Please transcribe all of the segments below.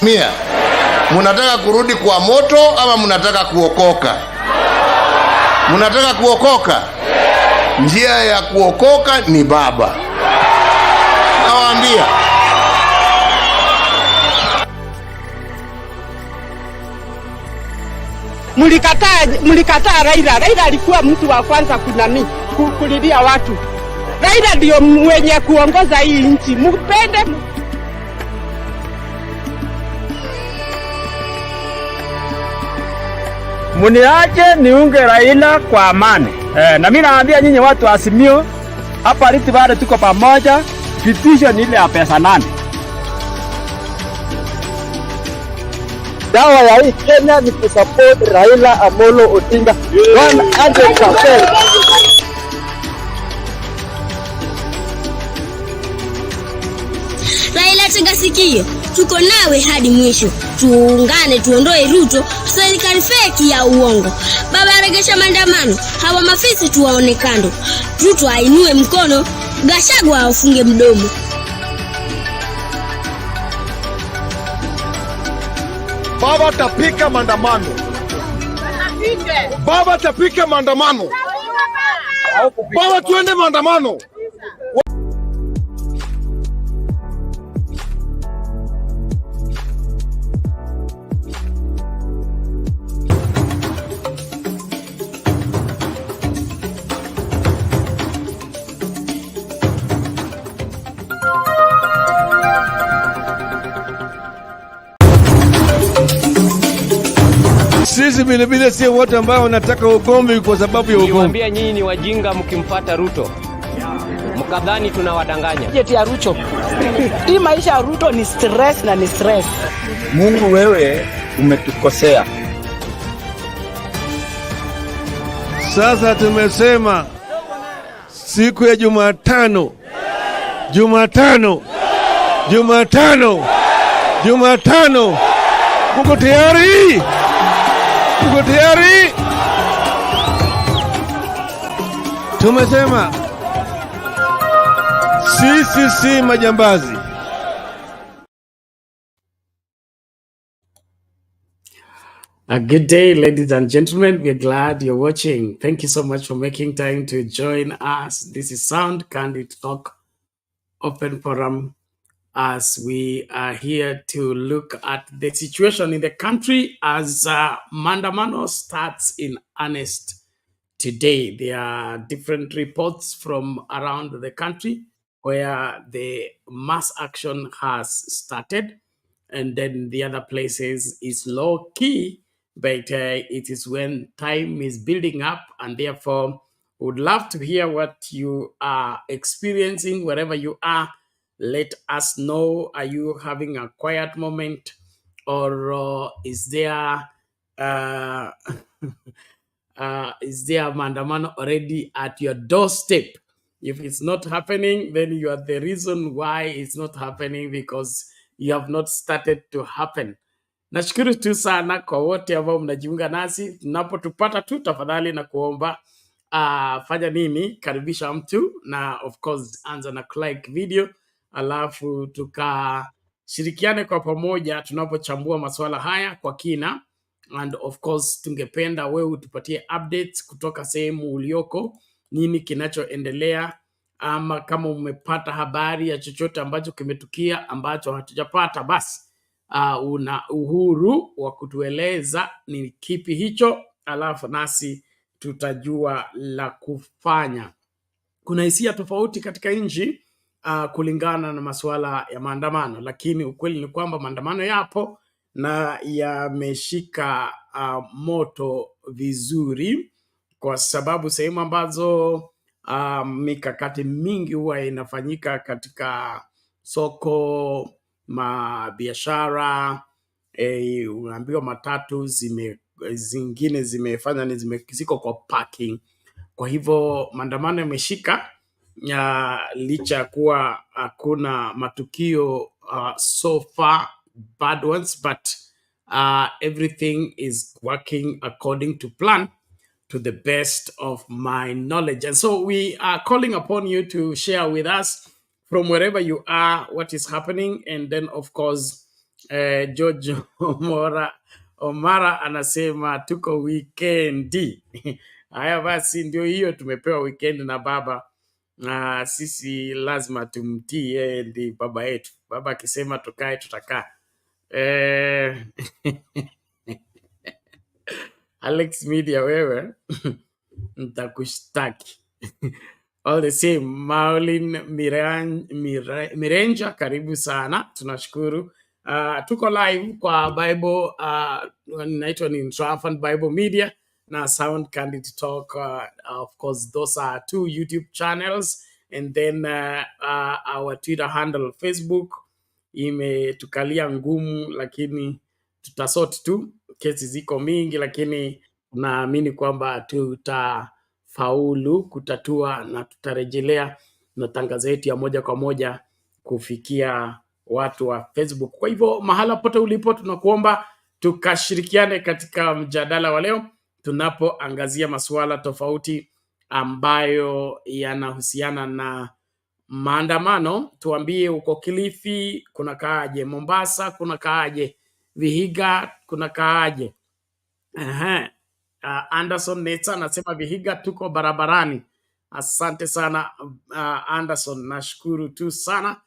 Mia, munataka kurudi kwa moto ama munataka kuokoka? Munataka kuokoka? Njia ya kuokoka ni Baba. Nawaambia. Mlikataa Raila. Raila alikuwa mtu wa kwanza kulilia watu. Raila ndio mwenye kuongoza hii nchi. Mpende. Muniache niunge Raila kwa amani. Na mimi naambia nyinyi watu wa Azimio, hapa Rift Valley tuko pamoja. Petition ile ya pesa 8. Dawa ya hii Kenya ni kusupport Raila Amolo Odinga 100%. Raila, tega sikio, tuko nawe hadi mwisho. Tuungane tuondoe Ruto, serikali feki ya uongo. Baba regesha maandamano, hawa mafisi tuwaone kando. Ruto ainue mkono, Gachagua afunge mdomo. Baba tapika maandamano. Baba tapika maandamano. Baba tuende maandamano. Sisi vile sio wote ambao wanataka ugomvi kwa sababu ya ugomvi. Niwaambia nyinyi ni wajinga mkimpata Ruto. Mkadhani tunawadanganya. Jeti ya Ruto. Hii maisha ya Ruto ni stress na ni stress. Mungu wewe umetukosea. Sasa tumesema siku ya Jumatano. Uko tayari? Uko tayari? Tumesema sisi si majambazi. A good day, ladies and gentlemen. We're glad you're watching. Thank you so much for making time to join us. This is Sound Candid Talk Open Forum, as we are here to look at the situation in the country as Maandamano starts in earnest today. There are different reports from around the country where the mass action has started, and then the other places is low key, but it is when time is building up, and therefore would love to hear what you are experiencing wherever you are. Let us know, are you having a quiet moment, or is there maandamano already at your doorstep? If it's not happening, then you are the reason why it's not happening, because you have not started to happen. Nashukuru tu sana kwa wote ambao mnajiunga nasi. Tunapotupata tu, tafadhali na kuomba fanya nini, karibisha mtu, na of course anza na like video, alafu tukashirikiane kwa pamoja tunapochambua masuala haya kwa kina. And of course tungependa wewe utupatie updates kutoka sehemu ulioko, nini kinachoendelea, ama kama umepata habari ya chochote ambacho kimetukia ambacho hatujapata, basi una uhuru wa kutueleza ni kipi hicho, alafu nasi tutajua la kufanya. Kuna hisia tofauti katika nchi kulingana na masuala ya maandamano, lakini ukweli ni kwamba maandamano yapo na yameshika moto vizuri, kwa sababu sehemu ambazo mikakati mingi huwa inafanyika katika soko, mabiashara, unaambiwa matatu zingine zimefanya ziko kwa parking. Kwa hivyo maandamano yameshika, licha ya kuwa hakuna matukio so far bad ones, but everything is working according to plan, to the best of my knowledge. And so we are calling upon you to share with us from wherever you are what is happening, and then of course George Omara anasema tuko weekendi. Haya basi, ndio hiyo, tumepewa weekend na baba, na sisi lazima tumtii, yeye ndi baba yetu. Baba akisema tukae, tutakaa. Alex Media, wewe nitakushtaki. All the same, Maulin Mirenja, karibu sana, tunashukuru. Tuko live kwa Bible, inaitwa ni Triumphant Bible Media na Sound Candid Talk. Of course, those are 2 YouTube channels, and then our Twitter handle, Facebook imetukalia ngumu, lakini tutasort tu. Kesi ziko mingi, lakini naamini kwamba tutafaulu kutatua na tutarejelea matangazo yetu ya moja kwa moja kufikia watu wa Facebook. Kwa hivyo mahala pote ulipo, tunakuomba tukashirikiane katika mjadala wa leo tunapoangazia masuala tofauti ambayo yanahusiana na maandamano. Tuambie uko Kilifi kuna kaaje, Mombasa kuna kaaje, Vihiga kuna kaaje. Anderson Neta anasema Vihiga tuko barabarani. Asante sana Anderson, nashukuru tu sana.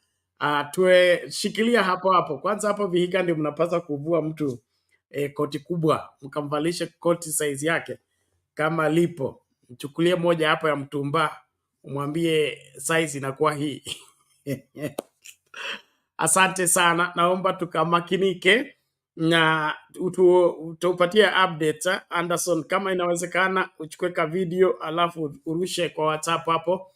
Tuwe shikilia hapo hapo. Kwanza hapo Vihiga ndio mnapaswa kuvua mtu koti kubwa, mkamvalishe koti size yake kama lipo. Mchukulie moja hapo ya mtumba, umwambie size inakuwa hii. Asante sana, naomba tukamakinike na utupatie update. Anderson, kama inawezekana uchukue ka video alafu urushe kwa WhatsApp hapo,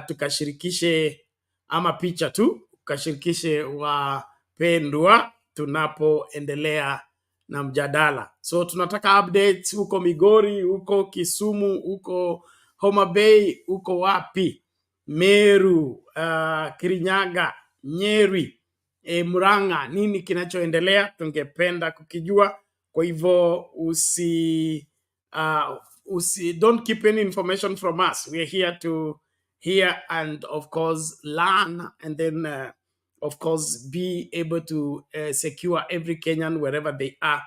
tukashirikishe, ama picha tu ukashirikishe wapendwa tunapoendelea na mjadala. So tunataka updates huko Migori, huko Kisumu, huko Homa Bay, huko wapi, Meru, Kirinyaga, Nyeri, Murang'a, nini kinachoendelea, tungependa kukijua. Kwa hivyo don't keep any information from us. We are here to hear and of course learn, and then of course be able to secure every Kenyan wherever they are.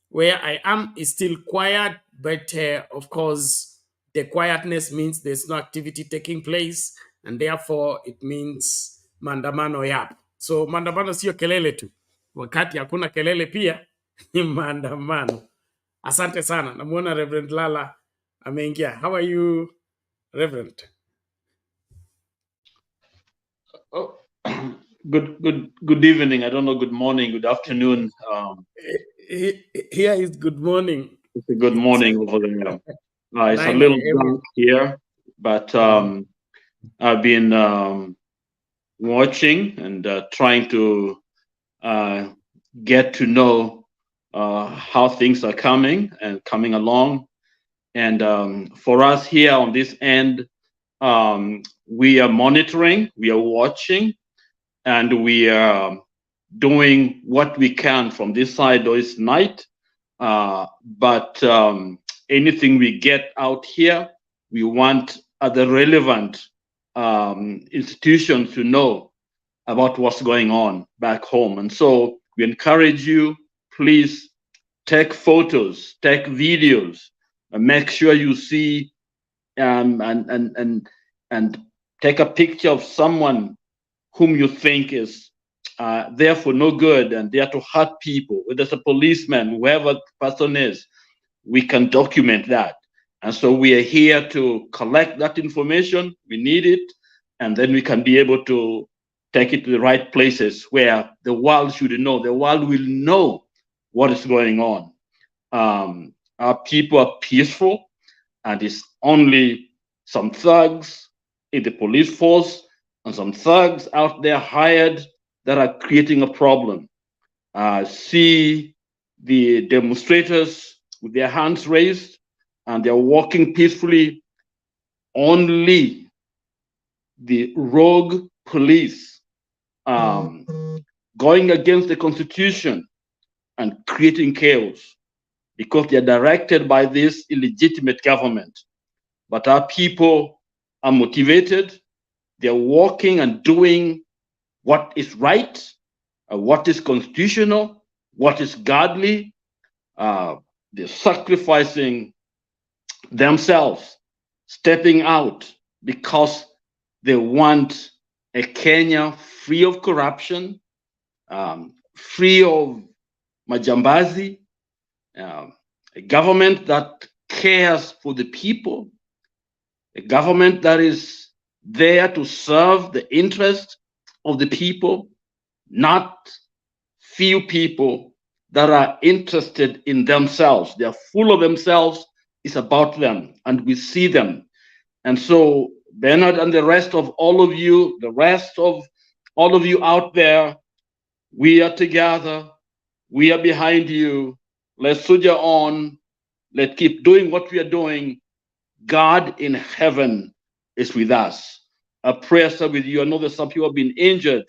Where I am is still quiet, but of course the quietness means there's no activity taking place, and therefore it means maandamano yapo. So maandamano sio kelele tu, wakati hakuna kelele pia ni maandamano. Asante sana, namuona Reverend Lala ameingia. How are you, Reverend? Oh, good evening. I don't know, good morning, good afternoon. Here is good morning. It's a good morning over there. It's a little dark here, but I've been watching and trying to get to know how things are coming along. And for us here on this end, we are monitoring, we are watching, and we are doing what we can from this side this night. But anything we get out here, we want the relevant institutions to know about what's going on back home. And so we encourage you, please take photos, take videos, and make sure you see and take a picture of someone whom you think is there for no good and there to hurt people, whether it's a policeman, whoever the person is. We can document that. And so we are here to collect that information. We need it. And then we can be able to take it to the right places where the world should know. The world will know what is going on. Our people are peaceful, and it's only some thugs in the police force and some thugs out there hired that are creating a problem. See the demonstrators with their hands raised, and they're walking peacefully. Only the rogue police going against the Constitution and creating chaos because they're directed by this illegitimate government. But our people are motivated. They're walking and doing what is right. what is constitutional, what is godly. They're sacrificing themselves, stepping out because they want a Kenya free of corruption, free of majambazi, a government that cares for the people, a government that is there to serve the interest of the people, not few people that are interested in themselves. They are full of themselves. It's about them, and we see them. And so Bernard and the rest of all of you, out there, we are together. We are behind you. Let's soldier on. Let's keep doing what we are doing. God in heaven is with us. A prayer with you. I know that some people have been injured,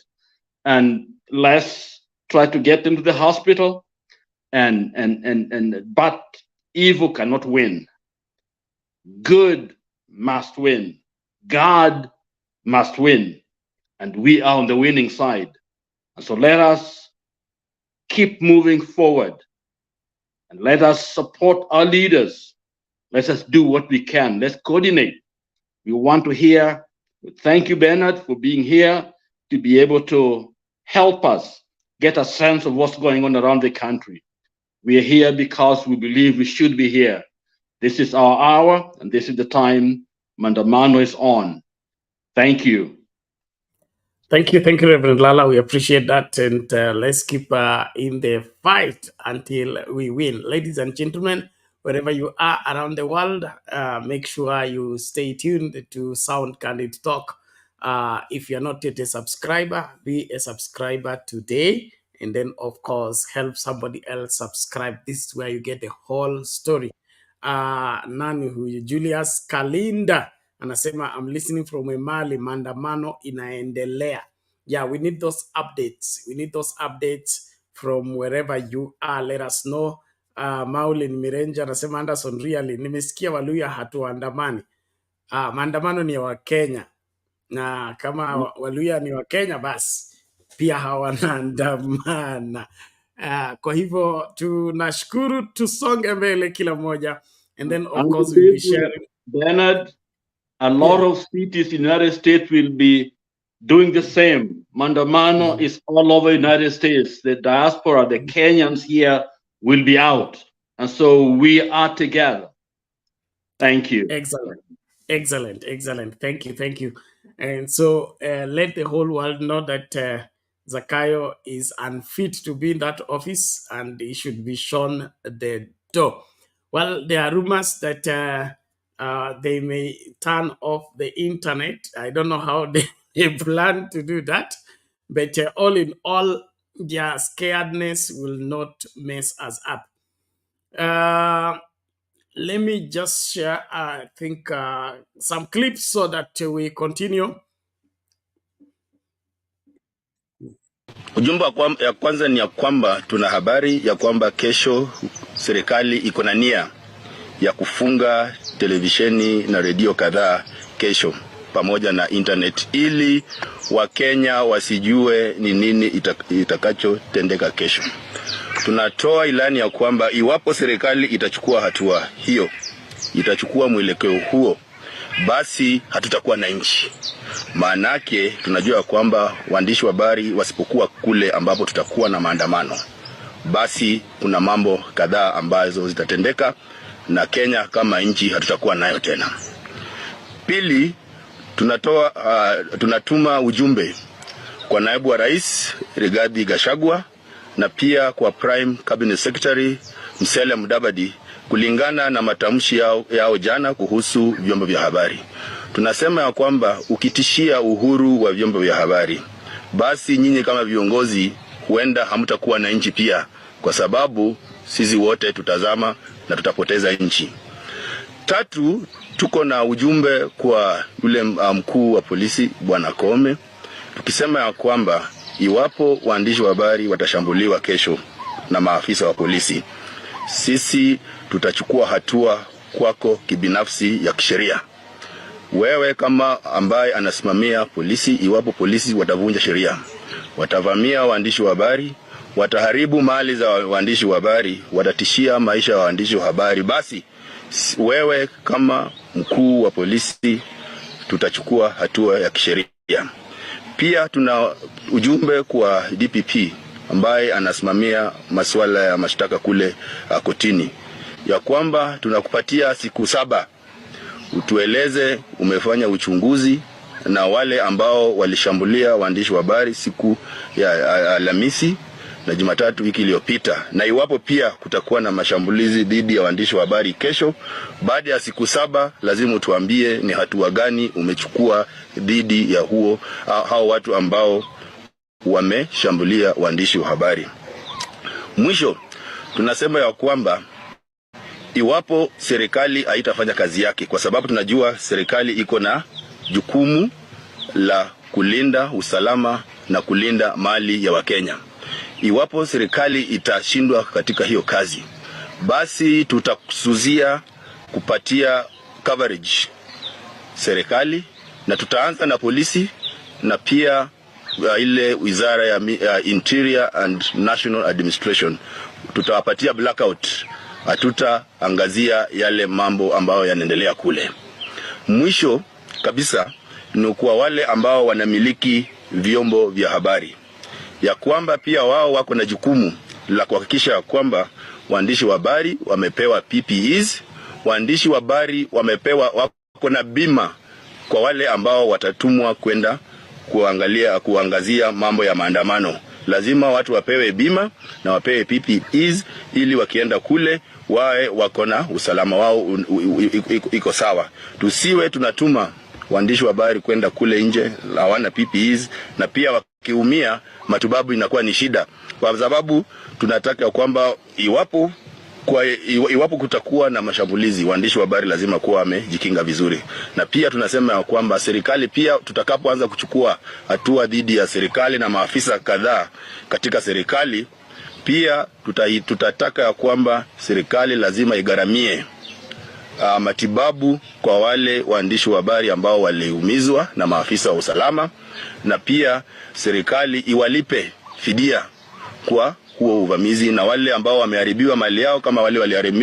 and let's try to get them to the hospital. But evil cannot win. Good must win. God must win. And we are on the winning side. And so let us keep moving forward. And let us support our leaders. Let us do what we can. Let's coordinate. We want to hear. Thank you, Bernard, for being here to be able to help us get a sense of what's going on around the country. We are here because we believe we should be here. This is our hour, and this is the time Maandamano is on. Thank you. Thank you, Reverend Lala. We appreciate that, and let's keep in the fight until we win. Ladies and gentlemen, wherever you are around the world, make sure you stay tuned to Sound Candid Talk. If you're not yet a subscriber, be a subscriber today, and then, of course, help somebody else subscribe. This is where you get the whole story. Nani huyu? Julius Kalinda anasema, I'm listening from Emali, maandamano inaendelea. Yeah, we need those updates. We need those updates from wherever you are. Let us know. Maulin Mirenja anasema, Anderson, really, nimesikia Waluya hatuandamani. Maandamano ni ya Wakenya. Na kama Waluya ni Wakenya, basi pia hawanaandamana. Kwa hivyo tunashukuru, tusonge mbele kila moja. And then, of course, we'll be sharing. Bernard, a lot of cities in the United States will be doing the same. Maandamano is all over the United States. The diaspora, the Kenyans here will be out. And so we are together. Thank you. Excellent. Thank you. And so let the whole world know that Zakayo is unfit to be in that office, and he should be shown the door. Well, there are rumors that they may turn off the internet. I don't know how they plan to do that, but all in all, their scaredness will not mess us up. Let me just share, I think, some clips so that we continue. Ujumbe ya kwanza ni ya kwamba tuna habari ya kwamba kesho serikali iko na nia ya kufunga televisheni na redio kadhaa kesho pamoja na internet, ili Wakenya wasijue ni nini itakachotendeka kesho. Tunatoa ilani ya kwamba iwapo serikali itachukua hatua hiyo, itachukua mwelekeo huo, basi hatutakuwa na nchi. Maanake tunajua kwamba waandishi wa habari wasipokuwa kule ambapo tutakuwa na maandamano, basi kuna mambo kadhaa ambazo zitatendeka na Kenya kama nchi hatutakuwa nayo tena. Pili, tunatuma ujumbe kwa naibu wa rais Rigathi Gachagua na pia kwa Prime Cabinet Secretary Musalia Mudavadi kulingana na matamshi yao jana kuhusu vyombo vya habari. Tunasema ya kwamba ukitishia uhuru wa vyombo vya habari, basi nyinyi kama viongozi huenda hamtakuwa na nchi pia, kwa sababu sisi wote tutazama na tutapoteza nchi. Tatu, tuko na ujumbe kwa yule mkuu wa polisi Bwana Koome, tukisema ya kwamba iwapo waandishi wa habari watashambuliwa kesho na maafisa wa polisi, sisi tutachukua hatua kwako kibinafsi ya kisheria. Wewe kama ambaye anasimamia polisi, iwapo polisi watavunja sheria, watavamia waandishi wa habari, wataharibu mali za waandishi wa habari, watatishia maisha ya waandishi wa habari, basi wewe kama mkuu wa polisi tutachukua hatua ya kisheria. Pia tuna ujumbe kwa DPP ambaye anasimamia masuala ya mashtaka kule kotini, ya kwamba tunakupatia siku 7 utueleze umefanya uchunguzi na wale ambao walishambulia waandishi wa habari siku ya Alhamisi na Jumatatu wiki iliyopita, na iwapo pia kutakuwa na mashambulizi dhidi ya waandishi wa habari kesho, baada ya siku 7 lazima tuambie ni hatua gani umechukua dhidi ya hao watu ambao wameshambulia waandishi wa habari. Mwisho, tunasema ya kwamba iwapo serikali haitafanya kazi yake, kwa sababu tunajua serikali iko na jukumu la kulinda usalama na kulinda mali ya Wakenya. Iwapo serikali itashindwa katika hiyo kazi, basi tutakusuzia kupatia coverage serikali, na tutaanza na polisi na pia ile wizara ya Interior and National Administration. Tutawapatia blackout, hatutaangazia yale mambo ambayo yanaendelea kule. Mwisho kabisa ni kwa wale ambao wanamiliki vyombo vya habari, ya kwamba pia wao wako na jukumu la kuhakikisha kwamba waandishi wa habari wamepewa PPEs, waandishi wa habari wako na bima kwa wale ambao watatumwa kwenda kuangazia mambo ya maandamano. Lazima watu wapewe bima na wapewe PPEs ili wakienda kule wawe wako na usalama wao iko sawa. Tusiwe tunatuma waandishi wa habari kwenda kule nje hawana PPEs, na pia wakiumia matibabu inakuwa ni shida, kwa sababu tunataka kwamba iwapo kutakuwa na mashambulizi, waandishi wa habari lazima kuwa wamejikinga vizuri. Na pia tunasema kwamba serikali pia, tutakapoanza kuchukua hatua dhidi ya serikali na maafisa kadhaa katika serikali, pia tutataka ya kwamba serikali lazima igharamie matibabu kwa wale waandishi wa habari ambao waliumizwa na maafisa wa usalama, na pia serikali iwalipe fidia kwa huo uvamizi, na wale ambao wameharibiwa mali yao, kama wale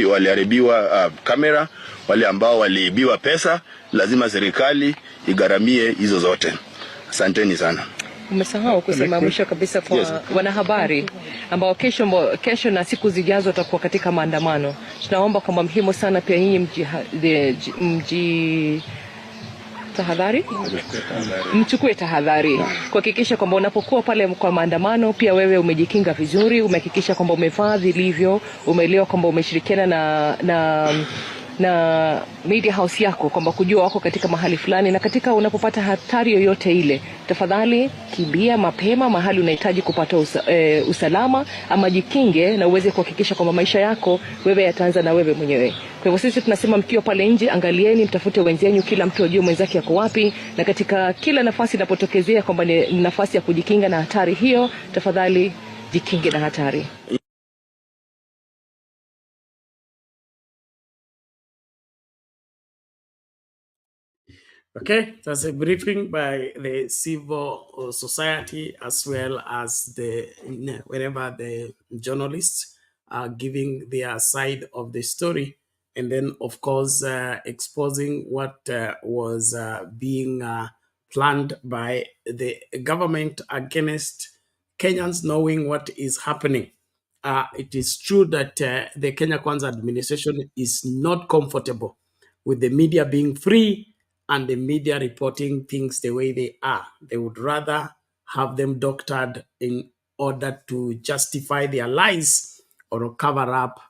waliharibiwa kamera, wale ambao waliibiwa pesa, lazima serikali igharamie hizo zote. Asanteni sana. Umesahau kusema mwisho kabisa kwa wanahabari ambao kesho na siku zijazo watakuwa katika maandamano. Tunaomba kwamba muhimu sana pia nyinyi mchukue tahadhari kuhakikisha kwamba unapokuwa pale kwa maandamano pia wewe umejikinga vizuri, umehakikisha kwamba umevaa vilivyo, umeelewa kwamba umeshirikiana na media house yako kwamba kujua wako katika mahali fulani, na katika unapopata hatari yoyote ile, tafadhali kimbia mapema mahali unahitaji kupata usalama, ama jikinge na uweze kuhakikisha kwamba maisha yako wewe yataanza na wewe mwenyewe. Kwa hivyo sisi tunasema mkiwa pale nje, angalieni, mtafute wenzenu, kila mtu ajue mwenzake yako wapi, na katika kila nafasi inapotokezea kwamba ni nafasi ya kujikinga na hatari hiyo, tafadhali jikinge na hatari. Okay, that's a briefing by the civil society as well as wherever the journalists are giving their side of the story, and then of course exposing what was being planned by the government against Kenyans knowing what is happening. It is true that the Kenya Kwanza administration is not comfortable with the media being free and the media reporting things the way they are. They would rather have them doctored in order to justify their lies or cover up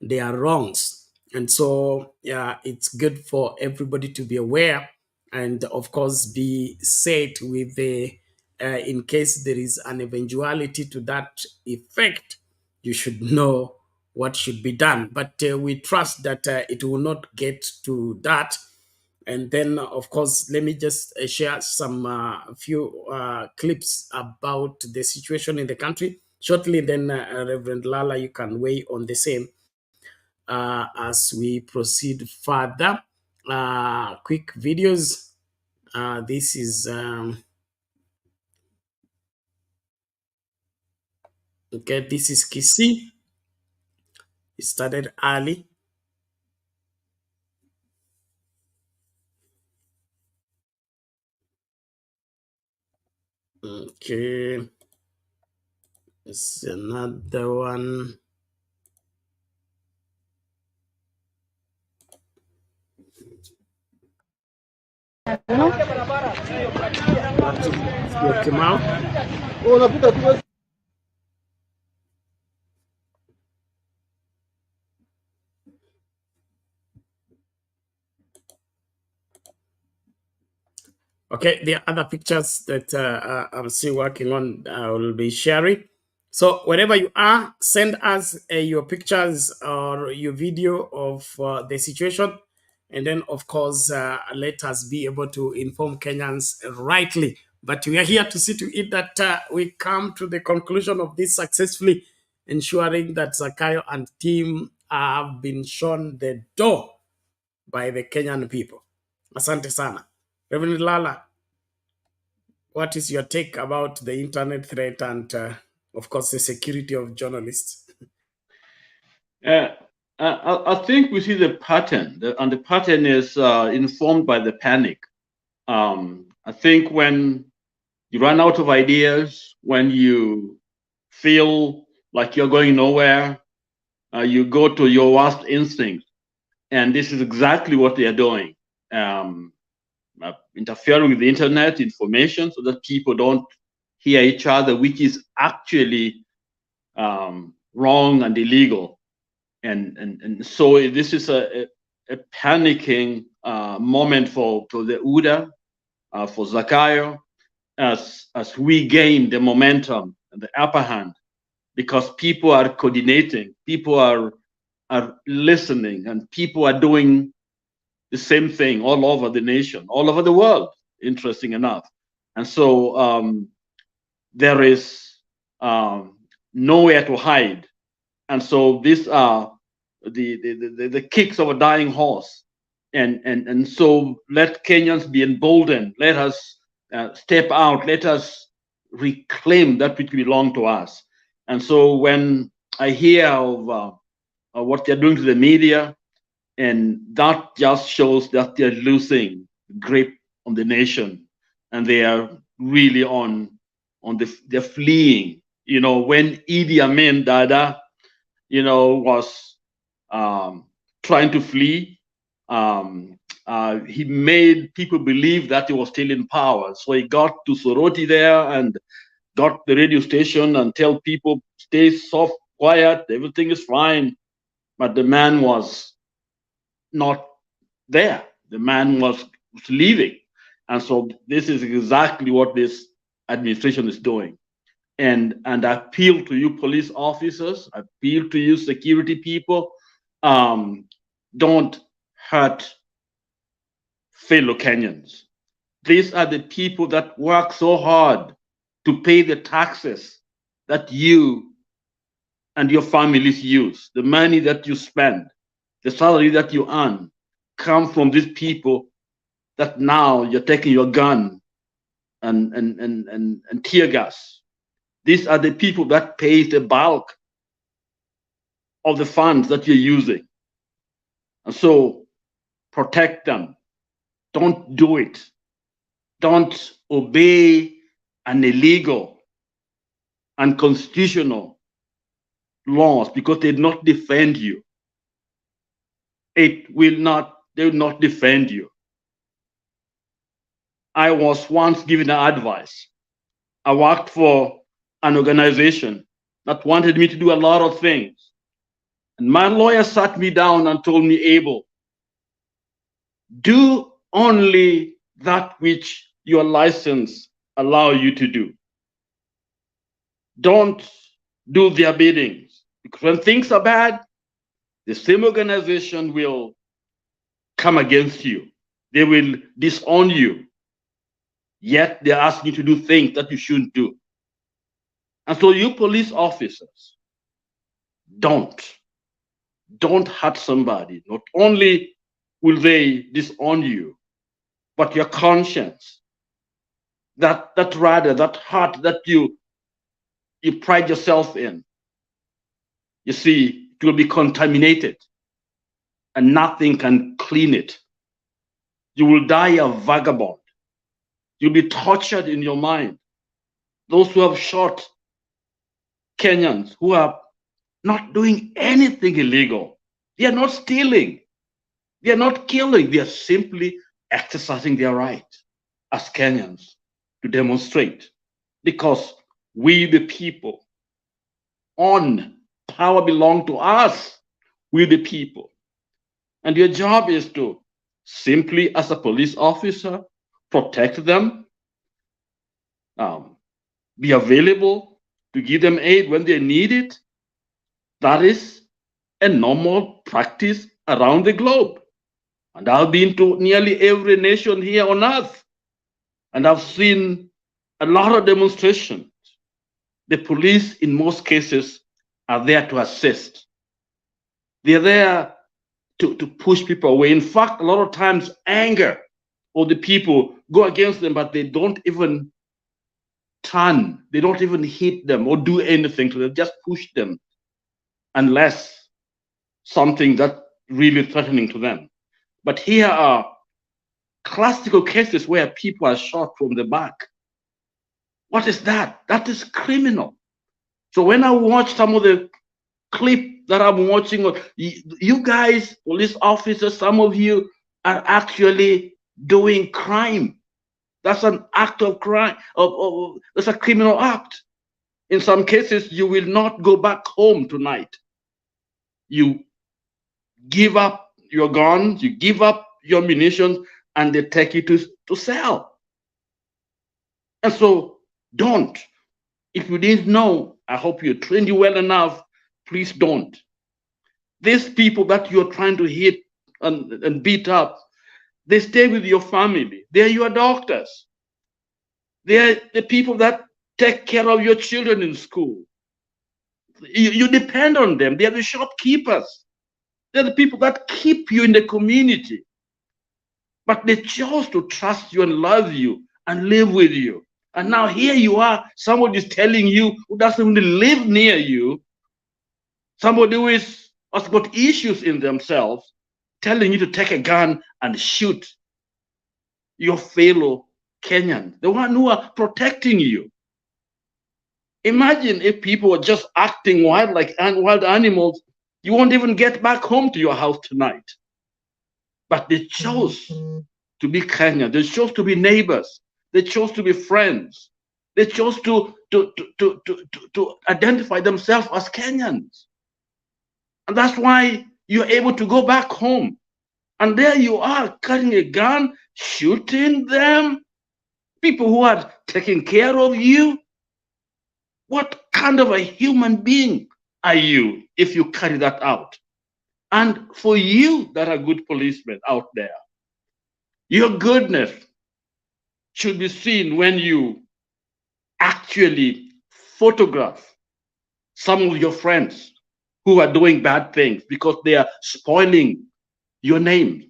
their wrongs. And so it's good for everybody to be aware and of course be set with the, in case there is an eventuality to that effect, you should know what should be done. But we trust that it will not get to that. And then, of course, let me just share some few clips about the situation in the country shortly. Then, Reverend Lala, you can weigh on the same as we proceed further. Quick videos. This is Okay, this is Kisii. It started early. Okay, it's another one. Okay, there are other pictures that I'm still working on. I will be sharing. So wherever you are, send us your pictures or your video of the situation. And then, of course, let us be able to inform Kenyans rightly. But we are here to see to it that we come to the conclusion of this successfully, ensuring that Zakayo and team have been shown the door by the Kenyan people. Asante sana. Reverend Lala, what is your take about the internet threat and, of course, the security of journalists? I think we see the pattern, and the pattern is informed by the panic. I think when you run out of ideas, when you feel like you're going nowhere, you go to your worst instinct. And this is exactly what they are doing. Interfering with the internet information so that people don't hear each other, which is actually wrong and illegal. And so this is a panicking moment for the UDA, for Zakayo, as we gain the momentum and the upper hand, because people are coordinating, people are listening, and people are doing the same thing all over the nation, all over the world, interesting enough. And so there is nowhere to hide. And so these are the kicks of a dying horse. And so let Kenyans be emboldened. Let us step out. Let us reclaim that which belongs to us. And so when I hear of what they're doing to the media, and that just shows that they're losing grip on the nation, and they are really they're fleeing. You know, when Idi Amin Dada, was trying to flee, he made people believe that he was still in power. So he got to Soroti there and got the radio station and tell people, stay soft, quiet, everything is fine. But the man was not there. The man was leaving. And so this is exactly what this administration is doing. And I appeal to you police officers, I appeal to you security people, don't hurt fellow Kenyans. These are the people that work so hard to pay the taxes that you and your families use. The money that you spend, the salary that you earn, come from these people that now you're taking your gun and tear gas. These are the people that pay the bulk of the funds that you're using. And so protect them. Don't do it. Don't obey an illegal, unconstitutional laws because they do not defend you. They will not defend you. I was once given advice. I worked for an organization that wanted me to do a lot of things. And my lawyer sat me down and told me, Abel, do only that which your license allow you to do. Don't do their biddings. Because when things are bad, the same organization will come against you. They will disown you. Yet they're asking you to do things that you shouldn't do. And so you police officers, don't hurt somebody. Not only will they disown you, but your conscience, that heart that you you pride yourself in, you see, it will be contaminated and nothing can clean it. You will die a vagabond. You'll be tortured in your mind. Those who have shot Kenyans who are not doing anything illegal, they are not stealing, they are not killing, they are simply exercising their right as Kenyans to demonstrate, because we the people, on power belong to us, we the people. And your job is to simply, as a police officer, protect them, be available to give them aid when they need it. That is a normal practice around the globe. And I've been to nearly every nation here on earth, and I've seen a lot of demonstrations. The police, in most cases, are there to assist. They're there to push people away. In fact, a lot of times anger or the people go against them, but they don't even turn, they don't even hit them or do anything to them, just push them, unless something that's really threatening to them. But here are classical cases where people are shot from the back. What is that? That is criminal. So when I watch some of the clip that I'm watching, you guys, police officers, some of you are actually doing crime. That's an act of crime. That's a criminal act. In some cases, you will not go back home tonight. You give up your guns, you give up your munitions, and they take you to sell. And so don't. If you didn't know, I hope you trained you well enough. Please don't. These people that you're trying to hit and beat up, they stay with your family. They're your doctors. They're the people that take care of your children in school. You depend on them. They're the shopkeepers. They're the people that keep you in the community. But they chose to trust you and love you and live with you. And now here you are, somebody is telling you who doesn't even live near you, somebody who has got issues in themselves, telling you to take a gun and shoot your fellow Kenyan, the one who are protecting you. Imagine if people were just acting wild like wild animals, you won't even get back home to your house tonight. But they chose to be Kenyan. They chose to be neighbors. They chose to be friends. They chose to identify themselves as Kenyans. And that's why you're able to go back home. And there you are, carrying a gun, shooting them. People who are taking care of you. What kind of a human being are you if you carry that out? And for you that are good policemen out there, your goodness should be seen when you actually photograph some of your friends who are doing bad things, because they are spoiling your names.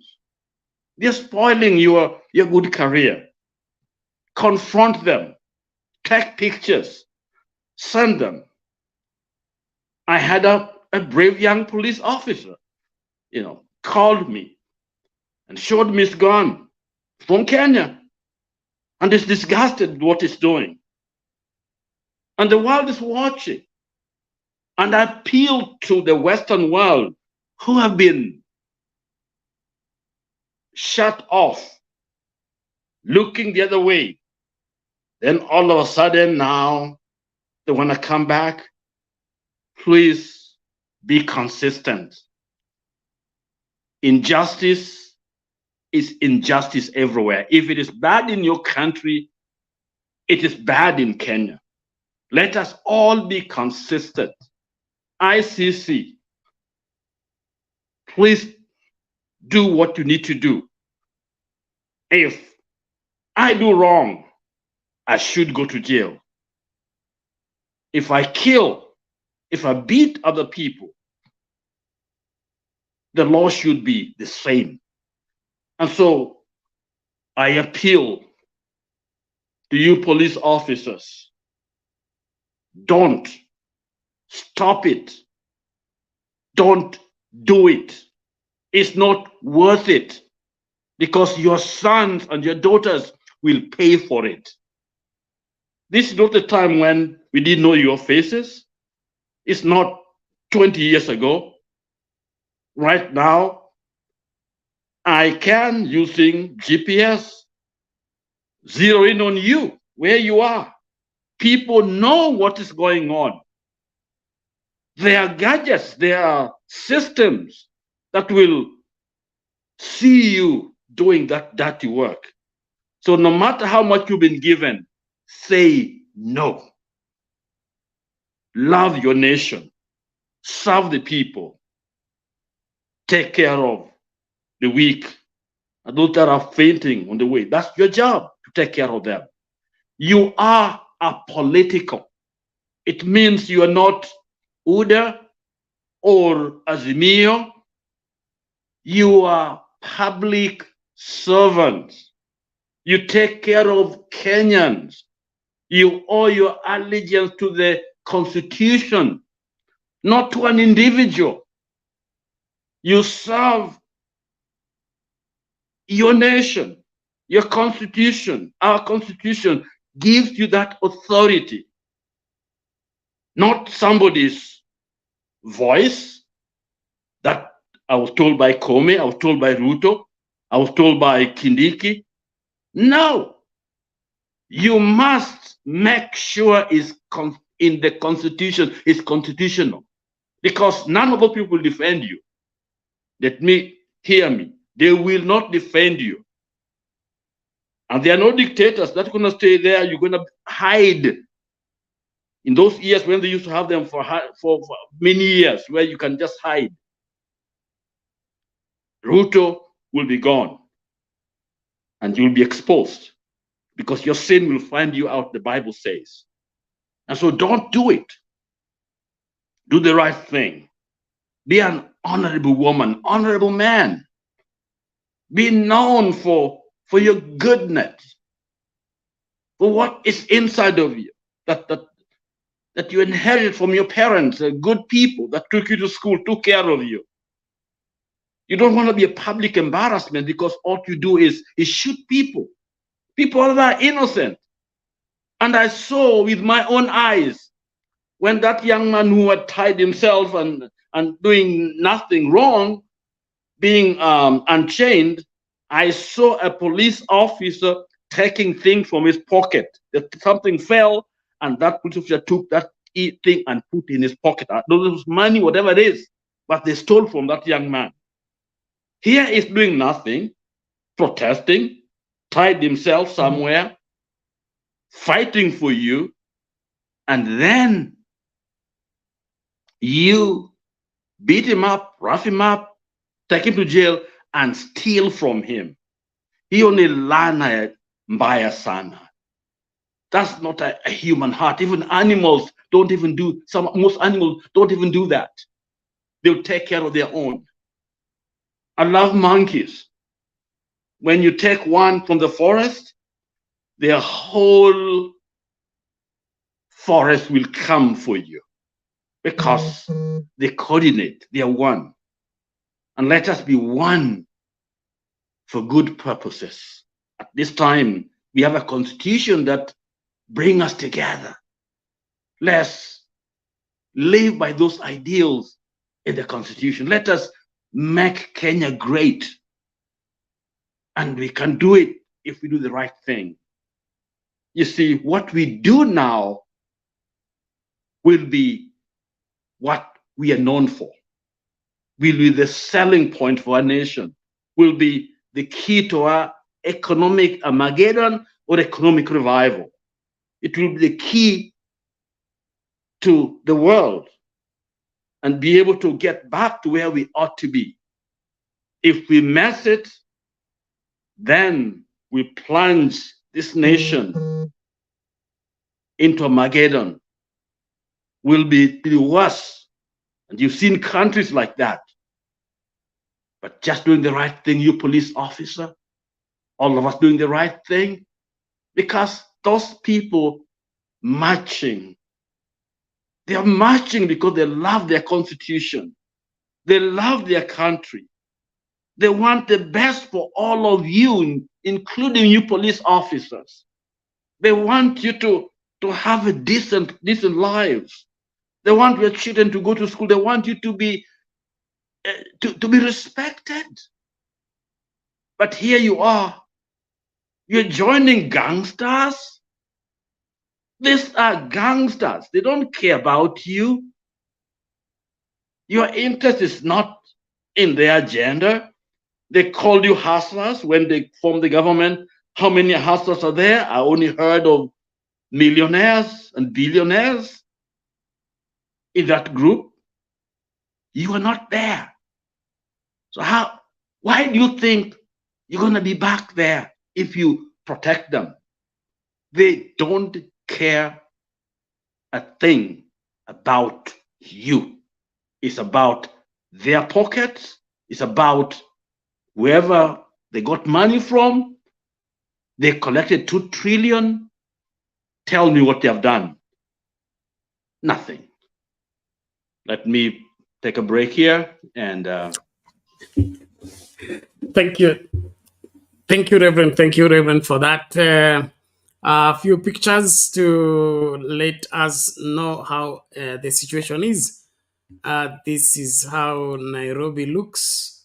They're spoiling your good career. Confront them, take pictures, send them. I had a brave young police officer, called me and showed me his gun from Kenya, and is disgusted with what he's doing. And the world is watching. And I appeal to the Western world who have been shut off, looking the other way. Then all of a sudden now they want to come back. Please be consistent. Injustice is injustice everywhere. If it is bad in your country, it is bad in Kenya. Let us all be consistent. ICC, please do what you need to do. If I do wrong, I should go to jail. If I kill, if I beat other people, the law should be the same. And so I appeal to you police officers, Don't stop it. Don't do it. It's not worth it, because your sons and your daughters will pay for it. This is not the time when we didn't know your faces. It's not 20 years ago. Right now, I can, using GPS, zero in on you, where you are. People know what is going on. There are gadgets, there are systems that will see you doing that dirty work. So no matter how much you've been given, say no. Love your nation. Serve the people. Take care of the weak and those that are fainting on the way. That's your job, to take care of them. You are apolitical. It means you are not UDA or Azimio. You are public servants. You take care of Kenyans. You owe your allegiance to the Constitution, not to an individual. You serve your nation. Your Constitution, our Constitution, gives you that authority, not somebody's voice that I was told by Kome, I was told by Ruto, I was told by Kindiki. No, you must make sure it's in the Constitution, it's constitutional, because none of those people will defend you. Let me hear me. They will not defend you. And there are no dictators that are going to stay there. You're going to hide. In those years when they used to have them for many years, where you can just hide, Ruto will be gone. And you'll be exposed, because your sin will find you out, the Bible says. And so don't do it. Do the right thing. Be an honorable woman, honorable man. Be known for your goodness, for what is inside of you, that you inherited from your parents, good people that took you to school, took care of you. You don't want to be a public embarrassment, because all you do is shoot people. People that are innocent. And I saw with my own eyes when that young man who had tied himself and doing nothing wrong, being unchained, I saw a police officer taking things from his pocket. That something fell, and that police officer took that thing and put in his pocket. I don't know if it was money, whatever it is, but they stole from that young man. Here is doing nothing, protesting, tied himself somewhere, fighting for you, and then you beat him up, rough him up, take him to jail, and steal from him. He only learned mbaya sana. That's not a human heart. Even animals don't even do, most animals don't even do that. They'll take care of their own. I love monkeys. When you take one from the forest, their whole forest will come for you, because they coordinate, they are one. And let us be one for good purposes. At this time, we have a constitution that brings us together. Let's live by those ideals in the constitution. Let us make Kenya great. And we can do it if we do the right thing. You see, what we do now will be what we are known for, will be the selling point for our nation, will be the key to our economic Armageddon or economic revival. It will be the key to the world and be able to get back to where we ought to be. If we mess it, then we plunge this nation into Armageddon. Will be worse. And you've seen countries like that. But just doing the right thing, you police officer, all of us doing the right thing, because those people marching They are marching because they love their constitution. They love their country. They want the best for all of you, including you police officers. They want you to have a decent lives. They want your children to go to school. They want you to be respected. But here you are. You're joining gangsters. These are gangsters. They don't care about you. Your interest is not in their agenda. They called you hustlers when they formed the government. How many hustlers are there? I only heard of millionaires and billionaires in that group. You are not there. So why do you think you're going to be back there if you protect them? They don't care a thing about you. It's about their pockets. It's about wherever they got money from. They collected 2 trillion. Tell me what they have done. Nothing. Let me take a break here and Thank you. Thank you, Reverend. Thank you, Reverend, for that. A few pictures to let us know how the situation is. This is how Nairobi looks.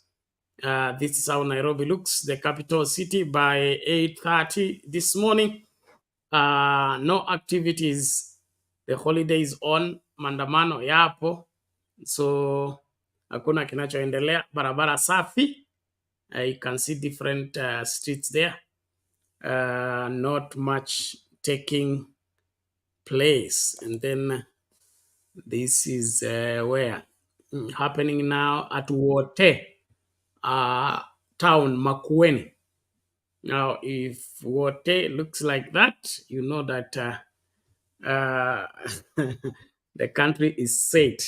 The capital city, by 8:30 this morning. No activities. The holiday is on. Maandamano yapo. So hakuna kinachoendelea. Barabara safi. You can see different streets there. Not much taking place. And then this is where happening now at Wote town, Makueni. Now, if Wote looks like that, you know that the country is set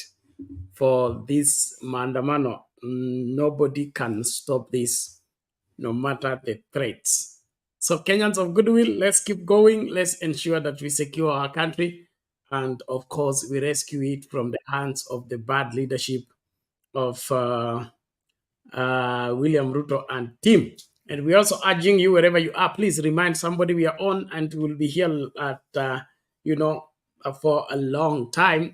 for this maandamano. Nobody can stop this, no matter the threats. So Kenyans of goodwill, let's keep going. Let's ensure that we secure our country. And of course, we rescue it from the hands of the bad leadership of William Ruto and team. And we're also urging you, wherever you are, please remind somebody we are on, and we'll be here at, for a long time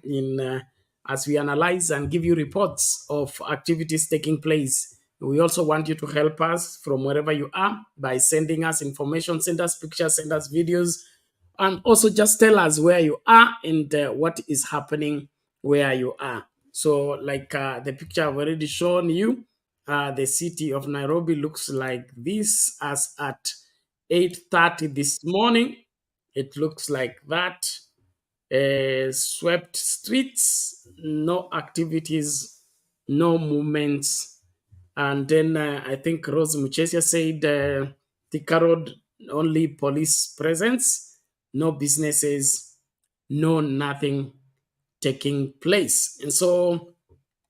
as we analyze and give you reports of activities taking place. We also want you to help us from wherever you are by sending us information, send us pictures, send us videos, and also just tell us where you are and what is happening where you are. So like the picture I've already shown you, the city of Nairobi looks like this as at 8:30 this morning. It looks like that. Swept streets, no activities, no movements. And then I think Rose Muchesia said Thika Road, only police presence, no businesses, no nothing taking place. And so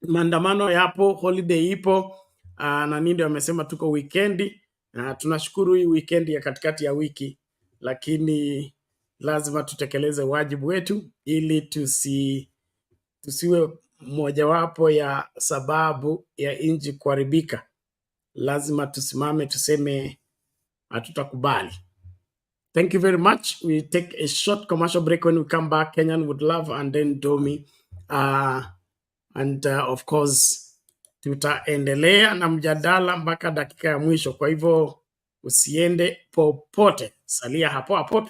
maandamano yapo, holiday ipo, na ndio wamesema tuko weekendi. Tunashukuru hii weekendi ya katikati ya wiki, lakini lazima tutekeleze wajibu wetu ili tusiwe mojawapo ya sababu ya nchi kuharibika. Lazima tusimame tuseme hatutakubali. Thank you very much. We take a short commercial break. When we come back, Kenyan would love, and then Domi. And of course, tutaendelea na mjadala mpaka dakika ya mwisho. Kwa hivyo usiende popote. Salia hapo hapo.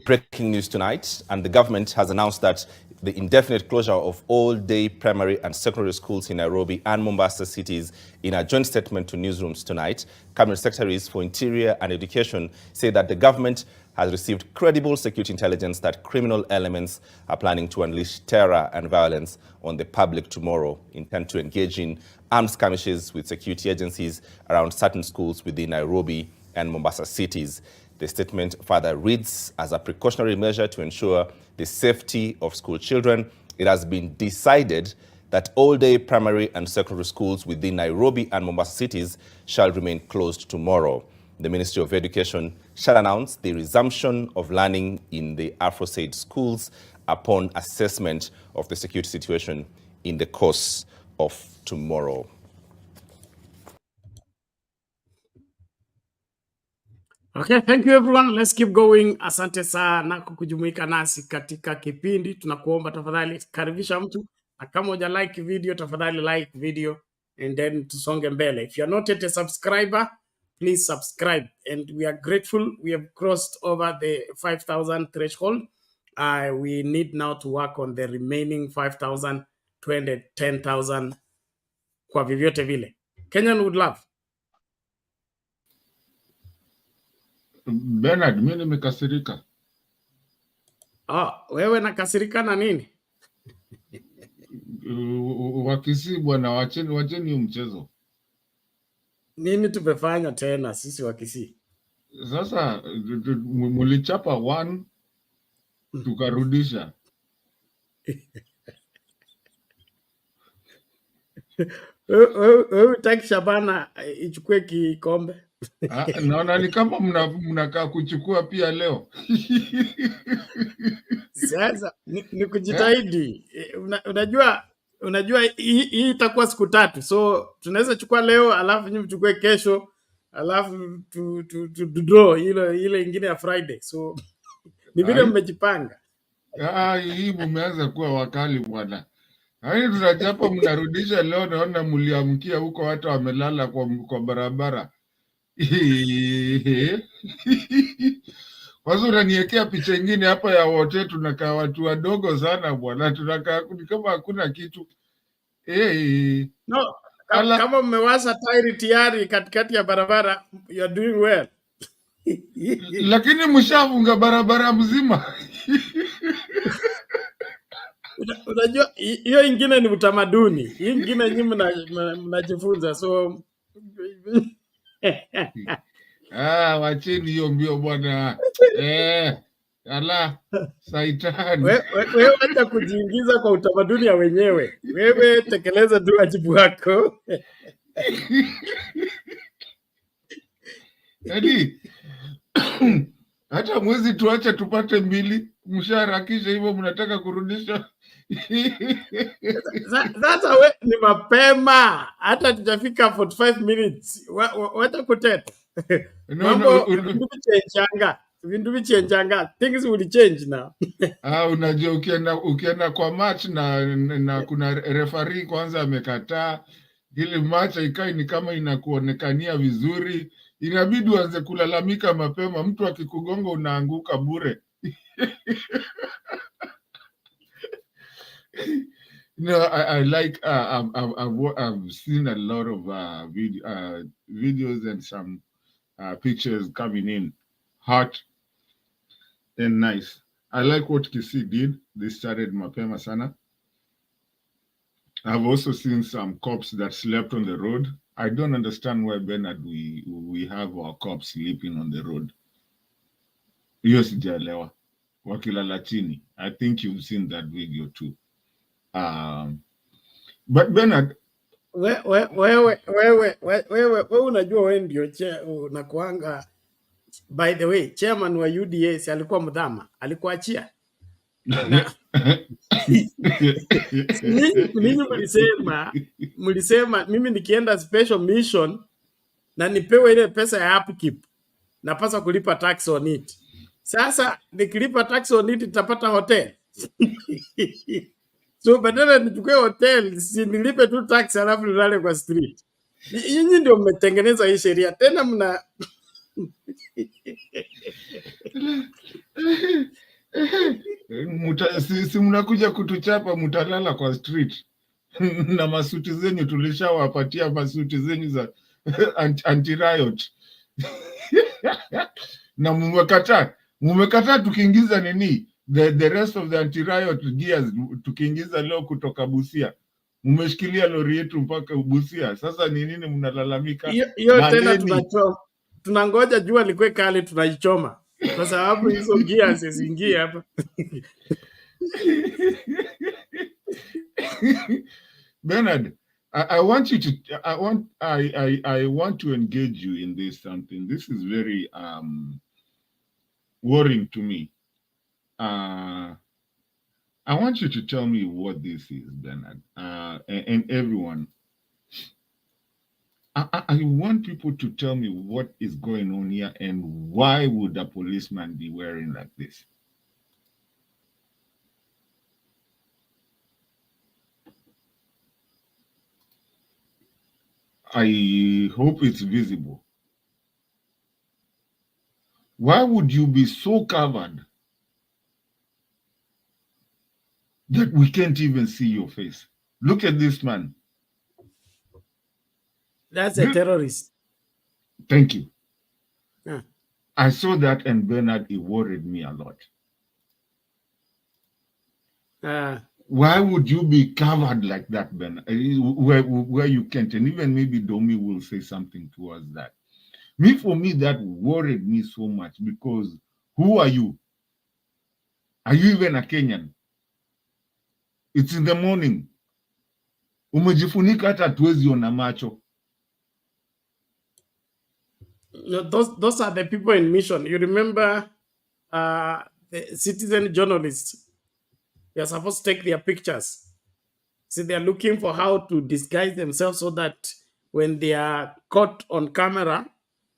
Breaking news tonight, and the government has announced that the indefinite closure of all-day primary and secondary schools in Nairobi and Mombasa cities. In a joint statement to newsrooms tonight, Cabinet Secretaries for Interior and Education say that the government has received credible security intelligence that criminal elements are planning to unleash terror and violence on the public tomorrow, intend to engage in armed skirmishes with security agencies around certain schools within Nairobi and Mombasa cities. The statement further reads, as a precautionary measure to ensure the safety of school children, it has been decided that all-day primary and secondary schools within Nairobi and Mombasa cities shall remain closed tomorrow. The Ministry of Education shall announce the resumption of learning in the Afro-Said schools upon assessment of the security situation in the course of tomorrow. Okay, thank you everyone. Let's keep going. Asante sana kwa kujumuika nasi katika kipindi. Tunakuomba tafadhali karibisha mtu, na kama huja like video tafadhali like video and then tusonge mbele. If you are not yet a subscriber, please subscribe, and we are grateful. We have crossed over the 5,000 threshold. We need now to work on the remaining 5,000 to 10,000 kwa vyovyote vile. Kenyan would love. Bernard, mimi nimekasirika. Wewe nakasirika na nini? Wakisi bwana, wacheni mchezo. Nini tumefanya tena sisi Wakisi? Sasa mulichapa 1 tukarudisha. Wewe utaki Shabana ichukue kikombe? Naona ni kama mnakaa kuchukua pia leo. Sasa ni kujitahidi. Unajua hii itakuwa siku 3. So tunaweza chukua leo alafu nyinyi mchukue kesho alafu tu draw ile ingine ya Friday. So ni vile mmejipanga. Hii mumeanza kuwa wakali bwana. Tunachapa mnarudisha leo, naona mliamkia huko watu wamelala kwa barabara. Wazo unaniwekea picha nyingine hapa ya wote tunakaa watu wadogo sana bwana, tunakaa kama hakuna kitu. No, kama mmewasha tairi tayari katikati ya barabara, you are doing well. Lakini mshafunga barabara mzima. Unajua hiyo ingine ni utamaduni. Hii ingine nyinyi mnajifunza, so wacheni hiyo mbio bwana. Ala saitani. Wewe acha kujiingiza kwa utamaduni ya wenyewe. Wewe tekeleza tu wajibu wako. Yaani hata mwezi tuache tupate 2 msharakisha hivyo mnataka kurudisha. Sasa we ni mapema, hata tujafika 45 minutes. Wacha kuteta. Mambo vindu vichenjanga. Things will change now. Unajua ukienda kwa match na kuna referee kwanza amekataa ile match ikai ni kama inakuonekania vizuri, inabidi uanze kulalamika mapema. Mtu akikugonga unaanguka bure. I like I've seen a lot of videos and some pictures coming in hot and nice. I like what Kisii did. They started mapema sana. I've also seen some cops that slept on the road. I don't understand why, Bernard, we have our cops sleeping on the road. Hiyo sijaelewa. Wakilala chini. I think you've seen that video too. But Bernard, wewe unajua wewe ndio unakuanga. By the way, chairman wa UDA alikuwa mdhama, alikuachia. Ninyi mlisema mimi nikienda special mission na nipewe ile pesa ya upkeep, napaswa kulipa tax on it. Sasa nikilipa tax on it nitapata hotel. So badala nichukue hotel, si nilipe tu tax alafu nilale kwa street. Nyinyi ndio mmetengeneza hii sheria. Tena mna Si mnakuja kutuchapa, mutalala kwa street na masuti zenyu tulishawapatia masuti zenyu za anti-riot na mumekataa tukiingiza nini the rest of the anti-riot gears, tukiingiza leo kutoka Busia. Mmeshikilia lori yetu mpaka Busia. Sasa ni nini mnalalamika? Hiyo tena tunangoja jua likwe kali, tunaichoma kwa sababu hizo gears ziingie hapa. Bernard, I want you to I want to engage you in this something. This is very worrying to me. I want you to tell me what this is, Bernard, and everyone. I want people to tell me what is going on here and why would a policeman be wearing like this? I hope it's visible. Why would you be so covered that we can't even see your face? Look at this man. That's a terrorist. Thank you. Yeah. I saw that, and Bernard, it worried me a lot. Why would you be covered like that, Bernard? Where you can't, and even maybe Domi will say something towards that. For me, that worried me so much, because who are you? Are you even a Kenyan? It's in the morning. Umejifunika hata hatuwezi ona macho. No, those are the people in mission. You remember the citizen journalists? They are supposed to take their pictures. So they are looking for how to disguise themselves so that when they are caught on camera,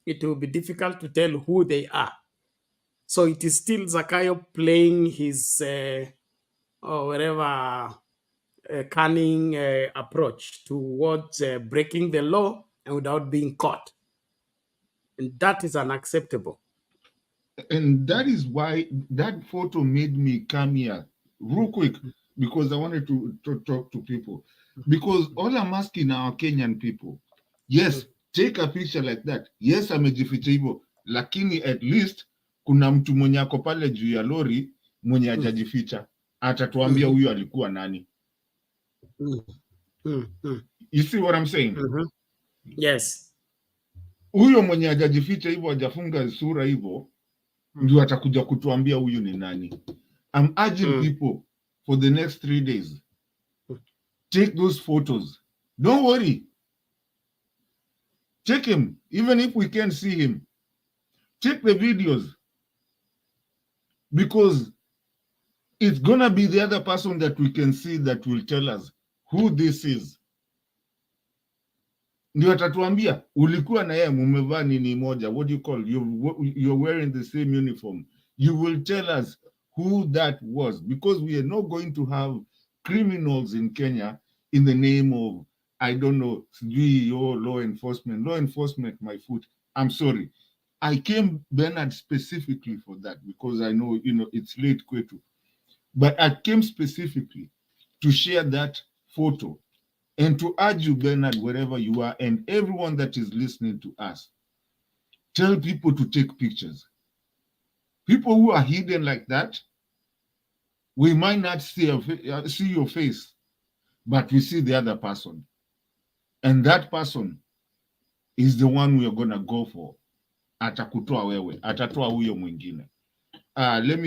it will be difficult to tell who they are. So it is still Zakayo playing his cunning approach towards breaking the law and without being caught. And that is unacceptable. And that is why that photo made me come here real quick, because I wanted to talk to people. Because all I'm asking our Kenyan people, yes, take a picture like that. Yes, amejificha hivyo, lakini at least kuna mtu mwenye ako pale juu ya lori mwenye hajajificha, atatuambia huyu alikuwa nani. You see what I'm saying? Yes. Huyo mwenye hajajificha hivyo, hajafunga sura hivyo, ndio atakuja kutuambia huyu ni nani. I'm urging people for the next 3 days, take those photos. Don't worry. Take him, even if we can't see him. Take the videos, because it's gonna be the other person that we can see that will tell us who this is. Ndio atatuambia ulikuwa na yeye mumevaa nini moja, what do you call, you're wearing the same uniform. You will tell us who that was, because we are not going to have criminals in Kenya in the name of, I don't know, law enforcement. Law enforcement, my foot. I'm sorry. I came, Bernard, specifically for that, because I know, it's late, Kwetu. But I came specifically to share that photo and to urge you, Bernard, wherever you are, and everyone that is listening to us, tell people to take pictures. People who are hidden like that, we might not see your face, but we see the other person. And that person is the one we are going to go for. Atakutoa wewe, atatoa huyo mwingine. Let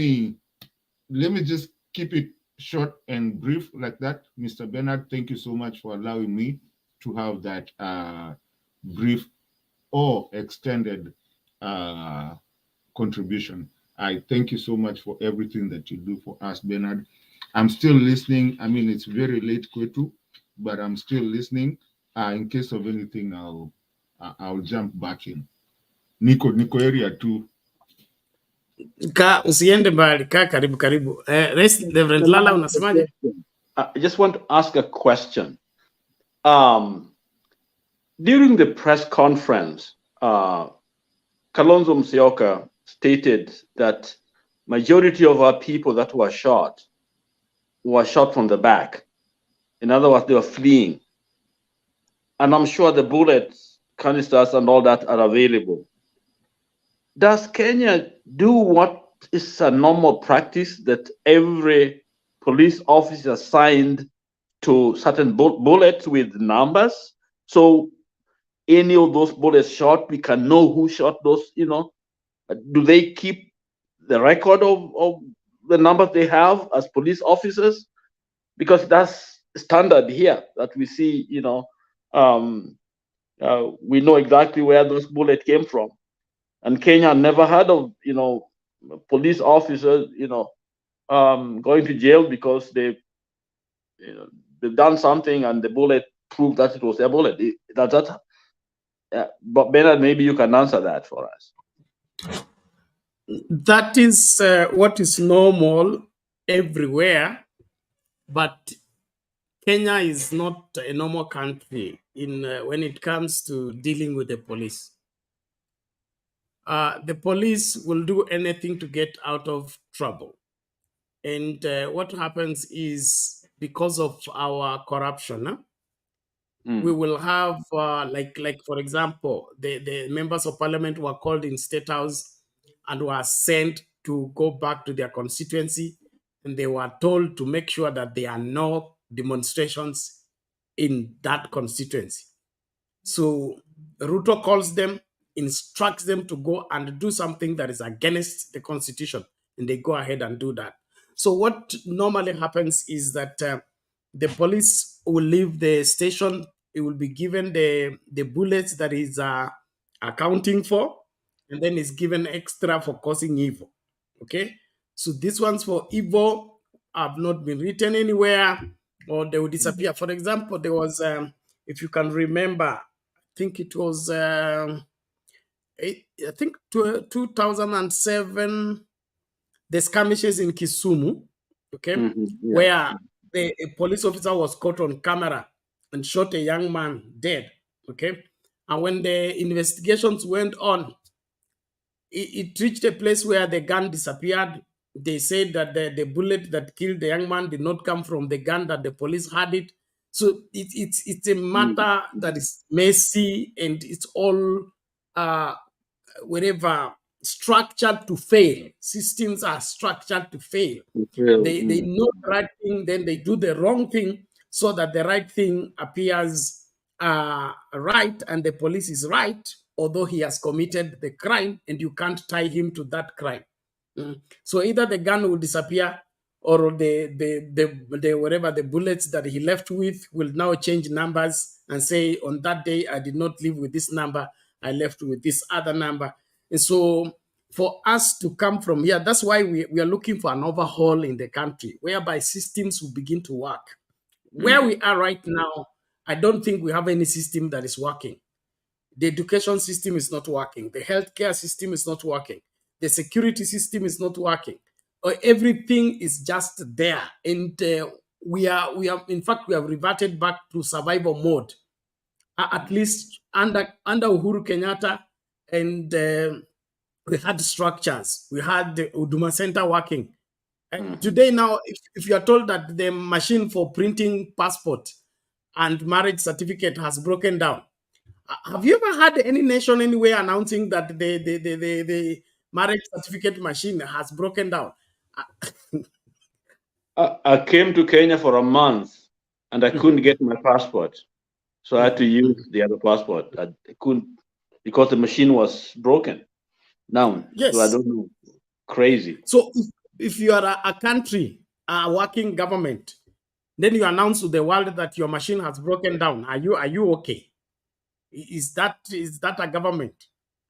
me just keep it short and brief like that. Mr. Bernard, thank you so much for allowing me to have that brief or extended contribution. I thank you so much for everything that you do for us, Bernard. I'm still listening. I mean, it's very late, Kwetu, but I'm still listening. In case of anything, I'll jump back in. Niko area too. Usiende mbali, karibu. Reverend Lala, unasemaje? I just want to ask a question. During the press conference, Kalonzo Musyoka stated that majority of our people that were shot from the back. In other words, they were fleeing. And I'm sure the bullets, canisters, and all that are available. Does Kenya do what is a normal practice that every police officer assigned to certain bullets with numbers? So any of those bullets shot, we can know who shot those, you know. Do they keep the record of the numbers they have as police officers? Because that's standard here that we see, you know, we know exactly where those bullets came from. And Kenya never heard of, you know, police officers, you know, going to jail because they've done something and the bullet proved that it was their bullet. But Bernard, maybe you can answer that for us. That is what is normal everywhere, but Kenya is not a normal country in when it comes to dealing with the police. The police will do anything to get out of trouble. And what happens is, because of our corruption, we will have, like for example, the members of parliament were called in State House and were sent to go back to their constituency. And they were told to make sure that there are no demonstrations in that constituency. So Ruto calls them, instructs them to go and do something that is against the constitution, and they go ahead and do that. So what normally happens is that the police will leave the station. It will be given the bullets that is accounting for, and then it's given extra for causing evil. Okay, so these ones for evil have not been written anywhere, or they will disappear. For example, there was, if you can remember, I think it was, I think 2007, the skirmishes in Kisumu, okay, where a police officer was caught on camera and shot a young man dead, okay? And when the investigations went on, it reached a place where the gun disappeared. They said that the bullet that killed the young man did not come from the gun, that the police had it. So it's a matter that is messy, and it's all whatever structured to fail. Systems are structured to fail. They know the right thing, then they do the wrong thing so that the right thing appears right and the police is right, although he has committed the crime and you can't tie him to that crime. So either the gun will disappear, or the whatever the bullets that he left with will now change numbers and say, on that day I did not leave with this number, I left with this other number. And so for us to come from here, that's why we are looking for an overhaul in the country, whereby systems will begin to work. Where we are right now, I don't think we have any system that is working. The education system is not working. The healthcare system is not working. The security system is not working. Everything is just there. And we are, in fact, we have reverted back to survival mode. At least under Uhuru Kenyatta, and we had structures. We had the Huduma Center working. And today now, if you are told that the machine for printing passport and marriage certificate has broken down, have you ever had any nation anywhere announcing that the marriage certificate machine has broken down? I came to Kenya for a month and I couldn't get my passport. So I had to use the other passport. I couldn't, because the machine was broken down. Yes. So I don't know. Crazy. So if you are a country, a working government, then you announce to the world that your machine has broken down. Are you okay? Is that a government?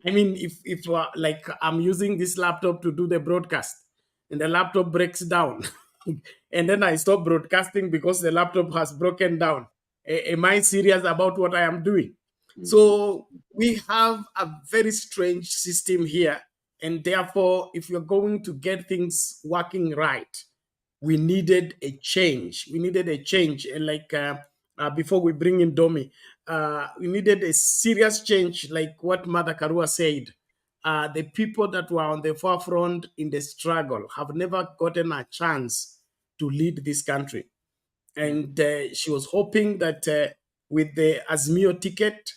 I mean, if like I'm using this laptop to do the broadcast and the laptop breaks down and then I stop broadcasting because the laptop has broken down, am I serious about what I am doing? So we have a very strange system here. And therefore, if you're going to get things working right, we needed a change. We needed a change. And like before we bring in Domi, we needed a serious change, like what Mother Karua said. the people that were on the forefront in the struggle have never gotten a chance to lead this country. And she was hoping that with the Azimio ticket,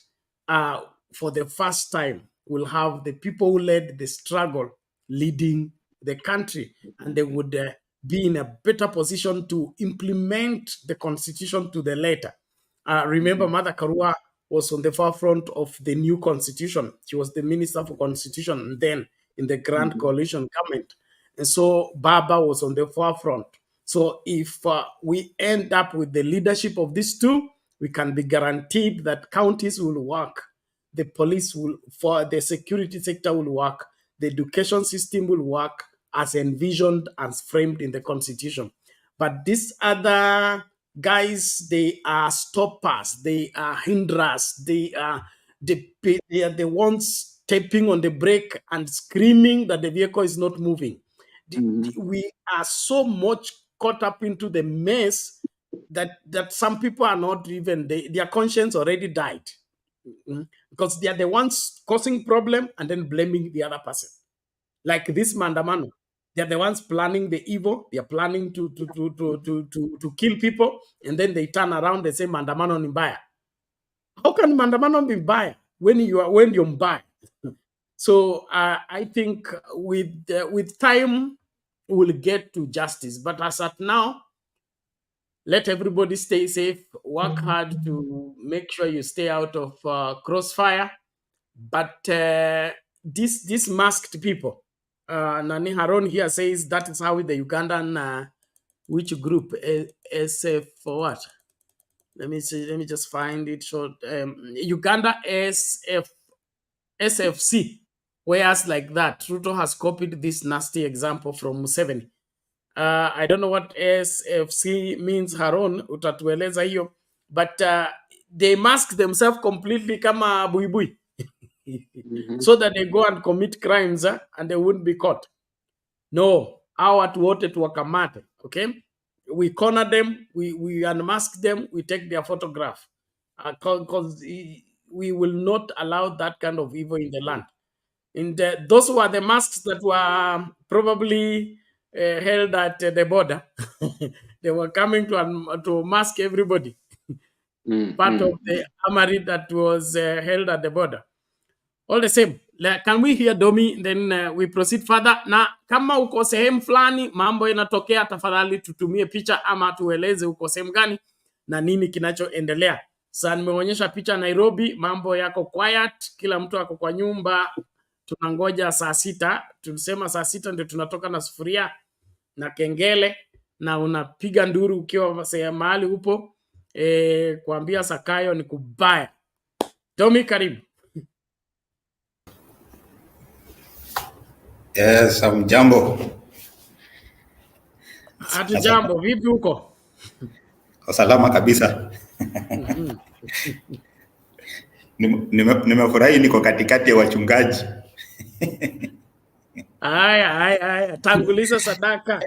for the first time, we'll have the people who led the struggle leading the country, and they would be in a better position to implement the constitution to the letter. Remember, Mother Karua was on the forefront of the new constitution. She was the minister for constitution and then in the Grand Coalition government. And so Baba was on the forefront. So if we end up with the leadership of these two, we can be guaranteed that counties will work, the police will, for the security sector will work, the education system will work as envisioned and framed in the constitution. But these other guys, they are stoppers, they are hinderers, they are the ones tapping on the brake and screaming that the vehicle is not moving. We are so much caught up into the mess that some people are not even, their conscience already died. Because they are the ones causing problem and then blaming the other person. Like this Maandamano, they are the ones planning the evil. They are planning to kill people, and then they turn around and say Maandamano ni mbaya. How can Maandamano be mbaya when you're mbaya? So I think with time we'll get to justice. But as at now, let everybody stay safe. Work hard to make sure you stay out of crossfire. But these masked people, Nani Haron here says that is how the Ugandan which group SF for what? Let me see. Let me just find it short. Uganda SFC. Whereas like that, Ruto has copied this nasty example from Museveni. I don't know what SFC means, Haron, utatueleza hiyo. But they mask themselves completely kama buibui. So that they go and commit crimes and they wouldn't be caught. No, our watu wote tuwakamate, okay? We corner them, we unmask them, we take their photograph. Because we will not allow that kind of evil in the land. And those were the masks that were probably held at the border. They were coming to mask everybody. Part of the armory that was held at the border. All the same, can we hear Domi, then we proceed further. Na kama uko sehemu fulani mambo yanatokea, tafadhali tutumie picha ama tueleze uko sehemu gani na nini kinachoendelea. Sasa nimeonyesha picha Nairobi, mambo yako quiet, kila mtu ako kwa nyumba. Tunangoja saa 6, tulisema saa 6 ndio tunatoka na sufuria na kengele, na unapiga nduru ukiwa mahali upo, kuambia Sakayo ni kubaya. Domi, karibu. Yes, jambo. Ati jambo, vipi huko? Salama kabisa. Nimefurahi niko katikati ya wachungaji. Aya, tanguliza sadaka.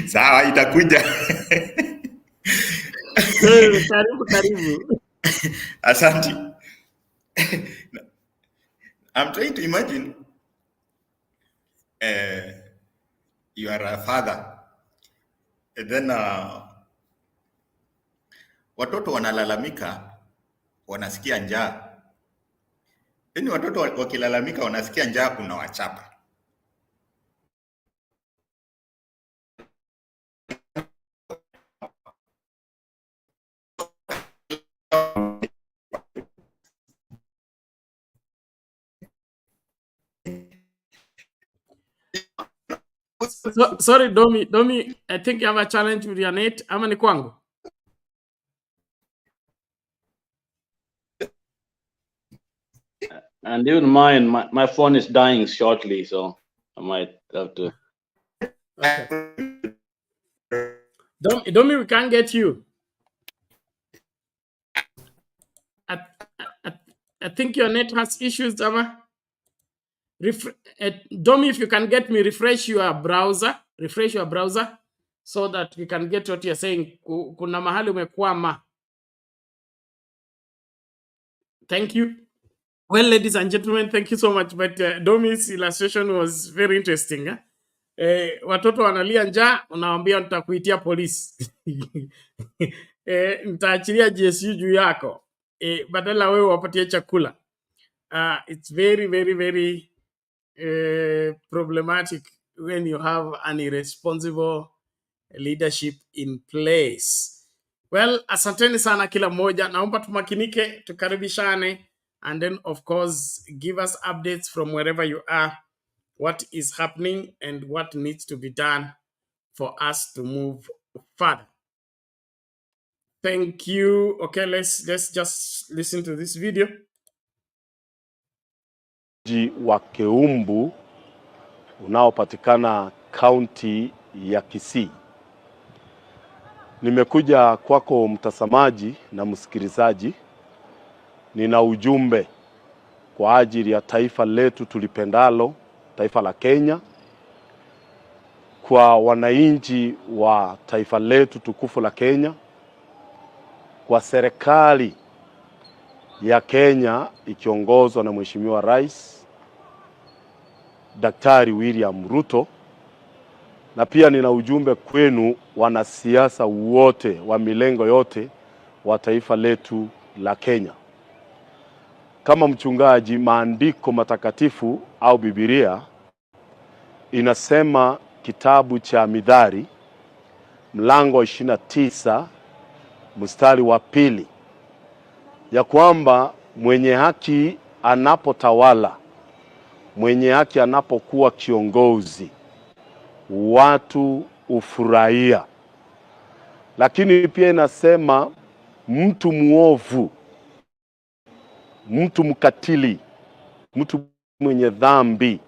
Sawa, itakuja. Karibu. Asante. I'm trying to imagine you are a father and then watoto wanalalamika, wanasikia njaa. Yaani watoto wakilalamika wanasikia njaa, kuna wachapa. Sorry, Domi, I think you have a challenge with your net. Ama ni kwangu? And even mine, my phone is dying shortly, so I might have to. Okay. Domi, we can't get you. I think your net has issues, Ama. Domi, if you can get me, refresh your browser. so that we can get what you're saying. Kuna mahali umekwama. Thank you. Well, ladies and gentlemen, thank you so much. But Domi's illustration was very interesting. Watoto wanalia njaa, unawaambia nitakuitia polisi. Nitaachilia GSU juu yako. Badala wewe wapatie chakula. It's very, very, very problematic when you have an irresponsible leadership in place. Well, asanteni sana kila mmoja. Naomba tumakinike, tukaribishane, and then of course give us updates from wherever you are, what is happening and what needs to be done for us to move further. Thank you. Okay, let's just listen to this video. Mji wa Keumbu unaopatikana kaunti ya Kisii. Nimekuja kwako mtazamaji na msikilizaji. Nina ujumbe kwa ajili ya taifa letu tulipendalo, taifa la Kenya. Kwa wananchi wa taifa letu tukufu la Kenya. Kwa serikali ya Kenya ikiongozwa na Mheshimiwa Rais Daktari William Ruto. Na pia nina ujumbe kwenu wanasiasa wote wa milengo yote wa taifa letu la Kenya. Kama mchungaji, maandiko matakatifu au Biblia inasema, kitabu cha Mithali mlango 29 mstari wa 2, ya kwamba mwenye haki anapotawala, mwenye haki anapokuwa kiongozi, watu ufurahia. Lakini pia inasema mtu muovu, mtu mkatili, mtu mwenye dhambi,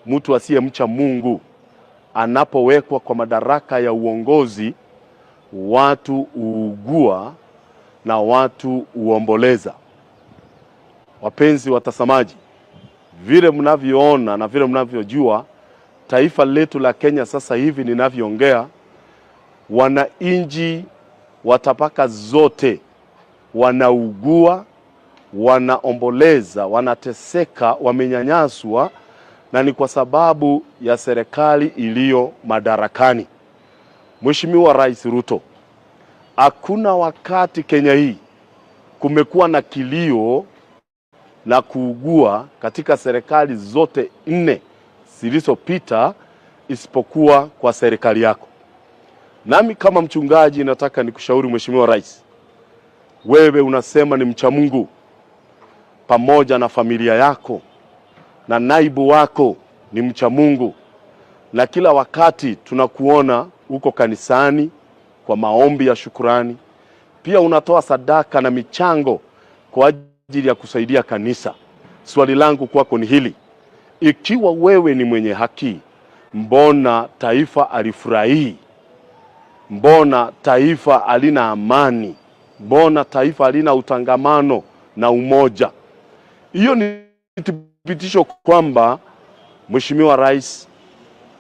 mtu asiyemcha Mungu anapowekwa kwa madaraka ya uongozi, watu uugua na watu uomboleza. Wapenzi watazamaji, vile mnavyoona na vile mnavyojua, taifa letu la Kenya sasa hivi ninavyoongea, wananchi wa tabaka zote wanaugua, wanaomboleza, wanateseka, wamenyanyaswa, na ni kwa sababu ya serikali iliyo madarakani. Mheshimiwa Rais Ruto, hakuna wakati Kenya hii kumekuwa na kilio na kuugua katika serikali zote 4 zilizopita isipokuwa kwa serikali yako. Nami kama mchungaji nataka nikushauri Mheshimiwa Rais, wewe unasema ni mcha Mungu, pamoja na familia yako na naibu wako ni mcha Mungu, na kila wakati tunakuona uko kanisani kwa maombi ya shukrani, pia unatoa sadaka na michango kwa ajili ya kusaidia kanisa. Swali langu kwako ni hili: ikiwa wewe ni mwenye haki, mbona taifa alifurahi? Mbona taifa alina amani? Mbona taifa alina utangamano na umoja? Hiyo ni thibitisho kwamba Mheshimiwa Rais,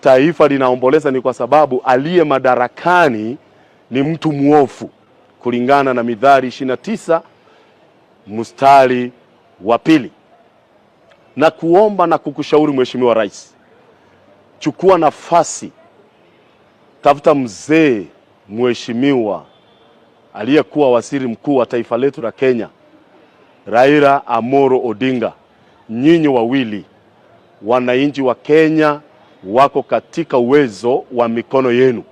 taifa linaomboleza ni kwa sababu aliye madarakani ni mtu muofu, kulingana na Mithali 29 mstari wa 2. Na kuomba na kukushauri Mheshimiwa Rais, chukua nafasi, tafuta mzee mheshimiwa aliyekuwa waziri mkuu wa taifa letu la Kenya, Raila Odinga. Nyinyi wawili, wananchi wa Kenya wako katika uwezo wa mikono yenu.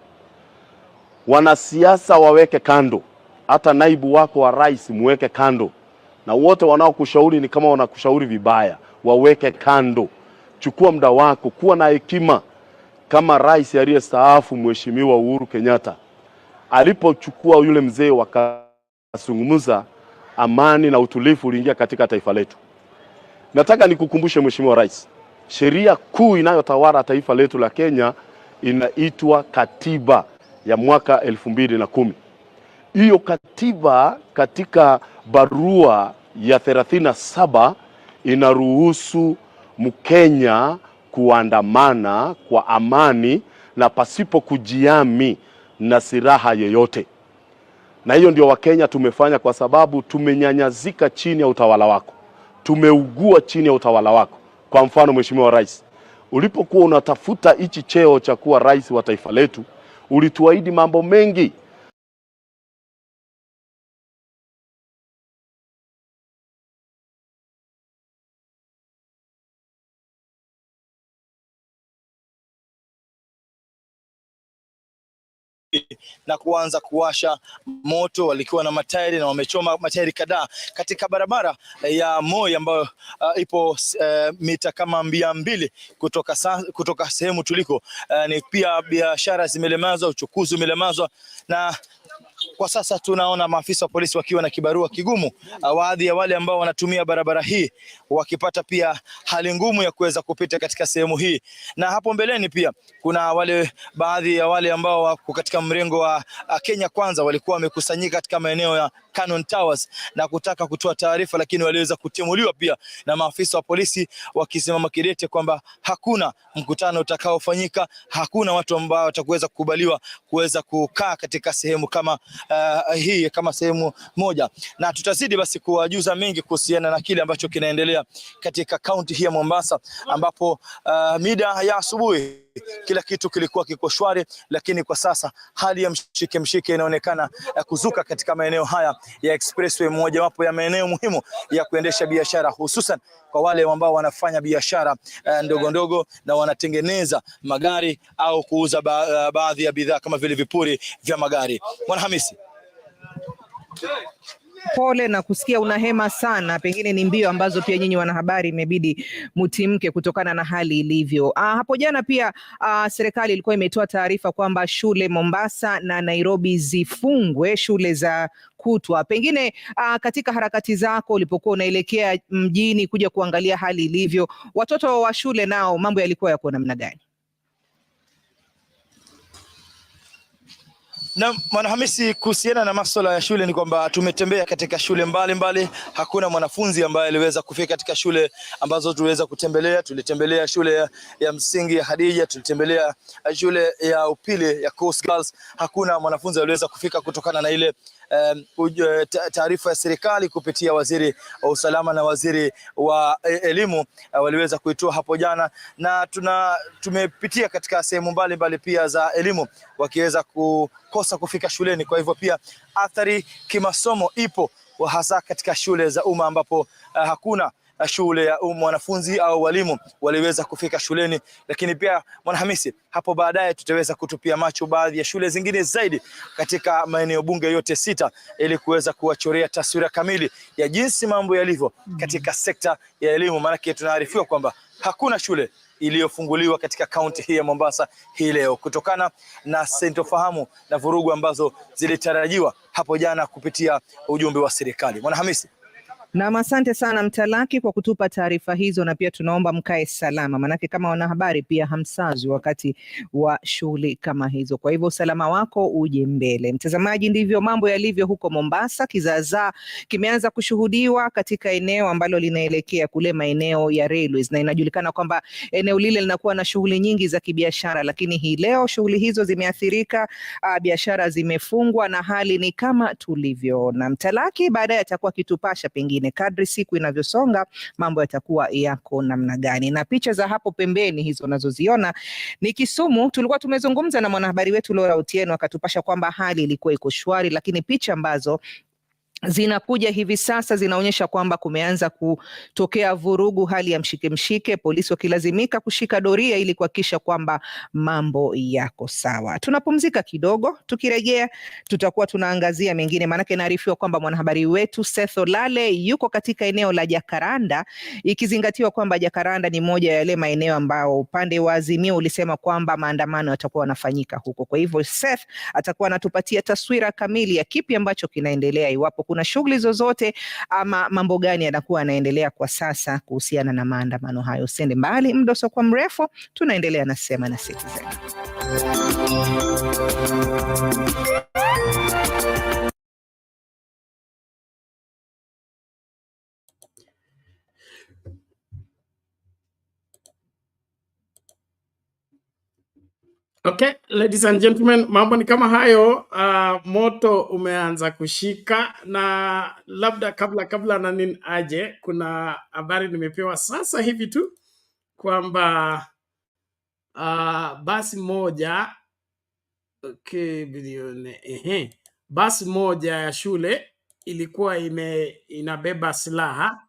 Wanasiasa waweke kando, hata naibu wako wa rais muweke kando, na wote wanaokushauri ni kama wanakushauri vibaya, waweke kando. Chukua muda wako, kuwa na hekima kama rais aliyestaafu Mheshimiwa Uhuru Kenyatta. Alipochukua yule mzee wakazungumza, amani na utulivu uliingia katika taifa letu. Nataka nikukumbushe Mheshimiwa Rais, sheria kuu inayotawala taifa letu la Kenya inaitwa katiba ya mwaka 2010. Hiyo katiba katika barua ya 37 inaruhusu Mkenya kuandamana kwa amani na pasipo kujiami na silaha yoyote. Na hiyo ndio Wakenya tumefanya, kwa sababu tumenyanyazika chini ya utawala wako, tumeugua chini ya utawala wako. Kwa mfano, Mheshimiwa Rais, ulipokuwa unatafuta hichi cheo cha kuwa rais wa taifa letu, ulituahidi mambo mengi. Na kuanza kuwasha moto, walikuwa na matairi na wamechoma matairi kadhaa katika barabara ya Moi ambayo ipo mita kama 200 kutoka sehemu tuliko. Ni pia biashara zimelemazwa, uchukuzi umelemazwa, na kwa sasa tunaona maafisa wa polisi wakiwa na kibarua kigumu, baadhi ya wale ambao wanatumia barabara hii wakipata pia hali ngumu ya kuweza kupita katika sehemu hii. Na hapo mbeleni pia kuna baadhi ya wale ambao wako katika mrengo wa Kenya Kwanza walikuwa wamekusanyika katika maeneo ya Cannon Towers na kutaka kutoa taarifa, lakini waliweza kutimuliwa pia na maafisa wa polisi wakisimama kidete kwamba hakuna mkutano utakaofanyika, hakuna watu ambao watakuweza kukubaliwa kuweza kukaa katika sehemu kama hii kama sehemu moja. Na tutazidi basi kuwajuza mengi kuhusiana na kile ambacho kinaendelea katika kaunti hii ya Mombasa, ambapo mida ya asubuhi kila kitu kilikuwa kiko shwari, lakini kwa sasa hali ya mshike inaonekana kuzuka katika maeneo haya ya expressway, mojawapo ya maeneo muhimu ya kuendesha biashara, hususan kwa wale ambao wanafanya biashara ndogo ndogo na wanatengeneza magari au kuuza baadhi ya bidhaa kama vile vipuri vya magari. Bwana Hamisi, pole na kusikia unahema sana, pengine ni mbio ambazo pia nyinyi wanahabari imebidi mutimke kutokana na hali ilivyo. Hapo jana pia serikali ilikuwa imetoa taarifa kwamba shule Mombasa na Nairobi zifungwe, shule za kutwa. Pengine katika harakati zako ulipokuwa unaelekea mjini kuja kuangalia hali ilivyo, watoto wa shule nao mambo yalikuwa yako namna gani? Na Mwanahamisi, kuhusiana na masuala ya shule ni kwamba tumetembea katika shule mbalimbali. Hakuna mwanafunzi ambaye aliweza kufika katika shule ambazo tuliweza kutembelea. Tulitembelea shule ya msingi ya Hadija, tulitembelea shule ya upili ya Coast Girls. Hakuna mwanafunzi aliweza kufika kutokana na ile taarifa ya serikali kupitia waziri wa usalama na waziri wa elimu waliweza kuitoa hapo jana, na tumepitia katika sehemu mbalimbali pia za elimu wakiweza kukosa kufika shuleni. Kwa hivyo pia athari kimasomo ipo, hasa katika shule za umma ambapo hakuna shule ya wanafunzi au walimu waliweza kufika shuleni. Lakini pia Mwanahamisi, hapo baadaye tutaweza kutupia macho baadhi ya shule zingine zaidi katika maeneo bunge yote 6 ili kuweza kuwachorea taswira kamili ya jinsi mambo yalivyo katika sekta ya elimu, maana tunaarifiwa kwamba hakuna shule iliyofunguliwa katika kaunti hii ya Mombasa hii leo kutokana na sintofahamu na vurugu ambazo zilitarajiwa hapo jana kupitia ujumbe wa serikali. Mwanahamisi. Na asante sana Mtalaki kwa kutupa taarifa hizo, na pia tunaomba mkae salama, manake kama wanahabari pia hamsazwi wakati wa shughuli kama hizo. Kwa hivyo usalama wako uje mbele. Mtazamaji, ndivyo mambo yalivyo huko Mombasa. Kizaazaa kimeanza kushuhudiwa katika eneo ambalo linaelekea kule maeneo ya railways, na inajulikana kwamba eneo lile linakuwa na shughuli nyingi za kibiashara, lakini hii leo shughuli hizo zimeathirika, biashara zimefungwa na hali ni kama tulivyo. Na Mtalaki baadaye atakuwa kitupasha pengine kadri siku inavyosonga mambo yatakuwa yako namna gani. Na picha za hapo pembeni hizo unazoziona ni Kisumu. Tulikuwa tumezungumza na mwanahabari wetu Laura Otieno akatupasha kwamba hali ilikuwa iko shwari, lakini picha ambazo zinakuja hivi sasa zinaonyesha kwamba kumeanza kutokea vurugu, hali ya mshike, polisi wakilazimika kushika doria ili kuhakikisha kwamba mambo yako sawa. Tunapumzika kidogo, tukirejea tutakuwa tunaangazia mengine, maanake naarifiwa kwamba mwanahabari wetu Seth Olale yuko katika eneo la Jacaranda, ikizingatiwa kwamba Jacaranda ni moja ya yale maeneo ambao upande wa Azimio ulisema kwamba maandamano yatakuwa yanafanyika huko. Kwa hivyo Seth atakuwa anatupatia taswira kamili ya kipi ambacho kinaendelea, iwapo kuna shughuli zozote ama mambo gani yanakuwa yanaendelea kwa sasa kuhusiana na maandamano hayo. Usiende mbali, muda usiokuwa mrefu tunaendelea na Sema na Citizen. Okay, ladies and gentlemen, mambo ni kama hayo. Moto umeanza kushika, na labda kabla na nini aje, kuna habari nimepewa sasa hivi tu kwamba basi moja basi moja ya shule ilikuwa inabeba silaha,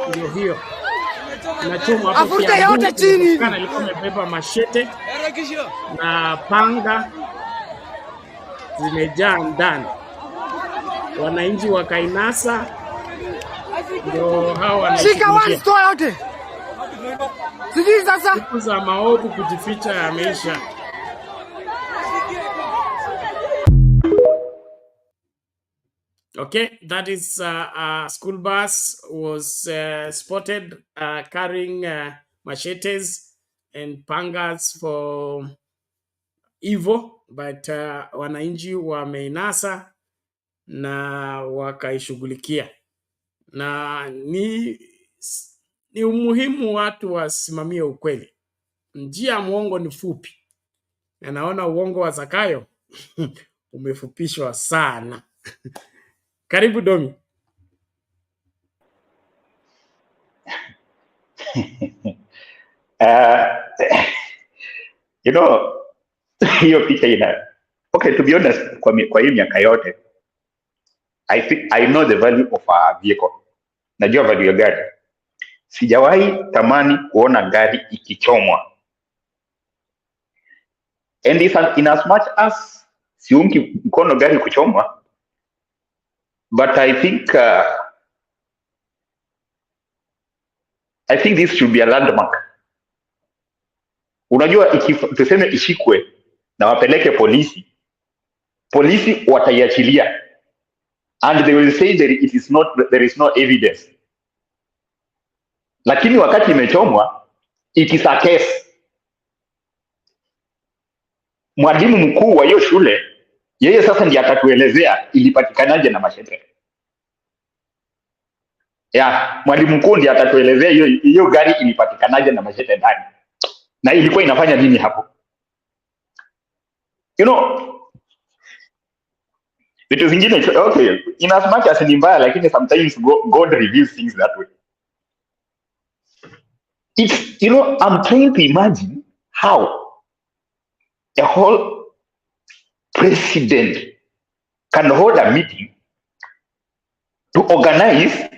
ndio hiyo inachoma hapo. Afuta yote chini. Kana ilikuwa imebeba mashete na panga zimejaa ndani, wananchi wakainasa, ndio hao wanashika yote. Sisi sasa siku za maovu kujificha yameisha. Okay, that is a school bus was spotted carrying machetes and pangas for evil, but wananchi wameinasa na wakaishughulikia, na ni umuhimu watu wasimamie ukweli. Njia ya mwongo ni fupi, na naona uongo wa Zakayo umefupishwa sana. Karibu Domi. You know, hiyo picha okay, to be honest, kwa hii miaka yote I know the value of a vehicle. Najua value ya gari. Sijawahi tamani kuona gari ikichomwa. And in as much as siungi mkono gari kuchomwa, but I think this should be a landmark. Unajua, tuseme ishikwe na wapeleke polisi wataiachilia, and they will say that there is no evidence. Lakini wakati imechomwa, it is a case. Mwalimu mkuu wa hiyo shule, yeye sasa ndiye atatuelezea ilipatikanaje na mashete. Mwalimu mkuu ndiye atatuelezea hiyo gari ilipatikanaje na mashete ndani, na ilikuwa inafanya nini hapo. You know, vitu vingine, okay, in as much as ni mbaya, lakini sometimes God reveals things that way. It's, you know, I'm trying to imagine how a whole president can hold a meeting to organize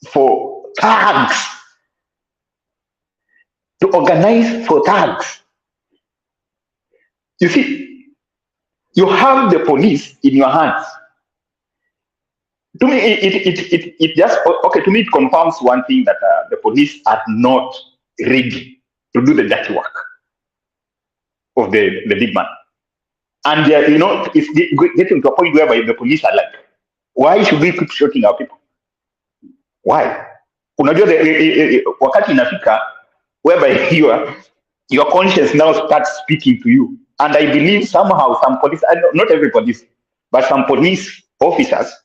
for thugs. You see, you have the police in your hands. To me, it just, okay, to me it confirms one thing, that the police are not ready to do the dirty work of the big man. And, you know, it's getting to a point whereby the police are like, why should we keep shooting our people? Why? Unajua, wakati inafika whereby your conscience now starts speaking to you. And I believe somehow some police, not every police, but some police officers,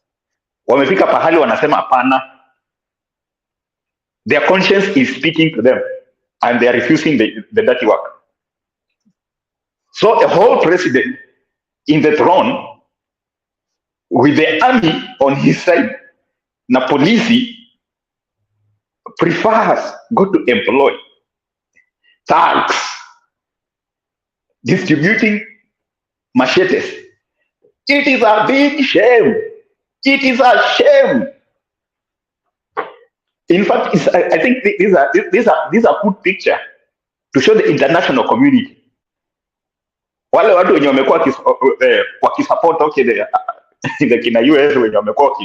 wamefika pahali wanasema hapana. Their conscience is speaking to them, and they are refusing the dirty work. So a whole president in the throne with the army on his side, na polisi prefers go to employ thugs distributing machetes. It is a big shame. It is a shame. In fact, I think these are good picture to show the international community. Wale watu wenye wamekuwa wakisupport, okay, the kina US wenye wamekuwa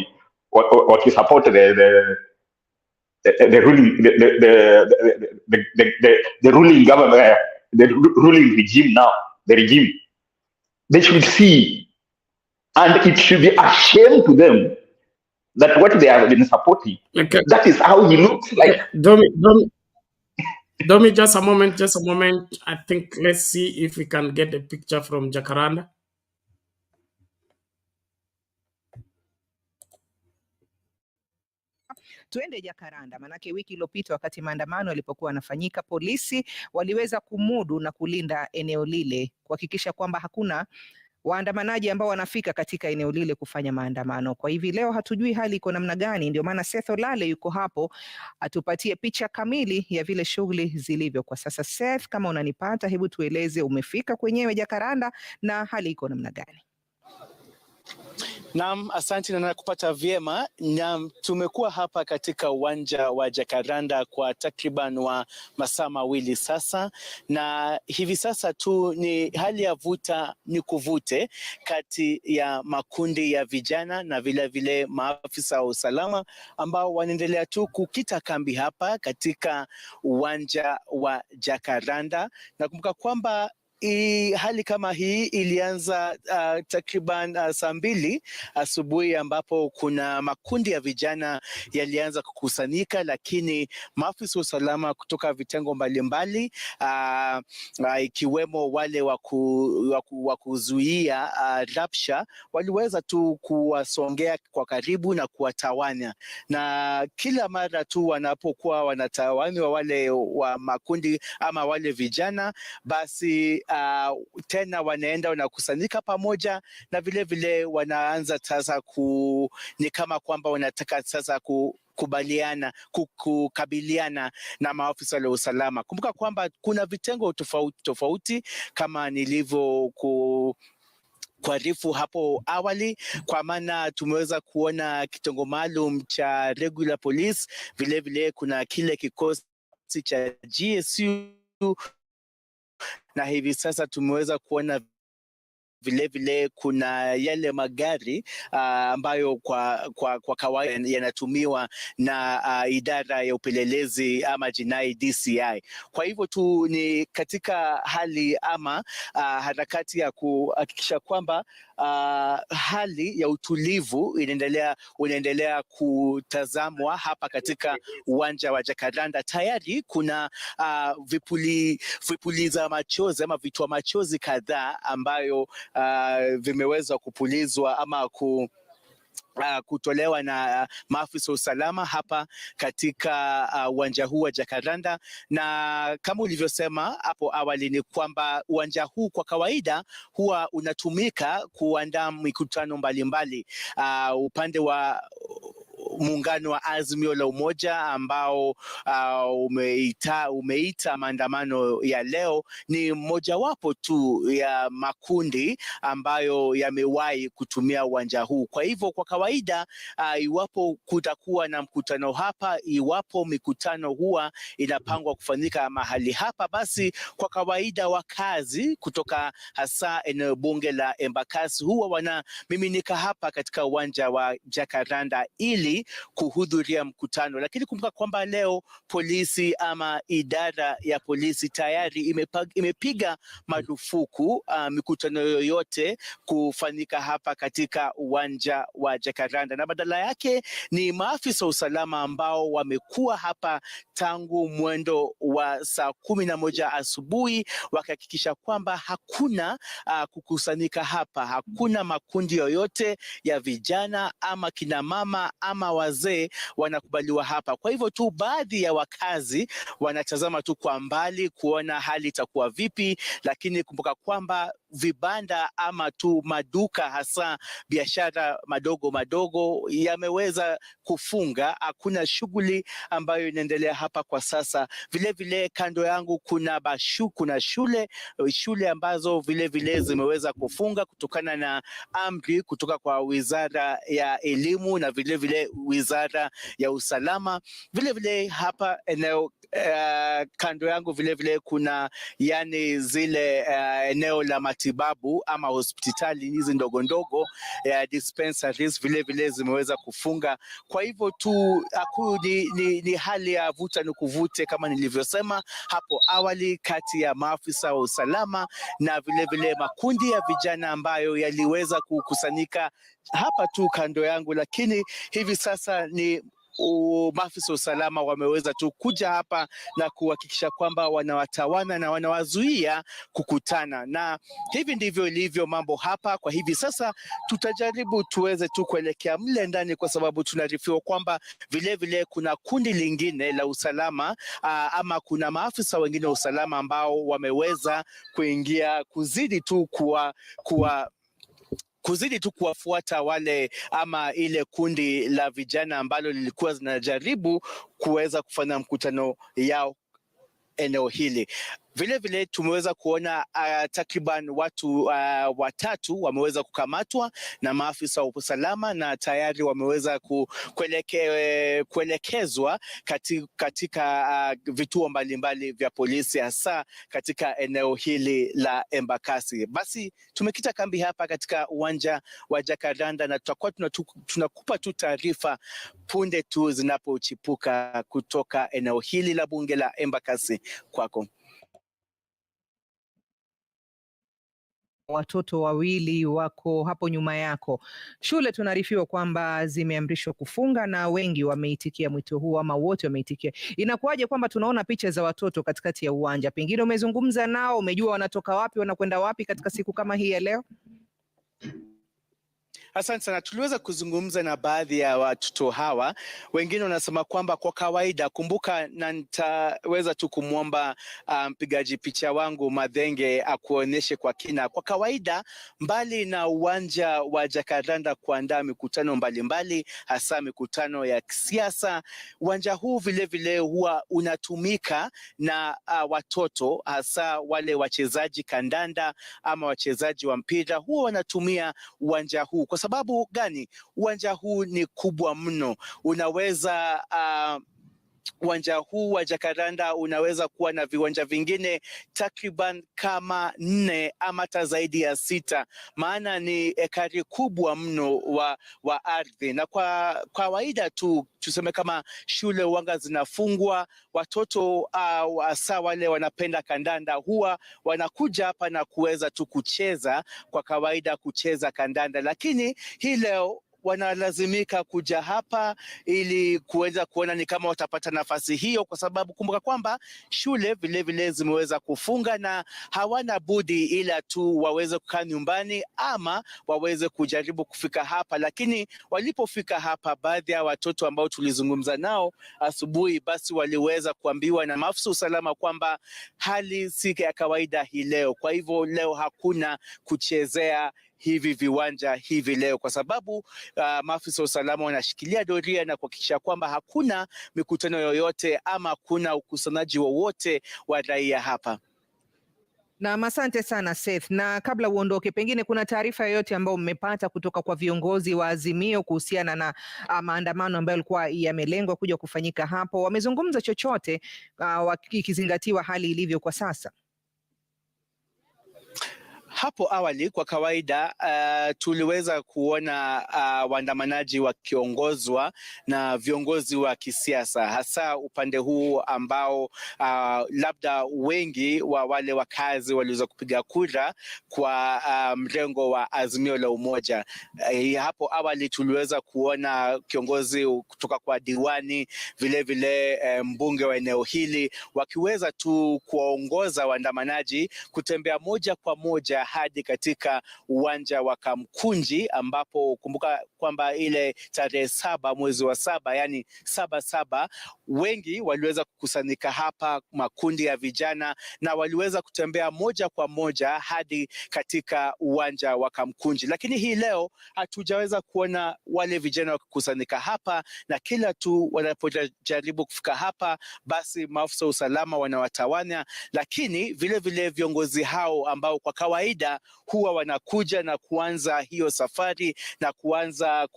wakisupport the ruling government, the ruling regime now, the regime, they should see, and it should be a shame to them that what they have been supporting, okay, that is how he looks like. Domi, just a moment. I think let's see if we can get a picture from Jacaranda. Tuende Jakaranda, manake wiki iliyopita wakati maandamano yalipokuwa yanafanyika, polisi waliweza kumudu na kulinda eneo lile kuhakikisha kwamba hakuna waandamanaji ambao wanafika katika eneo lile kufanya maandamano. Kwa hivi leo hatujui hali iko namna gani, ndio maana Seth Olale yuko hapo atupatie picha kamili ya vile shughuli zilivyo kwa sasa. Seth, kama unanipata, hebu tueleze umefika kwenyewe Jakaranda na hali iko namna gani? Naam, asante na nakupata vyema. Naam, tumekuwa hapa katika uwanja wa Jakaranda kwa takriban wa masaa mawili sasa, na hivi sasa tu ni hali ya vuta ni kuvute kati ya makundi ya vijana na vile maafisa wa usalama ambao wanaendelea tu kukita kambi hapa katika uwanja wa Jakaranda. Nakumbuka kwamba hali kama hii ilianza takriban saa 2 asubuhi ambapo kuna makundi ya vijana yalianza kukusanyika, lakini maafisa wa usalama kutoka vitengo mbalimbali ikiwemo wale wa kuzuia rapsha waliweza tu kuwasongea kwa karibu na kuwatawanya, na kila mara tu wanapokuwa wanatawanywa wale wa makundi ama wale vijana, basi tena wanaenda wanakusanyika pamoja na vile wanaanza sasa ni kama kwamba wanataka sasa kukabiliana na maafisa wa usalama. Kumbuka kwamba kuna vitengo tofauti kama nilivyo kuarifu hapo awali, kwa maana tumeweza kuona kitengo maalum cha regular police, vile kuna kile kikosi cha GSU, na hivi sasa tumeweza kuona vile kuna yale magari ambayo kwa kawaida yanatumiwa na idara ya upelelezi ama jinai DCI. Kwa hivyo tu ni katika hali ama harakati ya kuhakikisha kwamba hali ya utulivu unaendelea kutazamwa hapa katika uwanja wa Jakaranda. Tayari kuna vipuliza machozi ama vitoa machozi kadhaa ambayo vimeweza kupulizwa ama kutolewa na maafisa wa usalama hapa katika uwanja huu wa Jakaranda. Na kama ulivyosema hapo awali ni kwamba uwanja huu kwa kawaida huwa unatumika kuandaa mikutano mbalimbali. Upande wa muungano wa Azimio la Umoja ambao umeita maandamano ya leo ni mojawapo tu ya makundi ambayo yamewahi kutumia uwanja huu. Kwa hivyo kwa kawaida iwapo kutakuwa na mkutano hapa, iwapo mikutano huwa inapangwa kufanyika mahali hapa, basi kwa kawaida wakazi kutoka hasa eneo bunge la Embakasi huwa wanamiminika hapa katika uwanja wa Jakaranda ili kuhudhuria mkutano. Lakini kumbuka kwamba leo polisi ama idara ya polisi tayari imepiga marufuku mikutano yoyote kufanyika hapa katika uwanja wa Jakaranda, na badala yake ni maafisa wa usalama ambao wamekuwa hapa tangu mwendo wa saa 11 asubuhi wakihakikisha kwamba hakuna kukusanyika hapa, hakuna makundi yoyote ya vijana ama kina mama ama wazee wanakubaliwa hapa. Kwa hivyo tu baadhi ya wakazi wanatazama tu kwa mbali kuona hali itakuwa vipi, lakini kumbuka kwamba vibanda ama tu maduka hasa biashara madogo yameweza kufunga. Hakuna shughuli ambayo inaendelea hapa kwa sasa. Vile kando yangu kuna shule ambazo vile zimeweza kufunga kutokana na amri kutoka kwa Wizara ya Elimu na vile Wizara ya Usalama. Vile hapa eneo kando yangu vile kuna zile eneo la matibabu ama hospitali hizi ndogo dispensaries vile zimeweza kufunga. Kwa hivyo tu ni hali ya vuta ni kuvute kama nilivyosema hapo awali kati ya maafisa wa usalama na vile makundi ya vijana ambayo yaliweza kukusanyika hapa tu kando yangu, lakini hivi sasa ni maafisa usalama wameweza tu kuja hapa na kuhakikisha kwamba wanawatawana na wanawazuia kukutana, na hivi ndivyo ilivyo mambo hapa kwa hivi sasa. Tutajaribu tuweze tu kuelekea mle ndani, kwa sababu tunarifiwa kwamba vile kuna kundi lingine la usalama ama kuna maafisa wengine wa usalama ambao wameweza kuingia kuzidi tu kuwafuata wale ama ile kundi la vijana ambalo lilikuwa zinajaribu kuweza kufanya mkutano yao eneo hili. Vile tumeweza kuona takriban watu watatu wameweza kukamatwa na maafisa wa usalama na tayari wameweza kuelekezwa katika vituo mbalimbali vya polisi, hasa katika eneo hili la Embakasi. Basi tumekita kambi hapa katika uwanja wa Jacaranda na tutakuwa tunakupa tu taarifa punde tu zinapochipuka kutoka eneo hili la bunge la Embakasi. Kwako. Watoto wawili wako hapo nyuma yako. Shule tunaarifiwa kwamba zimeamrishwa kufunga na wengi wameitikia mwito huu, ama wote wameitikia. Inakuwaje kwamba tunaona picha za watoto katikati ya uwanja? Pengine umezungumza nao, umejua wanatoka wapi, wanakwenda wapi katika siku kama hii ya leo? Asante sana. Tuliweza kuzungumza na baadhi ya watoto hawa. Wengine wanasema kwamba kwa kawaida, kumbuka, na nitaweza tu kumwomba mpigaji picha wangu Madhenge akuonyeshe kwa kina. Kwa kawaida, mbali na uwanja wa Jacaranda kuandaa mikutano mbalimbali, hasa mikutano ya kisiasa, uwanja huu vile huwa unatumika na watoto, hasa wale wachezaji kandanda ama wachezaji wa mpira, huwa wanatumia uwanja huu. Kwa sababu gani? Uwanja huu ni kubwa mno. Unaweza uwanja huu wa Jacaranda unaweza kuwa na viwanja vingine takriban kama 4 ama hata zaidi ya 6, maana ni ekari kubwa mno wa ardhi. Na kwa kawaida tu tuseme kama shule wanga zinafungwa, watoto hasa wale wanapenda kandanda huwa wanakuja hapa na kuweza tu kucheza, kwa kawaida kucheza kandanda, lakini hii leo wanalazimika kuja hapa ili kuweza kuona ni kama watapata nafasi hiyo, kwa sababu kumbuka kwamba shule vile zimeweza kufunga na hawana budi ila tu waweze kukaa nyumbani ama waweze kujaribu kufika hapa. Lakini walipofika hapa, baadhi ya watoto ambao tulizungumza nao asubuhi, basi waliweza kuambiwa na maafisa usalama kwamba hali si ya kawaida hii leo. Kwa hivyo leo hakuna kuchezea hivi viwanja hivi leo, kwa sababu maafisa wa usalama wanashikilia doria na kuhakikisha kwamba hakuna mikutano yoyote ama hakuna ukusanyaji wowote wa raia hapa. Na asante sana Seth. Na kabla uondoke, pengine kuna taarifa yoyote ambayo mmepata kutoka kwa viongozi wa Azimio kuhusiana na maandamano ambayo yalikuwa yamelengwa kuja kufanyika hapo? Wamezungumza chochote ikizingatiwa hali ilivyo kwa sasa? Hapo awali kwa kawaida tuliweza kuona waandamanaji wakiongozwa na viongozi wa kisiasa, hasa upande huu ambao labda wengi wa wale wakazi waliweza kupiga kura kwa mrengo wa Azimio la Umoja. Hapo awali tuliweza kuona kiongozi kutoka kwa diwani, vile mbunge wa eneo hili, wakiweza tu kuwaongoza waandamanaji kutembea moja kwa moja hadi katika uwanja wa Kamkunji, ambapo kumbuka kwamba ile tarehe 7 mwezi wa 7, yani 7/7, wengi waliweza kukusanyika hapa, makundi ya vijana, na waliweza kutembea moja kwa moja hadi katika uwanja wa Kamkunji. Lakini hii leo hatujaweza kuona wale vijana wakikusanyika hapa, na kila tu wanapojaribu kufika hapa, basi maafisa wa usalama wanawatawanya. Lakini vile viongozi hao ambao kwa kawaida huwa wanakuja na kuanza hiyo safari na kuanza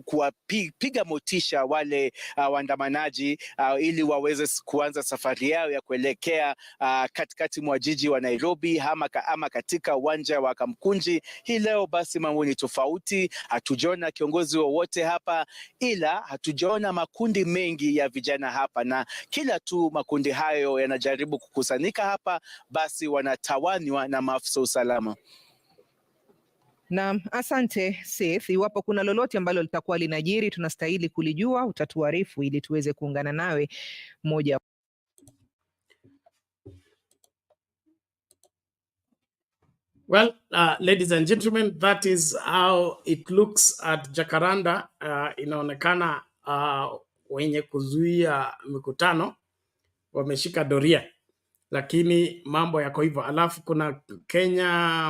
kuwapiga motisha wale waandamanaji ili waweze kuanza safari yao ya kuelekea katikati mwa jiji wa Nairobi ama katika uwanja wa Kamkunji. Hii leo basi mambo ni tofauti. Hatujaona kiongozi wowote hapa, ila hatujaona makundi mengi ya vijana hapa, na kila tu makundi hayo yanajaribu kukusanyika hapa, basi wanatawanywa na maafisa usalama. Naam, asante Seth. Iwapo kuna lolote ambalo litakuwa linajiri tunastahili kulijua, utatuarifu ili tuweze kuungana nawe moja. Well, ladies and gentlemen, that is how it looks at Jacaranda. Inaonekana wenye kuzuia mikutano wameshika doria, lakini mambo yako hivyo. Alafu kuna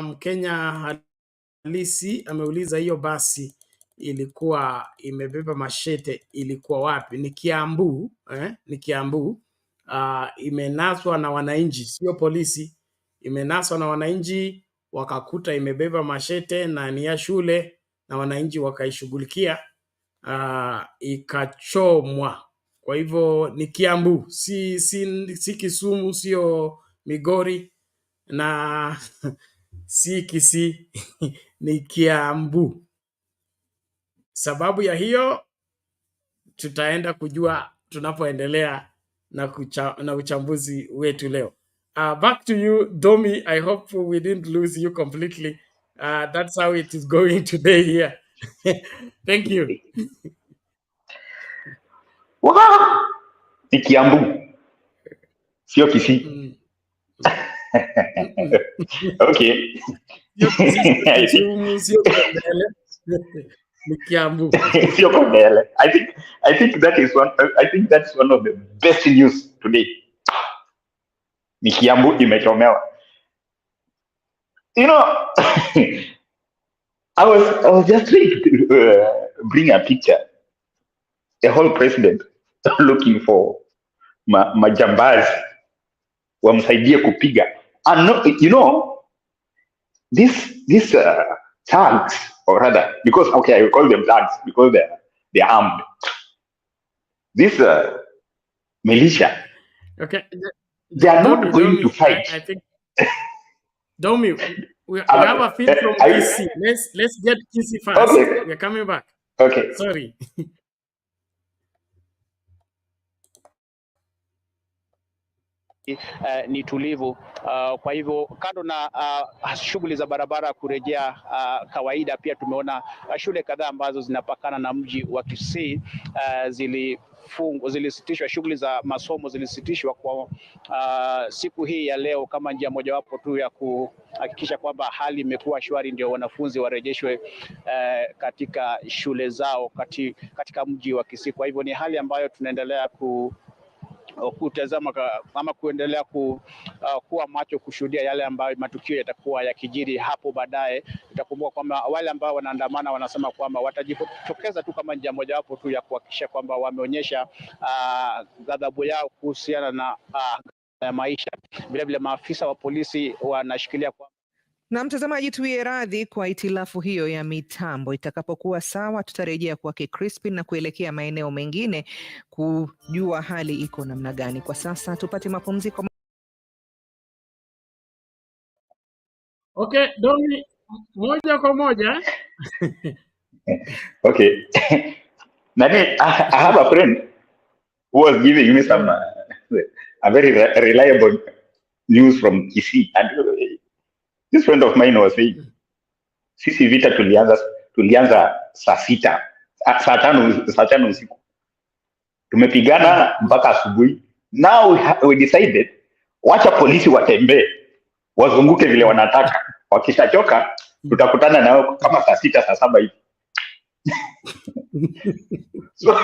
Mkenya halisi ameuliza hiyo basi ilikuwa imebeba mashete ilikuwa wapi? Ni Kiambu, ni Kiambu. Imenaswa na wananchi, sio polisi. Imenaswa na wananchi, wakakuta imebeba mashete na ni ya shule, na wananchi wakaishughulikia, ikachomwa. Kwa hivyo ni Kiambu, si Kisumu, sio Migori na si Kisii, ni Kiambu. Sababu ya hiyo tutaenda kujua tunapoendelea na uchambuzi wetu leo. Back to you, Domi. I hope we didn't lose you completely. That's how it is going today here. Thank you. Wow! Ni Kiambu. Sio Kisii. Okay. Sio Kondele. I think that's one of the best news today. Ni Kiambu imechomewa. You know, I was just trying to bring a picture. The whole president looking for majambazi wamsaidie kupiga. And no, you know, these thugs, or rather, because okay, I will call them thugs because they're armed. This militia, okay, they are not going to fight. I think, Domi, we have a feed from DC. Let's get DC first. Okay. We're coming back. Okay. Sorry. Ni tulivu. Kwa hivyo kando na shughuli za barabara kurejea kawaida, pia tumeona shule kadhaa ambazo zinapakana na mji wa Kisii zilisitishwa, shughuli za masomo zilisitishwa kwa siku hii ya leo kama njia mojawapo tu ya kuhakikisha kwamba hali imekuwa shwari, ndio wanafunzi warejeshwe katika shule zao katika mji wa Kisii. Kwa hivyo ni hali ambayo tunaendelea kutazama ama kuendelea kuwa macho kushuhudia yale ambayo matukio yatakuwa yakijiri hapo baadaye. Itakumbuka kwamba wale ambao wanaandamana wanasema kwamba watajitokeza tu kama njia mojawapo tu ya kuhakikisha kwamba wameonyesha ghadhabu yao kuhusiana na maisha. Vilevile maafisa wa polisi wanashikilia kwa na mtazamaji, tuwie radhi kwa itilafu hiyo ya mitambo. Itakapokuwa sawa, tutarejea kwake Crispin na kuelekea maeneo mengine kujua hali iko namna gani. Kwa sasa tupate mapumziko. Okay, Domi, moja kwa moja. Okay. I have a friend who was giving me some a very reliable news from Kisii, and this friend of mine was saying, sisi vita tulianza saa 6, saa 5 usiku. Tumepigana mpaka asubuhi. Now we decided, wacha polisi watembee, wazunguke vile wanataka. Wakishachoka, tutakutana nao kama saa 6, saa 7 hivi. So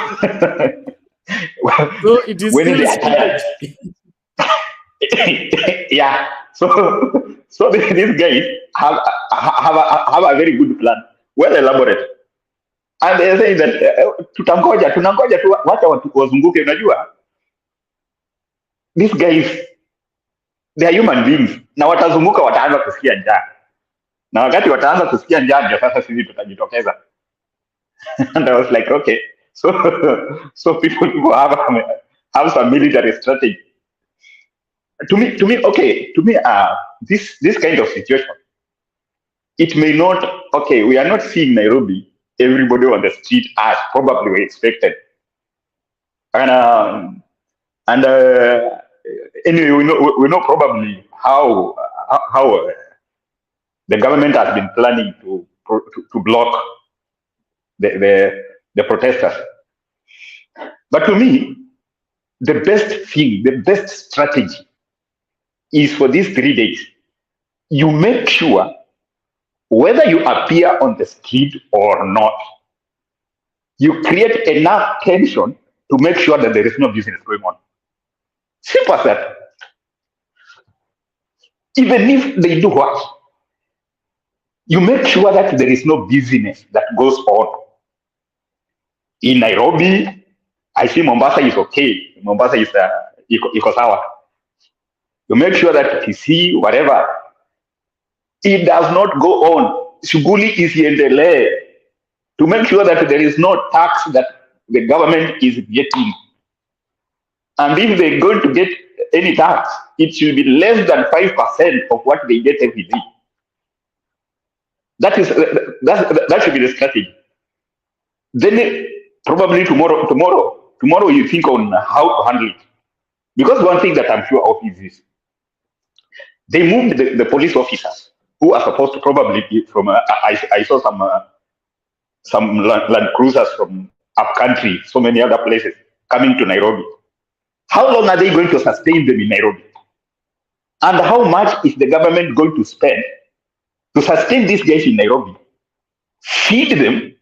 it is still yeah. So these guys have a very good plan, well elaborate, and they say that tunangoja tu wacha watu wazunguke. Unajua, these guys, they are human beings, na watazunguka, wataanza kusikia njaa, na wakati wataanza kusikia njaa ndio sasa sisi tutajitokeza. And I was like, okay, so people have some military strategy. To me, this kind of situation, it may not, okay, we are not seeing Nairobi, everybody on the street as probably we expected. And anyway, we know probably how the government has been planning to to block the protesters. But to me, the best thing, the best strategy is for these 3 days, you make sure whether you appear on the street or not, you create enough tension to make sure that there is no business going on. Simple as that. Even if they do what, you make sure that there is no business that goes on. In Nairobi, I see Mombasa is okay. Mombasa is iko sawa. You make sure that TC, whatever, it does not go on. Shughuli isiendelee. To make sure that there is no tax that the government is getting. And if they're going to get any tax, it should be less than 5% of what they get every day. That should be the strategy. Then probably tomorrow you think on how to handle it. Because one thing that I'm sure of is this. They moved the police officers who are supposed to probably be from, I saw some land cruisers from upcountry, so many other places coming to Nairobi. How long are they going to sustain them in Nairobi? And how much is the government going to spend to sustain these guys in Nairobi? Feed them,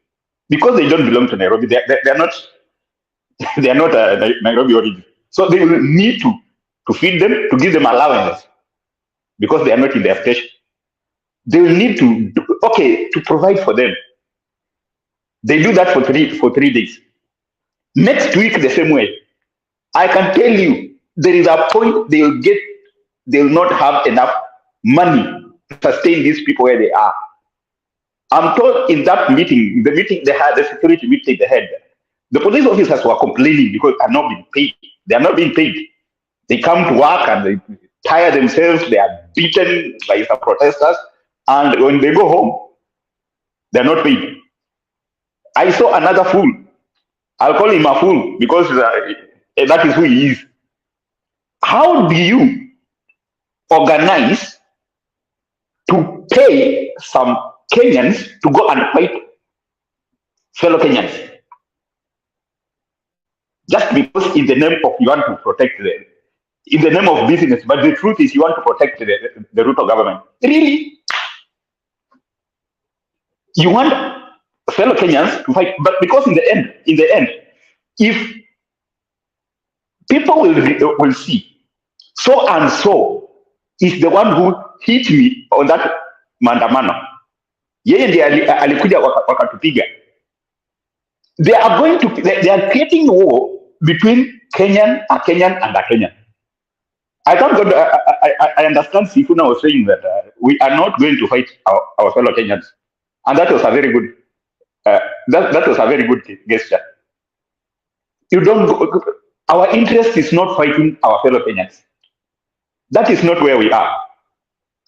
because they don't belong to Nairobi. They're not Nairobi origin. So they will need to feed them, to give them allowances, because they are not in their station. They will need to provide for them. They do that for three days. Next week, the same way. I can tell you, there is a point they will not have enough money to sustain these people where they are. I'm told in that meeting, they had, the security meeting they had, the police officers were complaining because they are not being paid. They are not being paid. They come to work and they tire themselves. They are beaten by some protesters, and when they go home, they are not paid. I saw another fool. I'll call him a fool because that is who he is. How do you organize to pay some Kenyans to go and fight fellow Kenyans? Just because in the name of you want to protect them, in the name of business, but the truth is you want to protect the root of government. Really? You want fellow Kenyans to fight, but because in the end, if people will see so and so is the one who hit me on that maandamano, yeye ndiye alikuja wakatupiga. They are creating war between a Kenyan and a Kenyan. I thank God. I understand Sifuna was saying that we are not going to fight our fellow Kenyans, and that was a very good. That was a very good gesture. Our interest is not fighting our fellow Kenyans. That is not where we are.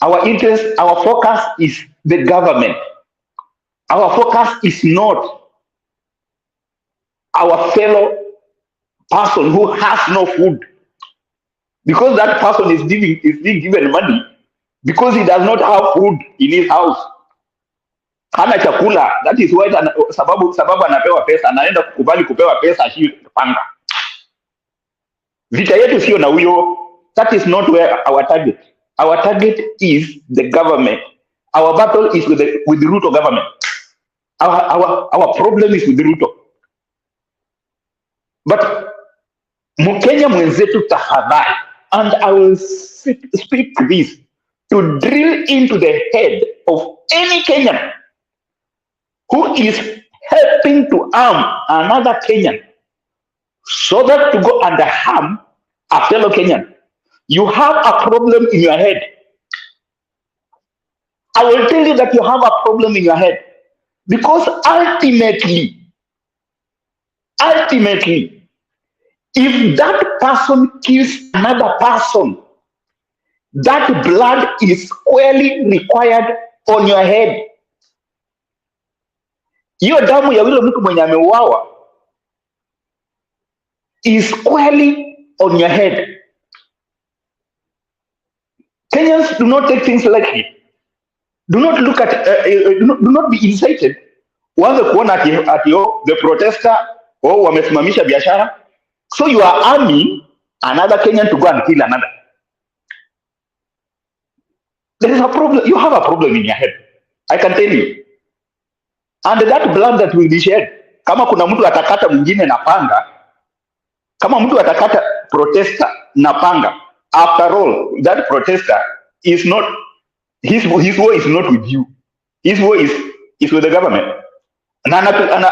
Our interest, our focus is the government. Our focus is not our fellow person who has no food, because that person is being given money because he does not have food in his house. Hana chakula. That is why sababu anapewa pesa, anaenda kukubali kupewa pesa hii panga. Vita yetu sio na huyo. That is not where our target. Our target is the government. Our battle is with the root of government. Our problem is with the root of. But Mkenya mwenzetu tafadhali, and I will speak this to drill into the head of any Kenyan who is helping to arm another Kenyan so that to go and harm a fellow Kenyan. You have a problem in your head. I will tell you that you have a problem in your head, because ultimately, if that person kills another person, that blood is squarely required on your head. Hiyo damu ya yule mtu mwenye ameuawa is squarely on your head. Kenyans do not take things lightly. Do not look at, do not be incited. Uanze kuona ati the protester wamesimamisha biashara, so you are arming another Kenyan to go and kill another. There is a problem. You have a problem in your head, I can tell you, and that blood that will be shed. Kama kuna mtu atakata mwingine na panga, kama mtu atakata protester na panga, after all that protester is not, his war is not with you, his war is with the government. Na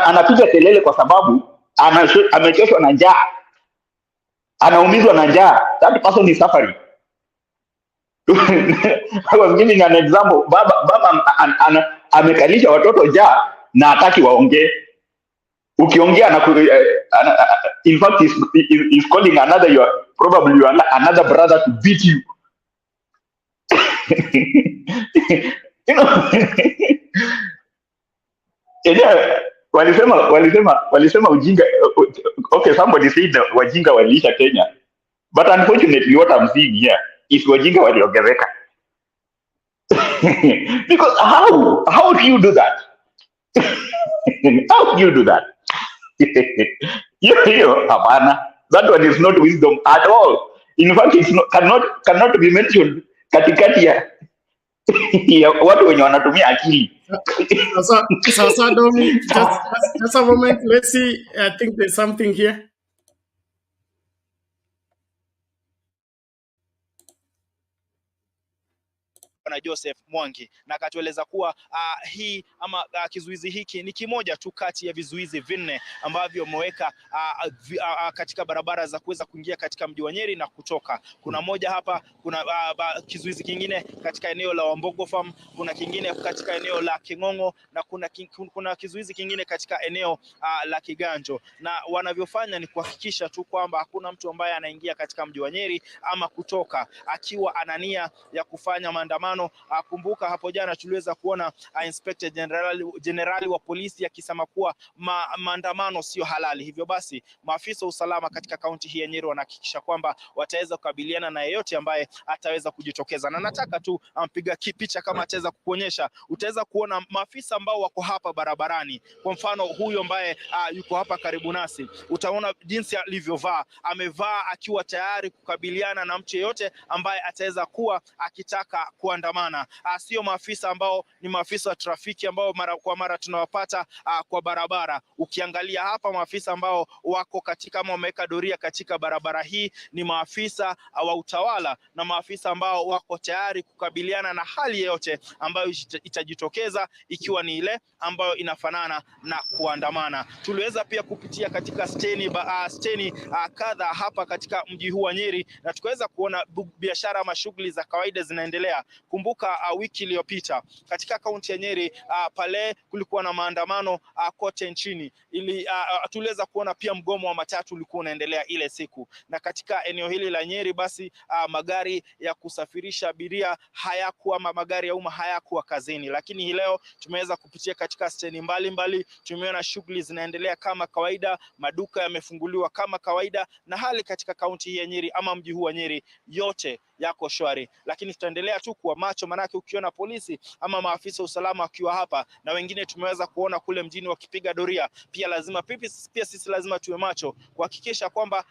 anapiga kelele kwa sababu amechoshwa na njaa, anaumizwa na njaa. That person is suffering. I was giving an example. Baba amekalisha watoto njaa na hataki waongee. Ukiongea in fact is calling another probably another brother to beat you. You know. Yeah, walisema ujinga. Okay, somebody said wajinga waliisha Kenya, but unfortunately what I'm seeing here is wajinga waliongezeka. Because how do you do that? How do you do that? Hapana, that one is not wisdom at all. In fact, it's not, cannot be mentioned katikati ya watu wenye wanatumia akili. So Domi, just a moment. Let's see. I think there's something here. Bwana Joseph Mwangi, na akatueleza kuwa hii ama kizuizi hiki ni kimoja tu kati ya vizuizi vinne ambavyo wameweka katika barabara za kuweza kuingia katika mji wa Nyeri na kutoka. Kuna moja hapa, kuna kizuizi kingine katika eneo la Wambogo Farm, kuna kingine katika eneo la King'ong'o, na kuna kizuizi kingine katika eneo la Kiganjo. Na wanavyofanya ni kuhakikisha tu kwamba hakuna mtu ambaye anaingia katika mji wa Nyeri ama kutoka akiwa anania ya kufanya maandamano. Kumbuka hapo jana tuliweza kuona Inspector General wa polisi akisema kuwa maandamano sio halali. Hivyo basi maafisa usalama katika kaunti hii ya Nyeri wanahakikisha kwamba wataweza kukabiliana na yeyote ambaye ataweza kujitokeza. Na nataka tu ampiga picha kama ataweza kukuonyesha, utaweza kuona maafisa ambao wako hapa barabarani. Kwa mfano huyu ambaye yuko hapa karibu nasi, utaona jinsi alivyovaa. Amevaa akiwa tayari kukabiliana na mtu yeyote ambaye ataweza kuwa akitaka kuandamana. Sio maafisa ambao ni maafisa wa trafiki ambao mara kwa mara tunawapata kwa barabara. Ukiangalia hapa maafisa ambao wako katika ama wameweka doria katika barabara hii ni maafisa wa utawala na maafisa ambao wako tayari kukabiliana na hali yoyote ambayo itajitokeza, ikiwa ni ile ambayo inafanana na kuandamana. Tuliweza pia kupitia katika steni kadha hapa katika mji huu wa Nyeri na tukaweza kuona biashara ama shughuli za kawaida zinaendelea. Kumbuka wiki iliyopita katika kaunti ya Nyeri pale kulikuwa na maandamano kote nchini, ili tuliweza kuona pia mgomo wa matatu ulikuwa unaendelea ile siku. Na katika eneo hili la Nyeri basi magari ya kusafirisha abiria hayakuwa, magari ya umma hayakuwa kazini, lakini hii leo tumeweza kupitia katika steni mbalimbali, tumeona shughuli zinaendelea kama kawaida, maduka yamefunguliwa kama kawaida, na hali katika kaunti hii ya Nyeri ama mji huu wa Nyeri yote yako shwari. Lakini tutaendelea tu kuwa macho, manake ukiona polisi ama maafisa usalama wakiwa hapa na wengine tumeweza kuona kule mjini wakipiga doria, pia lazima sisi lazima tuwe macho kuhakikisha kwamba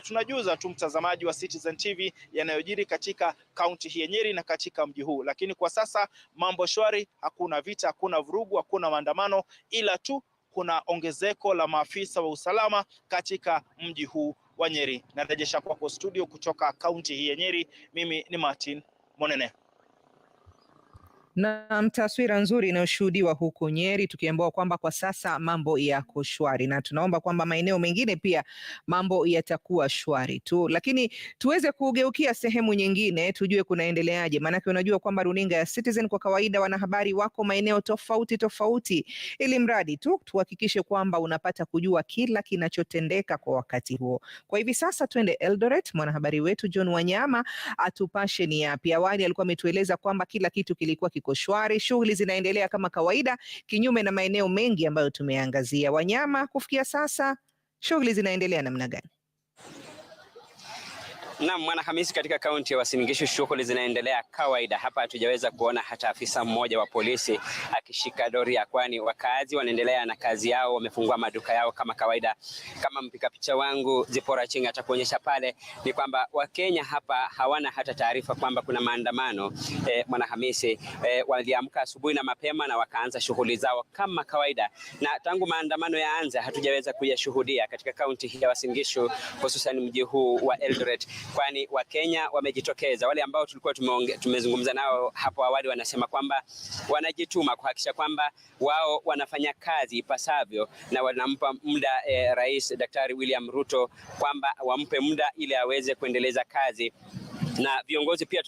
tunajuza tu mtazamaji wa Citizen TV yanayojiri katika kaunti hii ya Nyeri na katika mji huu. Lakini kwa sasa mambo shwari, hakuna vita, hakuna vurugu, hakuna maandamano, ila tu kuna ongezeko la maafisa wa usalama katika mji huu wa Nyeri. Narejesha kwako studio kutoka kaunti hii ya Nyeri. Mimi ni Martin Monene. Na taswira nzuri inayoshuhudiwa huko Nyeri, tukiambiwa kwamba kwa sasa mambo yako shwari, na tunaomba kwamba maeneo mengine pia mambo yatakuwa shwari tu. Lakini tuweze kugeukia sehemu nyingine, tujue kunaendeleaje, maanake unajua kwamba runinga ya Citizen kwa kawaida wanahabari wako maeneo tofauti tofauti, ili mradi tu tuhakikishe kwamba unapata kujua kila kinachotendeka kwa wakati huo. Kwa hivi sasa tuende Eldoret, mwanahabari wetu John Wanyama atupashe ni yapi. Awali alikuwa ametueleza kwamba kila kitu kilikuwa kiko shwari, shughuli zinaendelea kama kawaida, kinyume na maeneo mengi ambayo tumeangazia. Wanyama, kufikia sasa shughuli zinaendelea namna gani? Na Mwanahamisi, katika kaunti ya Uasin Gishu shughuli zinaendelea kawaida. Hapa hatujaweza kuona hata afisa mmoja wa polisi akishika doria, kwani wakazi wanaendelea na kazi yao, wamefungua maduka yao kama kawaida. Kama mpiga picha wangu Zipora Chinga atakuonyesha pale, ni kwamba Wakenya hapa hawana hata taarifa kwamba kuna maandamano. Mwanahamisi, waliamka asubuhi na mapema na wakaanza shughuli zao kama kawaida, na tangu maandamano yaanze hatujaweza kuyashuhudia katika kaunti hii ya Uasin Gishu, hususan mji huu wa Eldoret, kwani Wakenya wamejitokeza. Wale ambao tulikuwa tumezungumza nao hapo awali wanasema kwamba wanajituma kuhakikisha kwamba wao wanafanya kazi ipasavyo, na wanampa muda Rais Daktari William Ruto kwamba wampe muda ili aweze kuendeleza kazi. Na viongozi pia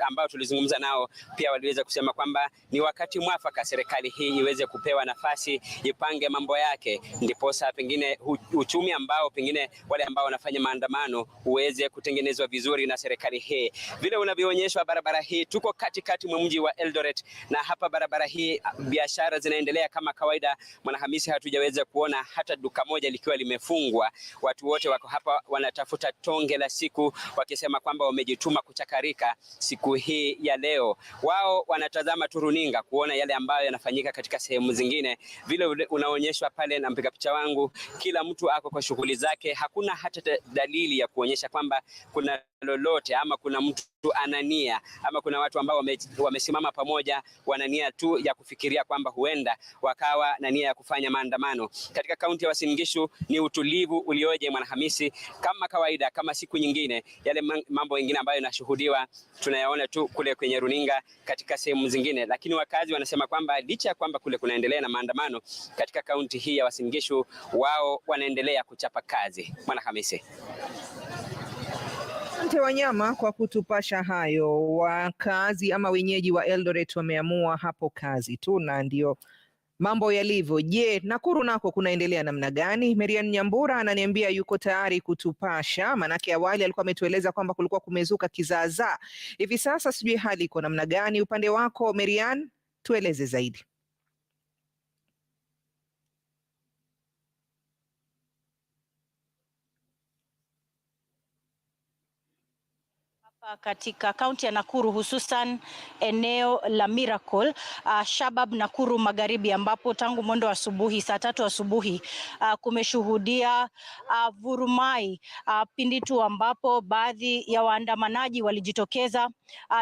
ambao tulizungumza nao pia waliweza kusema kwamba ni wakati mwafaka serikali hii iweze kupewa nafasi ipange mambo yake, ndiposa pengine uchumi ambao pengine wale ambao wanafanya maandamano uweze kutengenezwa vizuri na serikali hii. Vile unavyoonyeshwa barabara hii, tuko katikati mwa mji wa Eldoret, na hapa barabara hii biashara zinaendelea kama kawaida. Mwanahamisi, hatujaweza kuona hata duka moja likiwa limefungwa. Watu wote wako hapa wanatafuta tonge la siku, wakisema kwamba tuma kuchakarika siku hii ya leo. Wao wanatazama tu runinga kuona yale ambayo yanafanyika katika sehemu zingine. Vile unaonyeshwa pale na mpiga picha wangu, kila mtu ako kwa shughuli zake. Hakuna hata dalili ya kuonyesha kwamba kuna lolote ama kuna mtu anania ama kuna watu ambao wamesimama pamoja wanania tu ya kufikiria kwamba huenda wakawa na nia ya kufanya maandamano. Katika kaunti ya Uasin Gishu ni utulivu ulioje, Mwanahamisi, kama kawaida, kama siku nyingine. Yale mambo mengine ambayo yanashuhudiwa tunayaona tu kule kwenye runinga katika sehemu zingine, lakini wakazi wanasema kwamba licha ya kwamba kule kunaendelea na maandamano, katika kaunti hii ya Uasin Gishu wao wanaendelea kuchapa kazi. Mwanahamisi. Asante Wanyama kwa kutupasha hayo. Wakazi ama wenyeji wa Eldoret wameamua hapo kazi tu, na ndio mambo yalivyo. Je, Nakuru nako kunaendelea namna gani? Marian Nyambura ananiambia yuko tayari kutupasha, manake awali alikuwa ametueleza kwamba kulikuwa kumezuka kizaazaa. Hivi sasa sijui hali iko namna gani upande wako Marian, tueleze zaidi. Katika kaunti ya Nakuru, hususan eneo la Miracle, Shabab Nakuru Magharibi, ambapo tangu mwendo wa asubuhi saa 3 asubuhi kumeshuhudia vurumai pindi tu ambapo baadhi ya waandamanaji walijitokeza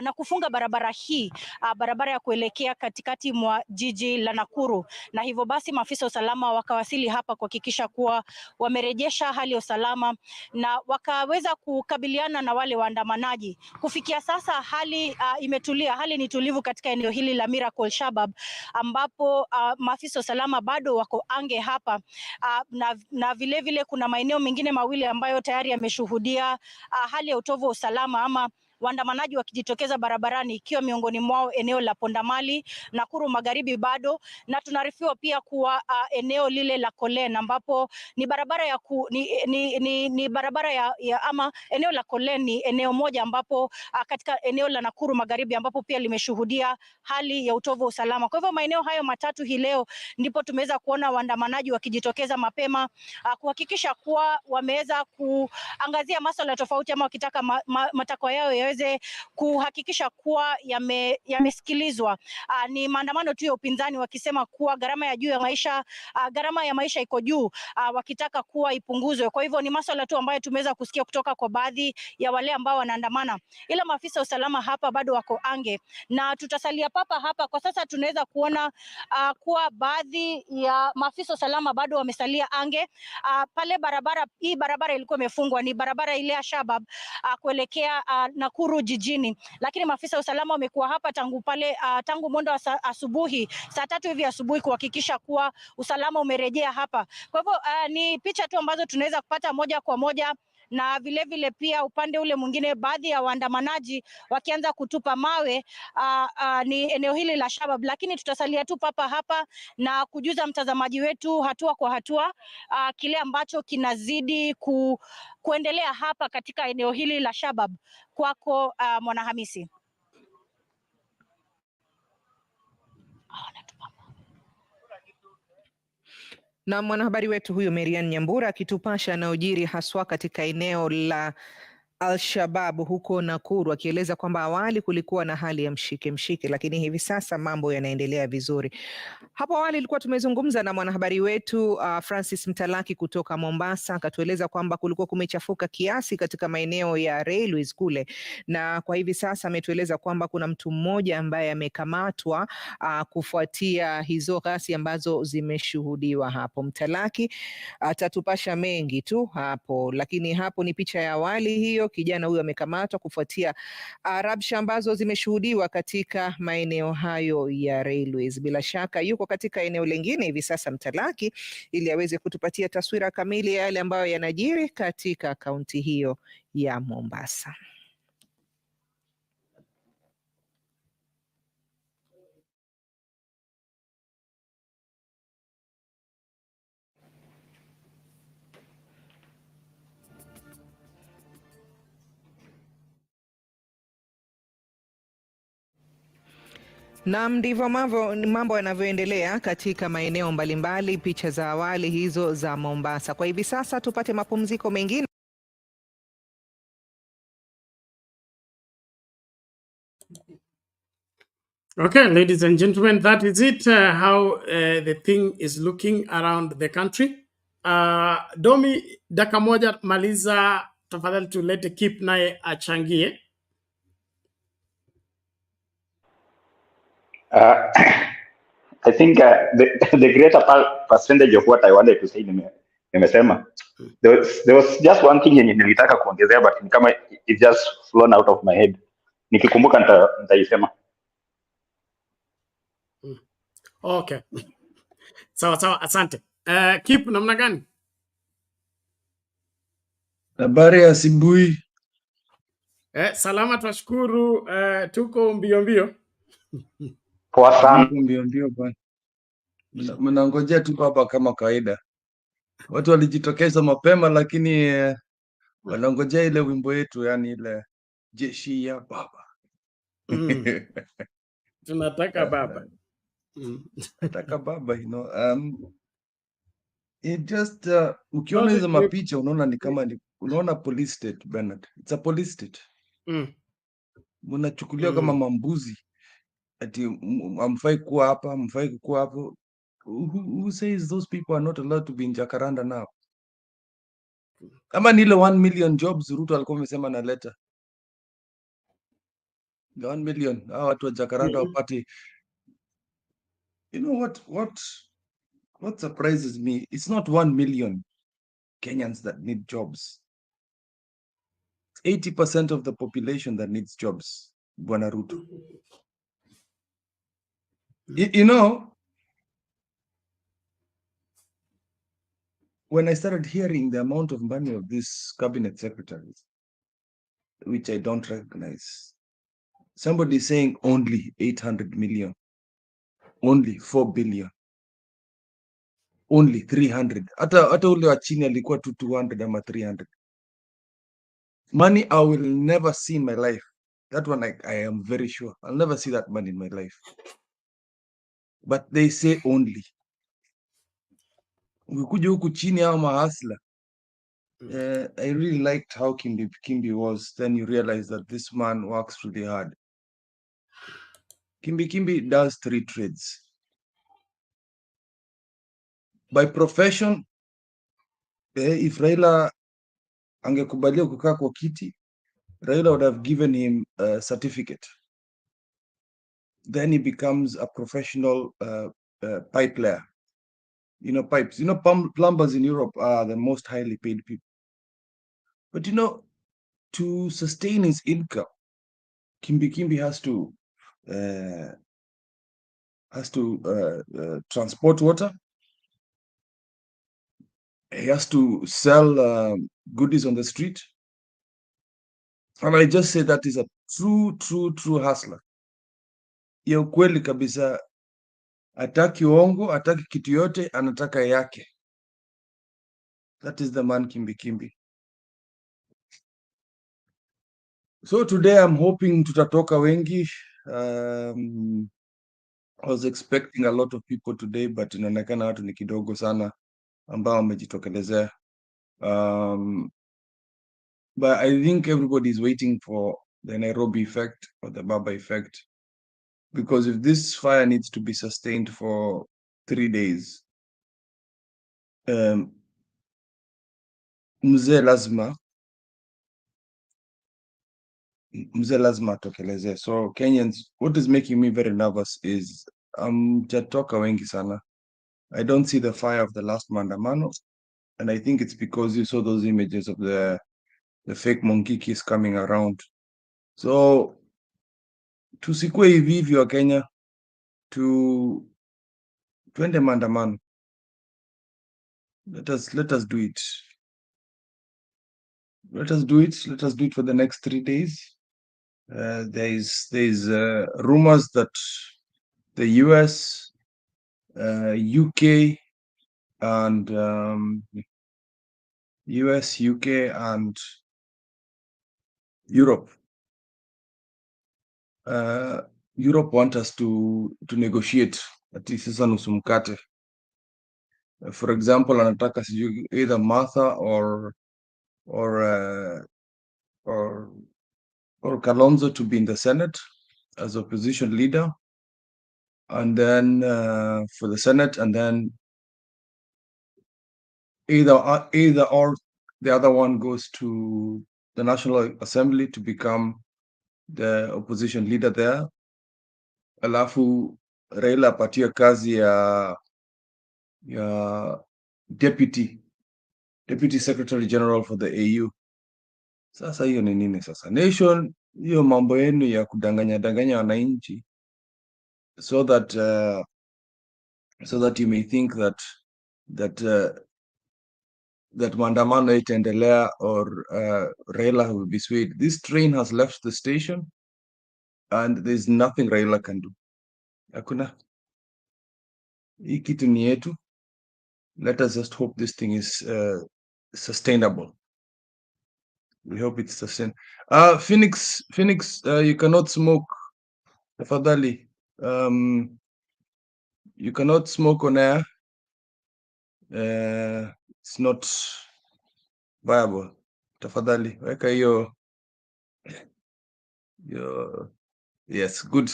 na kufunga barabara hii, barabara ya kuelekea katikati mwa jiji la Nakuru, na hivyo basi maafisa wa usalama wakawasili hapa kuhakikisha kuwa wamerejesha hali ya usalama na wakaweza kukabiliana na wale waandamanaji. Kufikia sasa hali imetulia, hali ni tulivu katika eneo hili la Miracle Shabab, ambapo maafisa wa usalama bado wako ange hapa, na vile vile kuna maeneo mengine mawili ambayo tayari yameshuhudia hali ya utovu wa usalama ama waandamanaji wakijitokeza barabarani, ikiwa miongoni mwao eneo la Pondamali, Nakuru Magharibi bado, na tunarifiwa pia kuwa eneo lile la Kolen, ambapo ni barabara ya ni barabara ya ama eneo la Kolen ni eneo moja ambapo katika eneo la Nakuru Magharibi ambapo pia limeshuhudia hali ya utovu wa usalama. Kwa hivyo maeneo hayo matatu hii leo ndipo tumeweza kuona waandamanaji wakijitokeza mapema kuhakikisha kuwa wameweza kuangazia masuala tofauti ama wakitaka matakwa yao yaweze kuhakikisha kuwa yamesikilizwa. Ni maandamano tu ya upinzani wakisema kuwa gharama ya maisha iko juu, wakitaka kuwa ipunguzwe. Kwa hivyo ni masuala tu ambayo tumeweza kusikia kutoka kwa baadhi ya wale ambao wanaandamana, ila maafisa wa usalama hapa bado wako ange, na tutasalia papa hapa kwa sasa. Tunaweza kuona kuwa baadhi ya maafisa wa usalama bado wamesalia ange pale. Hii barabara ilikuwa imefungwa, ni barabara ile ya Shabab kuelekea Nakuru jijini, lakini maafisa wa usalama wamekuwa hapa tangu mwendo wa asubuhi saa 3 hivi asubuhi kuhakikisha kuwa usalama umerejea hapa. Kwa hivyo ni picha tu ambazo tunaweza kupata moja kwa moja, na vile vile pia upande ule mwingine baadhi ya waandamanaji wakianza kutupa mawe ni eneo hili la Shabab, lakini tutasalia tu papa hapa na kujuza mtazamaji wetu hatua kwa hatua kile ambacho kinazidi kuendelea hapa katika eneo hili la Shabab. Kwako Mwanahamisi. Na mwanahabari wetu huyo Marian Nyambura akitupasha yanayojiri haswa katika eneo la Al-Shabaab huko Nakuru, akieleza kwamba awali kulikuwa na hali ya mshike mshike, lakini hivi sasa mambo yanaendelea vizuri. Hapo awali ilikuwa tumezungumza na mwanahabari wetu Francis Mtalaki kutoka Mombasa, akatueleza kwamba kulikuwa kumechafuka kiasi katika maeneo ya railways kule, na kwa hivi sasa ametueleza kwamba kuna mtu mmoja ambaye amekamatwa kufuatia hizo ghasia ambazo zimeshuhudiwa hapo. Mtalaki atatupasha mengi tu hapo, lakini hapo ni picha ya awali hiyo. Kijana huyo amekamatwa kufuatia rabsha ambazo zimeshuhudiwa katika maeneo hayo ya railways. Bila shaka yuko katika eneo lingine hivi sasa Mtalaki, ili aweze kutupatia taswira kamili ya yale ambayo yanajiri katika kaunti hiyo ya Mombasa. Na ndivyo mambo yanavyoendelea katika maeneo mbalimbali, picha za awali hizo za Mombasa. Kwa hivi sasa tupate mapumziko mengine. Okay, ladies and gentlemen, that is it, how the thing is looking around the country. Domi, dakika moja maliza tafadhali, tulete Kip naye achangie. I think the greater percentage of what I wanted to say nimesema. There was just one thing yenye nilitaka kuongezea, but ni kama it just flown out of my head. Nikikumbuka nitaisema. Okay. Sawa, asante. Kip, namna gani? Habari ya asubuhi. Salama, twashukuru. Tuko mbio. Poa sana. Mbio bwana. Mnangojea tu hapa kama kawaida. Watu walijitokeza mapema, lakini wanangojea ile wimbo yetu, yani ile jeshi ya baba. Tunataka baba. Nataka baba, you know. It just ukiona hizo mapicha unaona ni kama unaona police state, Bernard. It's a police state. Mnachukuliwa kama mambuzi. Ati amfai kuwa hapa, amfai kuwa hapo. Who says those people are not allowed to be in Jacaranda now? Kama ni ile 1 million jobs Ruto alikuwa amesema analeta. 1 million. Hao watu wa Jacaranda wapate. You know what surprises me? It's not 1 million Kenyans that need jobs. 80% of the population that needs jobs, Bwana Ruto. You know, when I started hearing the amount of money of these cabinet secretaries, which I don't recognize, somebody saying only 800 million, only 4 billion, only 300. Hata ule wa chini alikuwa 200 ama 300. Money I will never see in my life. That one I am very sure. I'll never see that money in my life. But they say only. Ukikuja huku chini au mahasla. I really liked how Kimbi was. Then you realize that this man works really hard. Kimbi does 3 trades. By profession, if Raila angekubalia kukaa kwa kiti, Raila would have given him a certificate. Then he becomes a professional pipe layer. You know, pipes. You know, plumbers in Europe are the most highly paid people. But you know, to sustain his income, Kimbi has to transport water. He has to sell goodies on the street. And I just say that is a true hustler. Ya ukweli kabisa, ataki uongo, ataki kitu yote, anataka yake. That is the man Kimbi. So today I'm hoping tutatoka wengi. I was expecting a lot of people today, but inaonekana watu ni kidogo sana ambao wamejitokelezea. But I think everybody's waiting for the Nairobi effect or the Baba effect. Because if this fire needs to be sustained for 3 days, mzee lazima atokeleze. So Kenyans, what is making me very nervous is jatoka wengi sana. I don't see the fire of the last maandamano, and I think it's because you saw those images of the fake monkey kiss coming around. So tusikue hivi hivi wa Kenya, twende maandamano. Let us do it. Let us do it. Let us do it for the next 3 days. There is rumors that the US, UK, and US, UK, and Europe. Europe want us to negotiate ati sasa nusu mkate. For example, anataka sijui either Martha or Kalonzo to be in the Senate as opposition leader, and then for the Senate, and then either or the other one goes to the National Assembly to become the opposition leader there. Alafu Raila apatie kazi ya deputy secretary general for the AU. Sasa hiyo ni nini sasa? Nation, hiyo mambo yenu ya kudanganya wananchi so that you may think that maandamano itaendelea or Raila will be swayed. This train has left the station and there's nothing Raila can do. Hakuna. Hii kitu ni yetu. Let us just hope this thing is sustainable. We hope it's sustained. Phoenix, you cannot smoke. Tafadhali. You cannot smoke on air. It's not viable. Tafadhali. Weka hiyo. Yes, good.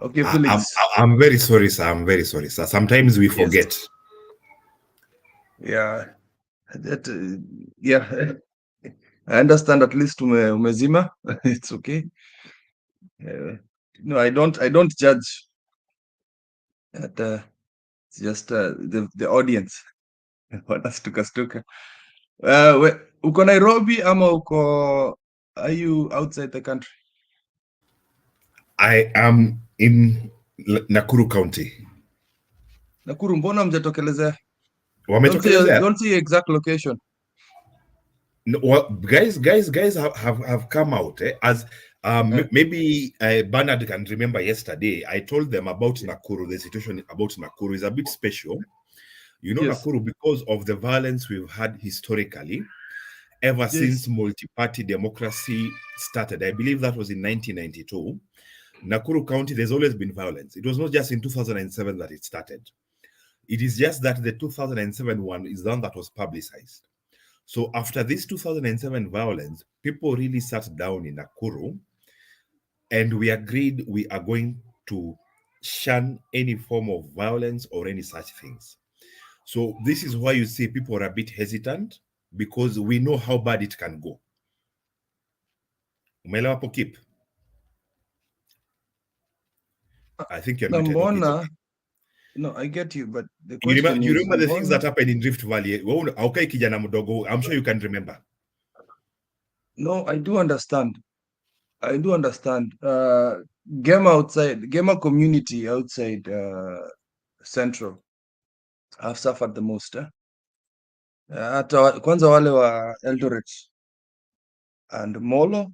Okay, Felix. I'm very sorry, sir. I'm very sorry, sir. Sometimes we forget. Yeah. Yeah. I understand at least umezima. It's okay. No, I don't judge. It's just the audience. Wanastuka. Uko Nairobi ama are you outside the country? I am in Nakuru County. Nakuru, mbona mjatokelezea? Wametokelezea? Don't say your exact location. No, well, guys have come out as maybe Bernard can remember yesterday. I told them about Nakuru. The situation about Nakuru is a bit special. You know, yes. Nakuru, because of the violence we've had historically, ever since multi-party democracy started. I believe that was in 1992. Nakuru County, there's always been violence. It was not just in 2007 that it started. It is just that the 2007 one is the one that was publicized. So after this 2007 violence, people really sat down in Nakuru and we agreed we are going to shun any form of violence or any such things. So this is why you see people are a bit hesitant, because we know how bad it can go. Umeelewa hapo Kip? I think you're muted. Okay. No, I get you, but the question you remember the things that happened in Rift Valley? Okay, kijana mdogo, I'm sure you can remember. No, I do understand. Gema community outside Central have suffered the most. Hata kwanza wale wa Eldoret and Molo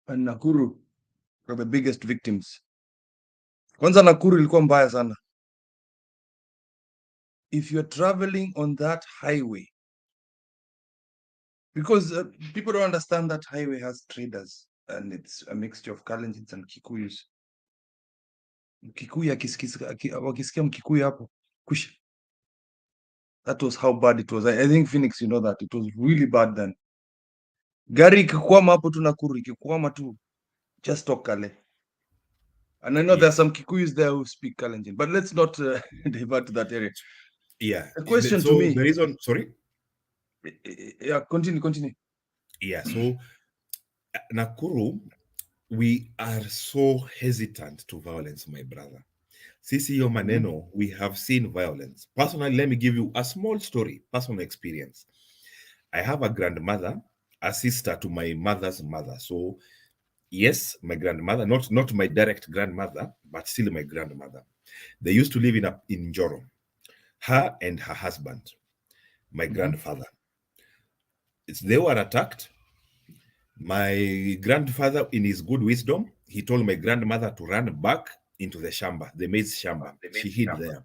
and Nakuru are the biggest victims. Kwanza Nakuru ilikuwa mbaya sana. If you're traveling on that highway, because people don't understand that highway has traders and it's a mixture of Kalenjins and Kikuyus. Wakisikia Mkikuyu hapo, kusha. That was how bad it was. I think Phoenix, you know that. It was really bad then. Gari ikikwama hapo tu Nakuru, ikikwama tu, just talk Kale. And I know there are some Kikuyus there who speak Kalenjin, but let's not divert to that area. Yeah. A question So to me. the reason, sorry? Yeah, continue. Yeah, so Nakuru, we are so hesitant to violence, my brother. Sisi yo maneno, we have seen violence. Personally, let me give you a small story, personal experience. I have a grandmother, a sister to my mother's mother. So yes, my grandmother, not my direct grandmother, but still my grandmother. They used to live in Njoro. Her and her husband, my grandfather. They were attacked. My grandfather, in his good wisdom, he told my grandmother to run back into the shamba, the maize shamba. She hid there.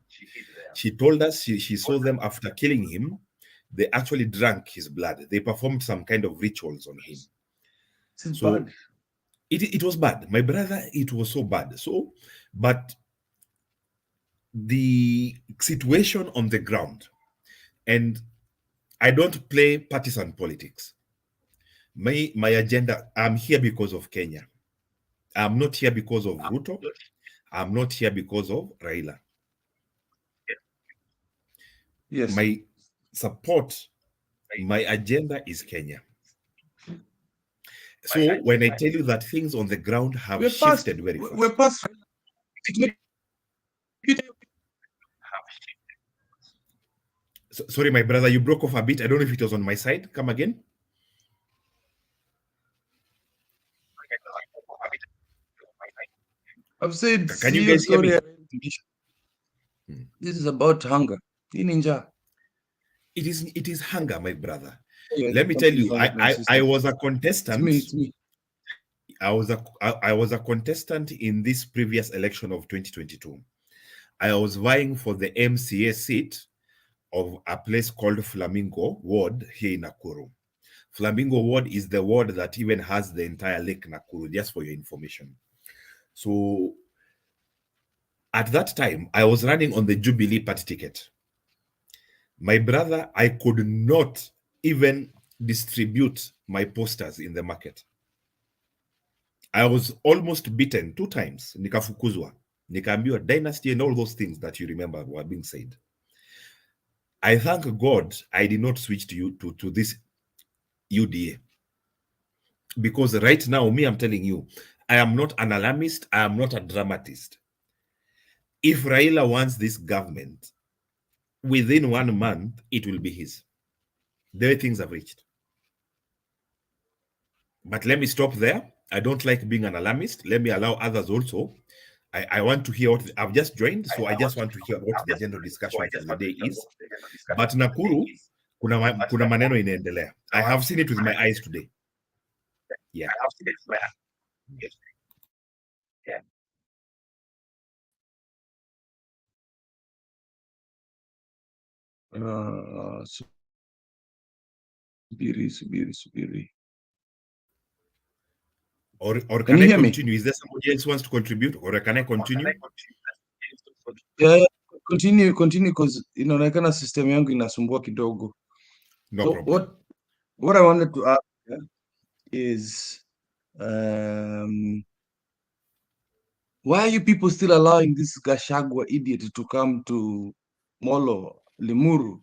She told us she saw them after killing him. They actually drank his blood. They performed some kind of rituals on him. So bad. It was bad. My brother, it was so bad. So, but the situation on the ground, and I don't play partisan politics. My agenda, I'm here because of Kenya. I'm not here because of Ruto. I'm not here because of Raila. Yes. My support, my agenda is Kenya. So when I tell you that things on the ground have shifted very fast. We're past. Sorry, my brother, you broke off a bit. I don't know if it was on my side. Come again. I've said, Can you guys hear me? This is about hunger. Ninja. It is hunger, my brother. Yeah, Let me tell you, I was a contestant. It's me. I was a contestant in this previous election of 2022. I was vying for the MCA seat of a place called Flamingo Ward here in Nakuru. Flamingo Ward is the ward that even has the entire Lake Nakuru, just for your information. So at that time, I was running on the Jubilee party ticket. My brother, I could not even distribute my posters in the market. I was almost beaten 2 times. Nikafukuzwa, nikaambiwa dynasty and all those things that you remember were being said. I thank God I did not switch to this UDA. Because right now, me, I'm telling you, I am not an alarmist. I am not a dramatist. If Raila wants this government, within 1 month, it will be his. The way things have reached. But let me stop there. I don't like being an alarmist. Let me allow others also. I want to hear what I've just joined, so I just want to hear what the general discussion for the day is. But Nakuru, kuna maneno inaendelea. I have seen it with my eyes today. Yeah. Subiri. Or can I continue? Is there somebody else who wants to contribute? Or can I continue? Yeah, continue because inaonekana system yangu inasumbua kidogo. No problem. What I wanted to ask is why are you people still allowing this Gachagua idiot to come to Molo, Limuru?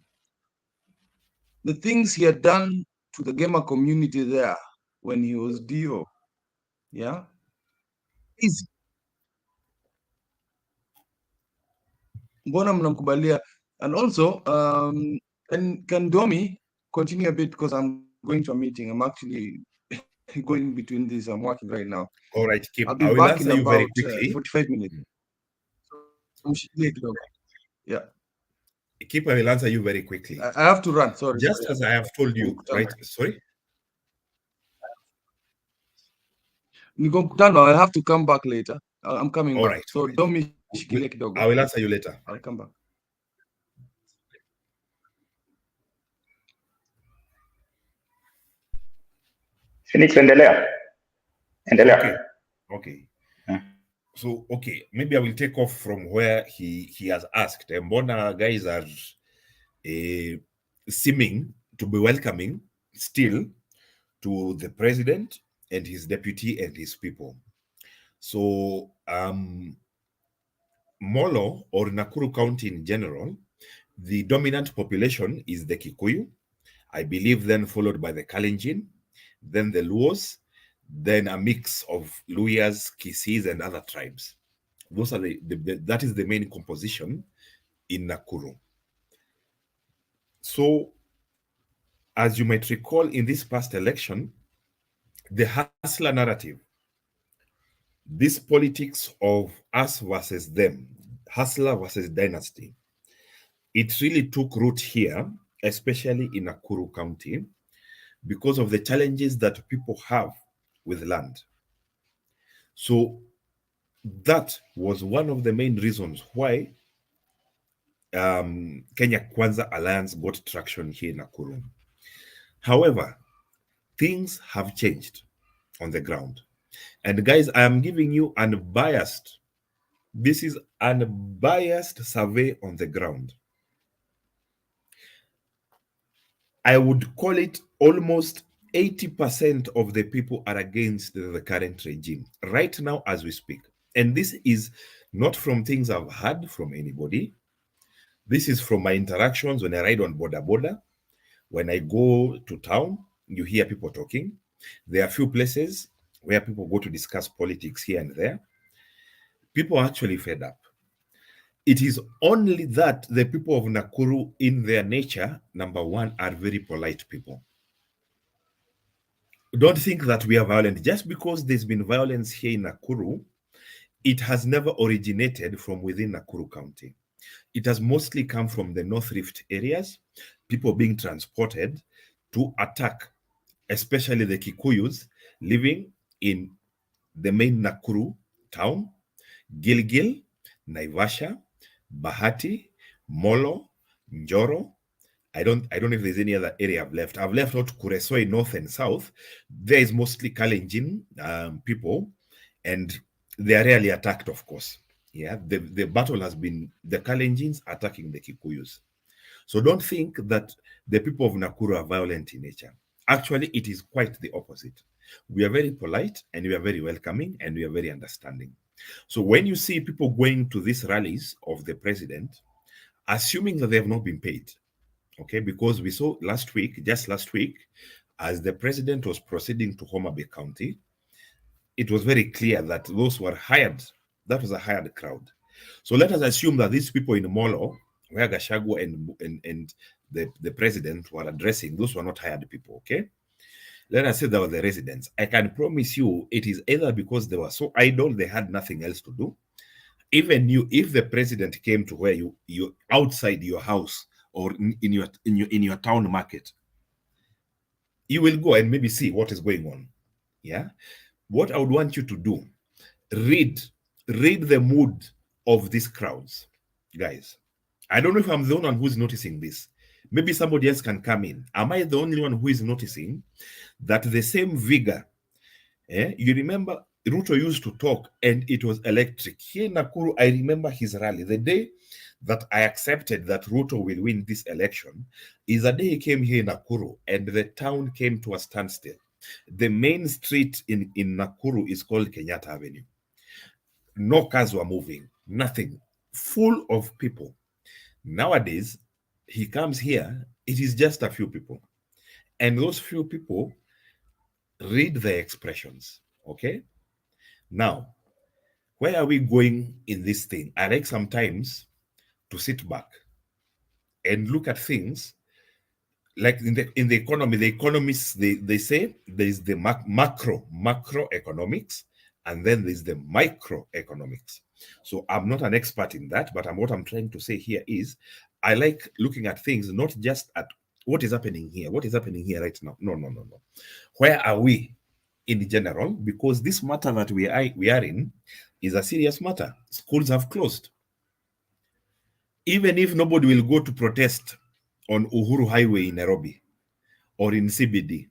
The things he had done to the gamer community there when he was DO, yeah? Easy. Mbona mnamkubalia? And also, can Domi continue a bit because I'm going to a meeting. I'm actually going between these. I'm working right now. All right, I'll be I will back answer in you very about quickly. 45 minutes. Yeah. Keep, I will answer you very quickly. I have to run. Sorry. Just as I have told you, right? Sorry. I have to come back later. I'm coming All back. right. So Domi shikilia kidogo. I will answer you later. I'll come back. Phoenix, endelea. Okay. So, okay, maybe I will take off from where he has asked. Mbona guys are seeming to be welcoming still to the president and his deputy and his people. So Molo or Nakuru County in general, the dominant population is the Kikuyu, I believe, then followed by the Kalenjin, then the Luos, then a mix of Luyas, Kisis, and other tribes. Those are that is the main composition in Nakuru. So, as you might recall, in this past election, the hustler narrative, this politics of us versus them, hustler versus dynasty, it really took root here, especially in Nakuru County, because of the challenges that people have with land. So that was one of the main reasons why Kenya Kwanza Alliance got traction here in Nakuru. However, things have changed on the ground. And guys, I am giving you unbiased, this is unbiased survey on the ground. I would call it almost 80% of the people are against the current regime right now as we speak. And this is not from things I've heard from anybody. This is from my interactions when I ride on border. When I go to town, you hear people talking. There are a few places where people go to discuss politics here and there. People are actually fed up. It is only that the people of Nakuru, in their nature, number one, are very polite people. Don't think that we are violent. Just because there's been violence here in Nakuru, it has never originated from within Nakuru County. It has mostly come from the North Rift areas, people being transported to attack, especially the Kikuyus living in the main Nakuru town, Gilgil, Naivasha, Bahati, Molo, Njoro. I don't know if there's any other area I've left. I've left out Kuresoi North and South. There is mostly Kalenjin people, and they are rarely attacked, of course. Yeah, the battle has been the Kalenjins attacking the Kikuyus. So don't think that the people of Nakuru are violent in nature. Actually, it is quite the opposite. We are very polite and we are very welcoming and we are very understanding. So when you see people going to these rallies of the president, assuming that they have not been paid, okay, because we saw just last week, as the president was proceeding to Homa Bay County, it was very clear that those were hired. That was a hired crowd. So let us assume that these people in Molo, where Gachagua and the president were addressing, those were not hired people, okay? Let us say they were the residents. I can promise you it is either because they were so idle, they had nothing else to do. Even you, if the president came to where you outside your house or in your town market, you will go and maybe see what is going on. Yeah. What I would want you to do, read the mood of these crowds, guys. I don't know if I'm the only one who's noticing this. Maybe somebody else can come in. Am I the only one who is noticing that the same vigor? You remember Ruto used to talk and it was electric. Here in Nakuru, I remember his rally. The day that I accepted that Ruto will win this election is the day he came here in Nakuru and the town came to a standstill. The main street in Nakuru is called Kenyatta Avenue. No cars were moving, nothing, full of people. Nowadays, he comes here, it is just a few people. And those few people read the expressions, okay? Now, where are we going in this thing? I like sometimes to sit back and look at things like in the economy. The economists, they say there's the macroeconomics, and then there's the microeconomics. So I'm not an expert in that, but what I'm trying to say here is I like looking at things not just at what is happening here. What is happening here right now? No. Where are we in general? Because this matter that we are in is a serious matter. Schools have closed. Even if nobody will go to protest on Uhuru Highway in Nairobi or in CBD,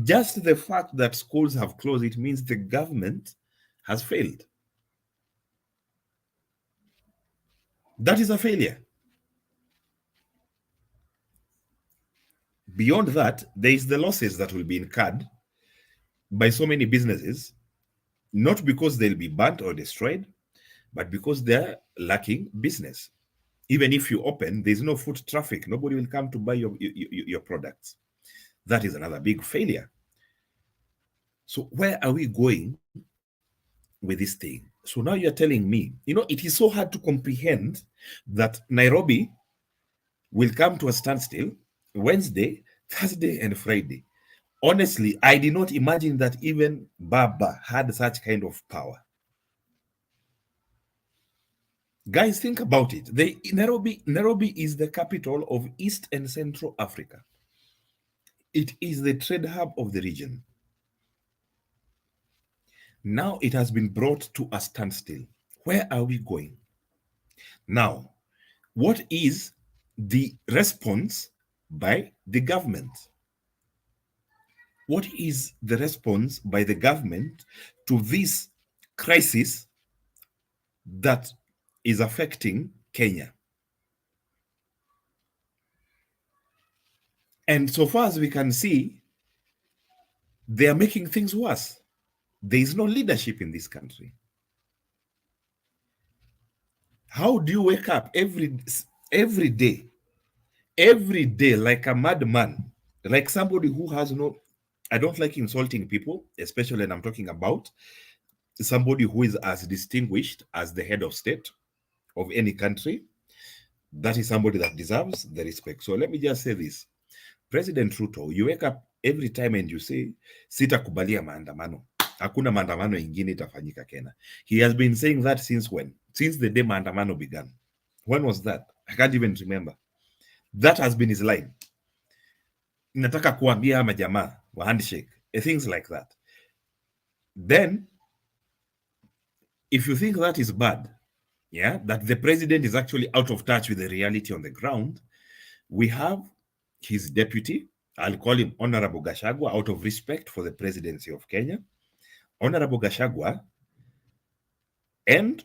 just the fact that schools have closed, it means the government has failed. That is a failure. Beyond that, there is the losses that will be incurred by so many businesses, not because they'll be burnt or destroyed, but because they're lacking business. Even if you open, there's no foot traffic. Nobody will come to buy your products. That is another big failure. So where are we going with this thing? So now you're telling me, it is so hard to comprehend that Nairobi will come to a standstill Wednesday, Thursday, and Friday. Honestly, I did not imagine that even Baba had such kind of power. Guys, think about it. Nairobi is the capital of East and Central Africa. It is the trade hub of the region. Now it has been brought to a standstill. Where are we going? Now, what is the response by the government? What is the response by the government to this crisis that is affecting Kenya? And so far as we can see, they are making things worse. There is no leadership in this country. How do you wake up every day like a madman, like somebody who has no... I don't like insulting people, especially when I'm talking about somebody who is as distinguished as the head of state of any country. That is somebody that deserves the respect. So let me just say this. President Ruto, you wake up every time and you say, sitakubalia maandamano. Hakuna maandamano ingine itafanyika Kenya. He has been saying that since when? Since the day maandamano began. When was that? I can't even remember. That has been his line. Nataka kuambia majamaa wa handshake, things like that. Then, if you think that is bad, that the president is actually out of touch with the reality on the ground, we have his deputy, I'll call him Honorable Gachagua, out of respect for the presidency of Kenya. Honorable Gachagua, and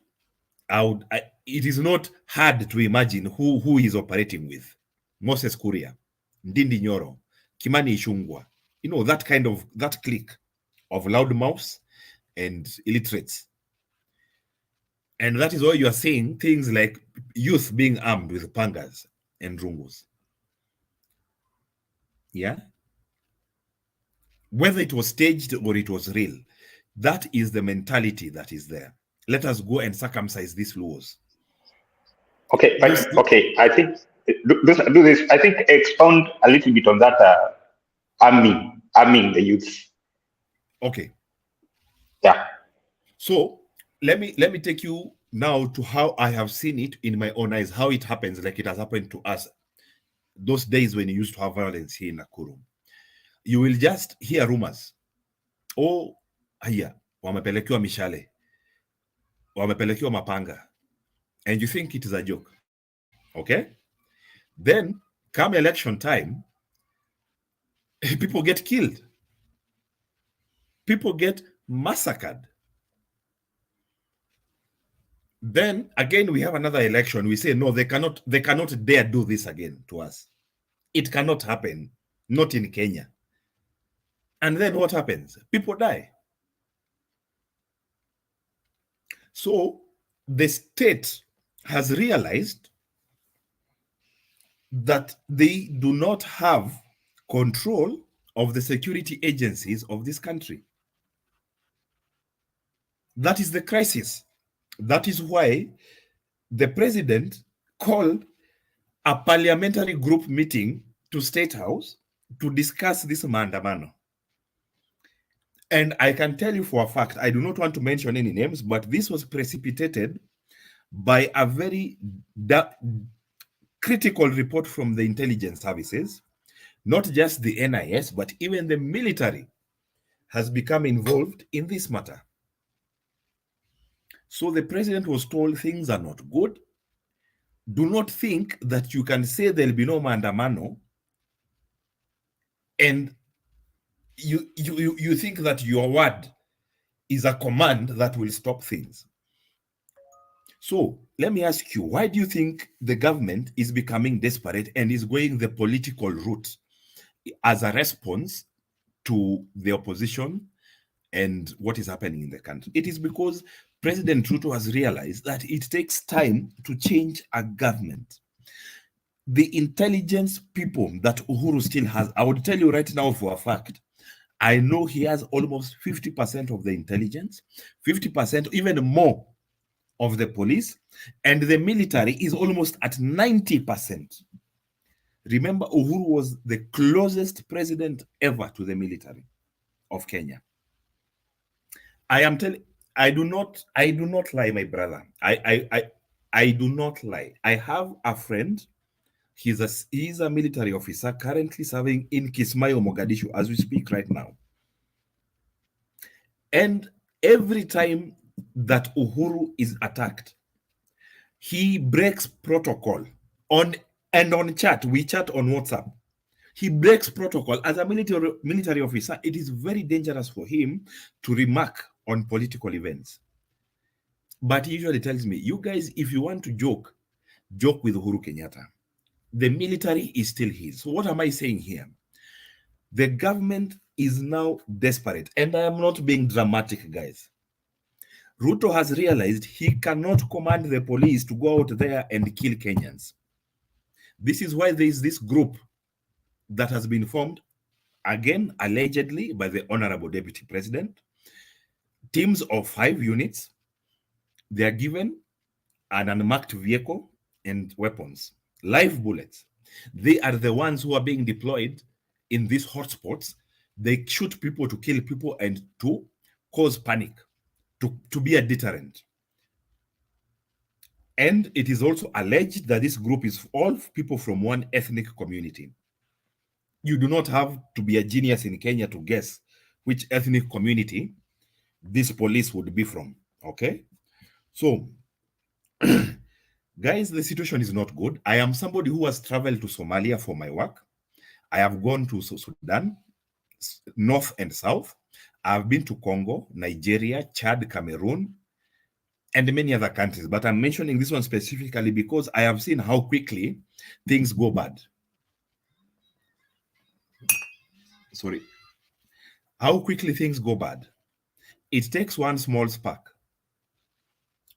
it is not hard to imagine who he's operating with. Moses Kuria, Ndindi Nyoro, Kimani Ichung'wah, that clique of loudmouths and illiterates. And that is why you are seeing things like youth being armed with pangas and rungus. Yeah? Whether it was staged or it was real, that is the mentality that is there. Let us go and circumcise these laws. Okay, okay. I think do this. I think expound a little bit on that. Arming the youth. Okay. Yeah. So let me take you now to how I have seen it in my own eyes, how it happens, like it has happened to us those days when you used to have violence here in Nakuru. You will just hear rumors. Oh, haya, wamepelekewa mishale, wamepelekewa mapanga, and you think it is a joke. Okay? Then, come election time, people get killed. People get massacred. Then, again, we have another election. We say, no, they cannot dare do this again to us. It cannot happen. Not in Kenya. And then what happens? People die. So, the state has realized that they do not have control of the security agencies of this country. That is the crisis. That is why the president called a parliamentary group meeting to State House to discuss this maandamano. And I can tell you for a fact, I do not want to mention any names, but this was precipitated by a very critical report from the intelligence services. Not just the NIS, but even the military has become involved in this matter. So the president was told things are not good. Do not think that you can say there'll be no maandamano and you think that your word is a command that will stop things. So let me ask you, why do you think the government is becoming desperate and is going the political route as a response to the opposition and what is happening in the country. It is because President Ruto has realized that it takes time to change a government. The intelligence people that Uhuru still has, I would tell you right now for a fact, I know he has almost 50% of the intelligence, 50%, even more of the police, and the military is almost at 90%. Remember, Uhuru was the closest president ever to the military of Kenya. I do not lie, my brother. I do not lie. I have a friend. He's a military officer currently serving in Kismayo, Mogadishu, as we speak right now. And every time that Uhuru is attacked, he breaks protocol on chat. We chat on WhatsApp. He breaks protocol. As a military officer, it is very dangerous for him to remark on political events. But he usually tells me, you guys, if you want to joke with Uhuru Kenyatta. The military is still his. So what am I saying here? The government is now desperate. And I am not being dramatic, guys. Ruto has realized he cannot command the police to go out there and kill Kenyans. This is why there is this group that has been formed, again, allegedly by the Honorable Deputy President. Teams of 5 units. They are given an unmarked vehicle and weapons, live bullets. They are the ones who are being deployed in these hotspots. They shoot people to kill people and to cause panic, to be a deterrent. And it is also alleged that this group is all people from one ethnic community. You do not have to be a genius in Kenya to guess which ethnic community this police would be from, okay? So, guys, the situation is not good. I am somebody who has traveled to Somalia for my work. I have gone to Sudan, north and south. I've been to Congo, Nigeria, Chad, Cameroon, and many other countries. But I'm mentioning this one specifically because I have seen how quickly things go bad. Sorry. How quickly things go bad. It takes one small spark.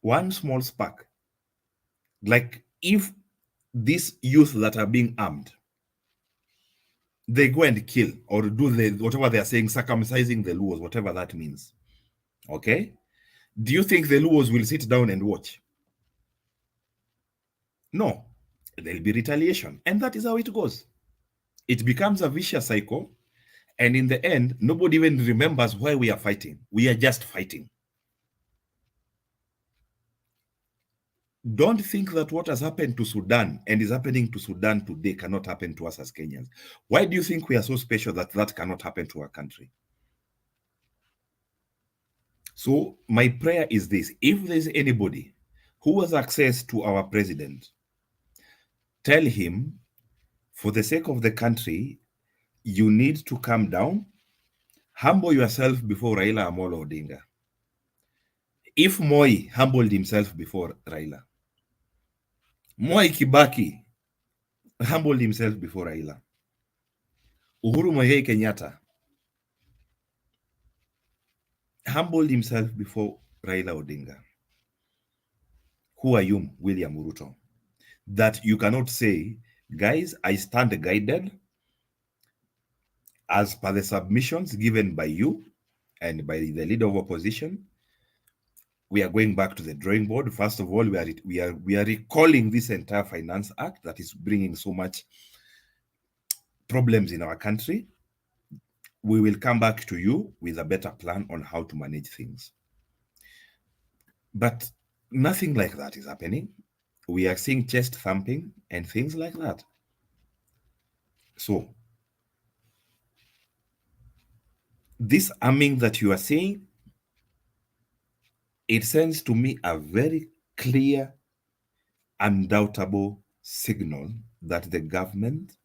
One small spark. Like if these youth that are being armed, they go and kill or do whatever they are saying, circumcising the Luos, whatever that means. Okay? Do you think the Luos will sit down and watch? No. There'll be retaliation. And that is how it goes. It becomes a vicious cycle. And in the end, nobody even remembers why we are fighting. We are just fighting. Don't think that what has happened to Sudan and is happening to Sudan today cannot happen to us as Kenyans. Why do you think we are so special that that cannot happen to our country? So my prayer is this. If there's anybody who has access to our president, tell him, for the sake of the country, you need to calm down, humble yourself before Raila Amolo Odinga. If Moi humbled himself before Raila, Moi Kibaki humbled himself before Raila, Uhuru Kenyatta humbled himself before Raila Odinga. Who are you, William Ruto? That you cannot say, guys, I stand guided as per the submissions given by you and by the leader of opposition. We are going back to the drawing board. First of all, we are recalling this entire Finance Act that is bringing so much problems in our country. We will come back to you with a better plan on how to manage things. But nothing like that is happening. We are seeing chest thumping and things like that. So, this arming that you are seeing, it sends to me a very clear, undoubtable signal that the government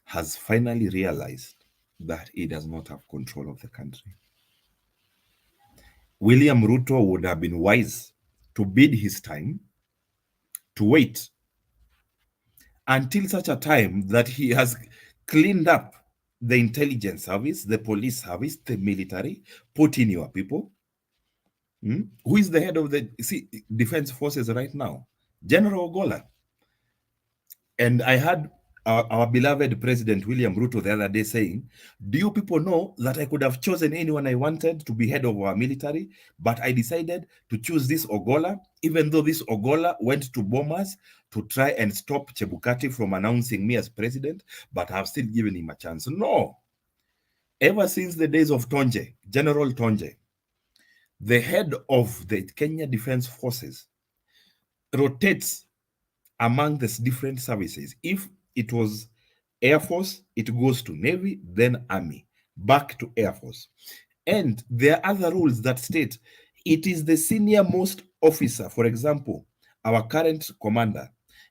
has finally realized that it does not have control of the country. William Ruto would have been wise to bid his time, to wait until such a time that he has cleaned up the intelligence service, the police service, the military, put in your people. Who is the head of the defense forces right now? General Ogola. And I had our beloved President William Ruto the other day saying, do you people know that I could have chosen anyone I wanted to be head of our military, but I decided to choose this Ogola, even though this Ogola went to bombers to try and stop Chebukati from announcing me as president, but I've still given him a chance. No. Ever since the days of Tonje, General Tonje, the head of the Kenya Defense Forces rotates among the different services. If it was Air Force, it goes to Navy, then Army, back to Air Force. And there are other rules that state it is the senior most officer. For example, our current commander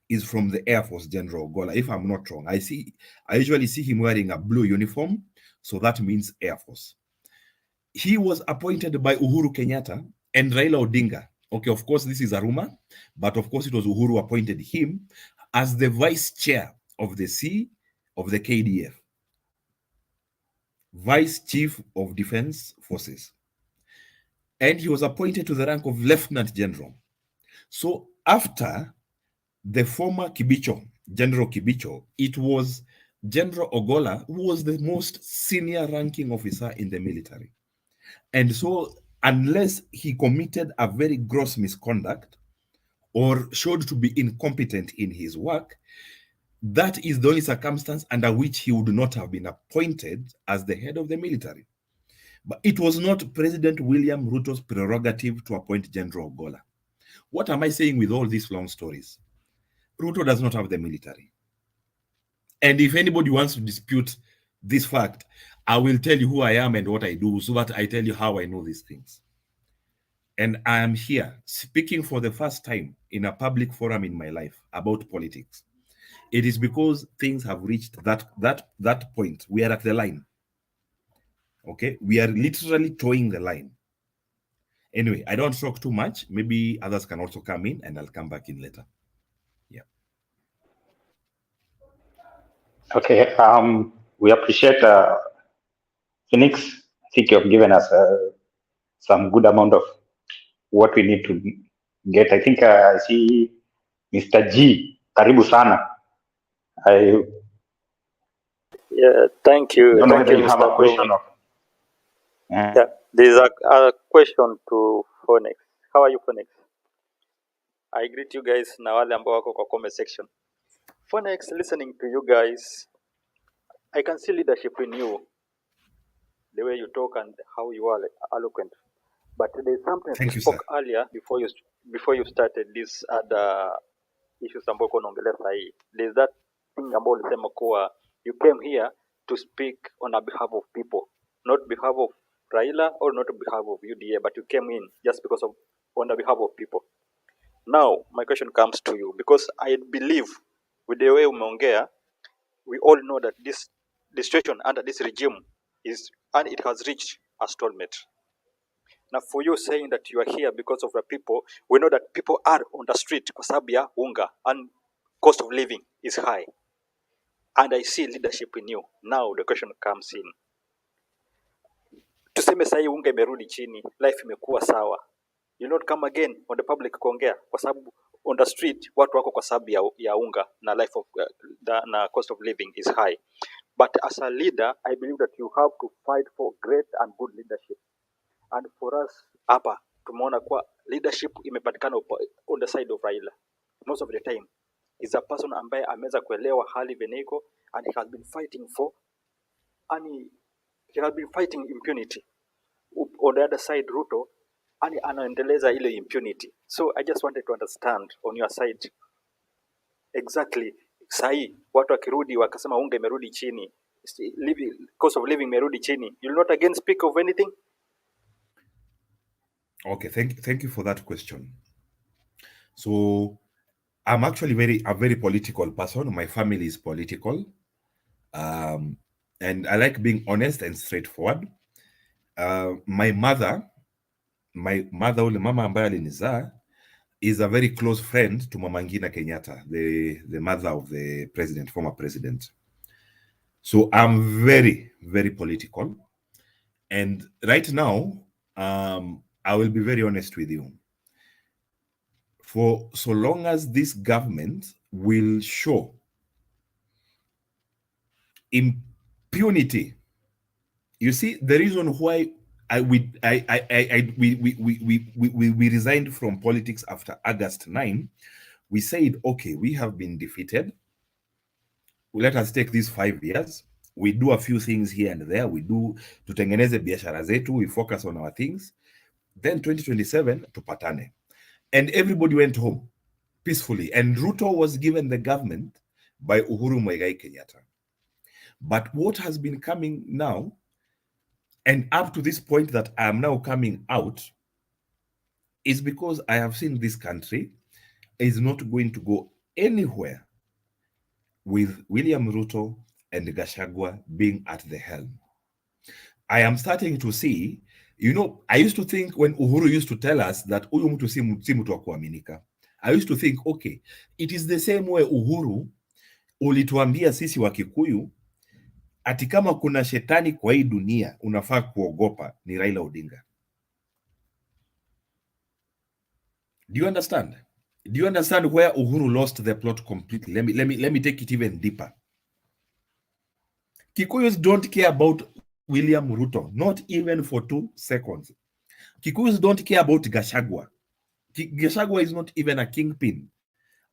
is from the Air Force, General Ogola, if I'm not wrong. I usually see him wearing a blue uniform, so that means Air Force. He was appointed by Uhuru Kenyatta and Raila Odinga. Okay, of course, this is a rumor, but of course it was Uhuru who appointed him as the vice chair of the KDF, vice chief of defense forces. And he was appointed to the rank of lieutenant general. So after the former Kibicho, General Kibicho, it was General Ogola who was the most senior ranking officer in the military. And so unless he committed a very gross misconduct or showed to be incompetent in his work, that is the only circumstance under which he would not have been appointed as the head of the military. But it was not President William Ruto's prerogative to appoint General Ogola. What am I saying with all these long stories? Ruto does not have the military. And if anybody wants to dispute this fact, I will tell you who I am and what I do so that I tell you how I know these things. And I am here speaking for the first time in a public forum in my life about politics. It is because things have reached that point. We are at the line. Okay? We are literally towing the line. Anyway, I don't talk too much. Maybe others can also come in and I'll come back in later. Yeah. Okay. We appreciate Phoenix. I think you have given us some good amount of what we need to get. I think I see Mr. G. Karibu sana. Yeah, thank you. Don't know Thank whether you, you have Mr. a question Gomi. of. Yeah, there is a question to Phoenix. How are you, Phoenix? I greet you guys na wale ambao wako kwa comment section. Phoenix, listening to you guys, I can see leadership in you, the way you talk and how you are eloquent. But there is something Thank you you, spoke sir. earlier before you started this other issues ambao unaongelea sahi. There is that thing ambao ulisema kuwa you came here to speak on behalf of people, not behalf of Raila or not on behalf of UDA, but you came in just because of on behalf of people. Now, my question comes to you because I believe with the way umeongea, we all know that the situation under this regime is, and it has reached a stalemate. Now, for you saying that you are here because of the people, we know that people are on the street kwa sababu ya unga and cost of living is high. And I see leadership in you. Now the question comes in. Tuseme sahi unga imerudi chini, life imekuwa sawa. You not come again on the public kuongea kwa sababu on the street watu wako kwa sababu ya unga na life of na cost of living is high. But as a leader, I believe that you have to fight for great and good leadership. And for us hapa tumeona kwa leadership imepatikana on the side of Raila. Most of the time is a person ambaye ameweza kuelewa hali veniko and he has been fighting for he has been fighting impunity. On the other side Ruto anaendeleza ile impunity. So I just wanted to understand on your side exactly sahi watu wakirudi wakasema unga imerudi chini, cost of living imerudi chini, you'll not again speak of anything? Okay, thank you for that question. So I'm actually a very political person. My family is political. And I like being honest and straightforward. My mother, ule mama ambaye alinizaa, is a very close friend to Mama Ngina Kenyatta, the mother of the president, former president. So I'm very, very political. And right now, I will be very honest with you. For so long as this government will show impunity, you see, the reason why we resigned from politics after August 9, we said, okay, we have been defeated. Let us take these 5 years. We do a few things here and there. We do tutengeneze biashara zetu. We focus on our things. Then 2027 tupatane. And everybody went home peacefully. And Ruto was given the government by Uhuru Kenyatta. But what has been coming now, and up to this point that I am now coming out, is because I have seen this country is not going to go anywhere with William Ruto and Gachagua being at the helm. I am starting to see, you know, I used to think when Uhuru used to tell us that huyu mtu si mtu wa kuaminika, I used to think, okay, it is the same way Uhuru ulituambia sisi wa Kikuyu ati kama kuna shetani kwa hii dunia unafaa kuogopa ni Raila Odinga. Do you understand? Do you understand where Uhuru lost the plot completely? Let me take it even deeper. Kikuyus don't care about William Ruto, not even for 2 seconds. Kikuyus don't care about Gachagua. Gachagua is not even a kingpin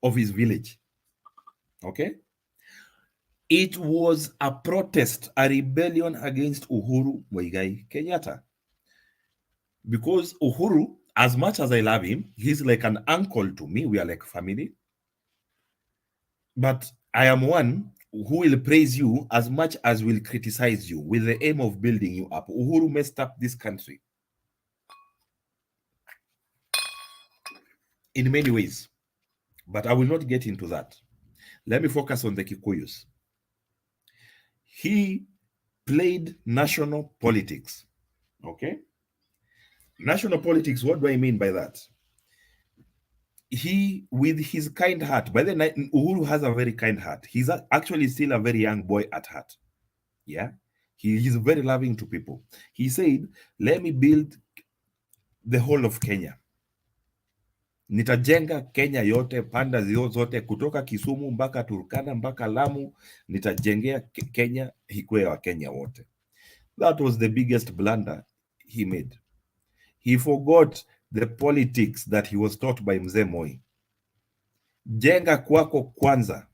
of his village. Okay? It was a protest, a rebellion against Uhuru Kenyatta. Because Uhuru, as much as I love him, he's like an uncle to me. We are like family. But I am one who will praise you as much as will criticize you with the aim of building you up. Uhuru messed up this country in many ways, but I will not get into that. Let me focus on the Kikuyus. He played national politics. Okay? National politics, what do I mean by that? He, with his kind heart, by the night, Uhuru has a very kind heart. He's actually still a very young boy at heart. Yeah? He's very loving to people. He said, let me build the whole of Kenya. Nitajenga Kenya yote, panda zote, kutoka Kisumu mpaka Turkana mpaka Lamu, nitajengea Kenya hikuwe wa Kenya wote. That was the biggest blunder he made. He forgot the politics that he was taught by Mzee Moi. Jenga kwako kwanza.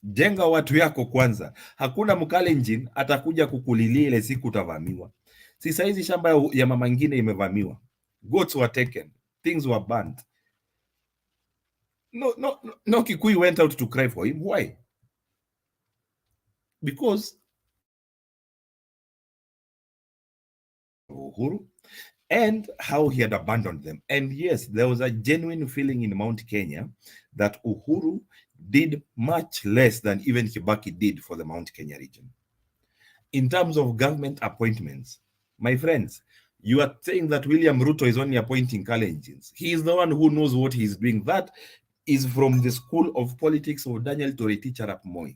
Jenga watu yako kwanza. Hakuna Mkalenjin atakuja kukulilia ile siku utavamiwa. Si saizi shamba ya mama ngine imevamiwa. Goats were taken. Things were burned. No Kikuyu went out to cry for him. Why? Because Uhuru and how he had abandoned them. And yes, there was a genuine feeling in Mount Kenya that Uhuru did much less than even Kibaki did for the Mount Kenya region. In terms of government appointments, my friends, you are saying that William Ruto is only appointing Kalenjins. He is the one who knows what he's doing. That is from the school of politics of Daniel Toroitich Arap Moi.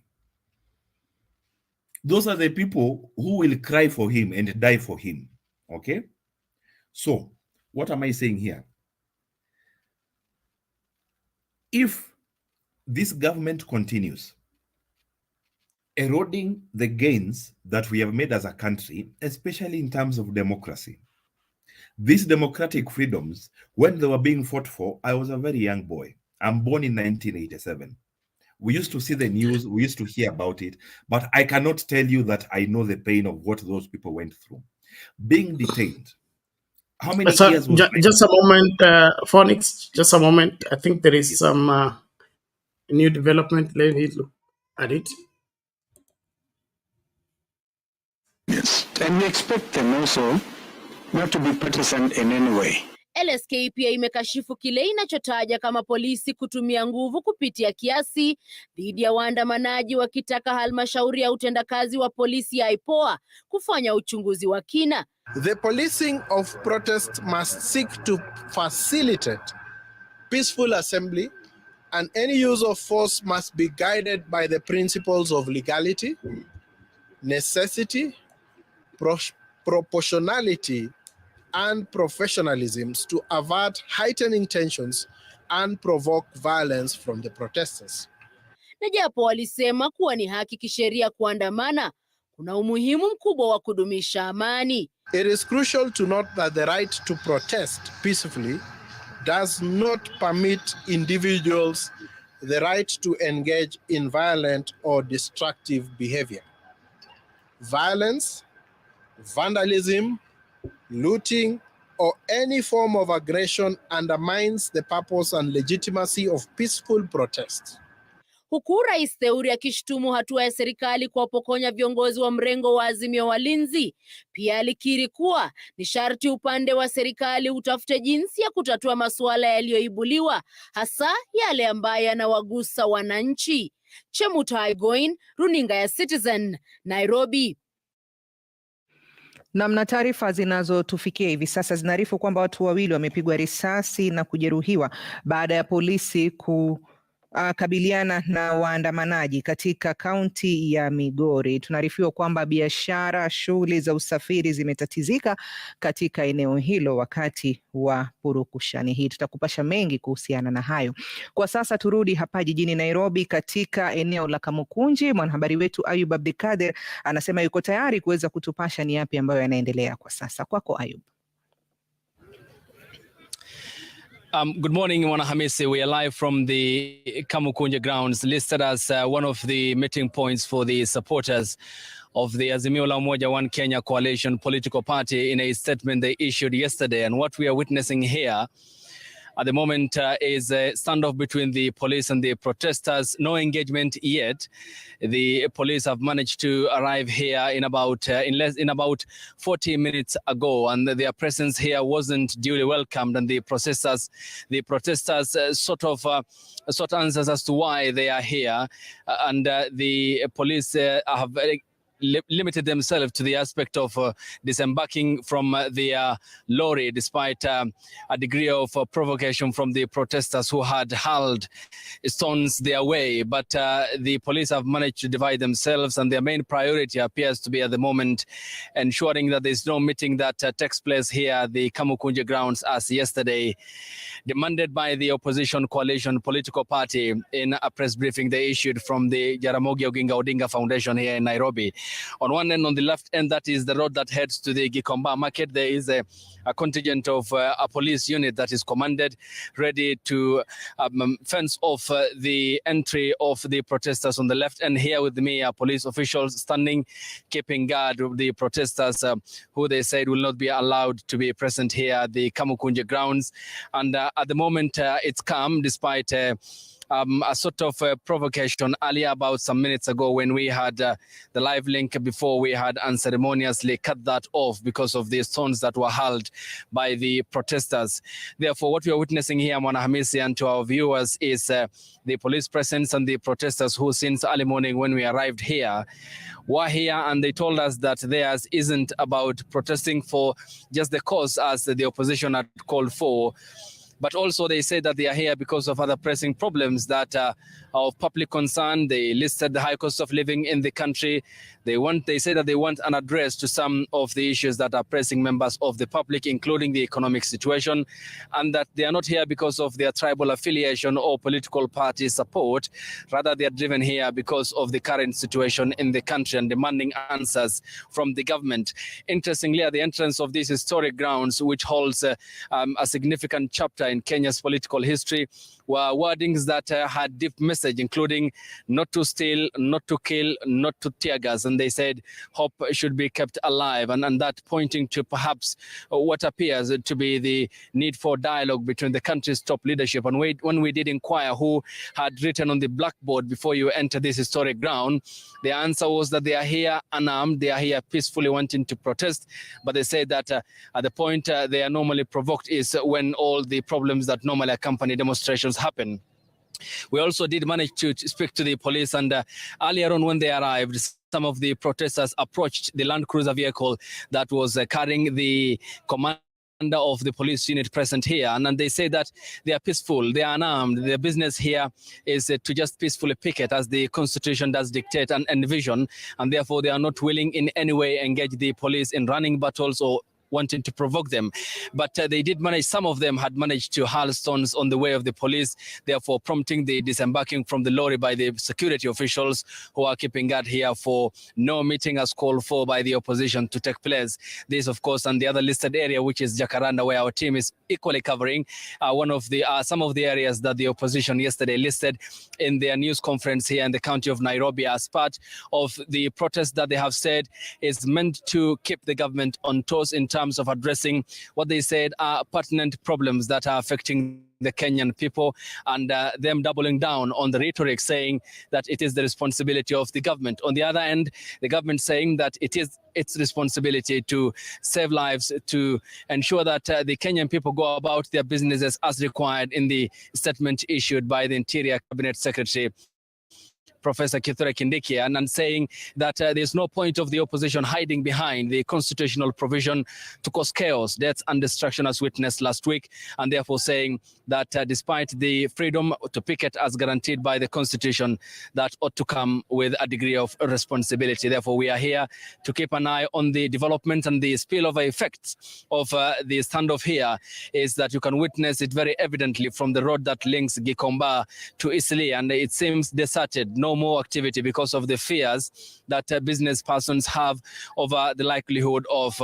Those are the people who will cry for him and die for him. Okay? So, what am I saying here? If this government continues eroding the gains that we have made as a country, especially in terms of democracy, these democratic freedoms, when they were being fought for, I was a very young boy. I'm born in 1987. We used to see the news, we used to hear about it, but I cannot tell you that I know the pain of what those people went through. Being detained. How many years was just a moment, Phonics, just a moment. I think there is some new development. Let me look at it. Yes, and we expect them also not to be partisan in any way. LSK pia imekashifu kile inachotaja kama polisi kutumia nguvu kupitia kiasi dhidi ya waandamanaji, wakitaka halmashauri ya utendakazi wa polisi ya IPOA kufanya uchunguzi wa kina. The policing of protest must seek to facilitate peaceful assembly, and any use of force must be guided by the principles of legality, necessity, proportionality, and professionalism to avert heightening tensions and provoke violence from the protesters. Na japo walisema kuwa ni haki kisheria kuandamana, kuna umuhimu mkubwa wa kudumisha amani. It is crucial to note that the right to protest peacefully does not permit individuals the right to engage in violent or destructive behavior. Violence, vandalism, looting, or any form of aggression undermines the purpose and legitimacy of peaceful protest. Huku Rais Theuri akishutumu hatua ya serikali kuwapokonya viongozi wa mrengo wa Azimio walinzi, pia alikiri kuwa ni sharti upande wa serikali utafute jinsi ya kutatua masuala yaliyoibuliwa, hasa yale ambayo yanawagusa wananchi. Chemutai Goin, runinga ya Citizen, Nairobi. Namna taarifa zinazotufikia hivi sasa zinaarifu kwamba watu wawili wamepigwa risasi na kujeruhiwa baada ya polisi kukabiliana na waandamanaji katika kaunti ya Migori. Tunaarifiwa kwamba biashara, shughuli za usafiri zimetatizika katika eneo hilo wakati wa purukushani hii. Tutakupasha mengi kuhusiana na hayo. Kwa sasa turudi hapa jijini Nairobi katika eneo la Kamukunji. Mwanahabari wetu Ayub Abdikader anasema yuko tayari kuweza kutupasha ni yapi ambayo yanaendelea kwa sasa. Kwako Ayub. Good morning, Mwanahamisi. We are live from the Kamukunji grounds, listed as one of the meeting points for the supporters of the Azimio la Umoja One Kenya coalition political party in a statement they issued yesterday. And what we are witnessing here at the moment is a standoff between the police and the protesters. No engagement yet. The police have managed to arrive here in about 40 minutes ago, and their presence here wasn't duly welcomed. And the protesters sort answers as to why they are here, and the police have limited themselves to the aspect of disembarking from their lorry, despite a degree of provocation from the protesters who had hurled stones their way. But the police have managed to divide themselves, and their main priority appears to be at the moment ensuring that there's no meeting that takes place here at the Kamukunji grounds as yesterday demanded by the opposition coalition political party in a press briefing they issued from the Jaramogi Odinga Foundation here in Nairobi. On one end, on the left end, that is the road that heads to the Gikomba market. There is a contingent of a police unit that is commanded, ready to fence off the entry of the protesters on the left. And here with me are police officials standing, keeping guard of the protesters who they said will not be allowed to be present here at the Kamukunji grounds. And at the moment, it's calm, despite a sort of provocation earlier about some minutes ago when we had the live link before we had unceremoniously cut that off because of the stones that were hurled by the protesters. Therefore, what we are witnessing here, Mwanahamisi, and to our viewers is the police presence and the protesters who since early morning when we arrived here were here, and they told us that theirs isn't about protesting for just the cause as the opposition had called for, but also they say that they are here because of other pressing problems that are of public concern. They listed the high cost of living in the country. They say that they want an address to some of the issues that are pressing members of the public, including the economic situation, and that they are not here because of their tribal affiliation or political party support. Rather, they are driven here because of the current situation in the country and demanding answers from the government. Interestingly, at the entrance of these historic grounds, which holds a significant chapter in Kenya's political history, were wordings that had deep message, including not to steal, not to kill, not to tear gas. And they said hope should be kept alive, and that pointing to perhaps what appears to be the need for dialogue between the country's top leadership. And when we did inquire who had written on the blackboard before you enter this historic ground, the answer was that they are here unarmed, they are here peacefully wanting to protest. But they said that at the point they are normally provoked is when all the problems that normally accompany demonstrations happen. We also did manage to speak to the police, and earlier on when they arrived, some of the protesters approached the Land Cruiser vehicle that was carrying the command of the police unit present here, and they say that they are peaceful, they are unarmed. Their business here is to just peacefully picket as the constitution does dictate and envision, and therefore they are not willing in any way engage the police in running battles or wanting to provoke them. But they did manage, some of them had managed to hurl stones on the way of the police, therefore prompting the disembarking from the lorry by the security officials who are keeping guard here for no meeting as called for by the opposition to take place. This, of course, and the other listed area, which is Jacaranda, where our team is equally covering, one of the some of the areas that the opposition yesterday listed in their news conference here in the county of Nairobi as part of the protest that they have said is meant to keep the government on toes in terms of addressing what they said are pertinent problems that are affecting the Kenyan people, and them doubling down on the rhetoric saying that it is the responsibility of the government. On the other end, the government saying that it is its responsibility to save lives, to ensure that the Kenyan people go about their businesses as required in the statement issued by the Interior Cabinet Secretary, Professor Kithure Kindiki, and saying that there's no point of the opposition hiding behind the constitutional provision to cause chaos, deaths, and destruction as witnessed last week, and therefore saying that despite the freedom to picket as guaranteed by the constitution, that ought to come with a degree of responsibility. Therefore, we are here to keep an eye on the development and the spillover effects of the standoff here, is that you can witness it very evidently from the road that links Gikomba to Eastleigh, and it seems deserted. No more activity because of the fears that business persons have over the likelihood of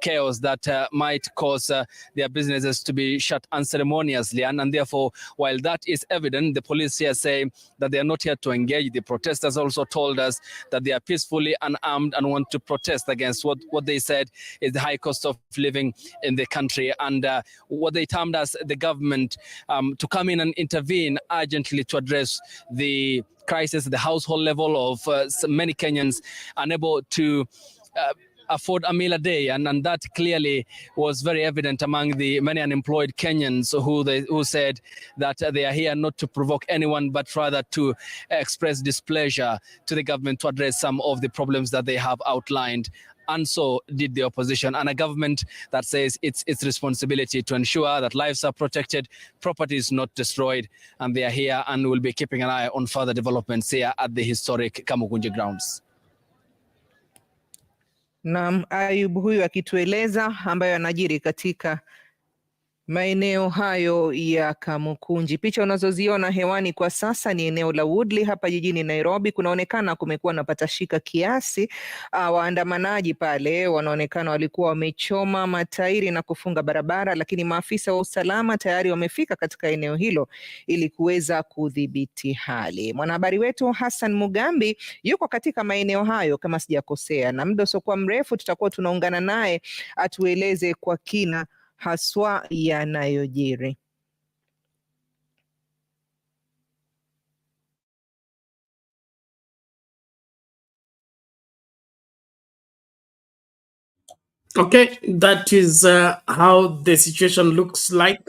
chaos that might cause their businesses to be shut unceremoniously. And therefore, while that is evident, the police here say that they are not here to engage. The protesters also told us that they are peacefully unarmed and want to protest against what they said is the high cost of living in the country, and what they termed as the government to come in and intervene urgently to address the crisis at the household level of many Kenyans unable to afford a meal a day, and that clearly was very evident among the many unemployed Kenyans who said that they are here not to provoke anyone, but rather to express displeasure to the government to address some of the problems that they have outlined. And so did the opposition, and a government that says it's its responsibility to ensure that lives are protected, property is not destroyed, and they are here and will be keeping an eye on further developments here at the historic Kamukunji grounds. Naam, Ayub huyu akitueleza ambayo anajiri katika maeneo hayo ya Kamukunji. Picha unazoziona hewani kwa sasa ni eneo la Woodley hapa jijini Nairobi. Kunaonekana kumekuwa na patashika kiasi. Waandamanaji pale wanaonekana walikuwa wamechoma matairi na kufunga barabara, lakini maafisa wa usalama tayari wamefika katika eneo hilo ili kuweza kudhibiti hali. Mwanahabari wetu Hassan Mugambi yuko katika maeneo hayo kama sijakosea, na muda usiokuwa mrefu tutakuwa tunaungana naye atueleze kwa kina haswa yanayojiri. Okay, that is how the situation looks like.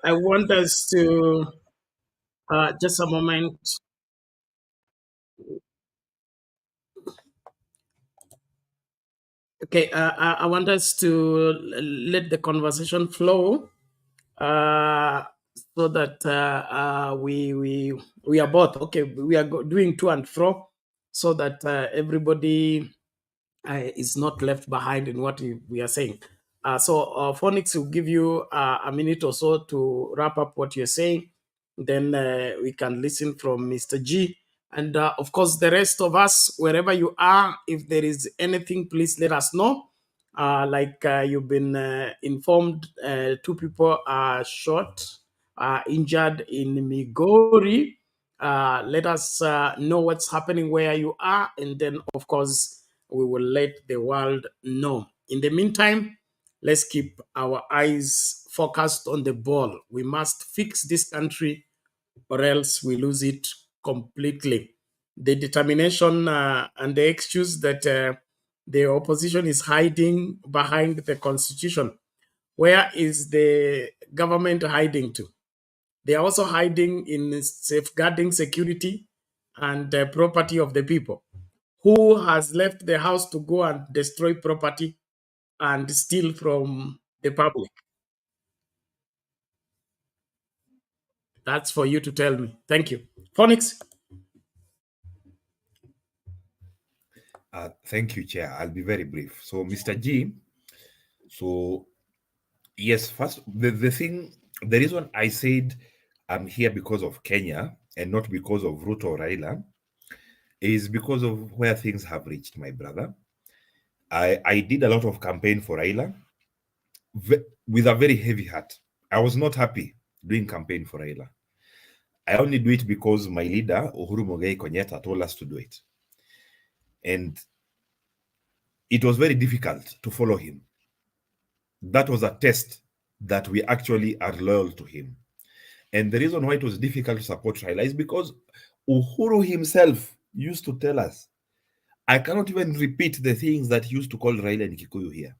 I want us to just a moment. Okay, I want us to let the conversation flow so that we are both okay. We are doing to and fro so that everybody is not left behind in what we are saying. So Phonics will give you a minute or so to wrap up what you're saying. Then we can listen from Mr. G. And of course, the rest of us, wherever you are, if there is anything, please let us know. You've been informed, 2 people are shot, injured in Migori. Let us know what's happening where you are, and then, of course, we will let the world know. In the meantime, let's keep our eyes focused on the ball. We must fix this country or else we lose it completely. The determination and the excuse that the opposition is hiding behind the constitution. Where is the government hiding to? They are also hiding in safeguarding security and the property of the people. Who has left the house to go and destroy property and steal from the public? That's for you to tell me. Thank you. Phoenix. Thank you, Chair. I'll be very brief. So, Mr. G, so yes, first, the reason I said I'm here because of Kenya and not because of Ruto or Raila is because of where things have reached, my brother. I did a lot of campaign for Raila with a very heavy heart. I was not happy doing campaign for Raila. I only do it because my leader, Uhuru Kenyatta, told us to do it. And it was very difficult to follow him. That was a test that we actually are loyal to him. And the reason why it was difficult to support Raila is because Uhuru himself used to tell us, I cannot even repeat the things that he used to call Raila and Kikuyu here.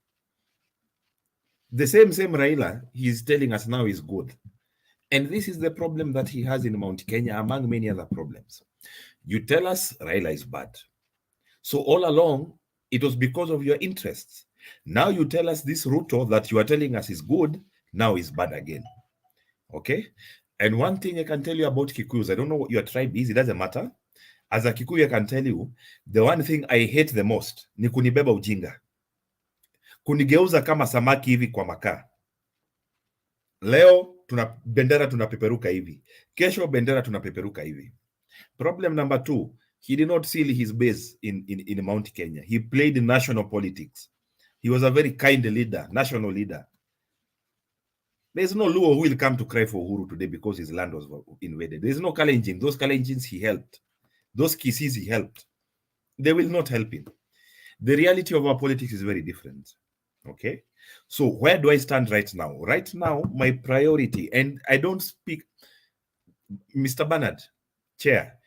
The same Raila, he's telling us now is good. And this is the problem that he has in Mount Kenya, among many other problems. You tell us Raila is bad. So all along, it was because of your interests. Now you tell us this Ruto that you are telling us is good, now is bad again. Okay? And one thing I can tell you about Kikuyus, I don't know what your tribe is, it doesn't matter. As a Kikuyu, I can tell you, the one thing I hate the most ni kunibeba ujinga. Kunigeuza kama samaki hivi kwa makaa. Leo bendera tunapeperuka hivi. Kesho bendera tunapeperuka hivi. Problem number 2, he did not seal his base in Mount Kenya. He played national politics. He was a very kind leader, national leader. There's no Luo who will come to cry for Uhuru today because his land was invaded. There's no Kalenjin. Those Kalenjins he helped. Those Kisis he helped. They will not help him. The reality of our politics is very different. Okay? So where do I stand right now? Right now, my priority, and I don't speak, Mr. Bernard, Chair,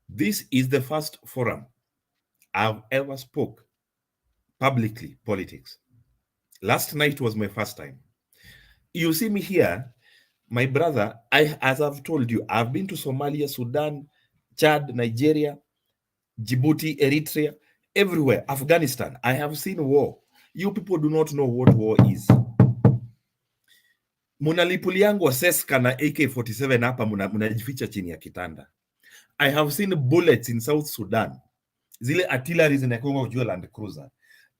this is the first forum I've ever spoke publicly politics. Last night was my first time. You see me here, my brother, as I've told you, I've been to Somalia, Sudan, Chad, Nigeria, Djibouti, Eritrea, everywhere, Afghanistan. I have seen war. You people do not know what war is. Munalipuliangwa seska na AK-47 hapa munajificha chini ya kitanda. I have seen bullets in South Sudan. Zile artillery zinakonga juu Land Cruiser.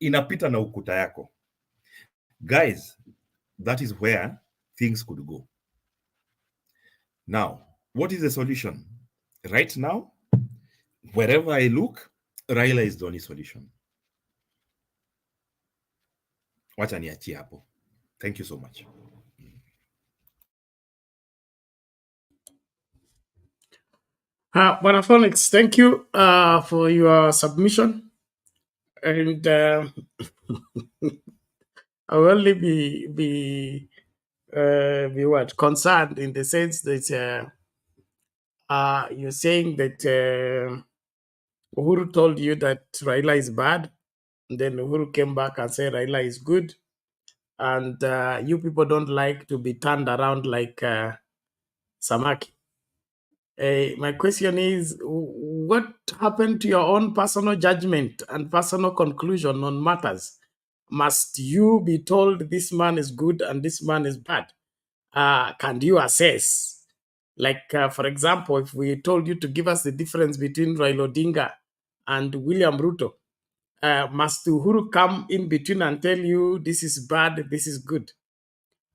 Inapita na ukuta yako. Guys, that is where things could go. Now, what is the solution? Right now, wherever I look, Raila is the only solution. Wacha niachie hapo. Thank you so much. Bwana Phoenix, thank you for your submission. And I will only be concerned in the sense that you're saying that Uhuru told you that Raila is bad, and then Uhuru came back and said Raila is good, and you people don't like to be turned around like Samaki. My question is, what happened to your own personal judgment and personal conclusion on matters? Must you be told this man is good and this man is bad? Can you assess? Like, for example, if we told you to give us the difference between Raila Odinga and William Ruto, must Uhuru come in between and tell you this is bad, this is good?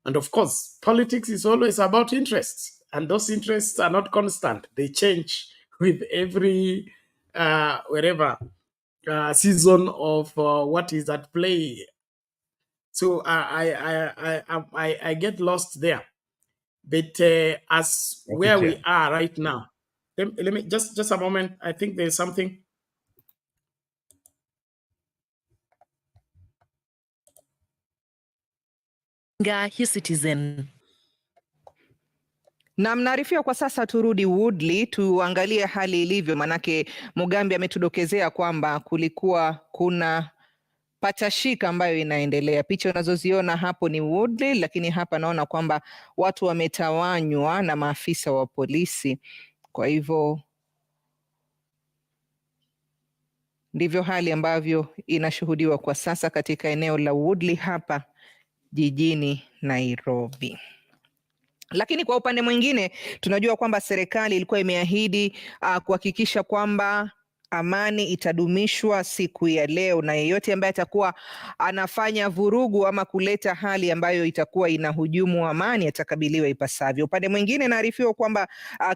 And of course, politics is always about interests, and those interests are not constant. They change with every season of what is at play. So I get lost there. But as Okay, where we Chair. are right now, let me just a moment. I think there's something. His Citizen. Na mnaarifiwa kwa sasa, turudi Woodley tuangalie hali ilivyo, manake Mugambi ametudokezea kwamba kuna patashika ambayo inaendelea. Picha unazoziona hapo ni Woodley, lakini hapa naona kwamba watu wametawanywa na maafisa wa polisi. Kwa hivyo ndivyo hali ambavyo inashuhudiwa kwa sasa katika eneo la Woodley hapa jijini Nairobi. Lakini kwa upande mwingine tunajua kwamba serikali ilikuwa imeahidi kuhakikisha kwamba amani itadumishwa siku ya leo, na yeyote ambaye atakuwa anafanya vurugu ama kuleta hali ambayo itakuwa inahujumu amani atakabiliwa ipasavyo. Upande mwingine naarifiwa kwamba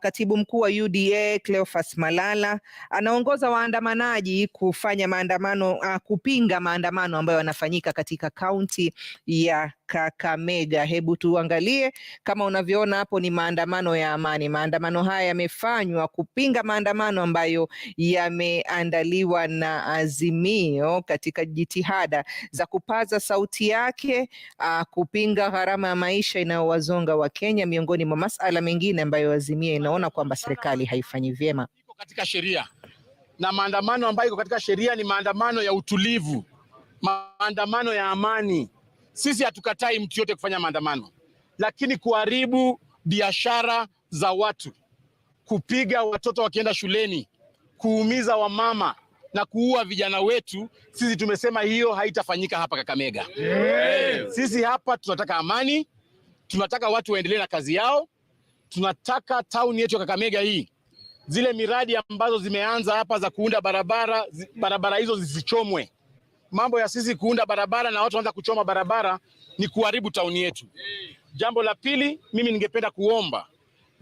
katibu mkuu wa UDA Cleophas Malala anaongoza waandamanaji kufanya maandamano kupinga maandamano ambayo yanafanyika katika kaunti ya Kakamega. Hebu tuangalie, kama unavyoona hapo ni maandamano ya amani. Maandamano haya yamefanywa kupinga maandamano ambayo yameandaliwa na Azimio katika jitihada za kupaza sauti yake kupinga gharama ya maisha inayowazonga wa Kenya, miongoni mwa masuala mengine ambayo Azimio inaona kwamba serikali haifanyi vyema. Katika sheria, na maandamano ambayo iko katika sheria ni maandamano ya utulivu, maandamano ya amani. Sisi hatukatai mtu yote kufanya maandamano, lakini kuharibu biashara za watu, kupiga watoto wakienda shuleni, kuumiza wamama na kuua vijana wetu, sisi tumesema hiyo haitafanyika hapa Kakamega. Sisi hapa tunataka amani, tunataka watu waendelee na kazi yao, tunataka town yetu ya Kakamega hii, zile miradi ambazo zimeanza hapa za kuunda barabara hizo zisichomwe. Mambo ya sisi kuunda barabara na watu waanza kuchoma barabara ni kuharibu tauni yetu. Jambo la pili, mimi ningependa kuomba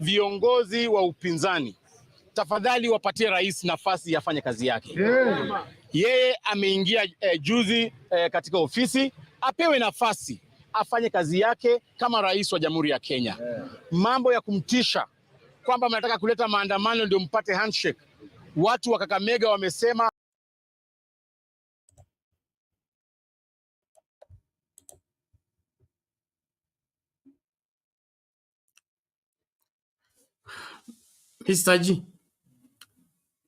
viongozi wa upinzani, tafadhali wapatie rais nafasi afanye kazi yake. Yeye ameingia juzi katika ofisi, apewe nafasi afanye kazi yake kama rais wa Jamhuri ya Kenya. Mambo ya kumtisha kwamba mnataka kuleta maandamano ndio mpate handshake. Watu wa Kakamega wamesema Mr. G,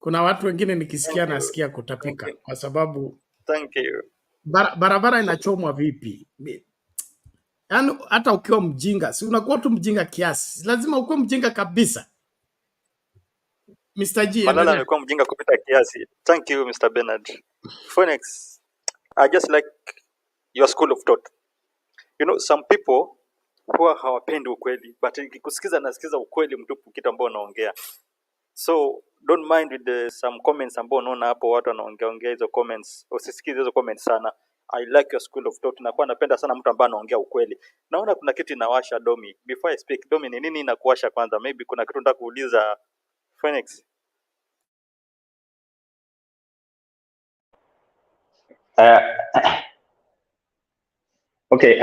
kuna watu wengine nikisikia nasikia kutapika kwa sababu barabara inachomwa vipi? Yaani hata ukiwa mjinga, si unakuwa tu mjinga kiasi. Lazima ukuwe mjinga kabisa. Mr. G, Malala amekuwa mjinga kupita kiasi. Thank you Mr. Bernard. Phoenix, I just like your school of thought. You know, some people huwa hawapendi ukweli, but nikikusikiza nasikiza ukweli mtupu kitu ambao unaongea. So don't mind with some comments ambao unaona hapo watu wanaongea hizo comments. Usisikize hizo comments sana. I like your school of thought. Nakuwa napenda sana mtu ambaye anaongea ukweli. Naona kuna kitu inawasha Domi. Before I speak, Domi, ni nini inakuwasha kwanza? Maybe kuna kitu nataka kuuliza Phoenix. Okay,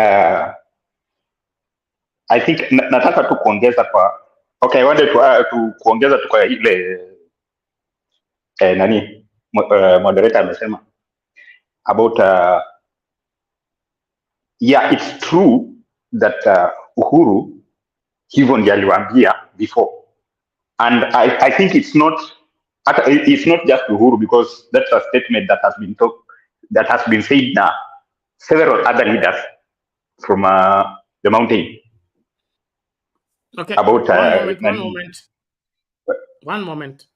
I think nataka tu kuongeza kwa I wanted to kuongeza tu kwa ile moderator amesema about yeah, it's true that Uhuru hivyo ndiye aliwaambia before, and I think it's not just Uhuru, because that's a statement that has been said now several other leaders from the mountain. Okay, about one moment.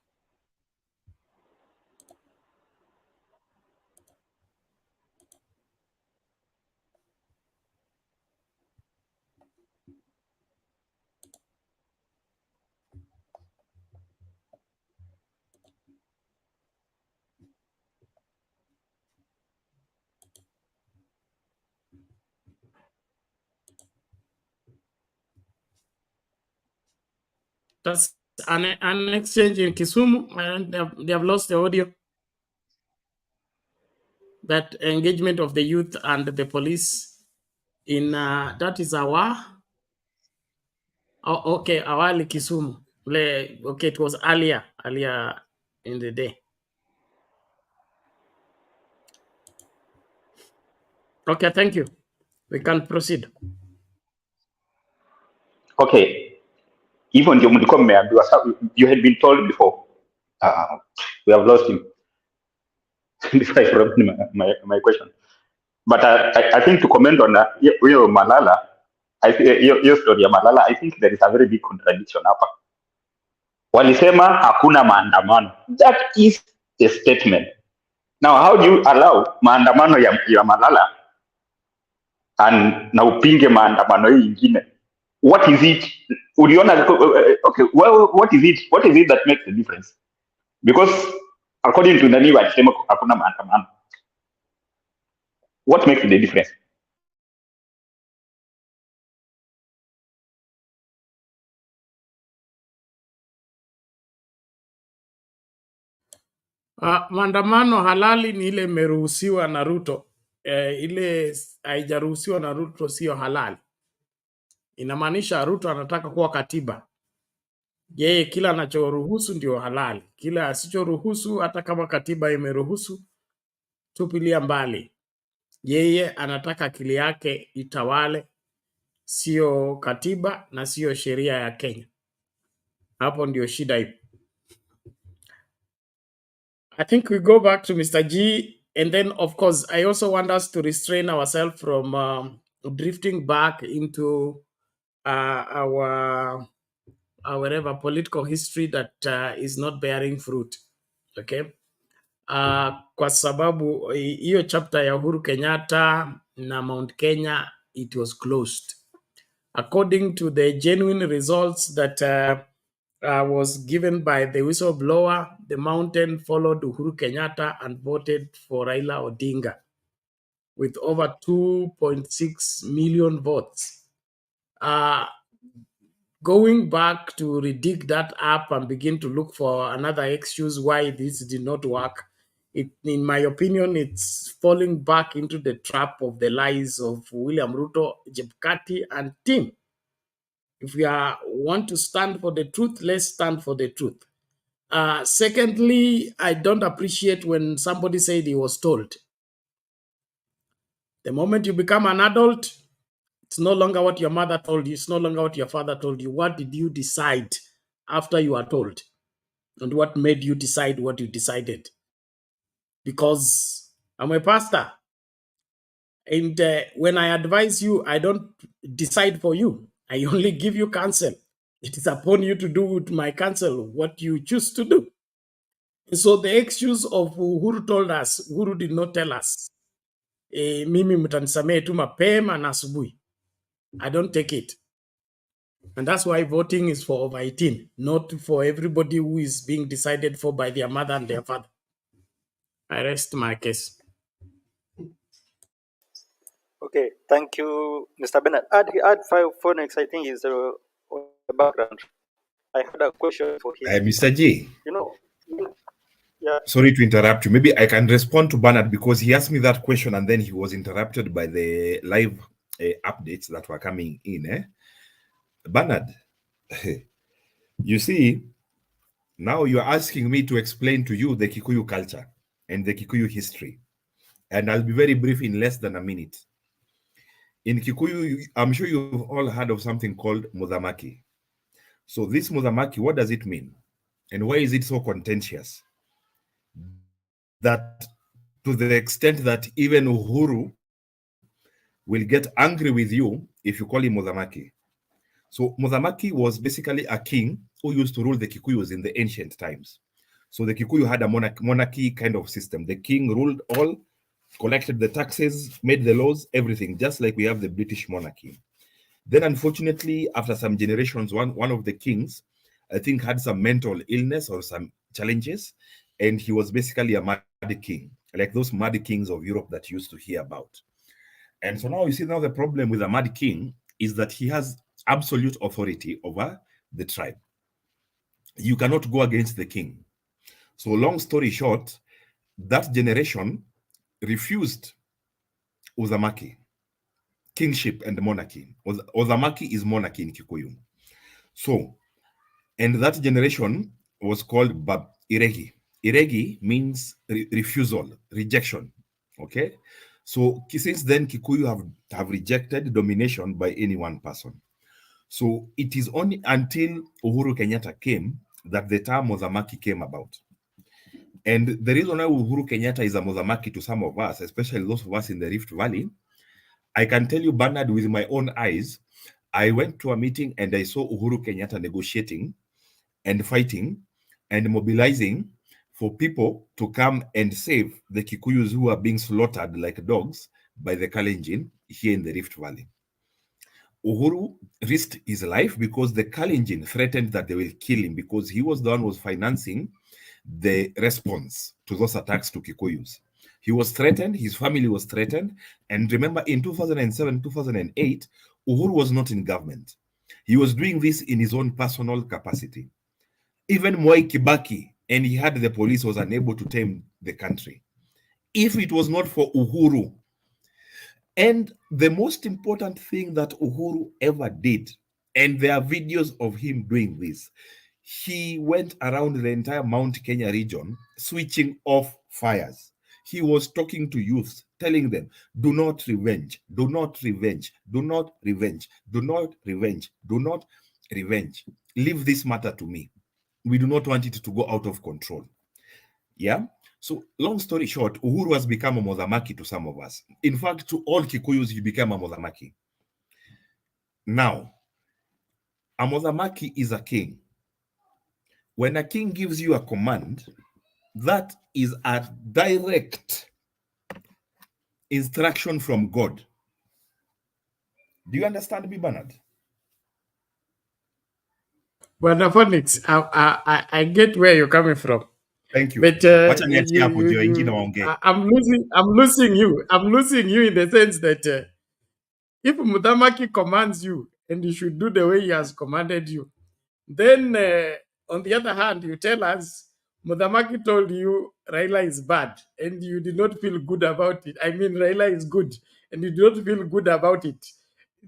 That's an exchange in Kisumu, and they have lost the audio. That engagement of the youth and the police in that is awali Kisumu. Okay, it was earlier in the day. Okay, thank you. We can proceed. Okay. Even you had been told before. We have lost him. Before I forgot my question. But I think to comment on Malala, your story Malala, I think there is a very big contradiction hapa. Walisema hakuna maandamano. That is a statement. Now, how do you allow maandamano ya Malala na upinge maandamano hii ingine. What is it? Uliona, okay, well, what is it that makes the difference? Because according to nani walisema hakuna maandamano. What makes the difference? Maandamano halali ni ile imeruhusiwa na Ruto. Ile haijaruhusiwa na Ruto sio halali. Inamaanisha Ruto anataka kuwa katiba. Yeye kila anachoruhusu ndio halali. Kila asichoruhusu, hata kama katiba imeruhusu, tupilia mbali. Yeye anataka akili yake itawale, sio katiba na sio sheria ya Kenya. Hapo ndio shida ipo. I think we go back to Mr. G, and then of course I also want us to restrain ourselves from drifting back into our whatever political history that is not bearing fruit. Okay? Kwa sababu hiyo chapter ya Uhuru Kenyatta na Mount Kenya, it was closed. According to the genuine results that was given by the whistleblower, the mountain followed Uhuru Kenyatta and voted for Raila Odinga with over 2.6 million votes. Going back to redig that up and begin to look for another excuse why this did not work, in my opinion, it's falling back into the trap of the lies of William Ruto, Jebkati, and team. If we want to stand for the truth, let's stand for the truth. Secondly, I don't appreciate when somebody said he was told. The moment you become an adult, it's no longer what your mother told you. It's no longer what your father told you. What did you decide after you are told? And what made you decide what you decided? Because I'm a pastor. And when I advise you, I don't decide for you. I only give you counsel. It is upon you to do with my counsel what you choose to do. And so the excuse of Uhuru told us, Uhuru did not tell us. Mimi mtanisamee tu mapema na asubuhi. I don't take it. And that's why voting is for over 18, not for everybody who is being decided for by their mother and their father. I rest my case. Okay, thank you, Mr. Bernard. Add 5 phonics, I think, is on the background. I had a question for him. Mr. G. You know, yeah. Sorry to interrupt you. Maybe I can respond to Bernard because he asked me that question and then he was interrupted by the live updates that were coming in. Bernard, you see, now you're asking me to explain to you the Kikuyu culture and the Kikuyu history. And I'll be very brief in less than a minute. In Kikuyu, I'm sure you've all heard of something called Mudhamaki. So this Mudhamaki, what does it mean? And why is it so contentious? That to the extent that even Uhuru will get angry with you if you call him Mudhamaki. So Mudhamaki was basically a king who used to rule the Kikuyus in the ancient times. So the Kikuyu had a monarchy kind of system. The king ruled all, collected the taxes, made the laws, everything, just like we have the British monarchy. Then unfortunately, after some generations, one of the kings, I think, had some mental illness or some challenges, and he was basically a mad king, like those mad kings of Europe that you used to hear about. And so now you see, now the problem with a mad king is that he has absolute authority over the tribe. You cannot go against the king. So long story short, that generation refused Uzamaki, kingship and monarchy. Uzamaki is monarchy in Kikuyu. So, and that generation was called Iregi. Iregi means refusal, rejection. Okay? So since then, Kikuyu have rejected domination by any one person. So it is only until Uhuru Kenyatta came that the term Mudhamaki came about. And the reason why Uhuru Kenyatta is a Mudhamaki to some of us, especially those of us in the Rift Valley, I can tell you, Bernard, with my own eyes, I went to a meeting and I saw Uhuru Kenyatta negotiating and fighting and mobilizing for people to come and save the Kikuyus who are being slaughtered like dogs by the Kalenjin here in the Rift Valley. Uhuru risked his life because the Kalenjin threatened that they will kill him because he was the one who was financing the response to those attacks to Kikuyus. He was threatened, his family was threatened. And remember, in 2007, 2008, Uhuru was not in government. He was doing this in his own personal capacity. Even Mwai Kibaki, and he had the police, was unable to tame the country. If it was not for Uhuru, and the most important thing that Uhuru ever did, and there are videos of him doing this, he went around the entire Mount Kenya region switching off fires. He was talking to youths, telling them, do not revenge, do not revenge, do not revenge, do not revenge, do not revenge. Leave this matter to me. We do not want it to go out of control. Yeah? So long story short, Uhuru has become a Mothamaki to some of us. In fact, to all Kikuyus, he became a Mothamaki. Now, a Mothamaki is a king. When a king gives you a command, that is a direct instruction from God. Do you understand me, Bernard? Well, Phonics, I get where you're coming from. Thank you. But I'm losing you. I'm losing you in the sense that if Muthamaki commands you and you should do the way he has commanded you, then on the other hand, you tell us Muthamaki told you Raila is bad and you did not feel good about it. I mean, Raila is good and you do not feel good about it.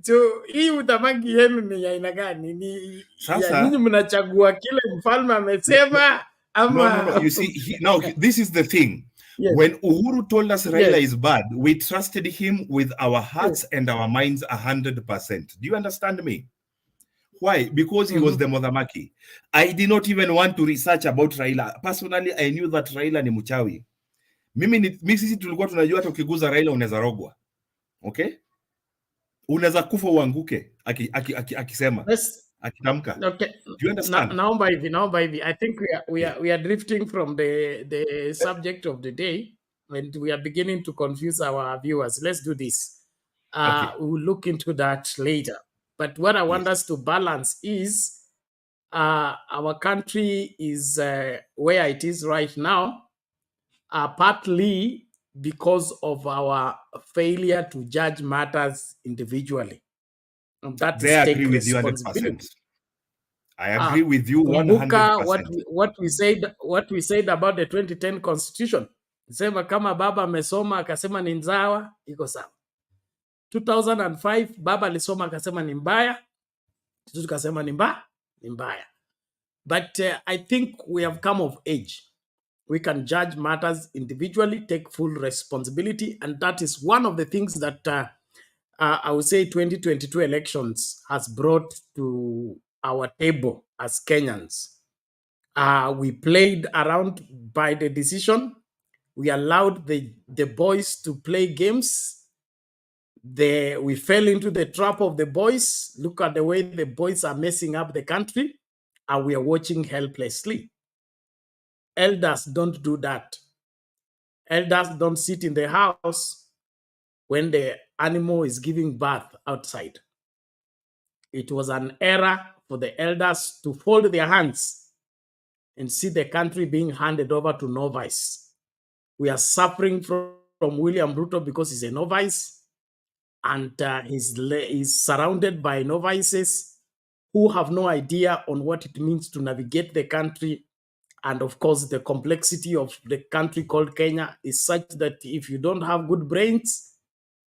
So hii Muthamaki yenu ni ya aina gani? Ni ya nyinyi mnachagua kile mfalme amesema ama? No. You see, this is the thing. Yes. When Uhuru told us Raila is bad, we trusted him with our hearts and our minds 100%. Do you understand me? Why? Because he was the Mothamaki. I did not even want to research about Raila. Personally, I knew that Raila ni mchawi. Mimi sisi tulikuwa tunajua hata ukiguza Raila unaweza rogwa. Okay? Unaweza kufa uanguke akisema. Akitamka. Okay. Do you understand? Naomba hivi. I think we are drifting from the subject of the day and we are beginning to confuse our viewers. Let's do this. Okay. We'll look into that later. But what I want us to balance is our country is where it is right now, partly because of our failure to judge matters individually. And that is take responsibility. I agree with you 100%. What we said about the 2010 constitution. Sema kama baba amesoma akasema ni nzawa, iko sawa. 2005 baba alisoma akasema ni mbaya, tukasema ni mbaya. But I think we have come of age. We can judge matters individually, take full responsibility, and that is one of the things that I would say 2022 elections has brought to our table as Kenyans. We played around by the decision. We allowed the boys to play games. We fell into the trap of the boys. Look at the way the boys are messing up the country, and we are watching helplessly. Elders don't do that. Elders don't sit in the house when the animal is giving birth outside. It was an error for the elders to fold their hands and see the country being handed over to novice. We are suffering from William Ruto because he's a novice, and he's surrounded by novices who have no idea on what it means to navigate the country. And of course, the complexity of the country called Kenya is such that if you don't have good brains,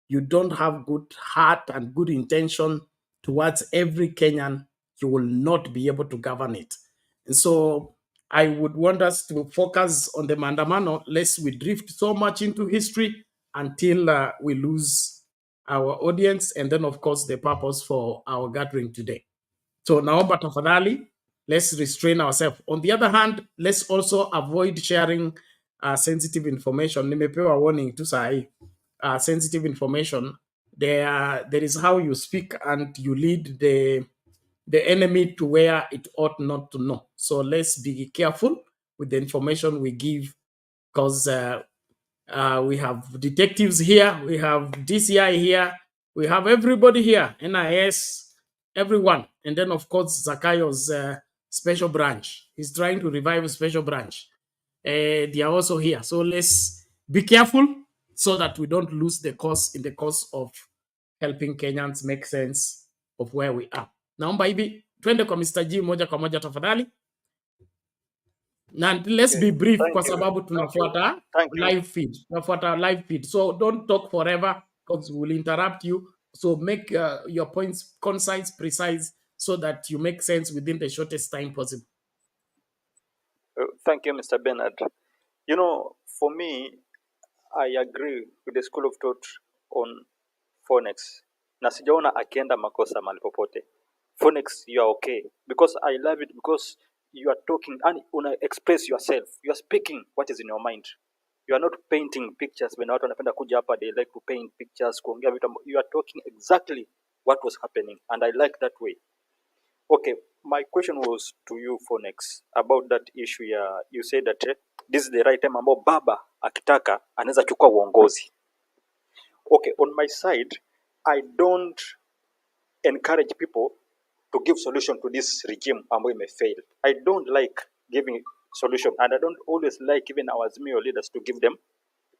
you don't have good heart and good intention towards every Kenyan, you will not be able to govern it. And so I would want us to focus on the Maandamano, lest we drift so much into history until we lose our audience and then, of course, the purpose for our gathering today. So naomba tafadhali, let's restrain ourselves. On the other hand, let's also avoid sharing sensitive information. Nimepewa warning tu sahi. Sensitive information. There is how you speak and you lead the enemy to where it ought not to know. So let's be careful with the information we give, because we have detectives here, we have DCI here, We have everybody here, NIS, everyone. And then, of course, Zakayo's special branch. He's trying to revive a special branch. They are also here. So let's be careful so that we don't lose the cause in the course of helping Kenyans make sense of where we are. Naomba hivi, twende kwa Mr. G moja kwa moja tafadhali. And let's be brief kwa sababu tunafuata live feed. Tunafuata live feed. So don't talk forever because we will interrupt you. So make your points concise, precise, so that you make sense within the shortest time possible. Thank you, Mr. Bernard. You know, for me, I agree with the school of thought on Phoenix. Na sijaona akienda makosa mahali popote. Phoenix, you are okay. Because I love it because you are talking and una express yourself. You are speaking what is in your mind. You are not painting pictures. When watu wanapenda kuja hapa, they like to paint pictures, kuongea vitu. You are talking exactly what was happening. And I like that way. Okay, my question was to you, Phoenix, about that issue. You said that this is the right time ambao baba akitaka anaweza chukua uongozi. Okay, on my side, I don't encourage people to give solution to this regime ambayo imefail. I don't like giving solution, and I don't always like even our Azimio leaders to give them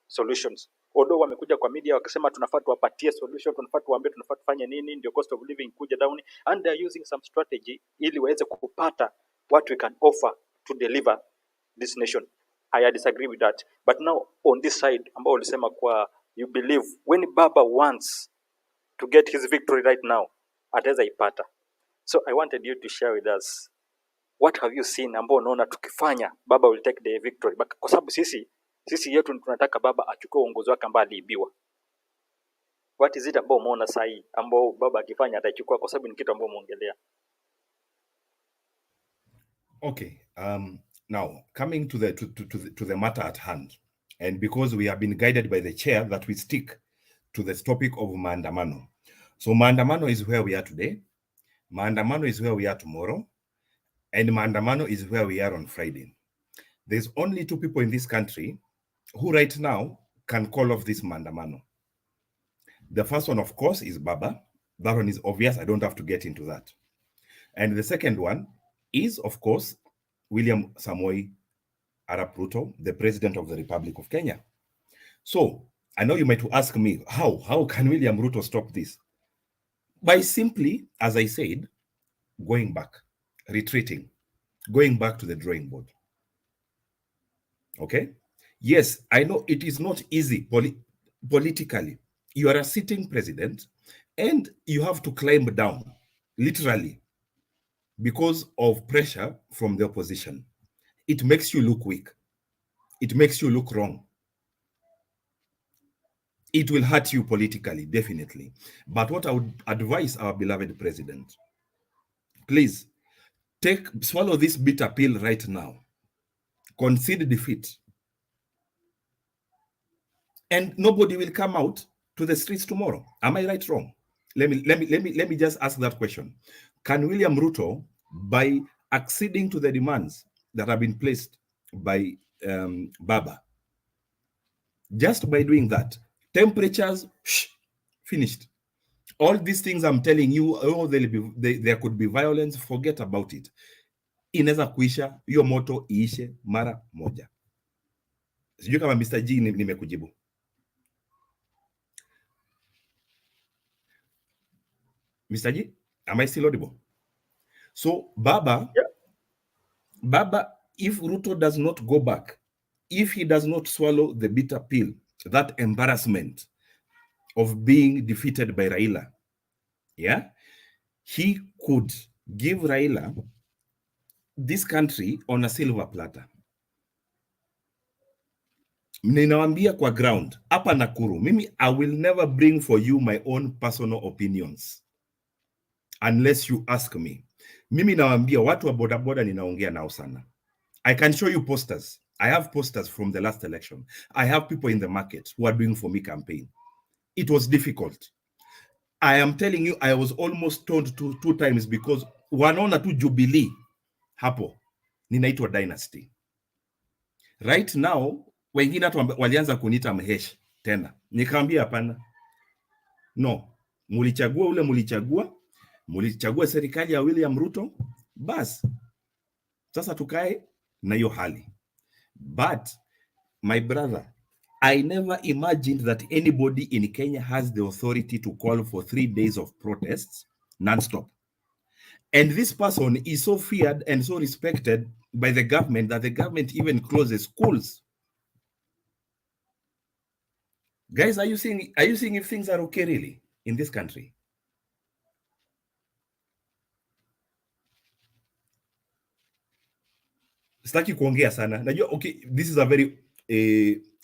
solutions. Although wamekuja kwa media wakisema tunafaa tuwapatie solution, tunafaa tuwaambie, tunafaa tufanye nini ndio cost of living kuja down, and they are using some strategy ili waweze kupata what we can offer to deliver this nation. I disagree with that. But now on this side ambao ulisema kwa you believe when baba wants to get his victory right now ataweza ipata. So I wanted you to share with us what have you seen ambao unaona tukifanya baba will take the victory. Kwa sababu sisi yetu tunataka baba achukue uongozi wake ambao aliibiwa. What is it ambao umeona sahi ambao baba akifanya atachukua kwa sababu ni kitu ambao umeongelea? Okay. Now coming to the matter at hand, and because we have been guided by the chair that we stick to the topic of maandamano. So maandamano is where we are today. Maandamano is where we are tomorrow. And maandamano is where we are on Friday. There's only two people in this country who right now can call off this maandamano. The first one, of course, is Baba. That one is obvious. I don't have to get into that. And the second one is, of course, William Samoei Arap Ruto, the President of the Republic of Kenya. So I know you might ask me, how can William Ruto stop this? By simply, as I said, going back, retreating, going back to the drawing board. Okay? Yes, I know it is not easy politically. You are a sitting president and you have to climb down, literally, because of pressure from the opposition. It makes you look weak. It makes you look wrong. It will hurt you politically, definitely. But what I would advise our beloved president, please swallow this bitter pill right now. Concede defeat. And nobody will come out to the streets tomorrow. Am I right, wrong? Let me just ask that question. Can William Ruto, by acceding to the demands that have been placed by Baba, just by doing that, temperatures finished. All these things I'm telling you, there could be violence, forget about it. Inaweza kuisha, hiyo moto iishe mara moja. Sijui kama Mr. G nimekujibu. Mr. G, am I still audible? So Baba, if Ruto does not go back, if he does not swallow the bitter pill, that embarrassment of being defeated by Raila, he could give Raila this country on a silver platter. Ninawambia kwa ground, hapa Nakuru, mimi, I will never bring for you my own personal opinions unless you ask me. Mimi nawambia watu wa bodaboda ninaongea nao sana. I can show you posters. I have posters from the last election. I have people in the market who are doing for me campaign. It was difficult. I am telling you, I was almost stoned two times because wanaona tu Jubilee hapo ninaitwa dynasty. Right now, wengine walianza kuniita mhesh tena. Nikamwambia hapana. No, Mulichagua ule mulichagua serikali ya William Ruto, bas sasa tukae na hiyo hali. But my brother, I never imagined that anybody in Kenya has the authority to call for 3 days of protests non-stop. And this person is so feared and so respected by the government that the government even closes schools. Guys, are you seeing if things are okay really in this country? Sitaki kuongea sana. Najua okay, this is a very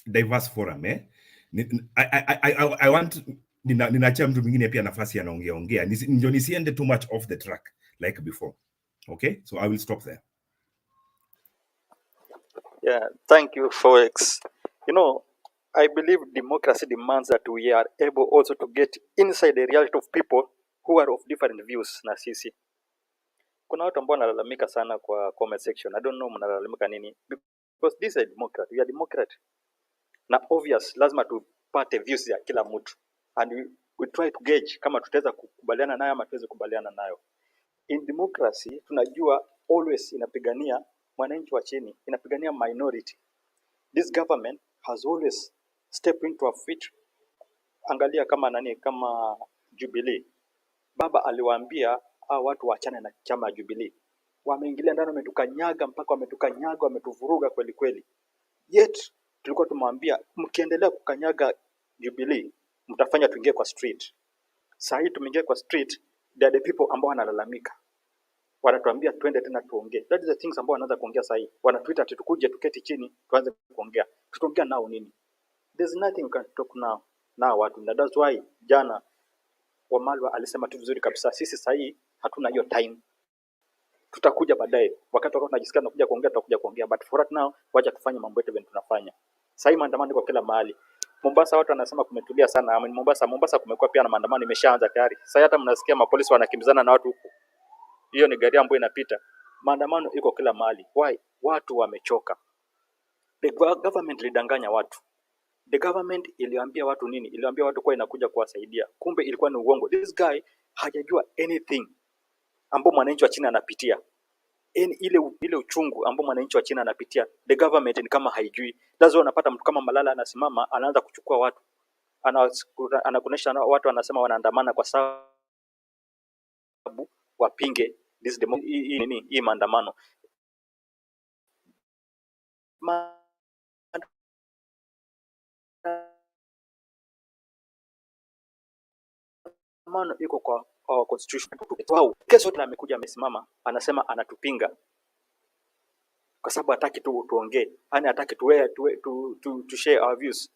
diverse forum I want ninaachia mtu mwingine pia nafasi anaongea ndio nisiende too much off the track like before. Okay? So I will stop there. Yeah, thank you, Forex. You know, I believe democracy demands that we are able also to get inside the reality of people who are of different views na sisi. Kuna watu ambao wanalalamika sana kwa comment section. I don't know mnalalamika nini. Because this is a democracy. We are democrat. Na obvious lazima tupate views ya kila mtu. And we try to gauge kama tutaweza kukubaliana nayo ama tuweze kubaliana nayo. In democracy tunajua always inapigania mwananchi wa chini, inapigania minority. This government has always stepped into a fit. Angalia kama Jubilee. Baba aliwaambia watu waachane na chama Jubilee. Wameingilia ndani, wametukanyaga mpaka wametuvuruga kweli kweli. Yet tulikuwa tumwambia mkiendelea kukanyaga Jubilee mtafanya tuingie kwa street. Sasa hii tumeingia kwa street, there are the people ambao wanalalamika. Wanatuambia twende tena tuongee. That is the things ambao wanaanza kuongea sasa hivi. Wanatuita ati tukuje tuketi chini tuanze kuongea. Tutaongea nao nini? There's nothing we can talk now watu. And that's why jana Wamalwa alisema tu vizuri kabisa, sisi sasa hii hatuna hiyo time. Tutakuja baadaye. Wakati tunajisikia tunakuja kuongea tutakuja kuongea, but for right now wacha tufanye mambo yetu vile tunafanya. Sasa hii maandamano kwa kila mahali. Mombasa watu wanasema kumetulia sana. Mombasa kumekuwa pia na maandamano imeshaanza tayari. Sasa hata mnasikia mapolisi wanakimbizana na watu huko. Hiyo ni gari ambayo inapita. Maandamano iko kila mahali. Why? Watu wamechoka. The government ilidanganya watu. The government iliambia watu nini? Iliambia watu kwa inakuja kuwasaidia. Kumbe ilikuwa ni uongo. This guy hajajua anything ambao mwananchi wa China anapitia. Ile uchungu ambao mwananchi wa China anapitia. The government ni kama haijui. That's why unapata mtu kama Malala anasimama anaanza kuchukua watu. Anakuonesha watu anasema wanaandamana kwa sababu wapinge this hii maandamano. Maandamano iko kwa constitution. Wow, kesho tena amekuja amesimama anasema anatupinga. Kwa sababu hataki tuongee. Yaani hataki to share our views.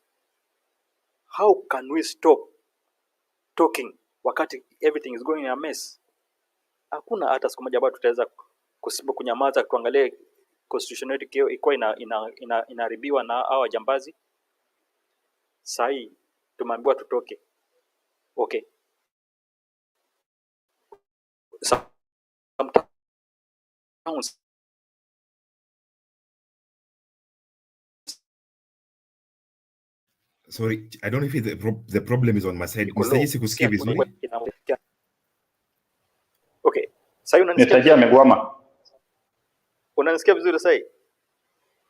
How can we stop talking wakati everything is going in a mess? Hakuna hata siku moja ambayo tutaweza kunyamaza tuangalie constitutionality iko inaharibiwa na hao jambazi. Sasa tumeambiwa tutoke. Okay. Sometimes Sorry, I don't know if the problem is on my side. Mr. Jesse kusikia vizuri. Okay. Sasa unanisikia? Mr. amegwama. Unanisikia vizuri sasa?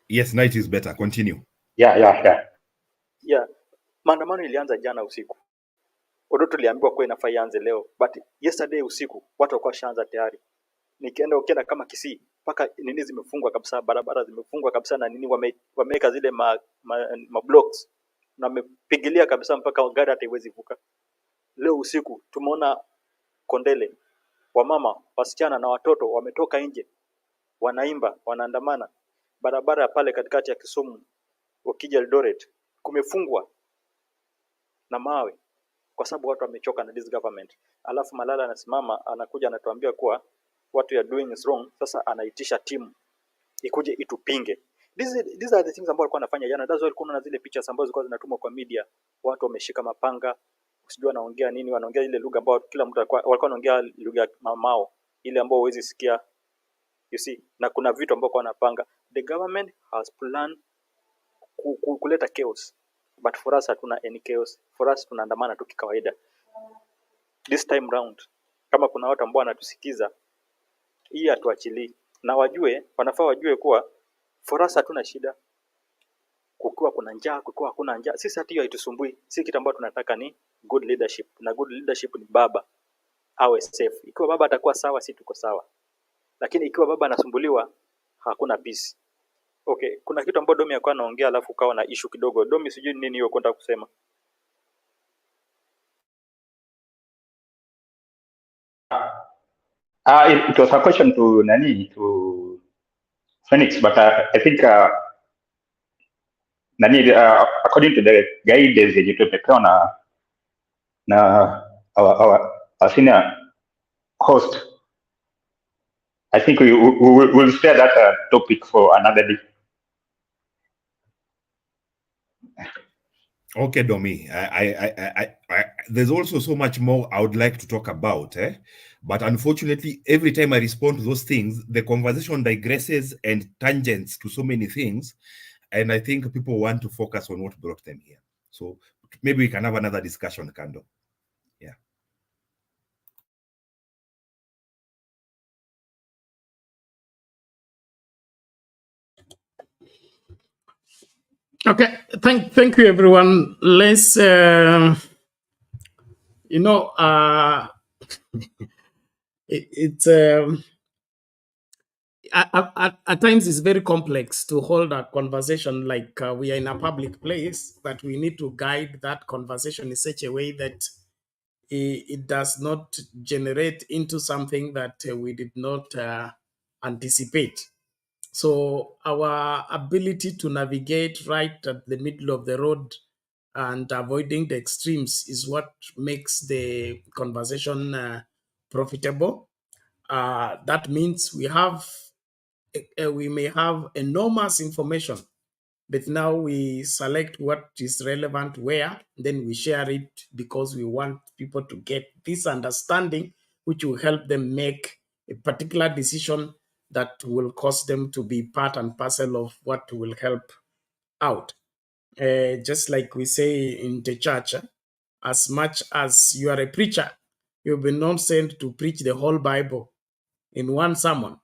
Yes, night is better. Continue. Yeah. Maandamano ilianza jana usiku. Odo tuliambiwa kwa inafaa ianze leo, but yesterday usiku watu walikuwa shaanza tayari. Ukienda kama Kisii paka nini zimefungwa kabisa, barabara zimefungwa kabisa na nini wameweka zile ma blocks na wamepigilia kabisa mpaka gari hata iwezi vuka. Leo usiku tumeona Kondele, wamama, wasichana na watoto wametoka nje. Wanaimba, wanaandamana. Barabara pale katikati ya Kisumu ukija Eldoret kumefungwa na mawe kwa sababu watu wamechoka na this government. Alafu Malala anasimama anakuja anatuambia kuwa what we are doing is wrong. Sasa anaitisha timu ikuje itupinge. These are the things ambazo alikuwa anafanya jana. That's why alikuwa na zile pictures ambazo zilikuwa zinatumwa kwa media. Watu wameshika mapanga, usijua wanaongea nini, wanaongea ile lugha ambayo kila mtu walikuwa wanaongea lugha mamao, ile ambayo huwezi sikia. You see, na kuna vitu ambavyo wanapanga. The government has planned kuleta chaos. But for us hatuna any chaos. For us tunaandamana tu kikawaida. this time round, kama kuna watu ambao wanatusikiza, hii hatuachilii, na wanafaa wajue kuwa for us hatuna shida kukiwa kuna njaa, kukiwa hakuna njaa, sisi hata hiyo haitusumbui. Sisi kitu ambacho tunataka ni good leadership, na good leadership ni baba awe safe. Ikiwa baba atakuwa sawa, sisi tuko sawa, lakini ikiwa baba anasumbuliwa, hakuna peace. Okay, kuna kitu ambacho Domi alikuwa anaongea alafu ukawa na issue kidogo. Domi, sijui nini hiyo kwenda kusema. It was a question to Nani, to Phoenix, but I think Nani, according to the guidance yenye tumepewa na our senior host, I think we will spare that topic for another day. Okay, Domi. There's also so much more I would like to talk about, but unfortunately, every time I respond to those things, the conversation digresses and tangents to so many things, and I think people want to focus on what brought them here. So maybe we can have another discussion, Kando. Yeah. Okay, thank you, everyone. Let's, at times it's very complex to hold a conversation like we are in a public place, but we need to guide that conversation in such a way that it does not generate into something that we did not anticipate. So our ability to navigate right at the middle of the road and avoiding the extremes is what makes the conversation profitable. That means we may have enormous information, but now we select what is relevant where, then we share it because we want people to get this understanding, which will help them make a particular decision that will cause them to be part and parcel of what will help out. Just like we say in the church, as much as you are a preacher, you've been not sent to preach the whole Bible in one sermon.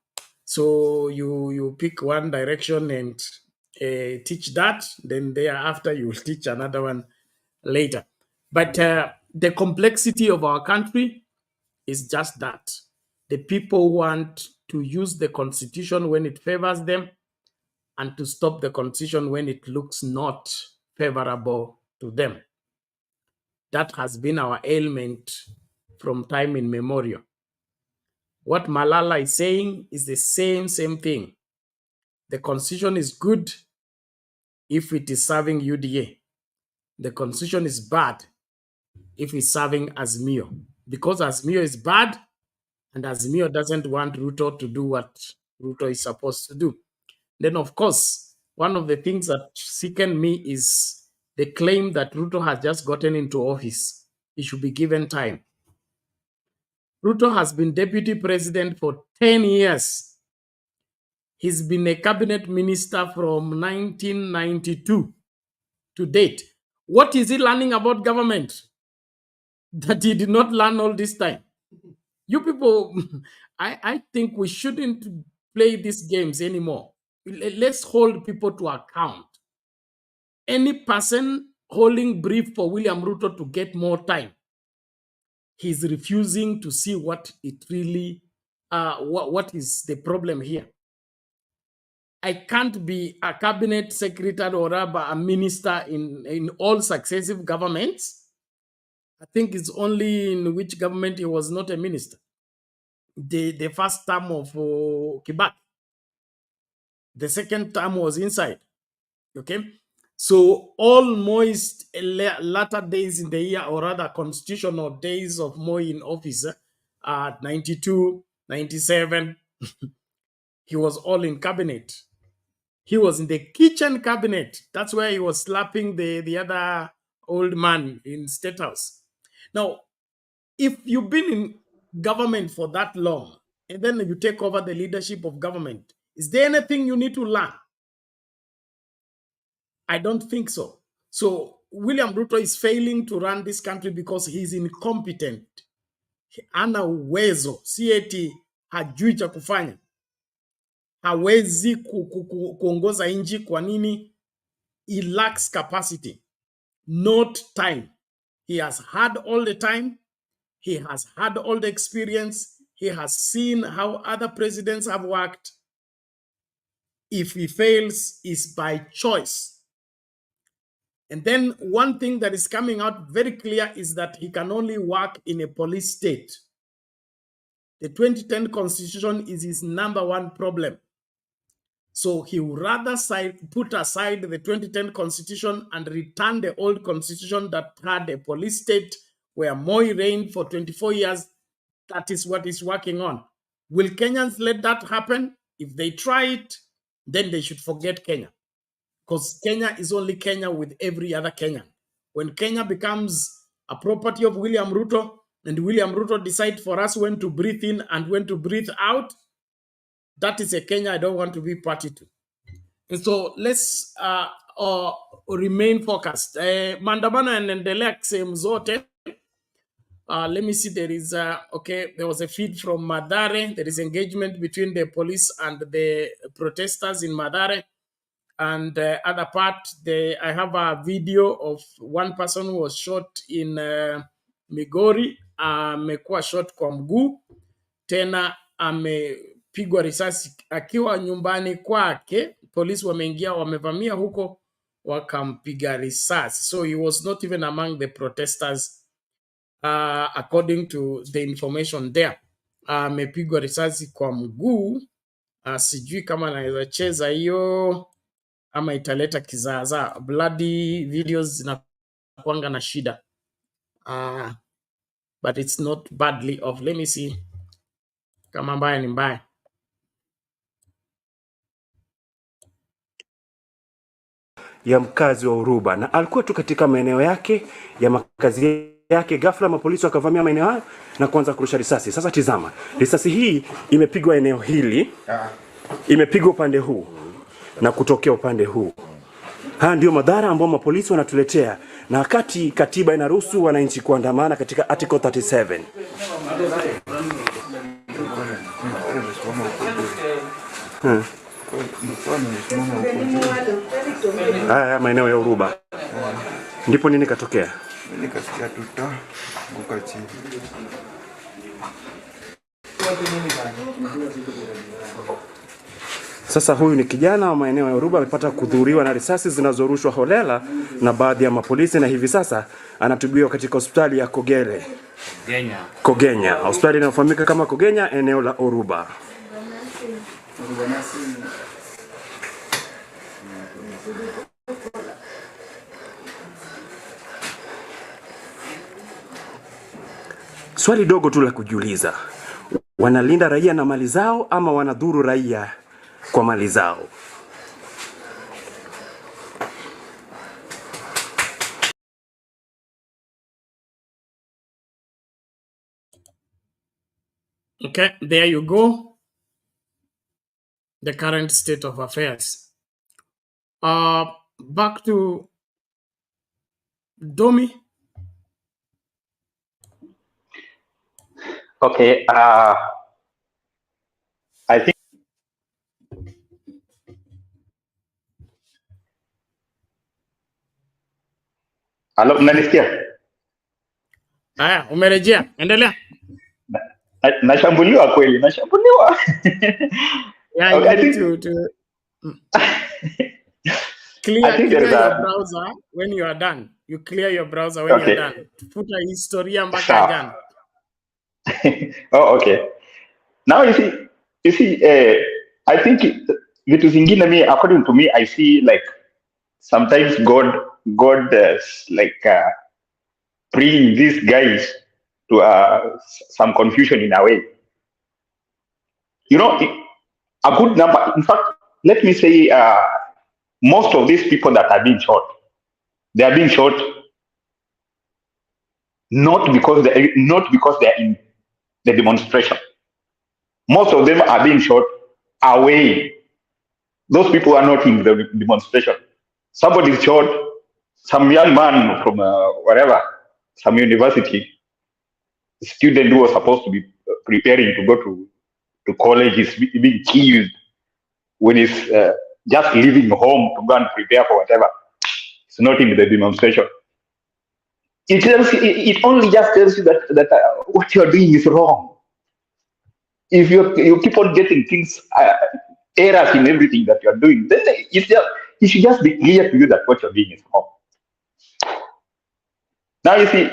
So you pick one direction and teach that, then thereafter you will teach another one later. But the complexity of our country is just that. The people want to use the constitution when it favors them and to stop the constitution when it looks not favorable to them. That has been our ailment from time immemorial. What Malala is saying is the same thing. The constitution is good if it is serving UDA. The constitution is bad if it's serving Azimio. Because Azimio is bad and Azimio doesn't want Ruto to do what Ruto is supposed to do. Then, of course, one of the things that sicken me is the claim that Ruto has just gotten into office. He should be given time. Ruto has been deputy president for 10 years. He's been a cabinet minister from 1992 to date. What is he learning about government that he did not learn all this time? You people, I think we shouldn't play these games anymore. Let's hold people to account. Any person holding brief for William Ruto to get more time, he's refusing to see what it really, what is the problem here. I can't be a cabinet secretary or a minister in all successive governments. I think it's only in which government he was not a minister. The first term of Kibaki. The second term was inside. Okay? So almost latter days in the year, or rather constitutional days of Moi in office, 92, 97, he was all in cabinet. He was in the kitchen cabinet. That's where he was slapping the other old man in State House. Now, if you've been in government for that long, and then you take over the leadership of government, is there anything you need to learn? I don't think so. So William Ruto is failing to run this country because he's incompetent. ana uwezo, si eti hajui cha kufanya. Hawezi kuongoza nchi. Kwa nini? He lacks capacity, not time. He has had all the time. He has had all the experience. He has seen how other presidents have worked. If he fails, it's by choice. And then one thing that is coming out very clear is that he can only work in a police state. The 2010 constitution is his #1 problem. So he would rather put aside the 2010 constitution and return the old constitution that had a police state where Moi reigned for 24 years. That is what he's working on. Will Kenyans let that happen? If they try it, then they should forget Kenya. Because Kenya is only Kenya with every other Kenyan. When Kenya becomes a property of William Ruto, and William Ruto decides for us when to breathe in and when to breathe out, that is a Kenya I don't want to be party to. And so let's remain focused. Maandamano yanaendelea sehemu zote. Let me see, there is, there was a feed from Mathare. There is engagement between the police and the protesters in Mathare. And other part, I have a video of one person who was shot in Migori. Amekuwa shot kwa mguu. Tena amepigwa risasi akiwa nyumbani kwake. Polisi wameingia, wamevamia huko, wakampiga risasi. So he was not even among the protesters, according to the information there. Amepigwa risasi kwa mguu. Sijui kama anaweza cheza hiyo ama italeta kizaazaa. Bloody videos zinakuanga na shida. But it's not badly off. Let me see kama mbaya ni mbaya. Ya mkazi wa Uruba, na alikuwa tu katika maeneo yake ya makazi yake, ghafla mapolisi wakavamia maeneo hayo na kuanza kurusha risasi. Sasa tizama, risasi hii imepigwa eneo hili, imepigwa upande huu na kutokea upande huu. Haya ndio madhara ambao mapolisi wanatuletea, na wakati katiba inaruhusu wananchi kuandamana katika article 37. Haya maeneo ya Uruba. Ndipo nini katokea? Nikasikia tuta nguka chini. Sasa huyu ni kijana wa maeneo ya Uruba, amepata kudhuriwa na risasi zinazorushwa holela na baadhi ya mapolisi, na hivi sasa anatibiwa katika hospitali ya Kogenya. Hospitali inayofahamika kama Kogenya, eneo la Uruba. Swali dogo tu la kujiuliza. Wanalinda raia na mali zao ama wanadhuru raia kwa mali zao? Okay, there you go. The current state of affairs. Back to Domi. Okay, I think Halo, mnanisikia? Haya, umerejea. Endelea. Nashambuliwa kweli, nashambuliwa. Yeah, okay, you need to clear your browser when you are done. You clear your browser when you are done. Futa historia mpaka jana. Oh, okay. Now you see, I think vitu zingine me, according to me, I see like sometimes God bring these guys to some confusion in a way. You know, a good number. In fact, let me say, most of these people that are being shot, they are being shot not because they are in the demonstration. Most of them are being shot away. Those people are not in the demonstration. Somebody is shot, some young man from wherever, some university. student who was supposed to be preparing to go to college is being accused when he's just leaving home to go and prepare for whatever. It's not in the demonstration. It only just tells you that what you are doing is wrong. If you keep on getting things, errors in everything that you are doing, then it should just be clear to you that what you are doing is wrong. Now you see,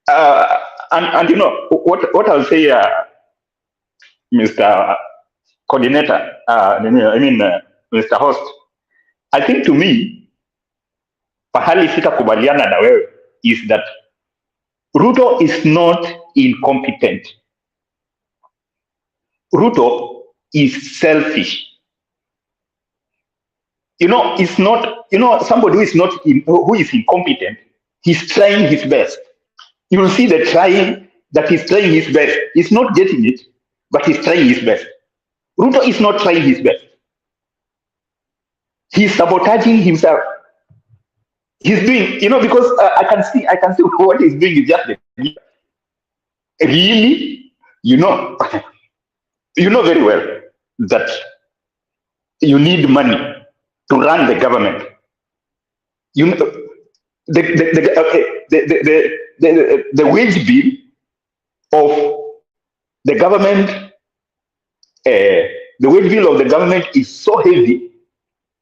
and you know what I'll say, Mr. Coordinator, Mr. Host. I think to me, pahali sitakubaliana na wewe is that Ruto is not incompetent. Ruto is selfish. You know, it's not, you know, somebody who is incompetent, he's trying his best. You will see the trying, that he's trying his best. He's not getting it, but he's trying his best. Ruto is not trying his best. He's sabotaging himself. He's doing, you know, because I can see what he's doing is just really, you know, you know very well that you need money to run the government. You know, the wage bill of the government, the wage bill of the government is so heavy.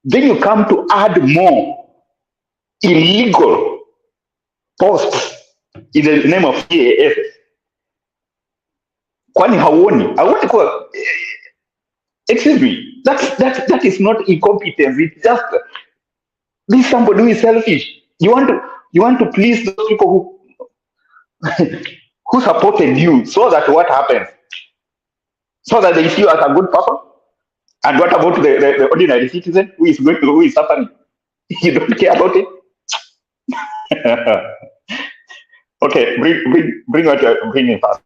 Then you come to add more illegal posts in the name of CAS. Kwani hauoni kwa, excuse me, that is not incompetence. It's just this somebody who is selfish. You want to please those people who supported you, so that what happens? So that they see you as a good person. And what about the ordinary citizen who is suffering? You don't care about it. Okay, bring what you're bringing first.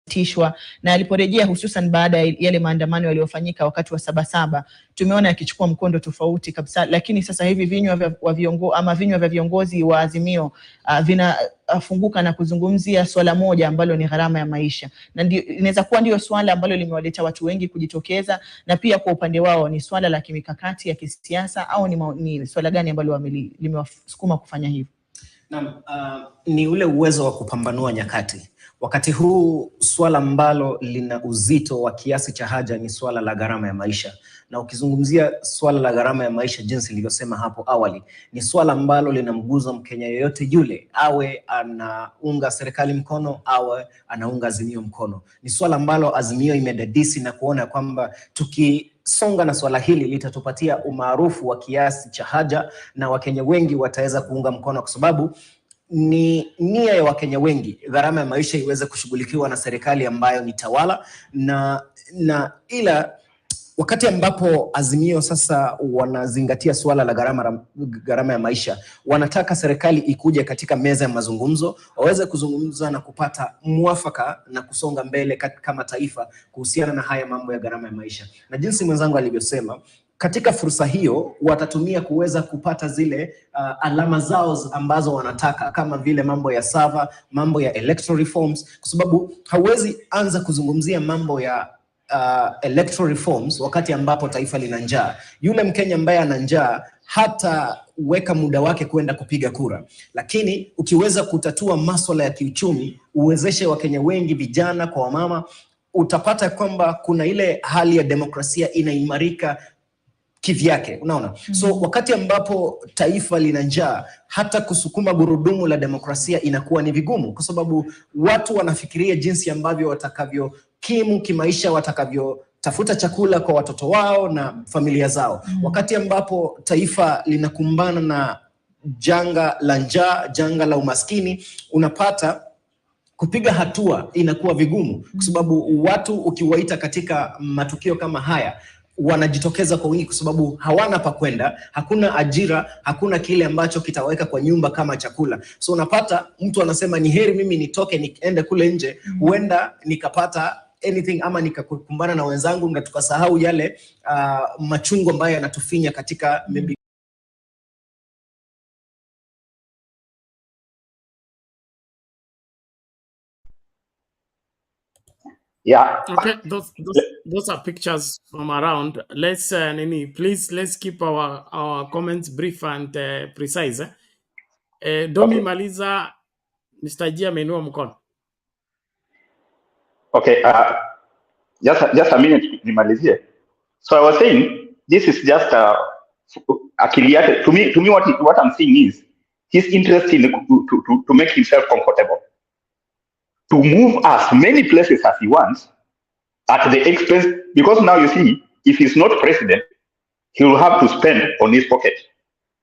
Tishwa na aliporejea hususan baada ya yale maandamano yaliyofanyika wakati wa Sabasaba, tumeona akichukua mkondo tofauti kabisa. Lakini sasa hivi vinywa vya viongozi wa Azimio vinafunguka na kuzungumzia swala moja ambalo ni gharama ya maisha, na ndio inaweza kuwa ndio swala ambalo limewaleta watu wengi kujitokeza, na pia kwa upande wao ni swala la kimikakati ya kisiasa au ni swala gani ambalo limewasukuma kufanya hivyo? Ni ule uwezo wa kupambanua nyakati. Wakati huu swala ambalo lina uzito wa kiasi cha haja ni swala la gharama ya maisha. Na ukizungumzia swala la gharama ya maisha, jinsi nilivyosema hapo awali, ni swala ambalo linamguza Mkenya yoyote yule, awe anaunga serikali mkono, awe anaunga Azimio mkono. Ni swala ambalo Azimio imedadisi na kuona kwamba tukisonga na swala hili litatupatia umaarufu wa kiasi cha haja, na Wakenya wengi wataweza kuunga mkono, kwa sababu ni nia ya Wakenya wengi gharama ya maisha iweze kushughulikiwa na serikali ambayo ni tawala, na ila wakati ambapo Azimio sasa wanazingatia swala la gharama ya maisha, wanataka serikali ikuje katika meza ya mazungumzo, waweze kuzungumza na kupata mwafaka na kusonga mbele kama taifa kuhusiana na haya mambo ya gharama ya maisha. Na jinsi mwenzangu alivyosema, katika fursa hiyo watatumia kuweza kupata zile alama zao ambazo wanataka, kama vile mambo ya sava, mambo ya electoral reforms, kwa sababu hauwezi anza kuzungumzia mambo ya electoral reforms wakati ambapo taifa lina njaa. Yule Mkenya ambaye ana njaa hata weka muda wake kwenda kupiga kura. Lakini ukiweza kutatua masuala ya kiuchumi, uwezeshe Wakenya wengi, vijana kwa wamama, utapata kwamba kuna ile hali ya demokrasia inaimarika kivyake, unaona? So wakati ambapo taifa lina njaa, hata kusukuma gurudumu la demokrasia inakuwa ni vigumu, kwa sababu watu wanafikiria jinsi ambavyo watakavyokimu kimaisha, watakavyotafuta chakula kwa watoto wao na familia zao. Wakati ambapo taifa linakumbana na janga la njaa, janga la umaskini, unapata kupiga hatua inakuwa vigumu, kwa sababu watu ukiwaita katika matukio kama haya wanajitokeza kwa wingi, kwa sababu hawana pa kwenda, hakuna ajira, hakuna kile ambacho kitaweka kwa nyumba kama chakula. So unapata mtu anasema ni heri mimi nitoke niende kule nje, huenda nikapata anything ama nikakumbana na wenzangu na tukasahau yale machungu ambayo yanatufinya katika Yeah. Okay, those are pictures from around. Let's please let's keep our comments brief and precise. Domi Okay. maliza, Mr. G ameinua mkono. Okay. Just a minute, nimalizie. So I was saying, this is just akili yake. To me, what I'm seeing is his interest in to make himself comfortable, to move as many places as he wants at the expense. Because now you see, if he's not president, he will have to spend on his pocket.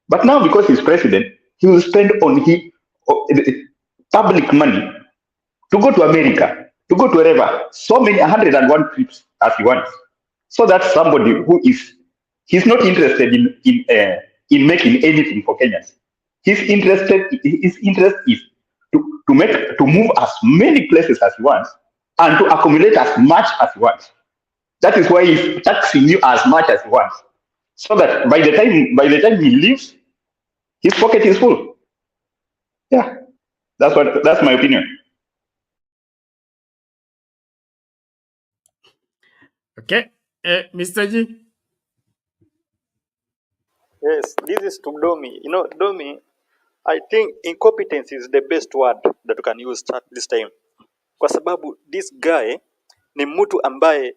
But now, because he's president, he will spend on his public money to go to America, to go to wherever. So many 101 trips as he wants. So that's somebody who he's not interested in making anything for Kenyans. His interest is to move as many places as he wants and to accumulate as much as he wants. That is why he's taxing you as much as he wants. So that by the time he leaves, his pocket is full. Yeah. That's my opinion. Okay. Mr. G. Yes, this is to Domi. You know, Domi, I think incompetence is the best word that you can use at this time. Kwa sababu this guy ni mtu ambaye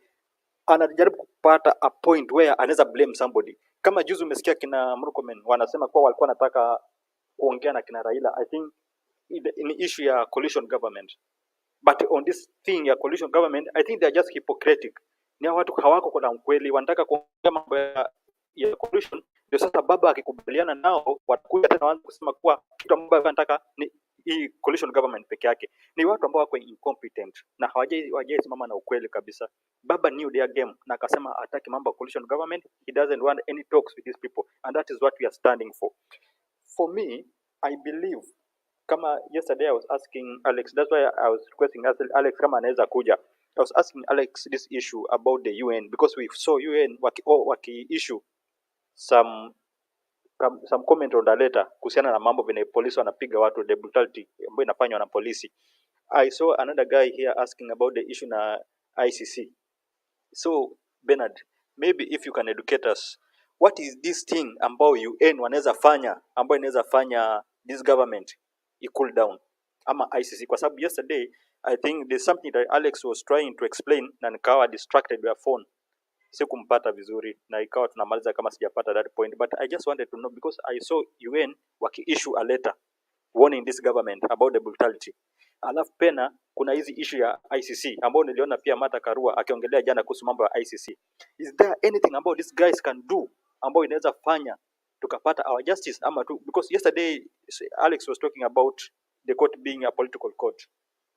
anajaribu kupata a point where anaweza blame somebody. Kama juzi umesikia kina Murkomen wanasema kuwa walikuwa wanataka kuongea na kina Raila. I think in issue ya coalition government. But on this thing ya coalition government, I think they are just hypocritic. Ni watu hawako kuna ukweli, wanataka kuongea mambo ya coalition. Ndio sasa baba akikubaliana nao watakuja tena waanze kusema kuwa kitu ambacho wanataka ni hii coalition government peke yake. Ni watu ambao wako incompetent na hawajai simama na ukweli kabisa. Baba knew their game na akasema ataki mambo ya coalition government. He doesn't want any talks with these people, and that is what we are standing for. For me, I believe kama yesterday I was asking Alex, that's why I was requesting Alex kama anaweza kuja. I was asking Alex this issue about the UN because we saw UN waki issue some comment on the letter kuhusiana na mambo vile polisi wanapiga watu, the brutality ambayo inafanywa na polisi. I saw another guy here asking about the issue na ICC. So Bernard, maybe if you can educate us, what is this thing ambayo UN wanaweza fanya ambayo inaweza fanya this government cool down ama ICC? Kwa sababu yesterday I think there's something that Alex was trying to explain na nikawa distracted by phone, sikumpata vizuri na ikawa tunamaliza kama sijapata that point, but I just wanted to know because I saw UN waki-issue a letter warning this government about the brutality. Alafu pena kuna hizi issue ya ICC ambao niliona pia Martha Karua akiongelea jana kuhusu mambo ya ICC. Is there anything about these guys can do ambao inaweza fanya tukapata our justice ama tu, because yesterday Alex was talking about the court being a political court,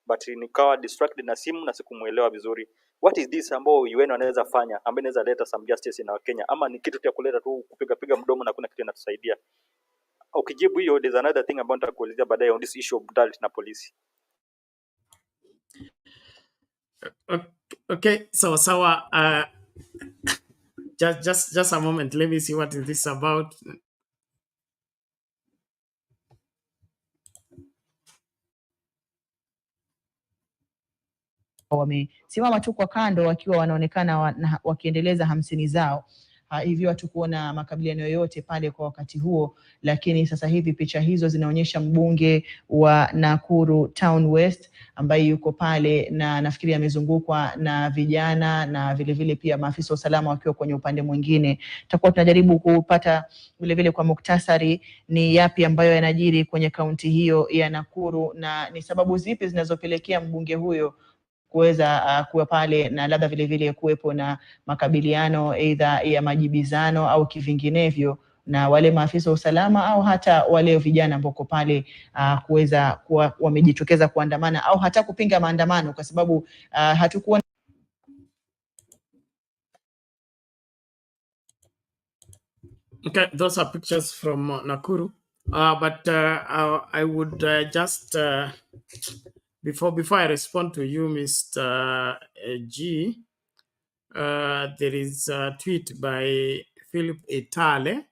but nikawa distracted na simu na sikumuelewa vizuri. What is this ambao UN wanaweza fanya ambao inaweza leta some justice in our Kenya, ama ni kitu cha kuleta tu kupiga mdomo na kuna kitu inatusaidia? Ukijibu hiyo, there's another thing about nitakuelezea baadaye on this issue of brutality na polisi. Okay, so just a moment. Let me see what is this about. Wamesimama tu kwa kando wakiwa wanaonekana wakiendeleza hamsini zao. Hivyo hatukuona makabiliano yoyote pale kwa wakati huo, lakini sasa hivi picha hizo zinaonyesha mbunge wa Nakuru Town West ambaye yuko pale na nafikiri amezungukwa na vijana na vile vile pia maafisa wa usalama wakiwa kwenye upande mwingine. Tutakuwa tunajaribu kupata vile vile kwa muktasari ni yapi ambayo yanajiri kwenye kaunti hiyo ya Nakuru na ni sababu zipi zinazopelekea mbunge huyo kuweza kuwa pale na labda vile vile kuwepo na makabiliano aidha ya majibizano au kivinginevyo na wale maafisa wa usalama au hata wale vijana ambao pale kuweza kuwa wamejitokeza kuandamana au hata kupinga maandamano kwa sababu hatukuwa. Okay, those are pictures from Nakuru. But I would just before I respond to you, Mr. G, there is a tweet by Philip Etale,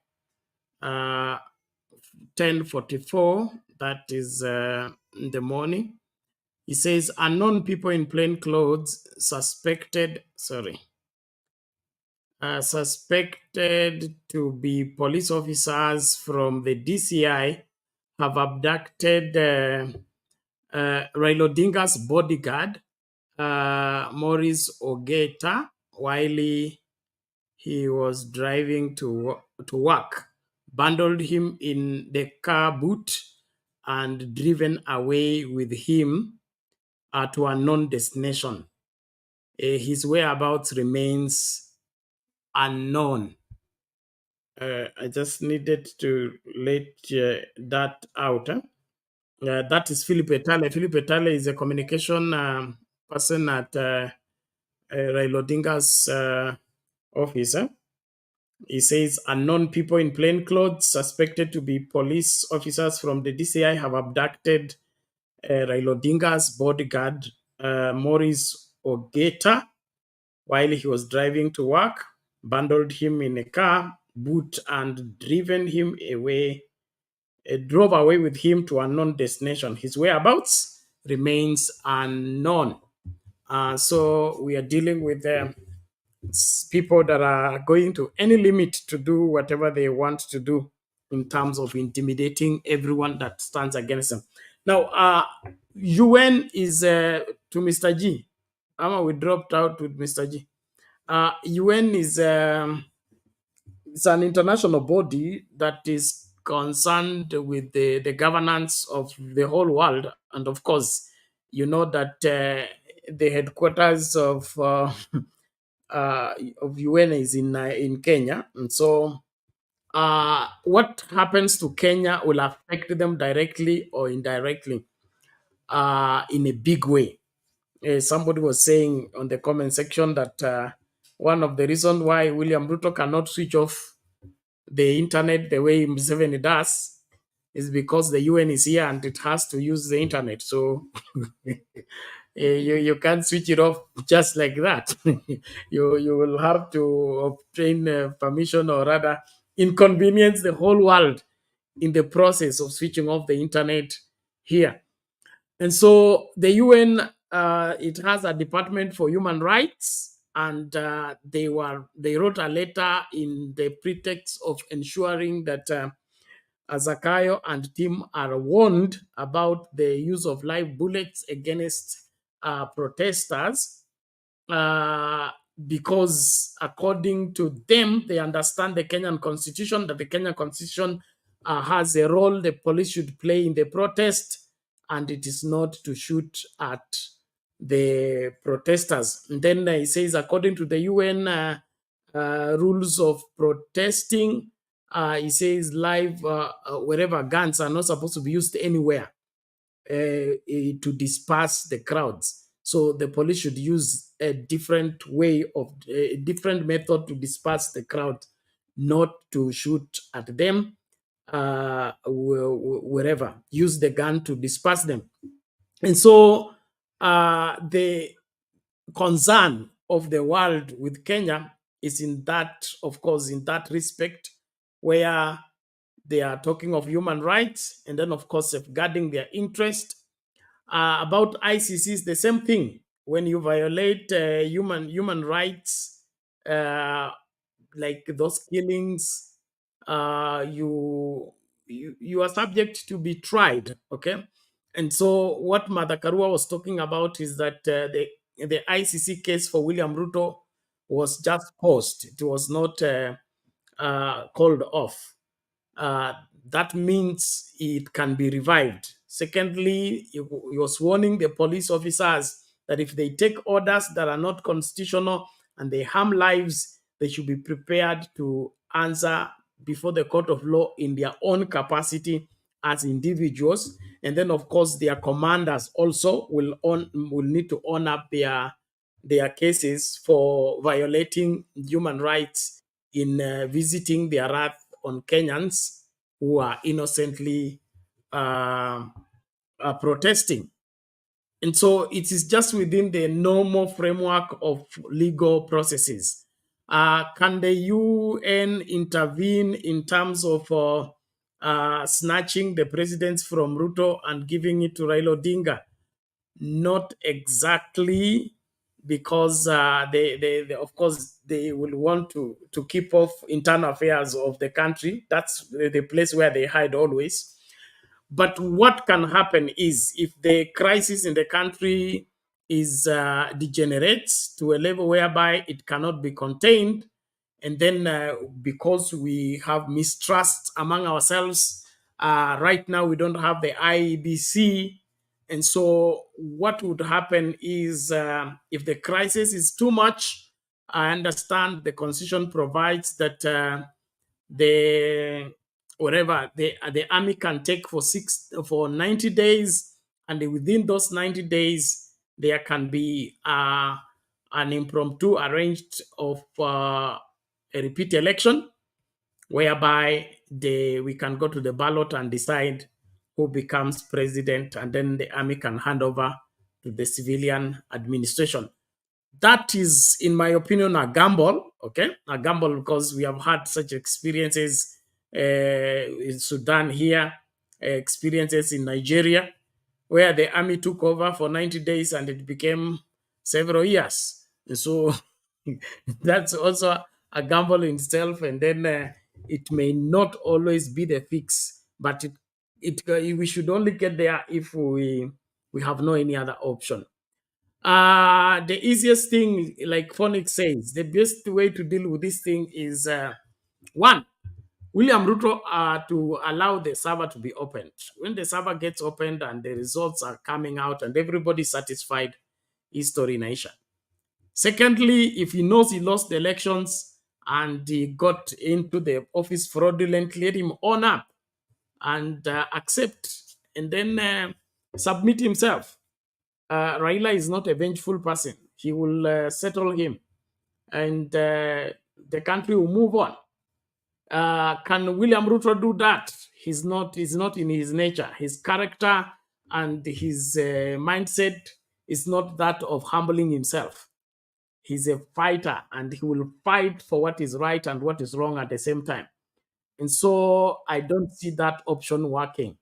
10:44. That is in the morning. He says unknown people in plain clothes suspected to be police officers from the DCI have abducted Raila Odinga's bodyguard, Maurice Ogeta, while he was driving to work, bundled him in the car boot and driven away with him to a unknown destination. His whereabouts remains unknown. I just needed to let that out. That is Philip Etale. Philip Etale is a communication person at Raila Odinga's office. He says unknown people in plain clothes suspected to be police officers from the DCI have abducted Raila Odinga's bodyguard, Maurice Ogeta, while he was driving to work, bundled him in a car boot and drove away with him to an unknown destination. His whereabouts remains unknown. So we are dealing with people that are going to any limit to do whatever they want to do in terms of intimidating everyone that stands against them. Now, UN is to Mr. G. We dropped out with Mr. G. UN is it's an international body that is concerned with the governance of the whole world. And of course, you know that the headquarters of UN is in Kenya. And so what happens to Kenya will affect them directly or indirectly in a big way. Somebody was saying on the comment section that one of the reasons why William Ruto cannot switch off the internet the way Museveni does is because the UN is here and it has to use the internet. So you can't switch it off just like that. you will have to obtain permission, or rather inconvenience the whole world in the process of switching off the internet here. And so the UN, it has a Department for Human Rights, and they wrote a letter in the pretext of ensuring that Zakayo and team are warned about the use of live bullets against protesters, because according to them, they understand the Kenyan Constitution, that the Kenyan Constitution has a role the police should play in the protest, and it is not to shoot at the protesters. And then he says, according to the UN rules of protesting, he says live, wherever, guns are not supposed to be used anywhere to disperse the crowds. So the police should use a different method to disperse the crowd, not to shoot at them wherever. Use the gun to disperse them. And so the concern of the world with Kenya is in that, of course, in that respect, where they are talking of human rights and then, of course, safeguarding their interest. About ICC is the same thing. When you violate human rights, like those killings, you are subject to be tried. Okay, and so what Mother Karua was talking about is that the ICC case for William Ruto was just paused. It was not called off. That means it can be revived. Secondly, he was warning the police officers that if they take orders that are not constitutional and they harm lives, they should be prepared to answer before the court of law in their own capacity as individuals. And then, of course, their commanders also will need to own up their cases for violating human rights in visiting their wrath on Kenyans who are innocently protesting. And so it is just within the normal framework of legal processes. Can the UN intervene in terms of snatching the presidency from Ruto and giving it to Raila Odinga? not exactly, because they of course they will want to keep off internal affairs of the country. That's the place where they hide always. But what can happen is, if the crisis in the country is degenerates to a level whereby it cannot be contained, and then because we have mistrust among ourselves, right now we don't have the IEBC, and so what would happen is, if the crisis is too much, I understand the constitution provides that the army can take for 90 days, and within those 90 days there can be an impromptu arranged of a repeat election, whereby we can go to the ballot and decide who becomes president, and then the army can hand over to the civilian administration. That is, in my opinion, a gamble, okay? A gamble, because we have had such experiences in Sudan here, experiences in Nigeria, where the army took over for 90 days and it became several years. And so that's also a gamble in itself. And then it may not always be the fix, but we should only get there if we have no any other option. The easiest thing, like Phonics says, the best way to deal with this thing is one, William Ruto to allow the server to be opened. When the server gets opened and the results are coming out and everybody's satisfied, history nation. Secondly, if he knows he lost the elections and he got into the office fraudulently, let him own up and accept, and then submit himself. Raila is not a vengeful person. He will settle him, and the country will move on. Can William Ruto do that? He's not in his nature. His character and his mindset is not that of humbling himself. He's a fighter, and he will fight for what is right and what is wrong at the same time. And so I don't see that option working.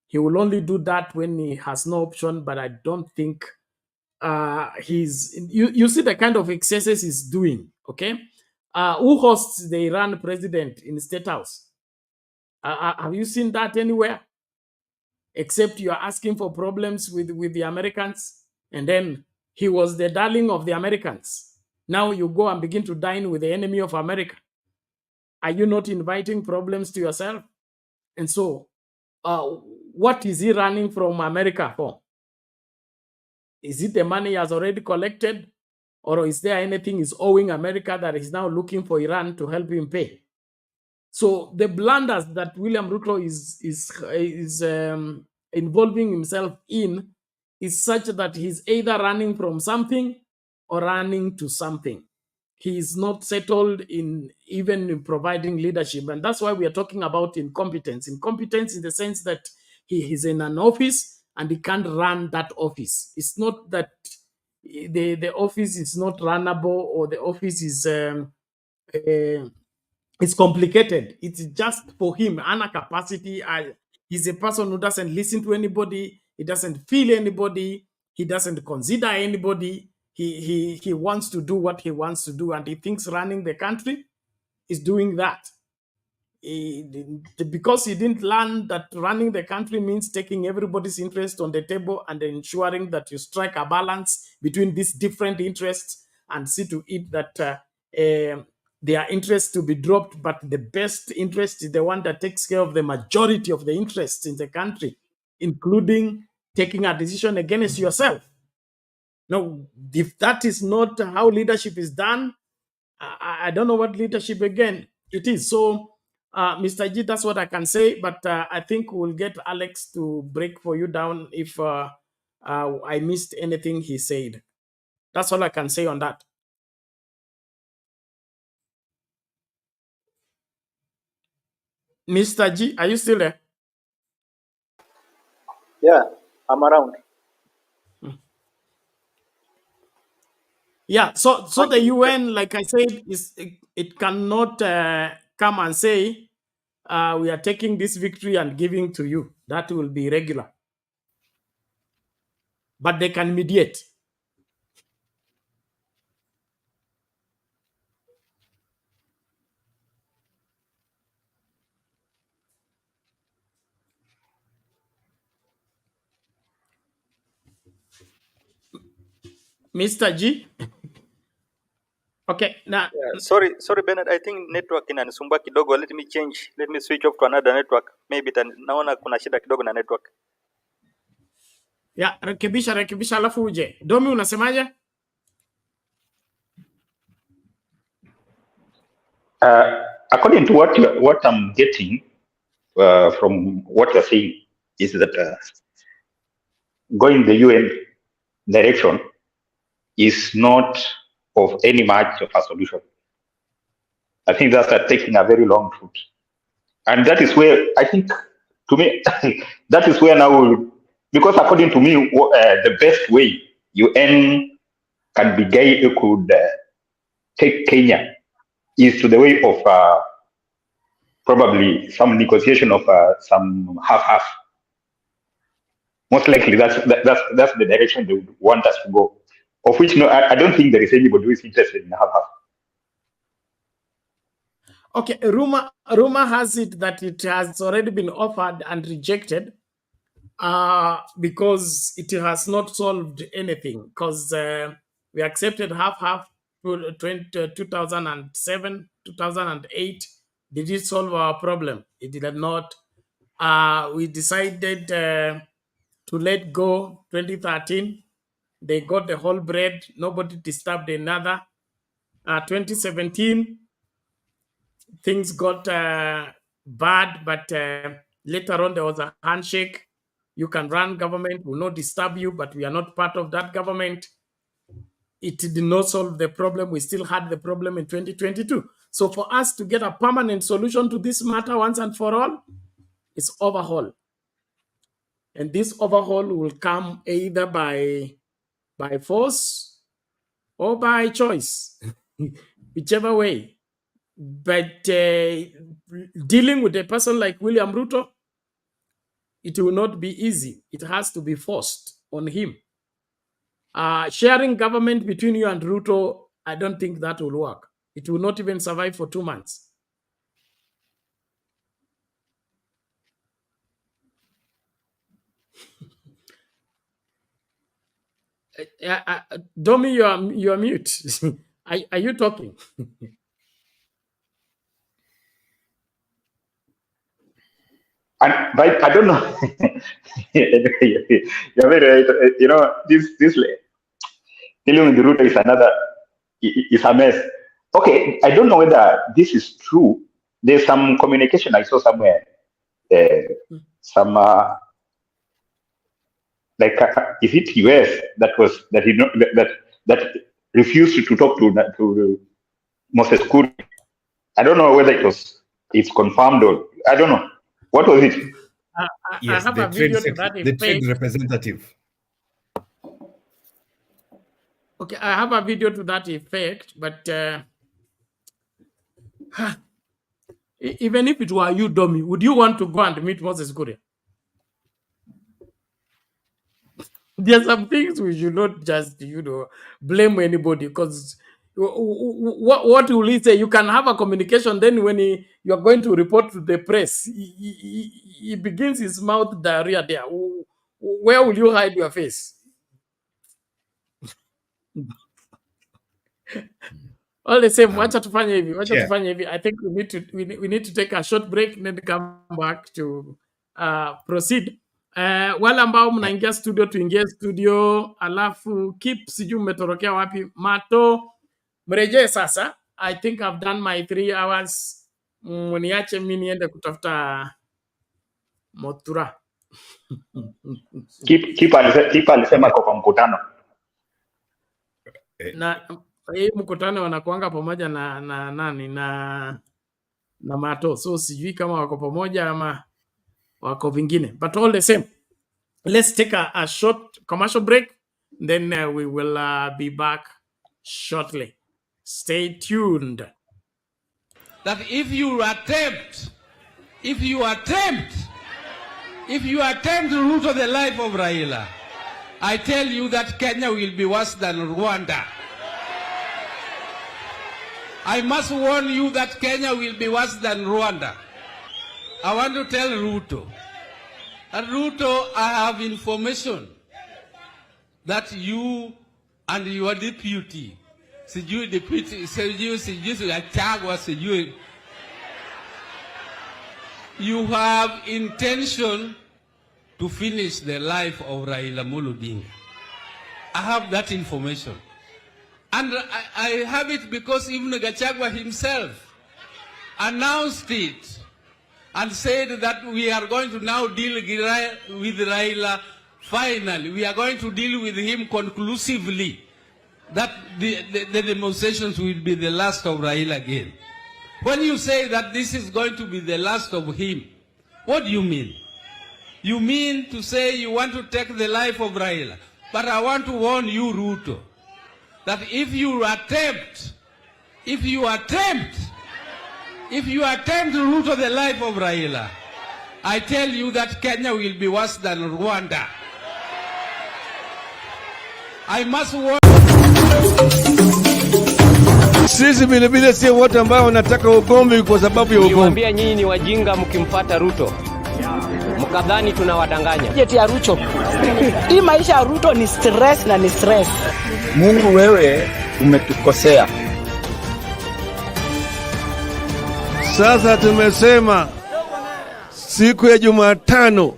He will only do that when he has no option, but I don't think you see the kind of excesses he's doing, okay? Who hosts the Iran president in the State House? Have you seen that anywhere? Except you are asking for problems with the Americans, and then he was the darling of the Americans. Now you go and begin to dine with the enemy of America. Are you not inviting problems to yourself? And so, what is he running from America for? Is it the money he has already collected? Or is there anything he's owing America that is now looking for Iran to help him pay? So the blunders that William Ruto is involving himself in is such that he's either running from something or running to something. He is not settled in even providing leadership. And that's why we are talking about incompetence. Incompetence in the sense that he is in an office and he can't run that office. It's not that the office is not runnable, or the office is it's complicated. It's just for him, ana capacity. He's a person who doesn't listen to anybody. He doesn't feel anybody. He doesn't consider anybody. He wants to do what he wants to do, and he thinks running the country is doing that. Because he didn't learn that running the country means taking everybody's interest on the table and ensuring that you strike a balance between these different interests and see to it that their interests to be dropped, but the best interest is the one that takes care of the majority of the interests in the country, including taking a decision against yourself. Now, if that is not how leadership is done, I don't know what leadership again it is. So, Mr. G, that's what I can say. But I think we'll get Alex to break for you down if I missed anything he said. That's all I can say on that. Mr. G, are you still there? Yeah, I'm around. Yeah, so the UN, like I said, it cannot come and say we are taking this victory and giving to you. That will be regular. but they can mediate. Mr. G. Okay, now. Yeah, sorry Bernard, I think network inanisumbua kidogo. Let me switch off to another network. Maybe naona kuna shida kidogo na network. Yeah, rekebisha alafu uje. Domi unasemaje? According to what I'm getting from what you're saying is that going the UN direction is not of any much of a solution. I think that's taking a very long route. And that is where I think, to me, that is where now, because according to me, the best way UN could take Kenya is to the way of probably some negotiation of some half-half. Most likely that's the direction they would want us to go. Of which I don't think there is anybody who is interested in half-half. Okay, rumor has it that it has already been offered and rejected because it has not solved anything. Because we accepted half-half 2007, 2008. Did it solve our problem? It did not. We decided to let go 2013. They got the whole bread. Nobody disturbed another. 2017, things got bad, but later on there was a handshake. You can run government, will not disturb you, but we are not part of that government. It did not solve the problem. We still had the problem in 2022. So for us to get a permanent solution to this matter once and for all, it's overhaul. And this overhaul will come either by force or by choice, whichever way. But dealing with a person like William Ruto, it will not be easy. It has to be forced on him. Sharing government between you and Ruto, I don't think that will work. It will not even survive for 2 months. Domi, you are mute. Are you talking? But I don't know. You're very right. You know, this dealing with the Ruto is a mess. Okay, I don't know whether this is true. There's some communication I saw somewhere. Some like is it US that refused to talk to Moses Kuri. I don't know whether it's confirmed or I don't know. What was it? Yes, I have a video to that effect. The trade representative. Okay, I have a video to that effect, but even if it were you, Domi, would you want to go and meet Moses Kuria? There are some things we should not just, blame anybody, because what will he say? You can have a communication, then when you are going to report to the press, he begins his mouth diarrhea there. Where will you hide your face? All the same, wacha tufanye hivi. I think we need to take a short break and then come back to proceed. Wale ambao mnaingia studio, tuingie studio, alafu keep sijui mmetorokea wapi. Mato, mrejee sasa. I think I've done my 3 hours. Mniache mimi niende kutafuta motura. Keep alisema kwa mkutano. Na hii mkutano wanakuanga pamoja na nani na Mato, so sijui kama wako pamoja ama wako vingine, but all the same, let's take a short commercial break, then we will be back shortly. Stay tuned. That if you attempt to root on the life of Raila, I tell you that Kenya will be worse than Rwanda. I must warn you that Kenya will be worse than Rwanda. I want to tell Ruto. And Ruto, I have information that you and your deputy, you have intention to finish the life of Raila Odinga. I have that information. And I have it because even Gachagua himself announced it and said that we are going to now deal with Raila finally. We are going to deal with him conclusively. That the demonstrations will be the last of Raila again. When you say that this is going to be the last of him, what do you mean? You mean to say you want to take the life of Raila. But I want to warn you, Ruto, that if you attempt Ruto the life of Raila, I tell you that Kenya will be worse than Rwanda. I must warn. Sisi vilevile sio wote ambao wanataka ugomvi kwa sababu ya ugomvi. Niwaambia nyinyi ni wajinga mkimpata Ruto. Mkadhani tunawadanganya. Jeti ya Ruto. Hii maisha ya Ruto ni stress na ni stress. Mungu wewe umetukosea. Sasa tumesema siku ya Jumatano.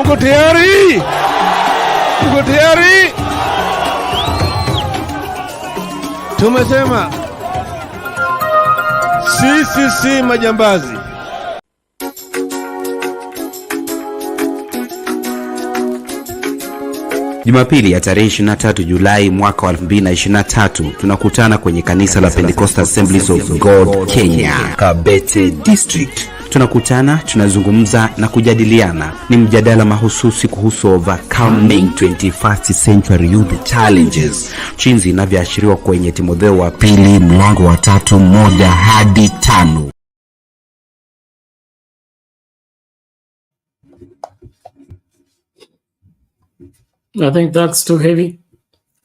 Uko tayari? Uko tayari? Tumesema sisi si majambazi. Jumapili ya tarehe 23 Julai mwaka wa 2023 tunakutana kwenye kanisa la Pentecostal Assemblies of God Kenya, Kabete District. Tunakutana, tunazungumza na kujadiliana. Ni mjadala mahususi kuhusu overcoming 21st century youth challenges, jinsi inavyoashiriwa kwenye Timotheo wa pili mlango wa 3:1 hadi 5. I think that's too heavy.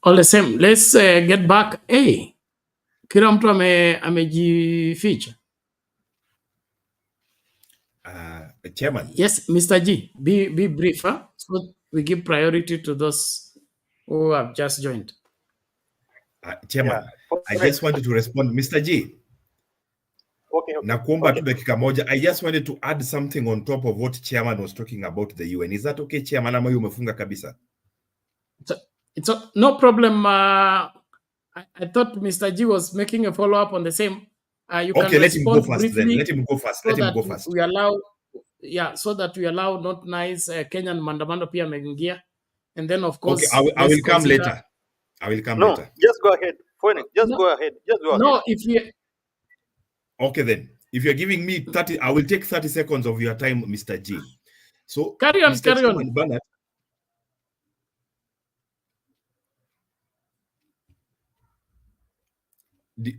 All the same, let's get back. Hey, kila mtu amejificha. Chairman. Yes, Mr. G, be brief, huh? So we give priority to those who have just joined. Chairman, I just wanted to respond. Mr. G. Okay. Nakuomba tu dakika moja. I just wanted to add something on top of what Chairman was talking about the UN. Is that okay, Chairman? Ama umefunga kabisa? It's no problem. I thought Mr. G was making a follow-up on the same. You okay, can let him go first briefly, then. Let him go first. Let him go first. We allow, so that we allow not nice Kenyan Maandamano pia mengia. And then of course, okay, I will come later. I will come later. No, just go ahead. Go ahead. Just go ahead. No, if you... Okay then. If you're giving me 30, I will take 30 seconds of your time, Mr. G. So carry on. Bernard,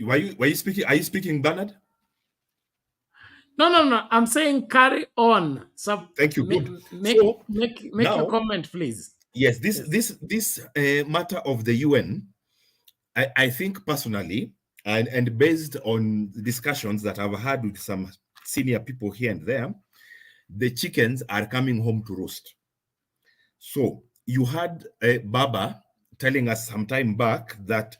were you speaking? Are you speaking, Bernard? No. I'm saying carry on. So thank you. Good. Make now, your comment, please. Yes, this matter of the UN, I think personally, and based on discussions that I've had with some senior people here and there, the chickens are coming home to roost. So you had Baba telling us some time back that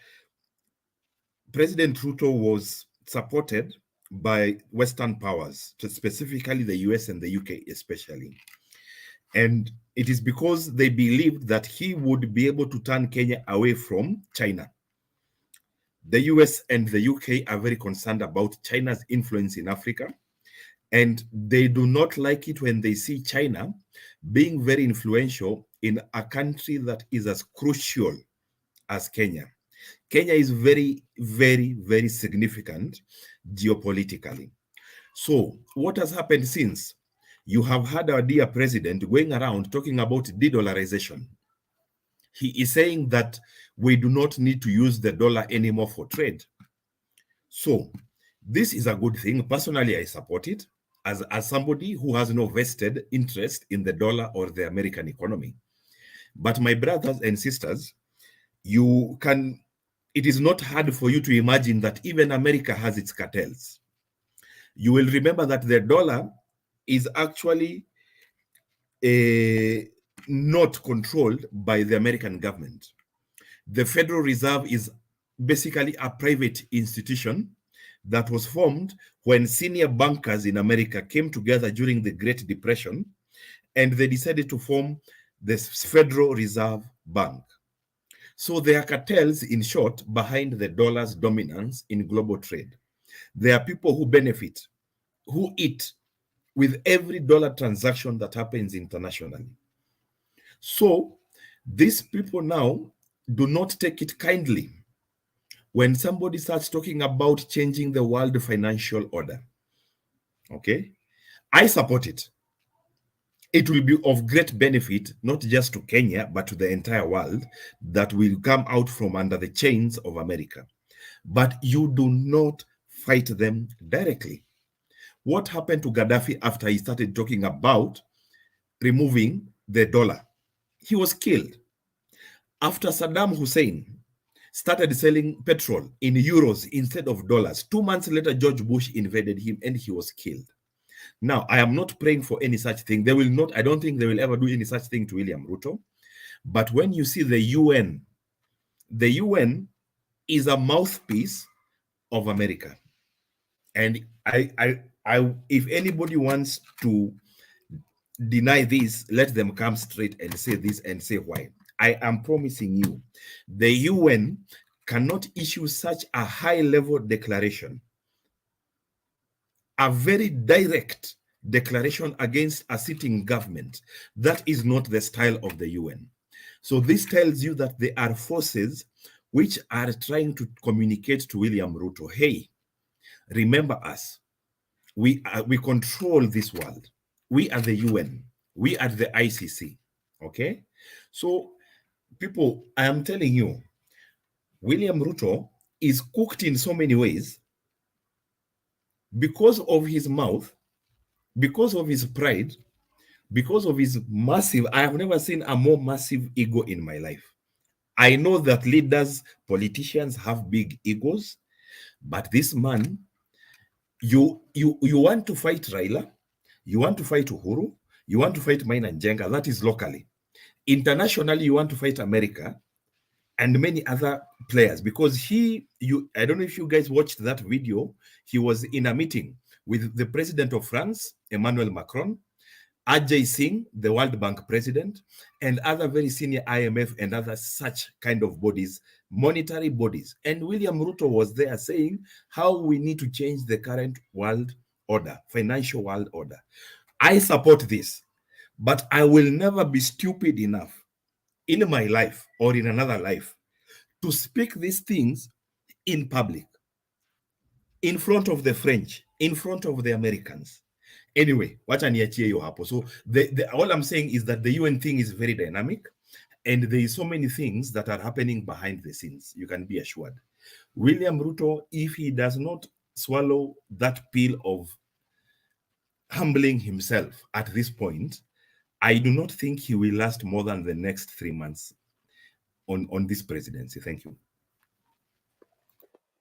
President Ruto was supported by Western powers, specifically the US and the UK especially. And it is because they believed that he would be able to turn Kenya away from China. The US and the UK are very concerned about China's influence in Africa, and they do not like it when they see China being very influential in a country that is as crucial as Kenya. Kenya is very, very, very significant geopolitically. So what has happened since? You have had our dear president going around talking about de-dollarization. He is saying that we do not need to use the dollar anymore for trade. So this is a good thing. Personally, I support it. as somebody who has no vested interest in the dollar or the American economy. But my brothers and sisters, it is not hard for you to imagine that even America has its cartels. You will remember that the dollar is actually not controlled by the American government. The Federal Reserve is basically a private institution that was formed when senior bankers in America came together during the Great Depression, and they decided to form the Federal Reserve Bank. So there are cartels, in short, behind the dollar's dominance in global trade. There are people who benefit, who eat with every dollar transaction that happens internationally. So these people now do not take it kindly when somebody starts talking about changing the world financial order. Okay? I support it. It will be of great benefit, not just to Kenya, but to the entire world that will come out from under the chains of America. But you do not fight them directly. What happened to Gaddafi after he started talking about removing the dollar? He was killed. After Saddam Hussein started selling petrol in euros instead of dollars, 2 months later, George Bush invaded him and he was killed. Now, I am not praying for any such thing. They will not, I don't think they will ever do any such thing to William Ruto. But when you see the UN is a mouthpiece of America. And if anybody wants to deny this, let them come straight and say this and say why. I am promising you, the UN cannot issue such a high-level declaration, a very direct declaration against a sitting government. That is not the style of the UN. So this tells you that there are forces which are trying to communicate to William Ruto, hey, remember us. We control this world. We are the UN. We are the ICC. Okay? So, people, I am telling you, William Ruto is cooked in so many ways because of his mouth, because of his pride, because of his massive, I have never seen a more massive ego in my life. I know that leaders, politicians have big egos, but this man, you want to fight Raila, you want to fight Uhuru, you want to fight Maina Njenga, that is locally. Internationally, you want to fight America and many other players, because I don't know if you guys watched that video. He was in a meeting with the president of France, Emmanuel Macron, Ajay Singh, the World Bank president, and other very senior IMF and other such kind of bodies, monetary bodies. And William Ruto was there saying how we need to change the current world order, financial world order. I support this, but I will never be stupid enough in my life or in another life to speak these things in public, in front of the French, in front of the Americans. Anyway, wacha niachie hiyo hapo. So all I'm saying is that the UN thing is very dynamic, and there is so many things that are happening behind the scenes. You can be assured. William Ruto, if he does not swallow that pill of humbling himself at this point, I do not think he will last more than the next 3 months on this presidency. Thank you.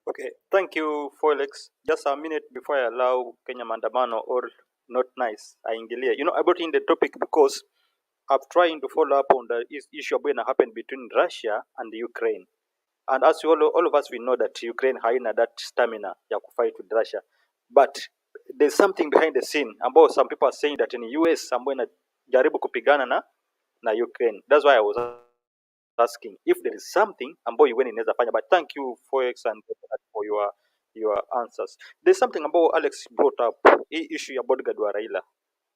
Okay, thank you, Felix. Just a minute before I allow Kenya Maandamano or not nice, I ingilia. I brought in the topic because I'm trying to follow up on the issue of what happened between Russia and Ukraine. And as all of us, we know that Ukraine haina that stamina ya fight with Russia. But there's something behind the scene. About some people are saying that in the US, ambayo inajaribu kupigana na Ukraine. That's why I was asking if there is something ambayo UN inaweza fanya. But thank you, Forex, and for your answers. There's something about Alex brought up, issue ya bodyguard wa Raila.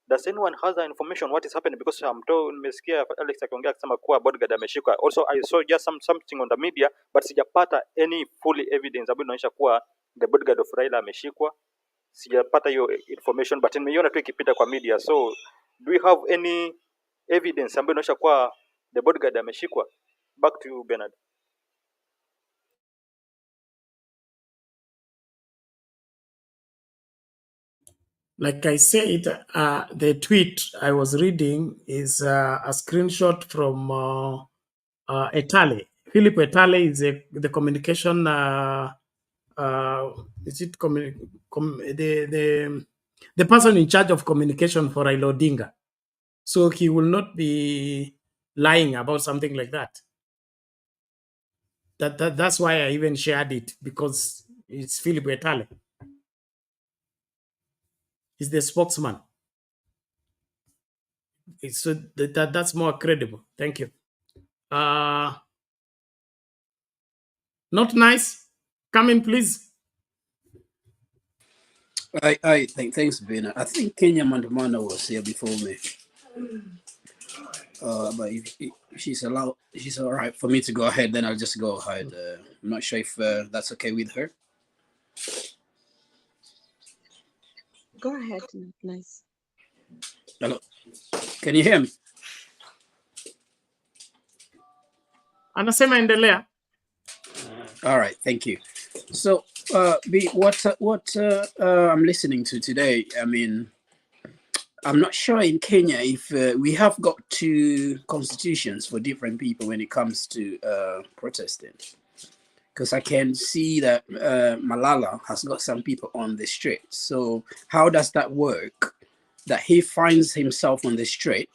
Does anyone has the information what is happening? Because nimesikia Alex akiongea akisema kuwa bodyguard ameshikwa. Also I saw just something on the media, but sijapata any fully evidence ambayo inaonyesha kuwa the bodyguard of Raila ameshikwa. Sijapata hiyo information, but nimeiona tu ikipita kwa media. So do we have any evidence ambayo inaonyesha kuwa the bodyguard ameshikwa? Back to you, Bernard. Like I said, the tweet I was reading is a screenshot from Etale. Philip Etale is the communication. Is it the person in charge of communication for Raila Odinga? So he will not be lying about something like that. That's why I even shared it, because it's Philip Etale. He's the spokesman. So that's more credible. Thank you. Not nice. Come in, please. I think thanks, Bina. I think Kenya Maandamano was here before me. But if she's allowed, she's all right for me to go ahead, then I'll just go ahead. I'm not sure if that's okay with her. Go ahead, nice. Hello, can you hear me? Anasema endelea. All right, thank you. So, what I'm listening to today, I mean, I'm not sure in Kenya if we have got two constitutions for different people when it comes to protesting. Because I can see that Malala has got some people on the street. So how does that work? That he finds himself on the street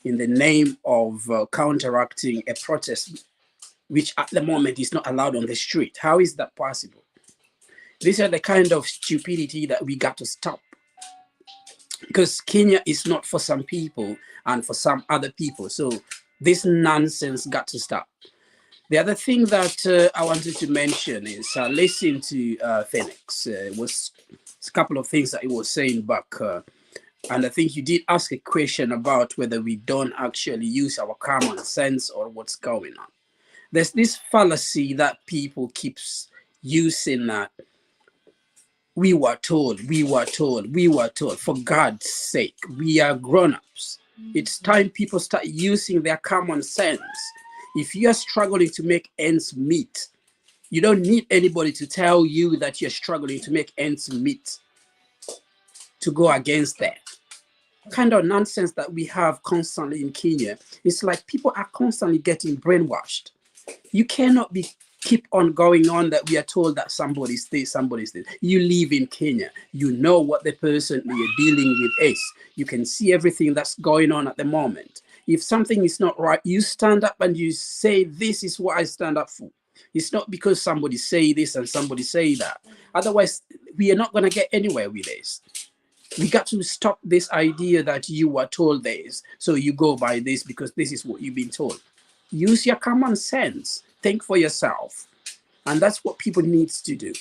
in the name of counteracting a protest, which at the moment is not allowed on the street. How is that possible? These are the kind of stupidity that we got to stop. Because Kenya is not for some people and for some other people. So this nonsense got to stop. The other thing that I wanted to mention is listen to Phoenix. Was a couple of things that he was saying back. And I think you did ask a question about whether we don't actually use our common sense or what's going on. There's this fallacy that people keeps using that we were told. For God's sake, we are grown-ups. It's time people start using their common sense. If you're struggling to make ends meet, you don't need anybody to tell you that you're struggling to make ends meet to go against that. Kind of nonsense that we have constantly in Kenya. It's like people are constantly getting brainwashed. You cannot keep on going on that we are told that somebody's this, somebody's this. You live in Kenya. You know what the person you're dealing with is. You can see everything that's going on at the moment. If something is not right, you stand up and you say, this is what I stand up for. It's not because somebody say this and somebody say that. Otherwise, we are not going to get anywhere with this. We got to stop this idea that you were told this, so you go by this because this is what you've been told. Use your common sense. Think for yourself. And that's what people need to do.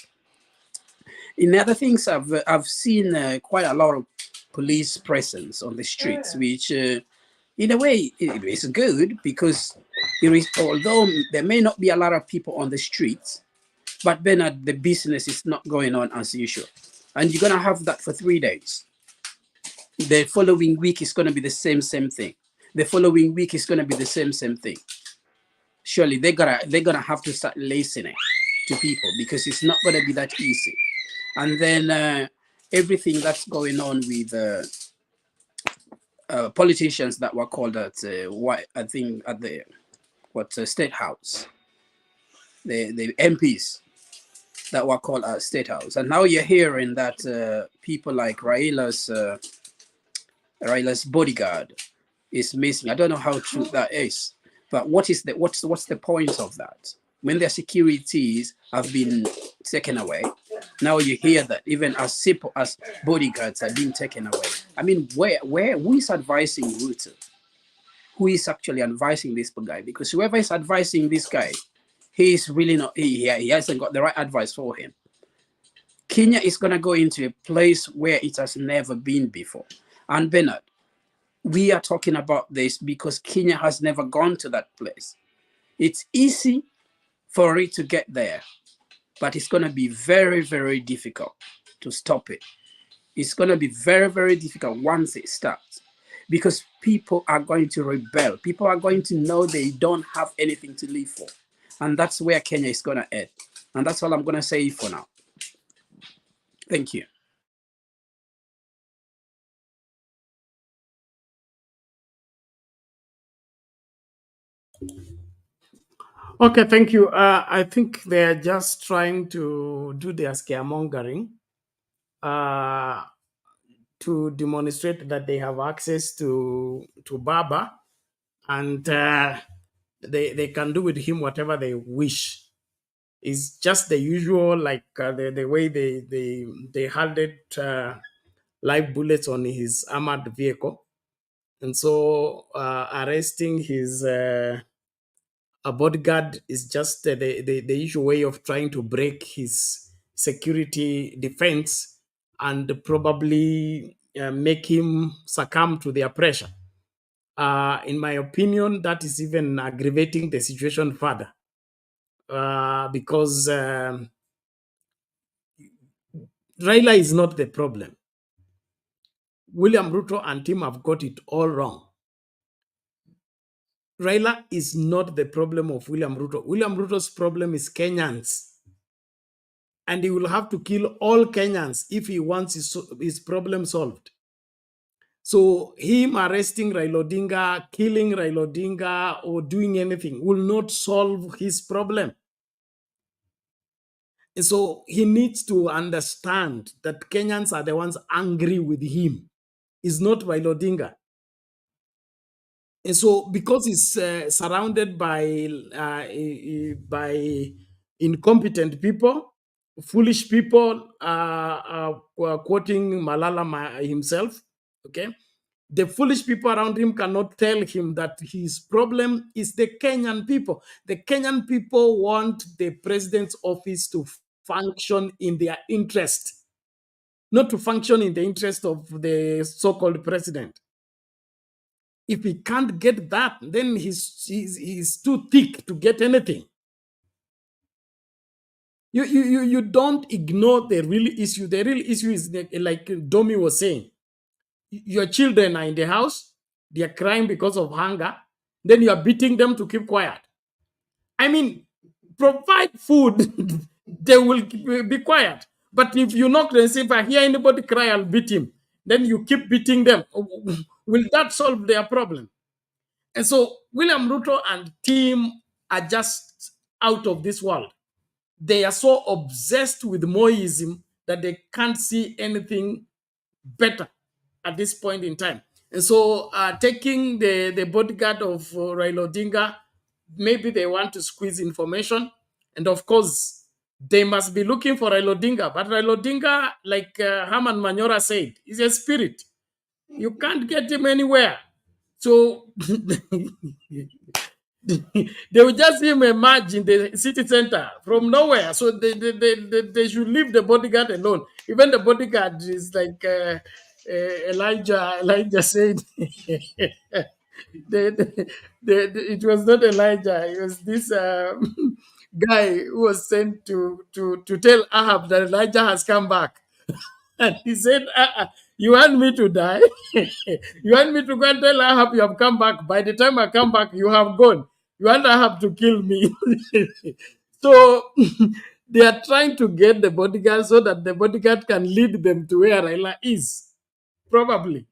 In other things, I've seen quite a lot of police presence on the streets, which in a way it is good because although there may not be a lot of people on the streets, but then the business is not going on as usual. And you're going to have that for 3 days. The following week is going to be the same thing. The following week is going to be the same thing. Surely they're gonna have to start listening to people because it's not going to be that easy. And then everything that's going on with politicians that were called at I think at the State House, the MPs that were called at State House, and now you're hearing that people like Raila's bodyguard is missing. I don't know how true that is, but what's the point of that? When their securities have been taken away, now you hear that even as simple as bodyguards are being taken away. I mean, who is advising Ruto? Who is actually advising this guy? Because whoever is advising this guy, he is really not, he hasn't got the right advice for him. Kenya is going to go into a place where it has never been before. And Bernard, we are talking about this because Kenya has never gone to that place. It's easy for it to get there, but it's going to be very, very difficult to stop it. It's going to be very, very difficult once it starts because people are going to rebel. People are going to know they don't have anything to live for. And that's where Kenya is going to end. And that's all I'm going to say for now. Thank you. Okay, thank you. I think they're just trying to do their scaremongering to demonstrate that they have access to Baba, and they can do with him whatever they wish. It's just the usual, like the way they handed live bullets on his armored vehicle, and so arresting his a bodyguard is just the usual way of trying to break his security defense and probably make him succumb to their pressure. In my opinion, that is even aggravating the situation further because Raila is not the problem. William Ruto and team have got it all wrong. Raila is not the problem of William Ruto. William Ruto's problem is Kenyans. And he will have to kill all Kenyans if he wants his problem solved. So him arresting Raila Odinga, killing Raila Odinga, or doing anything will not solve his problem. And so he needs to understand that Kenyans are the ones angry with him. It's not Raila Odinga. And so because he's surrounded by incompetent people, foolish people, quoting Malala himself, okay? The foolish people around him cannot tell him that his problem is the Kenyan people. The Kenyan people want the president's office to function in their interest, not to function in the interest of the so-called president. If he can't get that, then he's too thick to get anything. You don't ignore the real issue. The real issue is like Domi was saying. Your children are in the house, they are crying because of hunger, then you are beating them to keep quiet. I mean, provide food, they will be quiet. But if you knock and say, if I hear anybody cry, I'll beat him, then you keep beating them. Will that solve their problem? And so William Ruto and team are just out of this world. They are so obsessed with Moism that they can't see anything better at this point in time. And so taking the bodyguard of Raila Odinga, maybe they want to squeeze information. And of course, they must be looking for Raila Odinga. But Raila Odinga, like Herman Manyora said, is a spirit. You can't get him anywhere. So they will just see him emerge in the city center from nowhere. So they should leave the bodyguard alone. Even the bodyguard is like Elijah said. It was not Elijah. It was this guy who was sent to tell Ahab that Elijah has come back. And he said, you want me to die? You want me to go and tell Ahab you have come back? By the time I come back, you have gone. You want Ahab to kill me? So they are trying to get the bodyguard so that the bodyguard can lead them to where Raila is. Probably.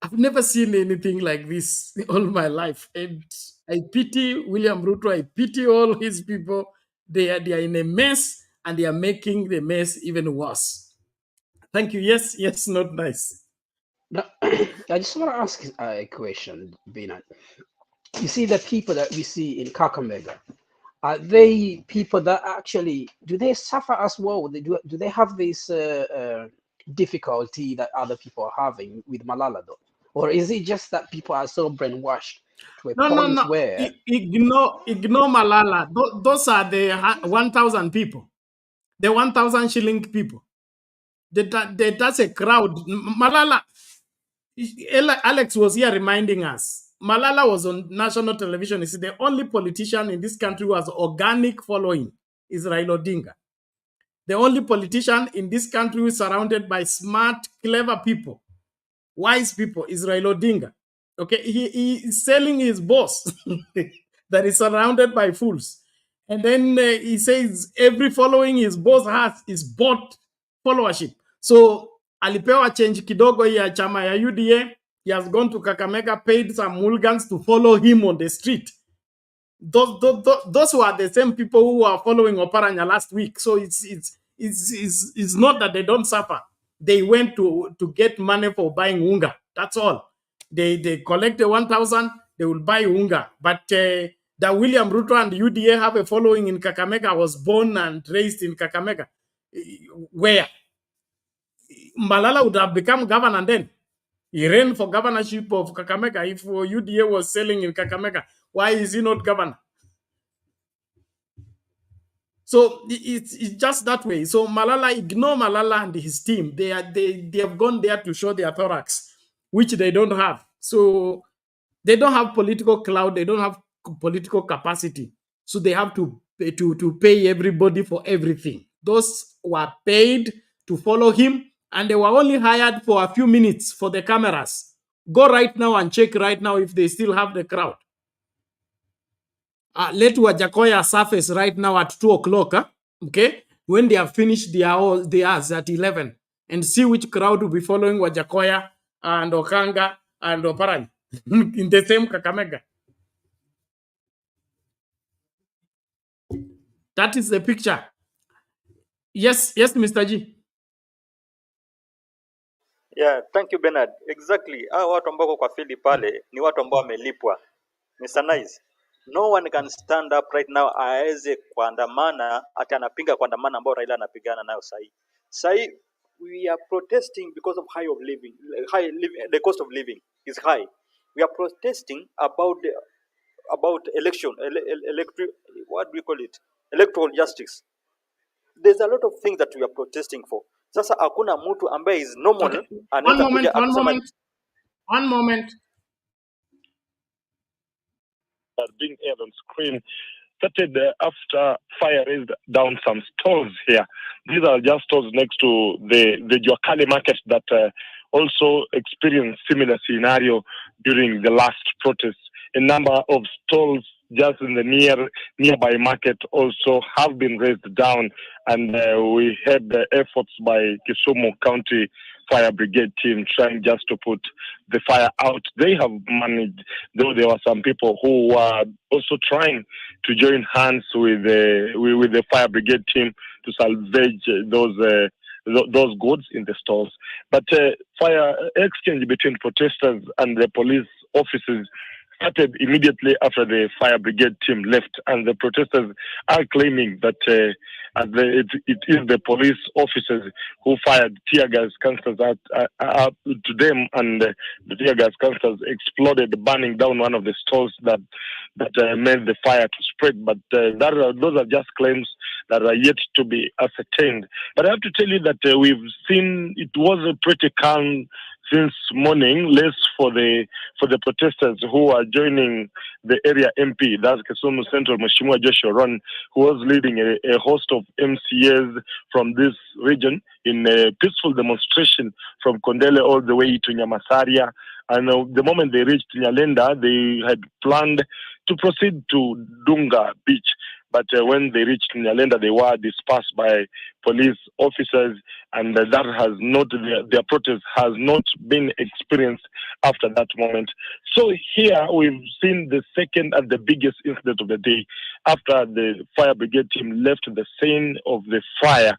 I've never seen anything like this all my life. And I pity William Ruto. I pity all his people. They are in a mess, and they are making the mess even worse. Thank you. Yes, not nice. Now, I just want to ask a question, Binat. You see the people that we see in Kakamega, are they people that actually, do they suffer as well? Do they have this difficulty that other people are having with Malala though? Or is it just that people are so brainwashed to a point where... Ignore Malala. Those are the 1,000 people. The 1,000 shilling people. That's a crowd. Malala, Alex was here reminding us. Malala was on national television. He said the only politician in this country who has organic following is Raila Odinga. The only politician in this country who is surrounded by smart, clever people, wise people, is Raila Odinga. Okay, he is selling his boss that is surrounded by fools. And then he says every following his boss has is bought followership. So alipewa change kidogo ya chama ya UDA. He has gone to Kakamega, paid some mulgans to follow him on the street. Those were the same people who were following Oparanya last week. So it's not that they don't suffer. They went to get money for buying unga. That's all. They collect the 1,000, they will buy unga. But that William Ruto and UDA have a following in Kakamega, was born and raised in Kakamega. Where Malala would have become governor then. He ran for governorship of Kakamega. If UDA was selling in Kakamega, why is he not governor? So it's just that way. So Malala, ignore Malala and his team. They have gone there to show their thorax, which they don't have. So they don't have political clout. They don't have political capacity. So they have to pay everybody for everything. Those were paid to follow him, and they were only hired for a few minutes for the cameras. Go right now and check right now if they still have the crowd. Let Wajakoya surface right now at 2 o'clock, okay? When they have finished theirs at 11, and see which crowd will be following Wajakoya and Okanga and Oparanya in the same Kakamega. That is the picture. Yes, Mr. G. Yeah, thank you Bernard. Exactly. Hao watu ambao kwa fili pale ni watu ambao wamelipwa. Mr. Nice. No one can stand up right now aweze kuandamana ati anapinga kuandamana ambao Raila anapigana nayo sahi. Sahi we are protesting because of the cost of living is high. We are protesting about election what do we call it? Electoral justice. There's a lot of things that we are protesting for. Sasa hakuna mtu ambaye is normal anaweza kuja akisema One moment. Being aired on screen started after fire raised down some stores here. These are just stores next to the Juakali market that also experienced similar scenario during the last protest. A number of stalls just in the nearby market also have been raised down, and we had the efforts by Kisumu County Fire Brigade team trying just to put the fire out. They have managed, though there were some people who were also trying to join hands with the Fire Brigade team to salvage those goods in the stores. But fire exchange between protesters and the police officers started immediately after the Fire Brigade team left, and the protesters are claiming that it is the police officers who fired tear gas canisters to them, and the tear gas canisters exploded, burning down one of the stores that made the fire to spread. But those are just claims that are yet to be ascertained. But I have to tell you that we've seen it was a pretty calm since morning, less for the protesters who are joining the area MP, that's Kisumu Central, Mheshimiwa Joshua Ron, who was leading a host of MCAs from this region in a peaceful demonstration from Kondele all the way to Nyamasaria. And the moment they reached Nyalenda, they had planned to proceed to Dunga Beach. But when they reached Nyalenda, they were dispersed by police officers, and that has not, their protest has not been experienced after that moment. So here we've seen the second and the biggest incident of the day. After the fire brigade team left the scene of the fire,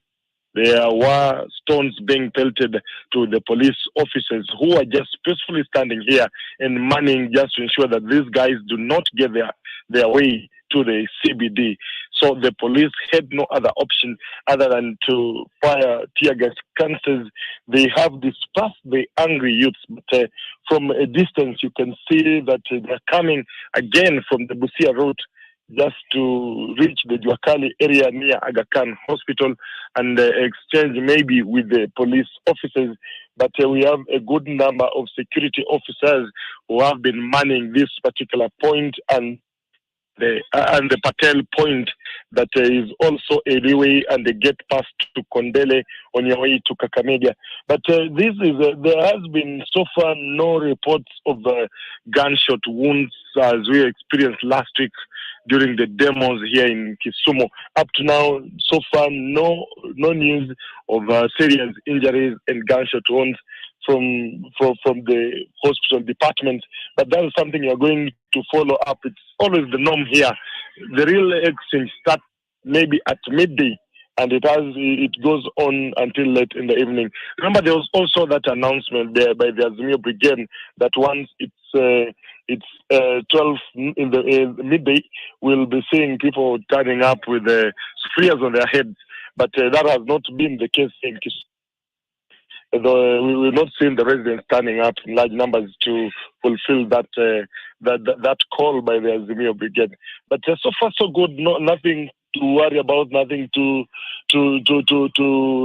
there were stones being pelted to the police officers who are just peacefully standing here and manning just to ensure that these guys do not get their way to the CBD. So the police had no other option other than to fire tear gas canisters. They have dispersed the angry youths, but from a distance you can see that they're coming again from the Busia route just to reach the Juakali area near Aga Khan Hospital and exchange maybe with the police officers. But we have a good number of security officers who have been manning this particular point and the Patel point that is also a leeway and a get past to Kondele on your way to Kakamega. But there has been so far no reports of gunshot wounds as we experienced last week during the demos here in Kisumu. Up to now, so far, no news of serious injuries and gunshot wounds the hospital department. But that is something you are going to follow up. It's always the norm here. The real exchange starts maybe at midday, and it goes on until late in the evening. Remember, there was also that announcement there by the Azimio Brigade that once it's 12 in the midday, we'll be seeing people turning up with spears on their heads. But that has not been the case in Kisumu. Though we will not see the residents turning up in large numbers to fulfill that call by the Azimio Brigade. But so far so good. Nothing to worry about. Nothing to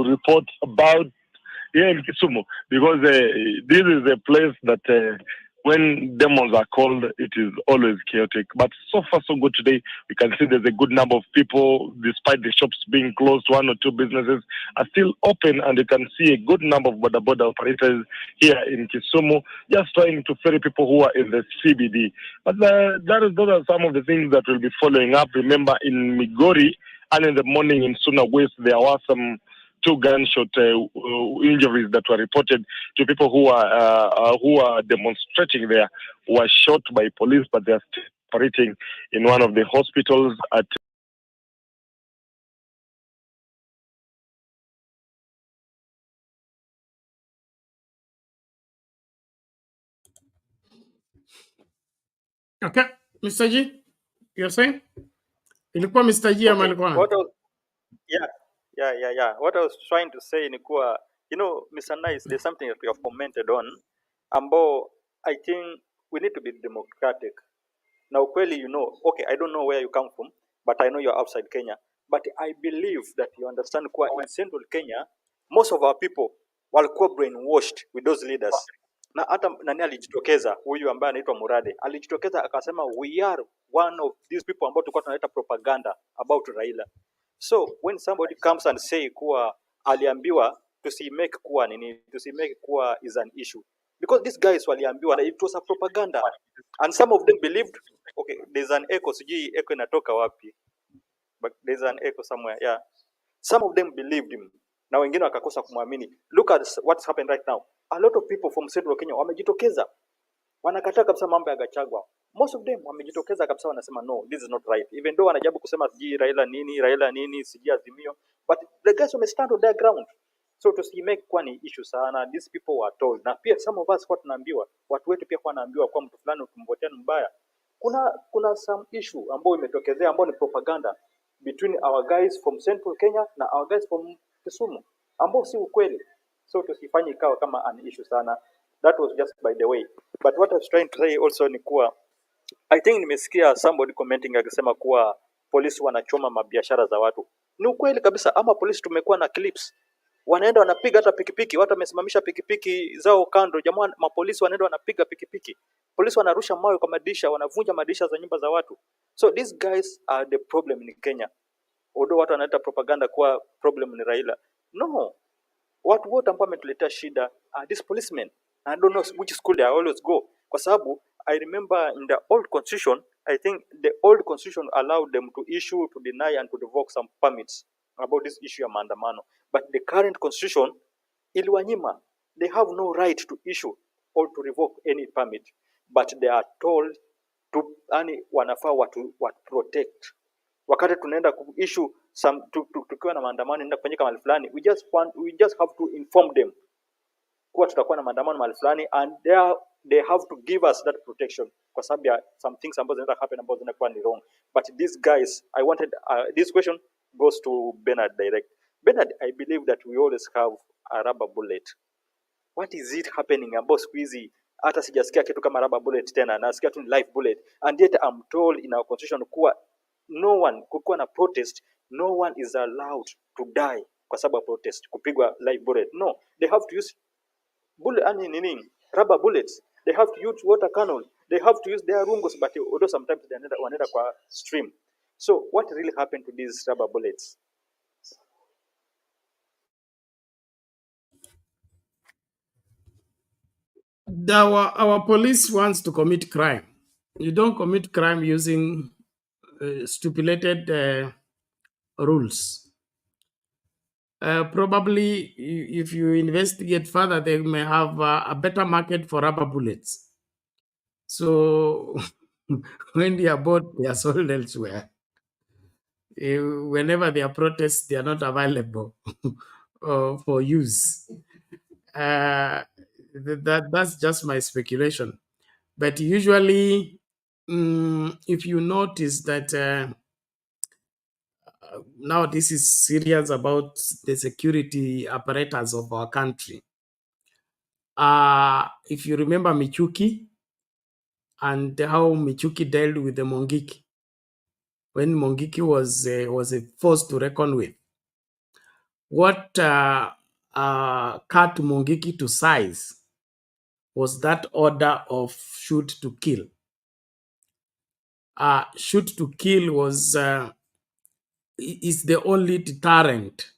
report about here in Kisumu, because this is a place that when demos are called, it is always chaotic. But so far so good today. We can see there's a good number of people, despite the shops being closed. 1 or 2 businesses are still open, and you can see a good number of border operators here in Kisumu, just trying to ferry people who are in the CBD. But those are some of the things that we'll be following up. Remember, in Migori, and in the morning in Suna West, there were some 2 gunshot injuries that were reported to people who are demonstrating there, who were shot by police, but they are still operating in one of the hospitals at Okay, Mr. G, you're saying? Ilikuwa Mr. G ama alikuwa nani? What I was trying to say ni kuwa, Mr. Nice, there's something that we have commented on, ambao I think we need to be democratic. Now, ukweli, okay, I don't know where you come from, but I know you're outside Kenya. But I believe that you understand kuwa in central Kenya, most of our people walikuwa brainwashed with those leaders. Na hata nani alijitokeza, huyu ambaye anaitwa Murade, alijitokeza akasema we are one of these people ambao tulikuwa tunaleta propaganda about Raila. So when somebody comes and say kuwa aliambiwa tusimake kuwa is an issue, because these guys waliambiwa it was a propaganda, and some of them believed. Okay, there's an echo, sijui echo inatoka wapi, but there's an echo somewhere. Yeah, some of them believed him, na wengine wakakosa kumwamini. Look at what's happened right now. A lot of people from Central Kenya wamejitokeza, wanakataa kabisa mambo ya Gachagua. Most of them wamejitokeza kabisa, wanasema no, this is not right, even though wanajaribu kusema sijui Raila nini sijui Azimio, but the guys stand on their ground. So to see make kwa ni issue sana. These people were told, na pia some of us kwa tunaambiwa, watu wetu pia kwa naambiwa kwa mtu fulani utumvotea mbaya. Kuna some issue ambao imetokezea ambao ni propaganda between our guys from Central Kenya na our guys from Kisumu, ambao si ukweli. So tusifanye ikawa kama an issue sana. That was just by the way. But what I was trying to say also ni kuwa, I think nimesikia somebody commenting akisema kuwa polisi wanachoma mabiashara za watu. Ni ukweli kabisa, ama polisi tumekuwa na clips. Wanaenda wanapiga hata pikipiki, watu wamesimamisha pikipiki zao kando, jamaa mapolisi wanaenda wanapiga pikipiki. Polisi wanarusha mawe kwa madirisha, wanavunja madirisha za nyumba za watu. So these guys are the problem in Kenya. Although watu wanaleta propaganda kuwa problem ni Raila. No. Watu wote ambao wametuletea shida are these policemen. I don't know which school they always go. Kwa sababu I remember in the old constitution, I think the old constitution allowed them to issue, to deny and to revoke some permits about this issue ya maandamano. But the current constitution iliwanyima. They have no right to issue or to revoke any permit. But they are told to wanafaa watu protect. Wakati tunaenda issue some tukiwa na maandamano inaenda kufanyika mahali fulani, we just have to inform them kuwa tutakuwa na maandamano mahali fulani, and they have to give us that protection, kwa sababu ya some things ambazo zinaweza happen ambazo zinakuwa ni wrong. But these guys, I wanted this question goes to Bernard direct. Bernard, I believe that we always have a rubber bullet. What is it happening ambao siku hizi hata sijasikia kitu kama rubber bullet tena, nasikia tu live bullet, and yet I'm told in our constitution kuwa no one, kukuwa na protest, no one is allowed to die kwa sababu ya protest, kupigwa live bullet. No, they have to use rubber bullets. They have to use water cannon. They have to use their rungos, but although sometimes they wanaenda kwa stream. So what really happened to these rubber bullets? Our police wants to commit crime. You don't commit crime using stipulated rules. Probably, if you investigate further, they may have a better market for rubber bullets. So when they are bought, they are sold elsewhere. Whenever they are protests, they are not available for use. That's just my speculation. But usually, if you notice that now this is serious about the security apparatus of our country. If you remember Michuki and how Michuki dealt with the Mongiki, when Mongiki was a force to reckon with, what cut Mongiki to size was that order of shoot to kill. Shoot to kill was is the only deterrent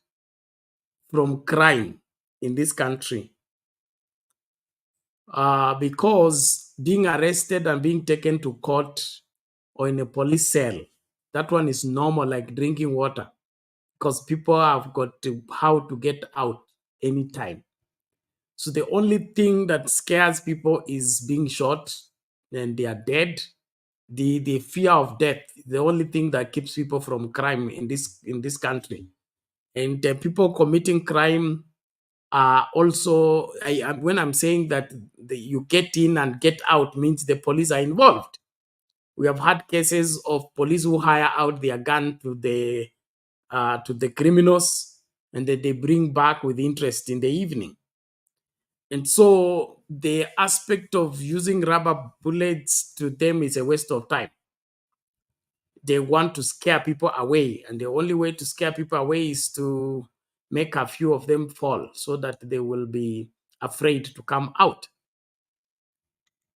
from crime in this country. Because being arrested and being taken to court or in a police cell, that one is normal, like drinking water, because people have got how to get out anytime. So the only thing that scares people is being shot and they are dead. The fear of death, the only thing that keeps people from crime in this country. And people committing crime also, when I'm saying that you get in and get out means the police are involved. We have had cases of police who hire out their gun to the criminals, and then they bring back with interest in the evening. And so the aspect of using rubber bullets to them is a waste of time. They want to scare people away, and the only way to scare people away is to make a few of them fall so that they will be afraid to come out.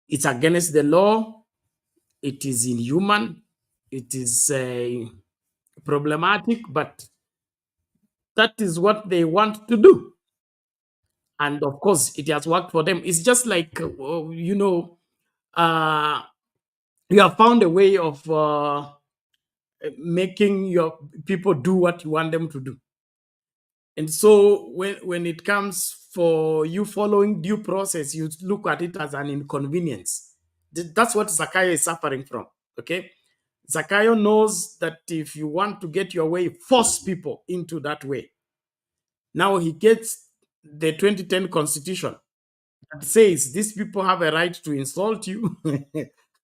It's against the law. It is inhuman. It is problematic, but that is what they want to do. And of course, it has worked for them. It's just like, you have found a way of making your people do what you want them to do. And so when it comes for you following due process, you look at it as an inconvenience. That's what Zakayo is suffering from, okay? Zakayo knows that if you want to get your way, force people into that way. Now he gets the 2010 constitution that says these people have a right to insult you,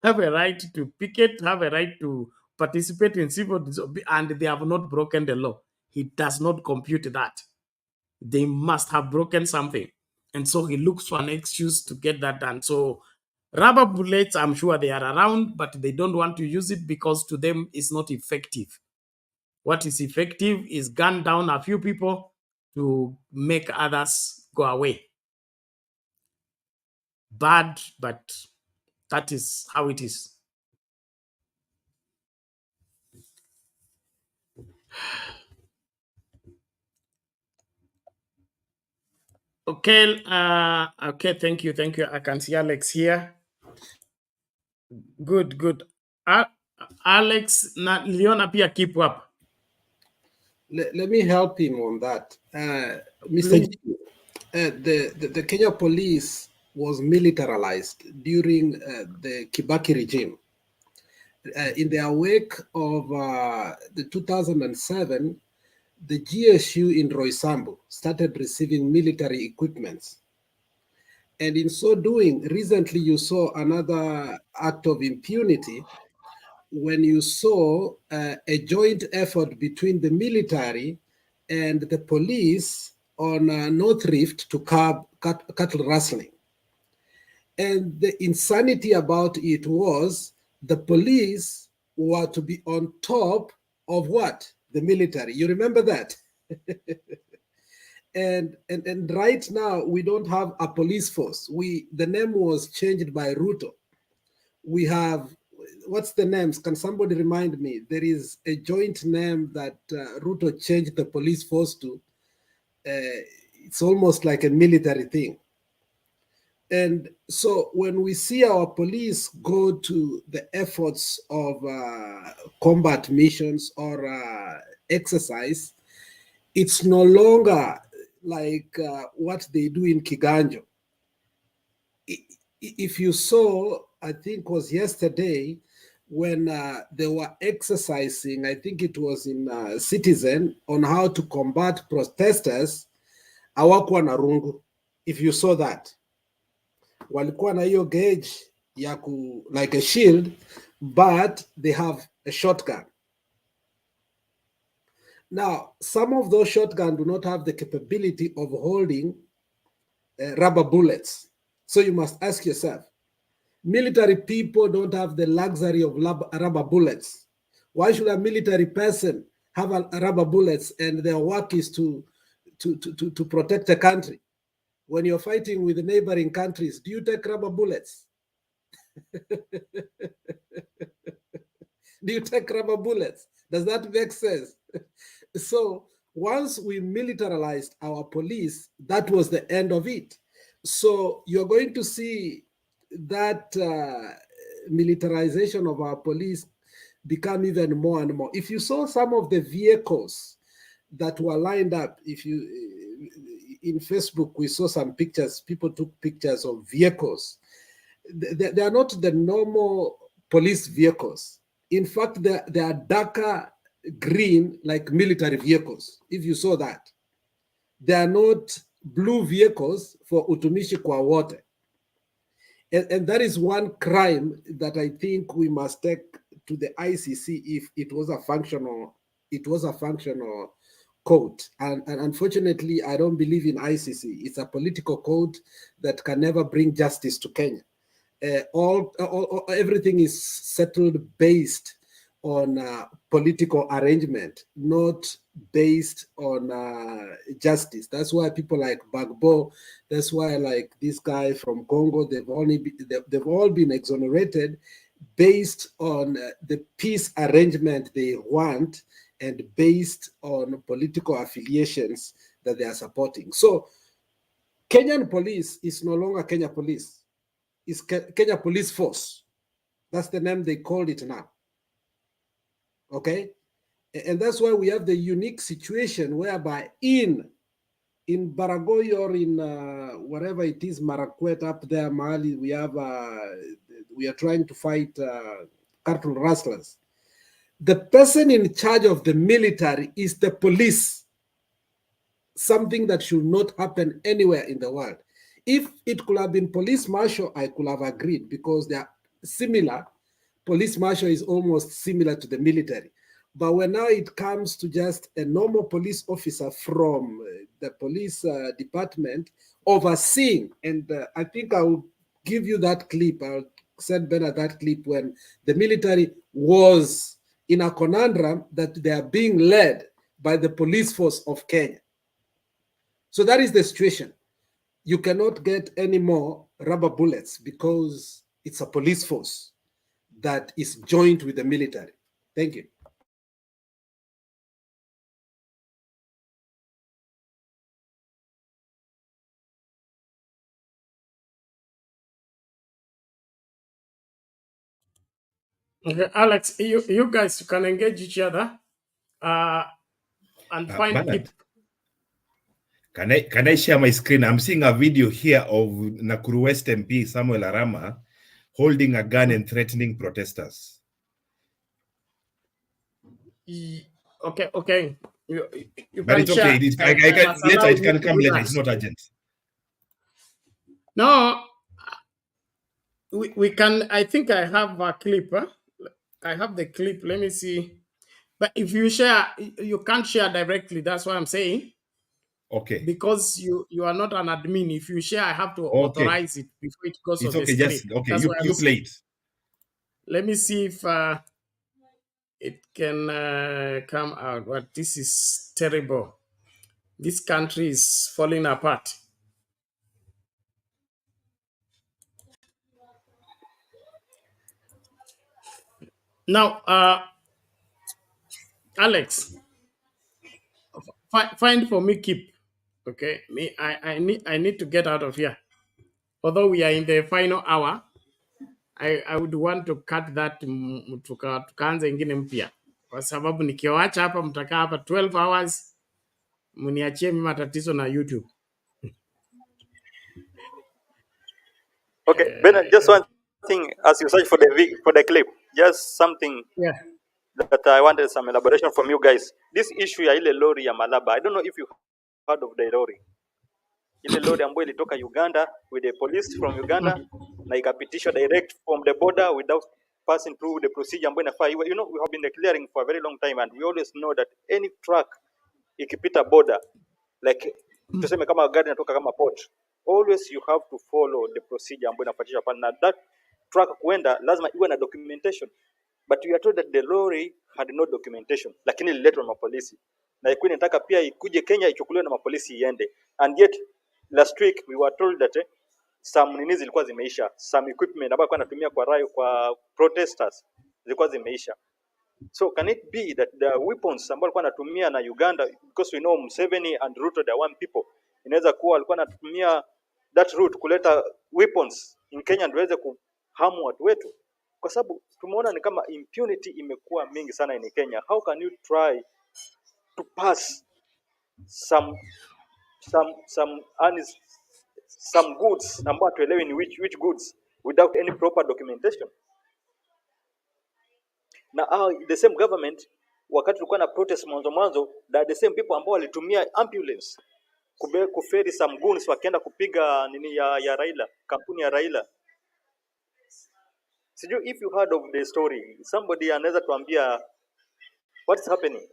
have a right to picket, have a right to participate in civil disobedience, and they have not broken the law. He does not compute that. They must have broken something. And so he looks for an excuse to get that done. So rubber bullets, I'm sure they are around, but they don't want to use it because to them it's not effective. What is effective is gun down a few people to make others go away. Bad, but that is how it is. Okay, okay, thank you. I can see Alex here. Good. Alex, Leona pia keep up. Let me help him on that. Mr. G, the Kenya police was militarized during the Kibaki regime. In the wake of the 2007, the GSU in Roysambu started receiving military equipments. And in so doing, recently you saw another act of impunity when you saw a joint effort between the military and the police on North Rift to curb cattle rustling. And the insanity about it was the police were to be on top of what? The military. You remember that? And right now, we don't have a police force. The name was changed by Ruto. We have, what's the names? Can somebody remind me? There is a joint name that Ruto changed the police force to. It's almost like a military thing. And so when we see our police go to the efforts of combat missions or exercise, it's no longer like what they do in Kiganjo. If you saw, I think was yesterday, when they were exercising, I think it was in Citizen, on how to combat protesters, hawakuwa na rungu. If you saw that, walikuwa na hiyo gauge like a shield, but they have a shotgun. Now, some of those shotguns do not have the capability of holding rubber bullets. So you must ask yourself, military people don't have the luxury of rubber bullets. Why should a military person have rubber bullets and their work is to protect a country? When you're fighting with the neighboring countries, do you take rubber bullets? Do you take rubber bullets? Does that make sense? So once we militarized our police, that was the end of it. So you're going to see that militarization of our police become even more and more. If you saw some of the vehicles that were lined up, in Facebook, we saw some pictures, people took pictures of vehicles. They are not the normal police vehicles. In fact, they are darker green, like military vehicles, if you saw that. They are not blue vehicles for utumishi kwa wote. And that is one crime that I think we must take to the ICC if it was a functional code. And unfortunately, I don't believe in ICC. It's a political code that can never bring justice to Kenya. Everything is settled based on political arrangement, not based on justice. That's why people like Bagbo, that's why like this guy from Congo, they've all been exonerated based on the peace arrangement they want and based on political affiliations that they are supporting. So Kenyan police is no longer Kenya police. It's Kenya Police Force. That's the name they called it now. Okay? And that's why we have the unique situation whereby in Baragoy or in wherever it is, Marakwet up there, Mali, we are trying to fight cattle rustlers. The person in charge of the military is the police. Something that should not happen anywhere in the world. If it could have been police marshal, I could have agreed because they are similar. Police marshal is almost similar to the military. But when now it comes to just a normal police officer from the police department overseeing, and I think I will give you that clip. I'll send Bernard that clip when the military was in a conundrum that they are being led by the police force of Kenya. So that is the situation. You cannot get any more rubber bullets because it's a police force that is joined with the military. Thank you. Okay, Alex, you guys can engage each other and find Bernard, people. can I share my screen? I'm seeing a video here of Nakuru West MP Samuel Arama holding a gun and threatening protesters. Okay. You But can it's share. okay. Later it can come later. It's not urgent. No, we can. I think I have a clip. I have the clip. Let me see. But if you share, you can't share directly. That's what I'm saying. Okay. Because you are not an admin. If you share, I have to authorize it before it goes It's on okay. the screen. Just okay. That's You play it. Let me see if it can come out. But this is terrible. This country is falling apart. Now, Alex, find for me keep. Okay, I need to get out of here. Although we are in the final hour, I would want to cut that tukaanza ingine mpya, kwa sababu nikiwacha hapa mtakaa hapa 12 hours Mniachie mimi matatizo na YouTube. Okay, Bernard, just one thing as you search for the clip, just something Yeah. that I wanted some elaboration from you guys. This issue ya ile lori ya Malaba, I don't know if you heard of the lori. Ile lori ambayo ilitoka Uganda with the police from Uganda na ikapitishwa direct from the border without passing through the procedure ambayo inafaa iwe. You know, we have been declaring for a very long time and we always know that any truck ikipita border, like tuseme kama gari inatoka kama port, always you have to follow the procedure ambayo inafuatisha pale, na that truck kuenda lazima iwe na documentation, but we are told that the lorry had no documentation, lakini ililetwa na mapolisi na ilikuwa inataka pia ikuje Kenya ichukuliwe na mapolisi iende, and yet last week we were told that some nini zilikuwa zimeisha, some equipment ambayo alikuwa anatumia kwa raio kwa protesters zilikuwa zimeisha. So can it be that the weapons ambao alikuwa anatumia na Uganda, because we know Museveni and Ruto they are one people, inaweza kuwa alikuwa anatumia that route kuleta weapons in Kenya ndio waweze kuhamu watu wetu, kwa sababu tumeona ni kama impunity imekuwa mingi sana in Kenya. How can you try to pass some goods ambao tuelewi ni which goods without any proper documentation? Na the same government wakati tulikuwa na protest mwanzo the same people ambao walitumia ambulance kuferi some goons wakienda kupiga nini ya Raila, kampuni ya Raila. Sijui if you heard of the story, somebody anaweza tuambia what is happening?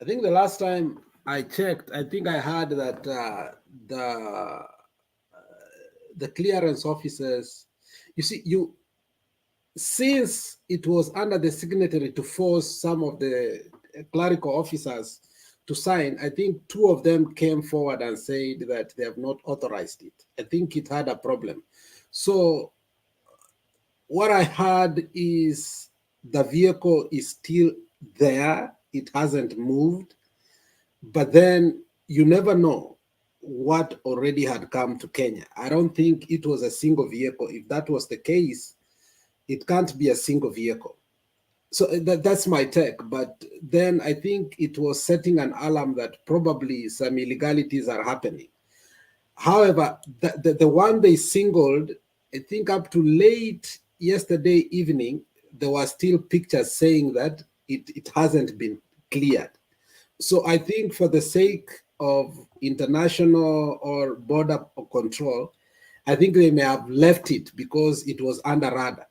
I think the last time I checked, I think I heard that the clearance officers, you see, since it was under the signatory to force some of the clerical officers to sign, I think 2 of them came forward and said that they have not authorized it. I think it had a problem. So what I heard is the vehicle is still there. It hasn't moved, but then you never know what already had come to Kenya. I don't think it was a single vehicle. If that was the case, it can't be a single vehicle. So that's my take. But then I think it was setting an alarm that probably some illegalities are happening. However, the one they singled, I think up to late yesterday evening, there were still pictures saying that it hasn't been cleared. So I think for the sake of international or border control, I think they may have left it because it was under radar.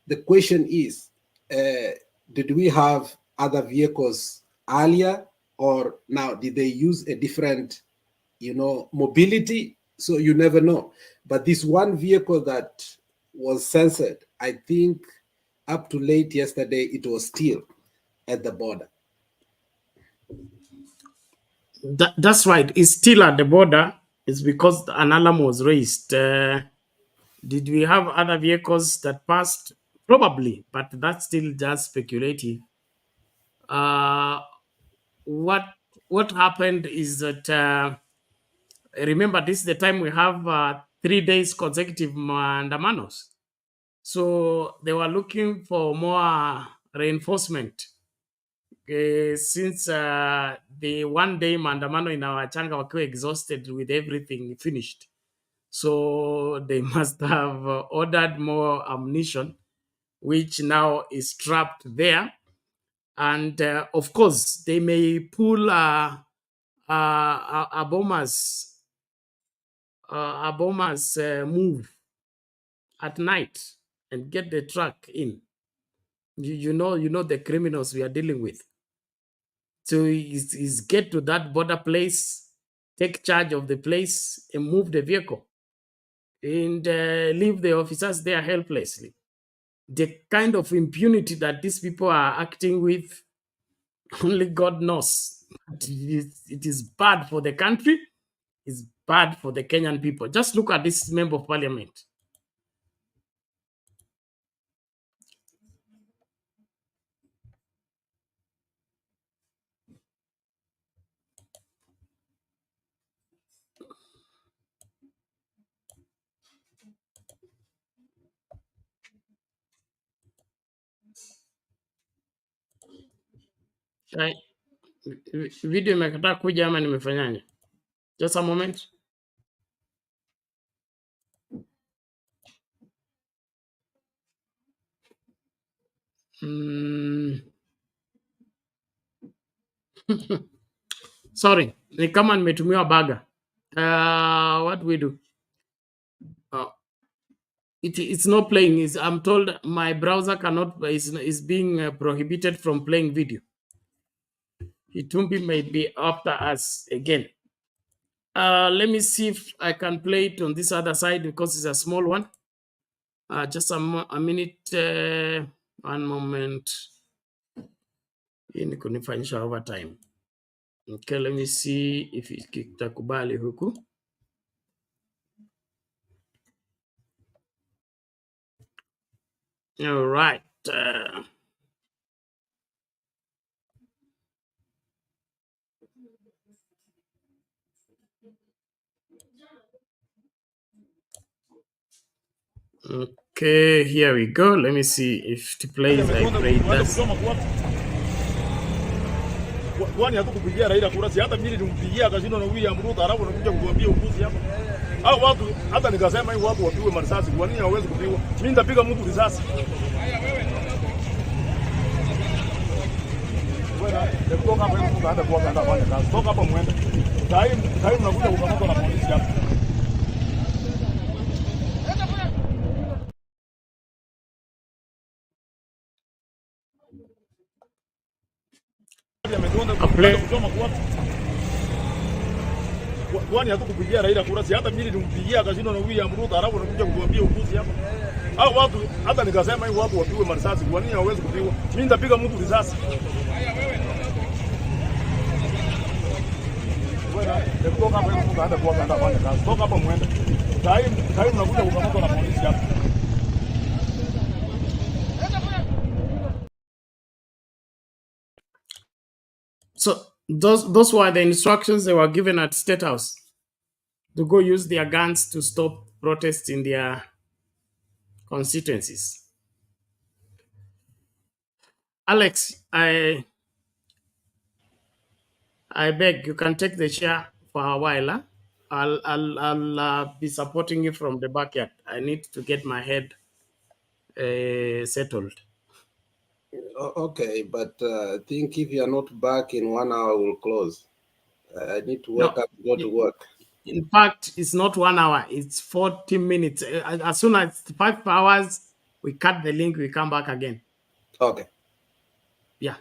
The question is, did we have other vehicles earlier, or now did they use a different, mobility? So you never know. But this one vehicle that was censored, I think up to late yesterday, it was still at the border. That's right. It's still at the border. It's because an alarm was raised. Did we have other vehicles that passed? Probably, but that's still just speculative. What happened is that remember, this is the time we have 3 days consecutive maandamanos. So they were looking for more reinforcement. Since the 1 day maandamano in our changa were exhausted with everything finished. So they must have ordered more ammunition, which now is trapped there. And of course, they may pull a bomber's move at night and get the truck in. You know the criminals we are dealing with. So is get to that border place, take charge of the place, and move the vehicle, and leave the officers there helplessly. The kind of impunity that these people are acting with, only God knows. It is bad for the country. It's bad for the Kenyan people. Just look at this member of parliament. Video imekataa kuja ama nimefanyaje? Just a moment. Sorry, ni kama nimetumiwa baga. What do we do? It's not playing. I'm told my browser cannot is being prohibited from playing video. Itumbi may be after us again. Let me see if I can play it on this other side because it's a small one. Just a minute. One moment. Hii ni kunifanyisha overtime. Okay, let me see if itakubali huku. All right. Okay, here we go. Let me see if it plays. I play this. Kwani hatukupigia Raila kura? Si hata mimi nilimpigia akashindwa na William Ruto, alafu anakuja kutuambia upuzi hapa. Hao watu hata nikasema hiyo watu wapigwe marisasi. Kwa nini hawezi kupigwa? Mimi nitapiga mtu risasi. Wewe ndio kama wewe unaanza kuanza fanya kazi. Toka hapa muende. Sasa mnakuja kukamatwa na polisi hapa. Kwani hatukupigia Raila kura? Si hata mimi nilimpigia akashindwa na William Ruto, alafu anakuja kutuambia upuzi hapa. Hao watu hata nikasema hiyo watu wapigwe marisasi. Kwa nini hawezi kupigwa? Mimi nitapiga mtu risasi. Wewe ndio kama wewe unaanza kuanza fanya kazi. Toka hapa muende. Sasa mnakuja kukamatwa na polisi hapa. So those were the instructions they were given at State House to go use their guns to stop protests in their constituencies. Alex, I beg you can take the chair for a while. Huh? I'll be supporting you from the backyard. I need to get my head settled. Okay, but I think if you are not back in 1 hour, we'll close. I need to wake up to go to work. In fact, it's not 1 hour. It's 40 minutes. As soon as 5 hours, we cut the link. We come back again. Okay. Yeah.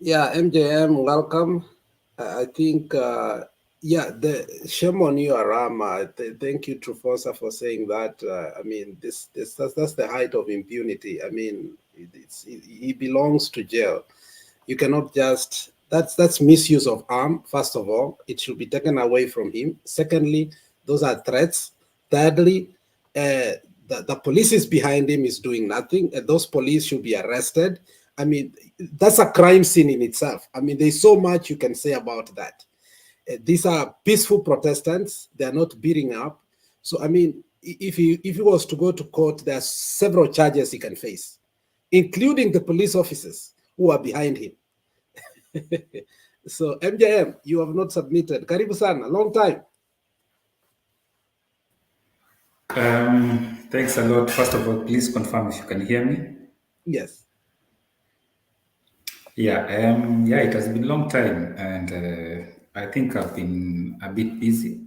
Yeah, MJM, welcome. I think, yeah, the shame on you, Arama. Thank you, Trufosa, for saying that. I mean, that's the height of impunity. I mean, he belongs to jail. You cannot just, that's misuse of arm, first of all. It should be taken away from him. Secondly, those are threats. Thirdly, the police is behind him is doing nothing. Those police should be arrested. I mean, that's a crime scene in itself. I mean, there's so much you can say about that. These are peaceful Protestants. They are not beating up. So, I mean, if he was to go to court, there are several charges he can face, including the police officers who are behind him. So, MJM, you have not submitted. Karibu sana, long time. Thanks a lot. First of all, please confirm if you can hear me. Yes. Yeah, it has been a long time, and I think I've been a bit busy.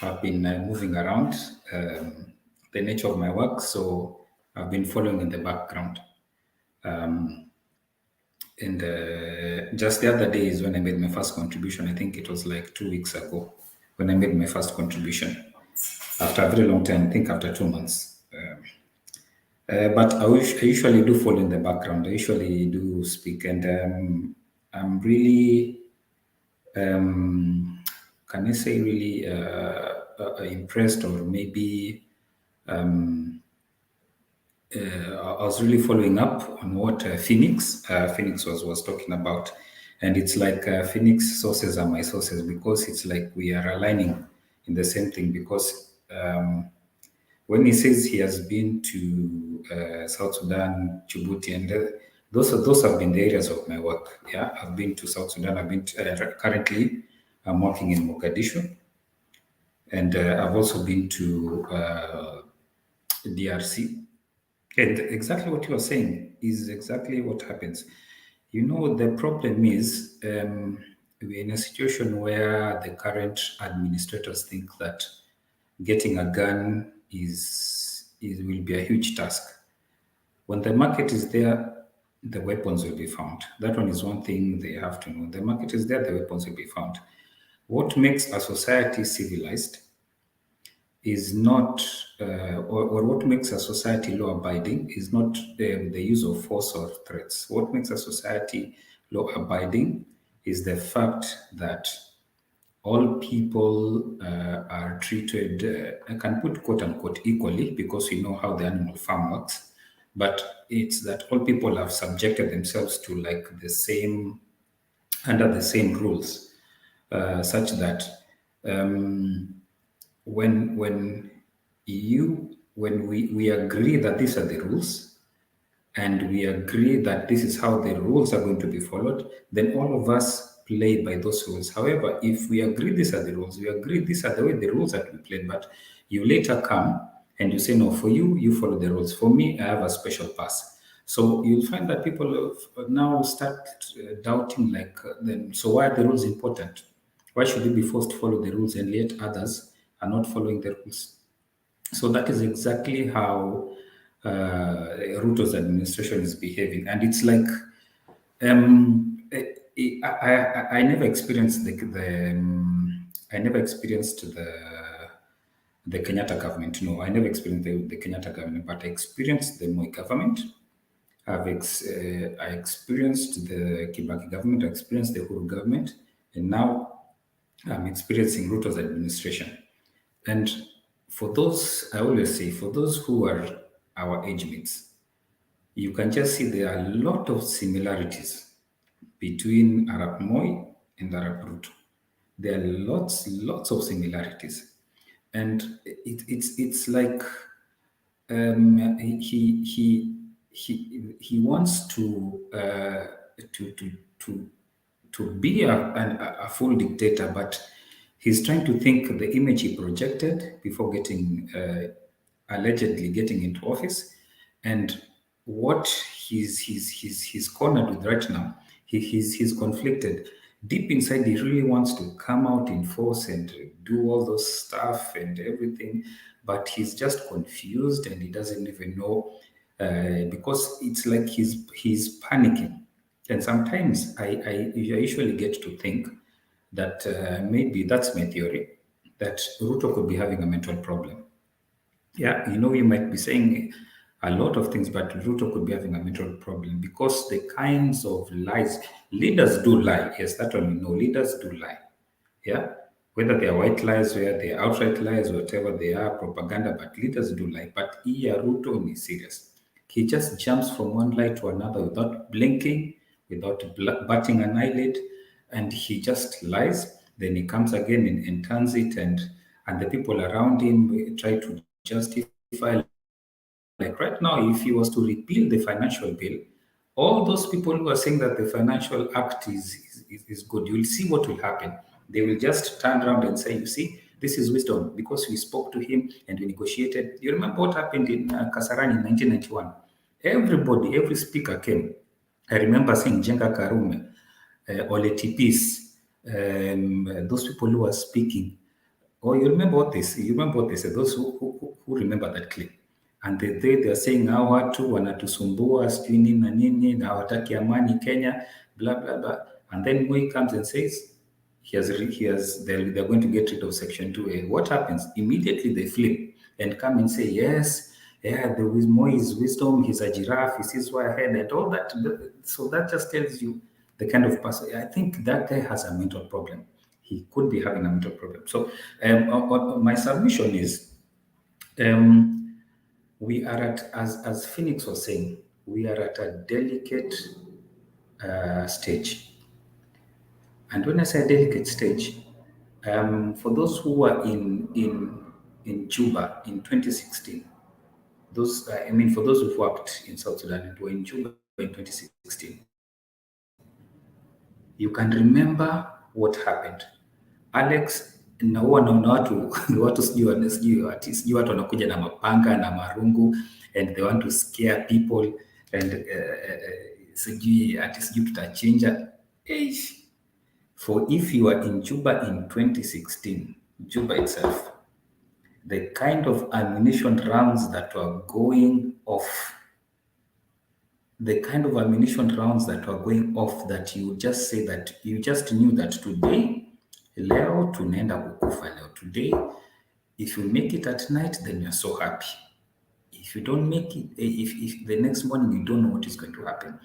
I've been moving around, the nature of my work, so I've been following in the background. And just the other day is when I made my first contribution. I think it was like 2 weeks ago when I made my first contribution. After a very long time, I think after 2 months. But I usually do follow in the background. I usually do speak, and I'm really, can I say, really impressed, or maybe I was really following up on what Phoenix was talking about, and it's like Phoenix sources are my sources, because it's like we are aligning in the same thing. Because when he says he has been to South Sudan, Djibouti, and those have been the areas of my work. Yeah, I've been to South Sudan. I've been currently I'm working in Mogadishu, and I've also been to DRC. And exactly what you are saying is exactly what happens. You know, the problem is we're in a situation where the current administrators think that getting a gun will be a huge task. When the market is there, the weapons will be found. That one is one thing they have to know. The market is there, the weapons will be found. What makes a society civilized is not, or what makes a society law-abiding is not the use of force or threats. What makes a society law-abiding is the fact that all people are treated, I can put quote unquote equally because we know how the animal farm works, but it's that all people have subjected themselves to like the same, under the same rules, such that when we agree that these are the rules, and we agree that this is how the rules are going to be followed, then all of us play by those rules. However, if we agree these are the rules, we agree these are the way the rules are to be played, but you later come and you say, no, for you, you follow the rules. For me, I have a special pass. So you'll find that people now start doubting, like, then, so why are the rules important? Why should we be forced to follow the rules and yet others are not following the rules? So that is exactly how Ruto's administration is behaving, and it's like I never experienced the Kenyatta government. No, I never experienced the Kenyatta government, but I experienced the Moi government. I experienced the Kibaki government. I experienced the Uhuru government, and now I'm experiencing Ruto's administration. And for those, I always say, for those who are our age mates, you can just see there are a lot of similarities between Arap Moi and Arap Ruto. There are lots of similarities, and it's like he wants to be a full dictator, but he's trying to think the image he projected before getting allegedly getting into office, and what he's cornered with right now. He's conflicted. Deep inside, he really wants to come out in force and do all those stuff and everything, but he's just confused and he doesn't even know because it's like he's panicking. And sometimes I usually get to think that maybe that's my theory, that Ruto could be having a mental problem. Yeah, you know, you might be saying a lot of things, but Ruto could be having a mental problem because the kinds of lies, leaders do lie. Yes, that one we know, leaders do lie. Yeah, whether they are white lies, whether they are outright lies, whatever they are, propaganda, but leaders do lie. But Ruto is serious. He just jumps from one lie to another without blinking, without batting an eyelid, and he just lies. Then he comes again and turns it, and the people around him try to justify. Like right now, if he was to repeal the financial bill, all those people who are saying that the financial act is good, you'll see what will happen. They will just turn around and say, you see, this is wisdom because we spoke to him and we negotiated. You remember what happened in Kasarani in 1991? Everybody, every speaker came. I remember saying Jenga Karume, Ole Tipis, those people who were speaking. Oh, you remember what they say? You remember what they said? Those who remember that clip. And they're saying hao watu wanatusumbua sijui nini na nini na hawataki amani Kenya, blah blah blah. And then Moi comes and says they're going to get rid of Section 2A. What happens? Immediately they flip and come and say, yes, yeah, there is Moi's wisdom, he's a giraffe, he sees way ahead and all that. So that just tells you the kind of person. I think that guy has a mental problem. He could be having a mental problem. So my submission is, we are at, as Phoenix was saying, we are at a delicate stage. And when I say a delicate stage, for those who are in in Juba in 2016, those, I mean, for those who've worked in South Sudan and were in Juba in 2016, you can remember what happened. Alex, na huwa naona watu sijui watu wanakuja na mapanga na marungu and they want to scare people and sijui tutachinja. For if you are in Juba in 2016, Juba itself, the kind of ammunition rounds that were going off, that you just say that you just knew that today, leo tunaenda kukufa leo. Today, if you make it at night, then you're so happy. If you don't make it, if the next morning you don't know what is going to happen.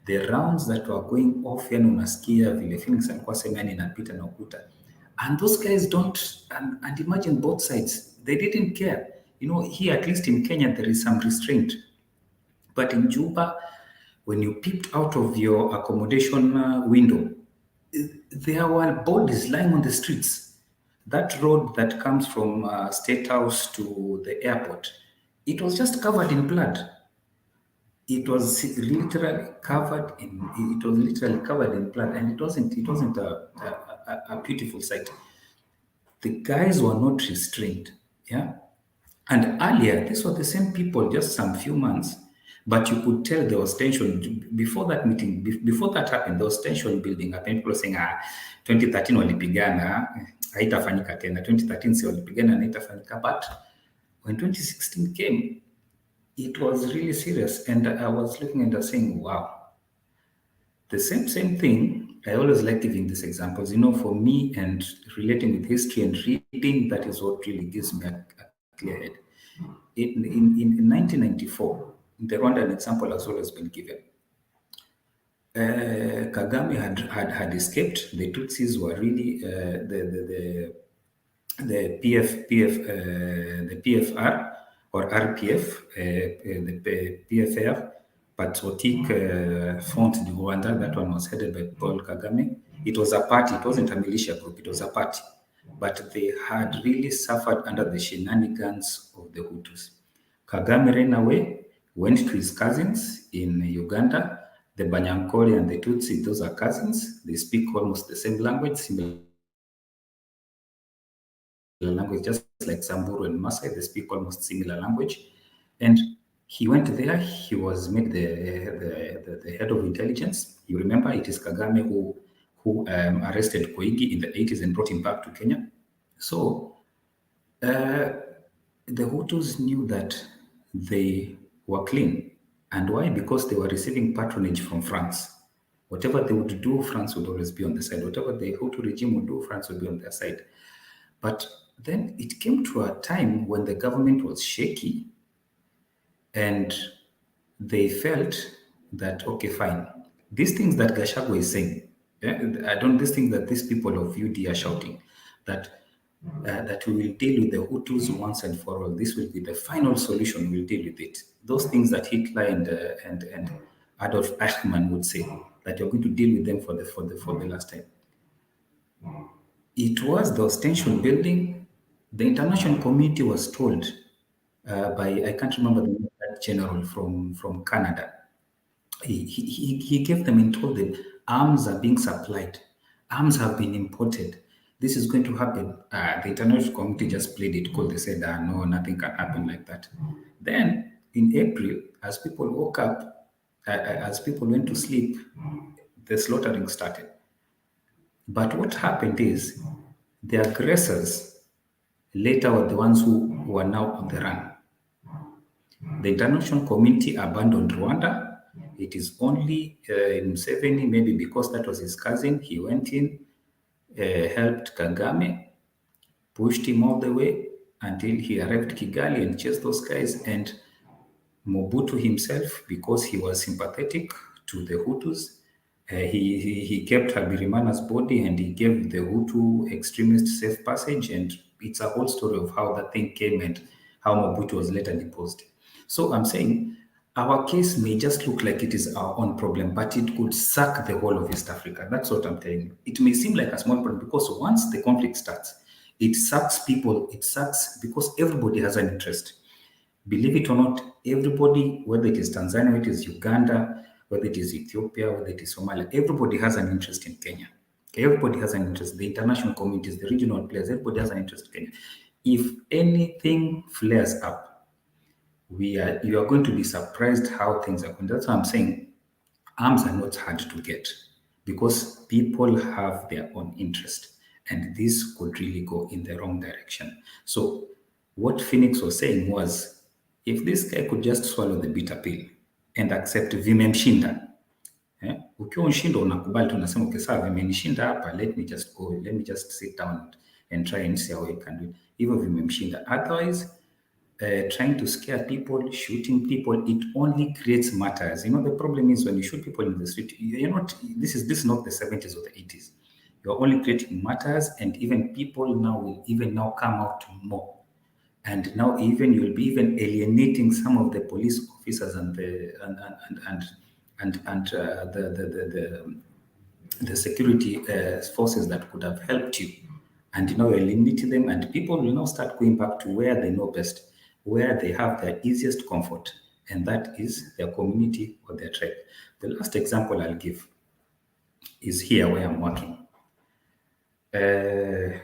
The rounds that were going off, yani unasikia vile Phoenix alikuwa sema yani inapita na ukuta. And those guys don't, and imagine both sides, they didn't care. You know, here at least in Kenya, there is some restraint. But in Juba, when you peeped out of your accommodation window, there were bodies lying on the streets. That road that comes from State House to the airport, it was just covered in blood. It was literally covered in blood, and it wasn't a beautiful sight. The guys were not restrained, yeah. And earlier, these were the same people, just some few months, but you could tell there was tension before that meeting. Before that happened, there was tension building up. People were saying, 2013 walipigana, haitafanyika tena. 2013 si walipigana na haitafanyika. But when 2016 came, it was really serious. And I was looking and saying, wow. The same thing, I always like giving these examples. You know, for me and relating with history and reading, that is what really gives me a clear head. In 1994, the Rwandan example has always been given. Kagame had escaped. The Tutsis were really the PFR or RPF, the PFR, Patriotic Front du Rwanda. That one was headed by Paul Kagame. It was a party. It wasn't a militia group. It was a party. But they had really suffered under the shenanigans of the Hutus. Kagame ran away, went to his cousins in Uganda. The Banyankole and the Tutsi, those are cousins. They speak almost the same language, similar language, just like Samburu and Maasai, they speak almost similar language. And he went there, he was made the head of intelligence. You remember, it is Kagame who arrested Koigi in the 80s and brought him back to Kenya. So the Hutus knew that they were clean. And why? Because they were receiving patronage from France. Whatever they would do, France would always be on the side. Whatever the Hutu regime would do, France would be on their side. But then it came to a time when the government was shaky and they felt that, okay, fine. These things that Gachagua is saying, these things that these people of UD are shouting, that we will deal with the Hutus once and for all. This will be the final solution. We'll deal with it. Those things that Hitler and Adolf Eichmann would say, that you're going to deal with them for the last time. It was those tension building. The international community was told by, I can't remember the name of that general from Canada. He gave them and told them, arms are being supplied. Arms have been imported. This is going to happen. The international community just played it cool. They said, no, nothing can happen like that. Then in April, as people woke up, as people went to sleep, the slaughtering started. But what happened is the aggressors later were the ones who were now on the run. The international community abandoned Rwanda. It is only in Museveni, maybe because that was his cousin, he went in, helped Kagame, pushed him all the way until he arrived Kigali and chased those guys. And Mobutu himself, because he was sympathetic to the Hutus, he kept Habirimana's body and he gave the Hutu extremists safe passage. And it's a whole story of how that thing came and how Mobutu was later deposed. So I'm saying our case may just look like it is our own problem, but it could suck the whole of East Africa. That's what I'm telling you. It may seem like a small problem because once the conflict starts, It sucks people. It sucks because everybody has an interest. Believe it or not, everybody, whether it is Tanzania, whether it is Uganda, whether it is Ethiopia, whether it is Somalia, everybody has an interest in Kenya. Everybody has an interest. The international communities, the regional players, everybody has an interest in Kenya. If anything flares up, you are going to be surprised how things are going. That's why I'm saying arms are not hard to get because people have their own interest, and this could really go in the wrong direction. So what Phoenix was saying was, if this guy could just swallow the bitter pill and accept vimemshinda, ukiwa unshinda unakubali tu, unasema okay, sawa, vimenishinda hapa, let me just sit down and try and see how I can do it. Hivyo vimemshinda. Otherwise, trying to scare people, shooting people, it only creates matters. You know, the problem is when you shoot people in the street, you're not, this is not the 70s or the 80s. You're only creating matters, and even people now will even now come out more. And now even you'll be even alienating some of the police officers and the security forces that could have helped you. And now you're alienating them, and people will now start going back to where they know best, where they have their easiest comfort, and that is their community or their tribe. The last example I'll give is here where I'm working. The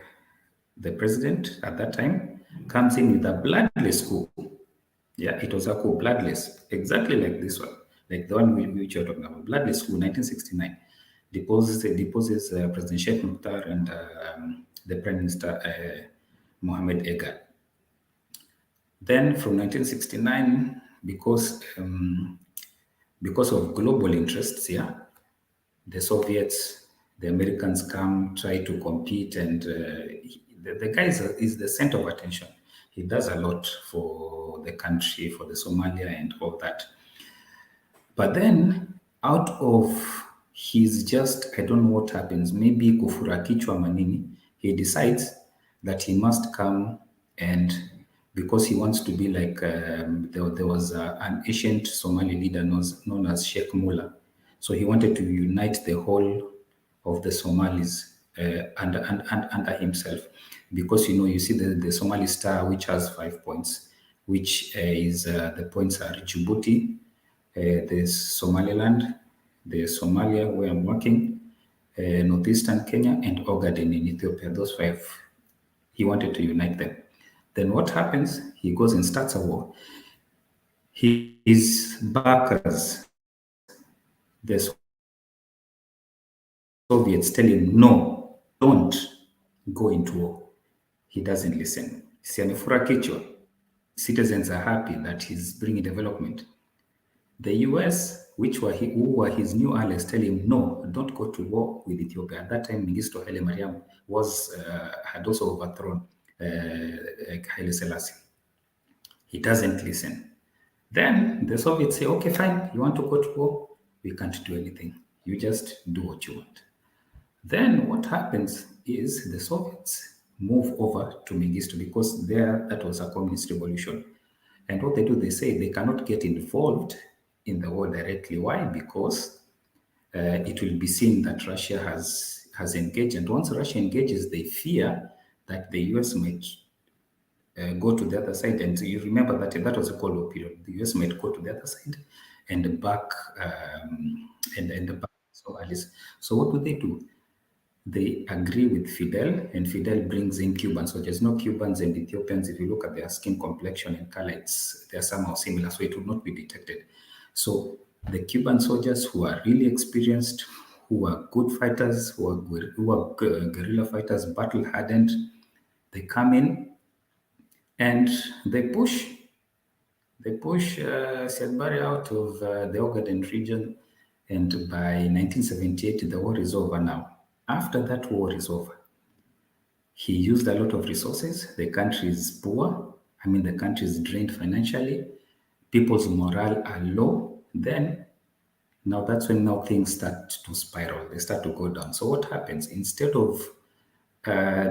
president at that time comes in with a bloodless coup. Yeah, it was a coup, bloodless, exactly like this one, like the one which you're talking about, bloodless coup, 1969. Deposes President Sheikh Mukhtar and the Prime Minister Mohamed Egar. Then from 1969, because of global interests, the Soviets, the Americans come, try to compete, and the guy is the center of attention. He does a lot for the country, for the Somalia and all that. But then out of his just, I don't know what happens, maybe kufura kichwa manini, he decides that he must come, and because he wants to be like, there was an ancient Somali leader known as Sheikh Mullah. So he wanted to unite the whole of the Somalis under himself. Because, you know, you see the Somali star, which has 5 points, which is, the points are Djibouti, there's Somaliland, there's Somalia, where I'm working, northeastern Kenya, and Ogaden in Ethiopia. Those 5, he wanted to unite them. Then what happens? He goes and starts a war. His backers, the Soviets, tell him, no, don't go into war. He doesn't listen. Citizens are happy that he's bringing development. The US, who were his new allies, tell him, no, don't go to war with Ethiopia. At that time, Mengistu Haile Mariam had also overthrown Haile Selassie. He doesn't listen. Then the Soviets say, okay, fine, you want to go to war? We can't do anything. You just do what you want. Then what happens is the Soviets move over to Mengistu, because that was a communist revolution. And what they do, they say they cannot get involved in the war directly. Why? Because it will be seen that Russia has engaged. And once Russia engages, they fear that the US might go to the other side. And you remember that was a Cold War period. The US might go to the other side and back Somalis. So what do? They agree with Fidel, and Fidel brings in Cubans. So there's no Cubans and Ethiopians. If you look at their skin complexion and color, they're somehow similar, so it will not be detected. So the Cuban soldiers, who are really experienced, who are good fighters, who are guerrilla fighters, battle hardened, they come in and they push Siad Barre out of the Ogaden region. And by 1978, the war is over now. After that war is over, he used a lot of resources. The country is poor. I mean, the country is drained financially. People's morale are low. Then, now that's when things start to spiral. They start to go down. So what happens? Instead of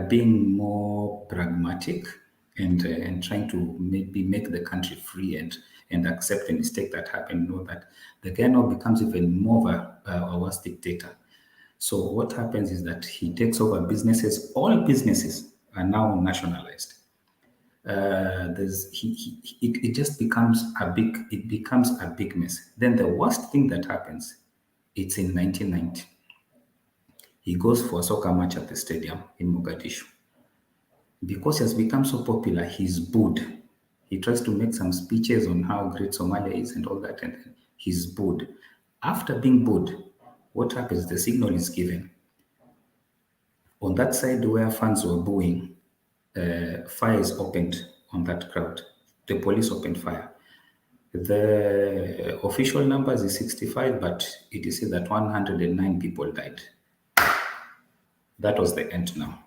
being more pragmatic and trying to maybe make the country free and accept the mistake that happened, know that the guy now becomes even more of a worse dictator. So what happens is that he takes over businesses, all businesses, are now nationalized. It just becomes a big mess. Then the worst thing that happens, it's in 1990. He goes for a soccer match at the stadium in Mogadishu. Because he has become so popular, he's booed. He tries to make some speeches on how great Somalia is and all that, and then he's booed. After being booed, what happens? The signal is given. On that side where fans were booing, fire is opened on that crowd. The police opened fire. The official numbers is 65, but it is said that 109 people died. That was the end now.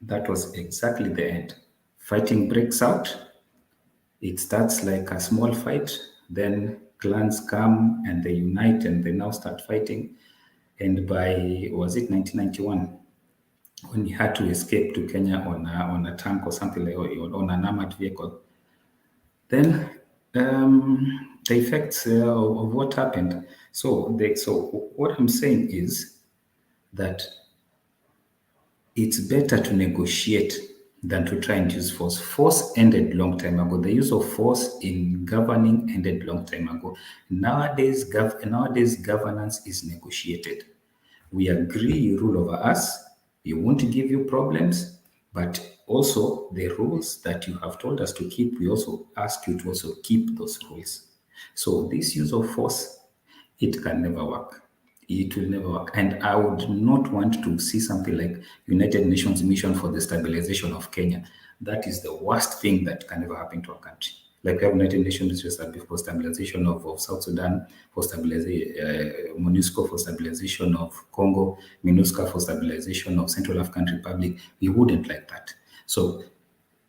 That was exactly the end. Fighting breaks out. It starts like a small fight. Then clans come and they unite and they now start fighting. And by, was it 1991? When he had to escape to Kenya on a tank or something like, or on an armored vehicle. Then the effects of what happened. So what I'm saying is that it's better to negotiate than to try and use force. Force ended long time ago. The use of force in governing ended long time ago. Nowadays governance is negotiated. We agree you rule over us. We won't give you problems, but also the rules that you have told us to keep, we also ask you to also keep those rules. So this use of force, it can never work. It will never work. And I would not want to see something like United Nations Mission for the Stabilization of Kenya. That is the worst thing that can ever happen to a country. Like we have United Nations for stabilization of South Sudan, for stabilization, MONUSCO for stabilization of Congo, MINUSCA for stabilization of Central African Republic. We wouldn't like that. So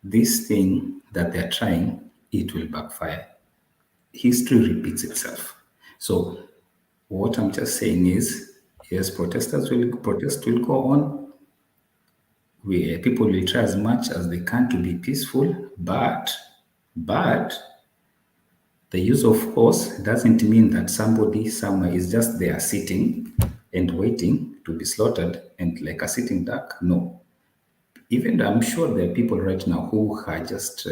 this thing that they're trying, it will backfire. History repeats itself. So what I'm just saying is, yes, protest will go on. People will try as much as they can to be peaceful, but the use of force doesn't mean that somebody somewhere is just there sitting and waiting to be slaughtered and like a sitting duck. No. Even though I'm sure there are people right now who are just,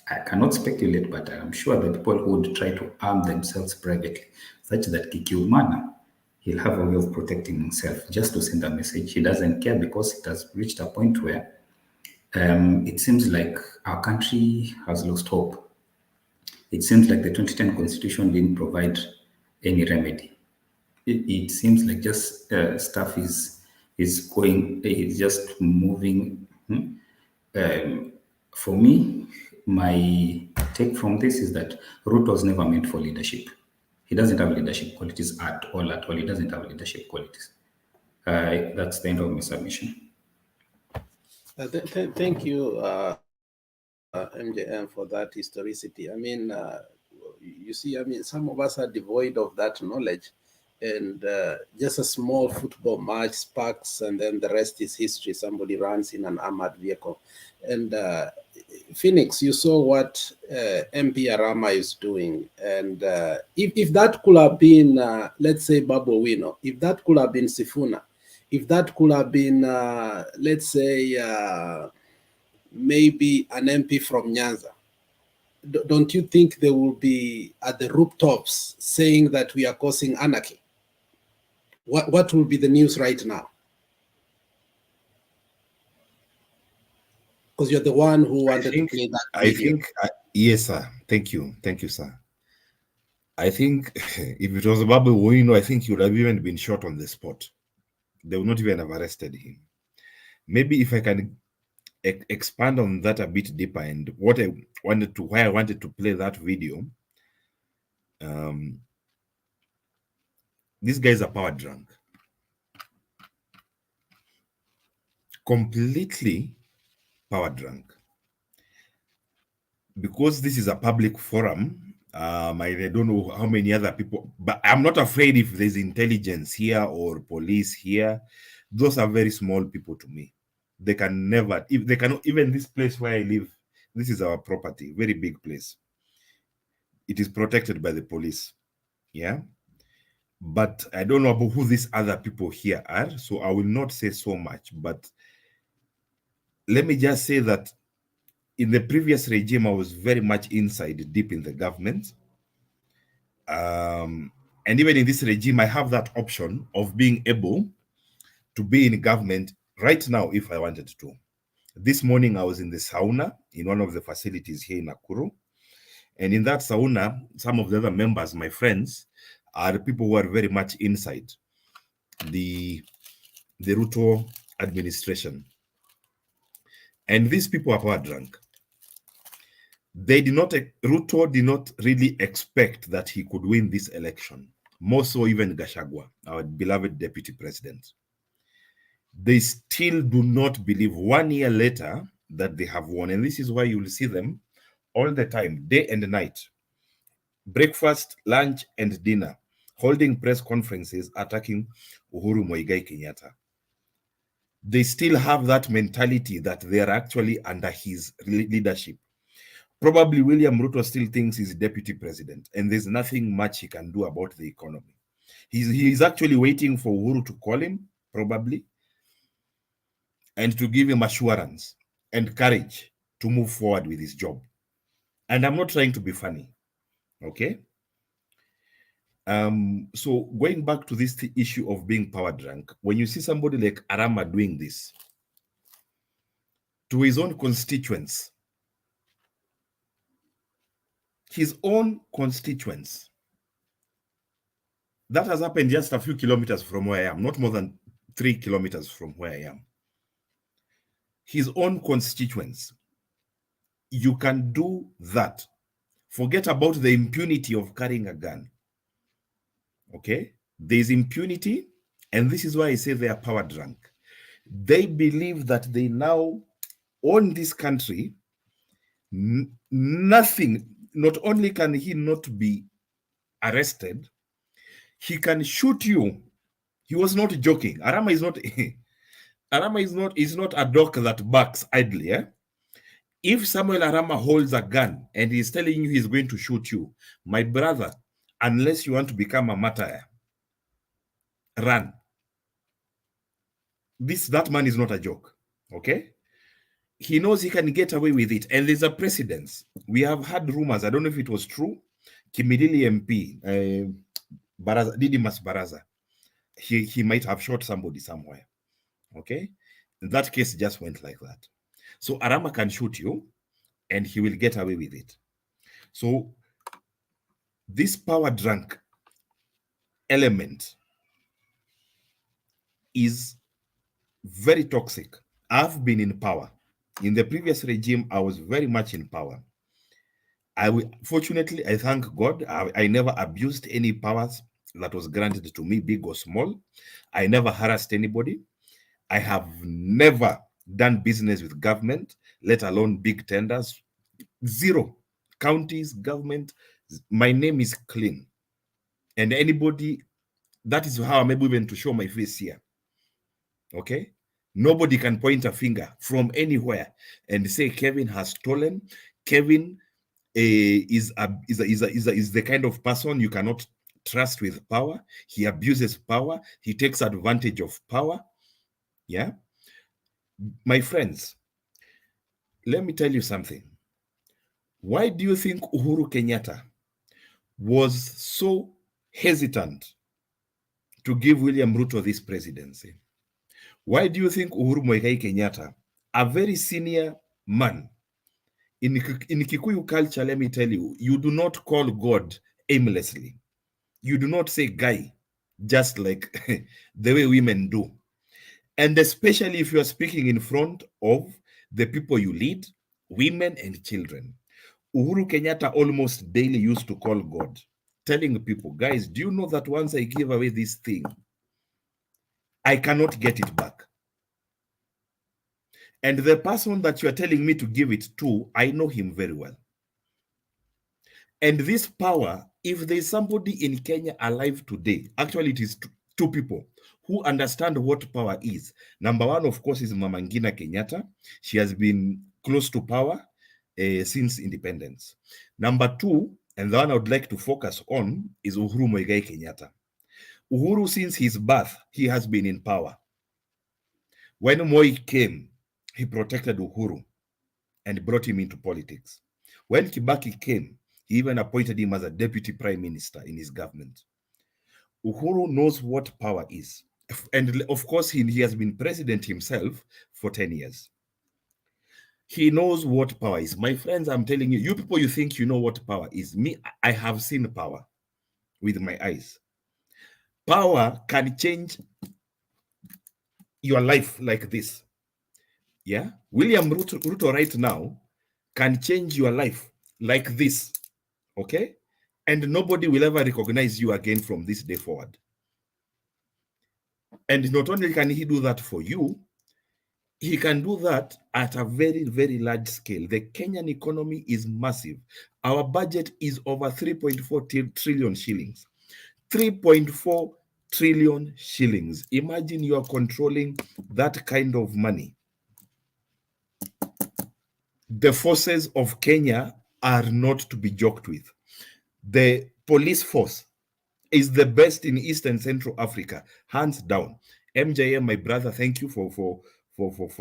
I cannot speculate, but I'm sure there are people who would try to arm themselves privately, such that Kikiumana, he'll have a way of protecting himself just to send a message. He doesn't care because it has reached a point where it seems like our country has lost hope. It seems like the 2010 constitution didn't provide any remedy. It seems like just stuff is just moving. For me, my take from this is that Ruto was never meant for leadership. He doesn't have leadership qualities at all. He doesn't have leadership qualities. That's the end of my submission. Thank you, MJM, for that historicity. I mean, you see, I mean, some of us are devoid of that knowledge, and just a small football match sparks, and then the rest is history. Somebody runs in an armored vehicle. And Phoenix, you saw what MP Arama is doing. And if that could have been, let's say, Babu Wino, if that could have been Sifuna, if that could have been, let's say, maybe an MP from Nyanza, don't you think they will be at the rooftops saying that we are causing anarchy? What will be the news right now? Because you're the one who wanted to play that video. Yes, sir. Thank you, sir. I think if it was Babu Wino, I think he would have even been shot on the spot. They would not even have arrested him. Maybe if I can expand on that a bit deeper, and why I wanted to play that video. These guys are power drunk, completely power drunk. Because this is a public forum, I don't know how many other people, but I'm not afraid if there's intelligence here or police here. Those are very small people to me. They can never, if they cannot, even this place where I live, this is our property, very big place. It is protected by the police. Yeah. But I don't know about who these other people here are, so I will not say so much. But let me just say that in the previous regime, I was very much inside, deep in the government. And even in this regime, I have that option of being able to be in government right now if I wanted to. This morning, I was in the sauna in one of the facilities here in Nakuru. And in that sauna, some of the other members, my friends, are people who are very much inside the Ruto administration. And these people are power drunk. They did not, Ruto did not really expect that he could win this election. More so even Gachagua, our beloved deputy president. They still do not believe 1 year later that they have won. And this is why you will see them all the time, day and night. Breakfast, lunch, and dinner, holding press conferences attacking Uhuru Kenyatta. They still have that mentality that they are actually under his leadership. Probably William Ruto still thinks he's deputy president, and there's nothing much he can do about the economy. He's actually waiting for Uhuru to call him, probably, and to give him assurance and courage to move forward with his job. And I'm not trying to be funny, okay? So going back to this issue of being power drunk, when you see somebody like Arama doing this to his own constituents, that has happened just a few kilometers from where I am, not more than 3 kilometers from where I am. His own constituents. You can do that. Forget about the impunity of carrying a gun. Okay? There's impunity, and this is why I say they are power drunk. They believe that they now own this country. Nothing, not only can he not be arrested, he can shoot you. He was not joking. Arama is not Arama is not a dog that barks idly. Eh? If Samuel Arama holds a gun and he's telling you he's going to shoot you, my brother, unless you want to become a martyr, run. That man is not a joke. Okay? He knows he can get away with it. And there's a precedence. We have had rumors, I don't know if it was true, Kimilili MP, Didimas Baraza, he might have shot somebody somewhere. Okay? That case just went like that. So Arama can shoot you and he will get away with it. So this power drunk element is very toxic. I've been in power. In the previous regime, I was very much in power. Fortunately, I thank God, I never abused any powers that was granted to me, big or small. I never harassed anybody. I have never done business with government, let alone big tenders. Zero. Counties, government, my name is clean. And anybody, that is how I'm able even to show my face here. Okay? Nobody can point a finger from anywhere and say Kevin has stolen. Kevin is the kind of person you cannot trust with power. He abuses power. He takes advantage of power. Yeah? My friends, let me tell you something. Why do you think Uhuru Kenyatta was so hesitant to give William Ruto this presidency? Why do you think Uhuru Kenyatta, a very senior man, in Kikuyu culture, let me tell you, you do not call God aimlessly. You do not say guy, just like the way women do. And especially if you are speaking in front of the people you lead, women and children. Uhuru Kenyatta almost daily used to call God, telling people, guys, do you know that once I give away this thing, I cannot get it back? And the person that you are telling me to give it to, I know him very well. And this power, if there's somebody in Kenya alive today, actually it is two people who understand what power is. Number one, of course, is Mama Ngina Kenyatta. She has been close to power since independence. Number two, and the one I would like to focus on, is Uhuru Kenyatta. Uhuru, since his birth, he has been in power. When Moi came, he protected Uhuru and brought him into politics. When Kibaki came, he even appointed him as a deputy prime minister in his government. Uhuru knows what power is. And of course, he has been president himself for 10 years. He knows what power is. My friends, I'm telling you, you people, you think you know what power is. Me, I have seen power with my eyes. Power can change your life like this. Yeah? William Ruto right now can change your life like this. Okay? And nobody will ever recognize you again from this day forward. And not only can he do that for you, he can do that at a very, very large scale. The Kenyan economy is massive. Our budget is over 3.4 trillion shillings. 3.4 trillion shillings. Imagine you are controlling that kind of money. The forces of Kenya are not to be joked with. The police force is the best in East and Central Africa, hands down. MJM, my brother, thank you for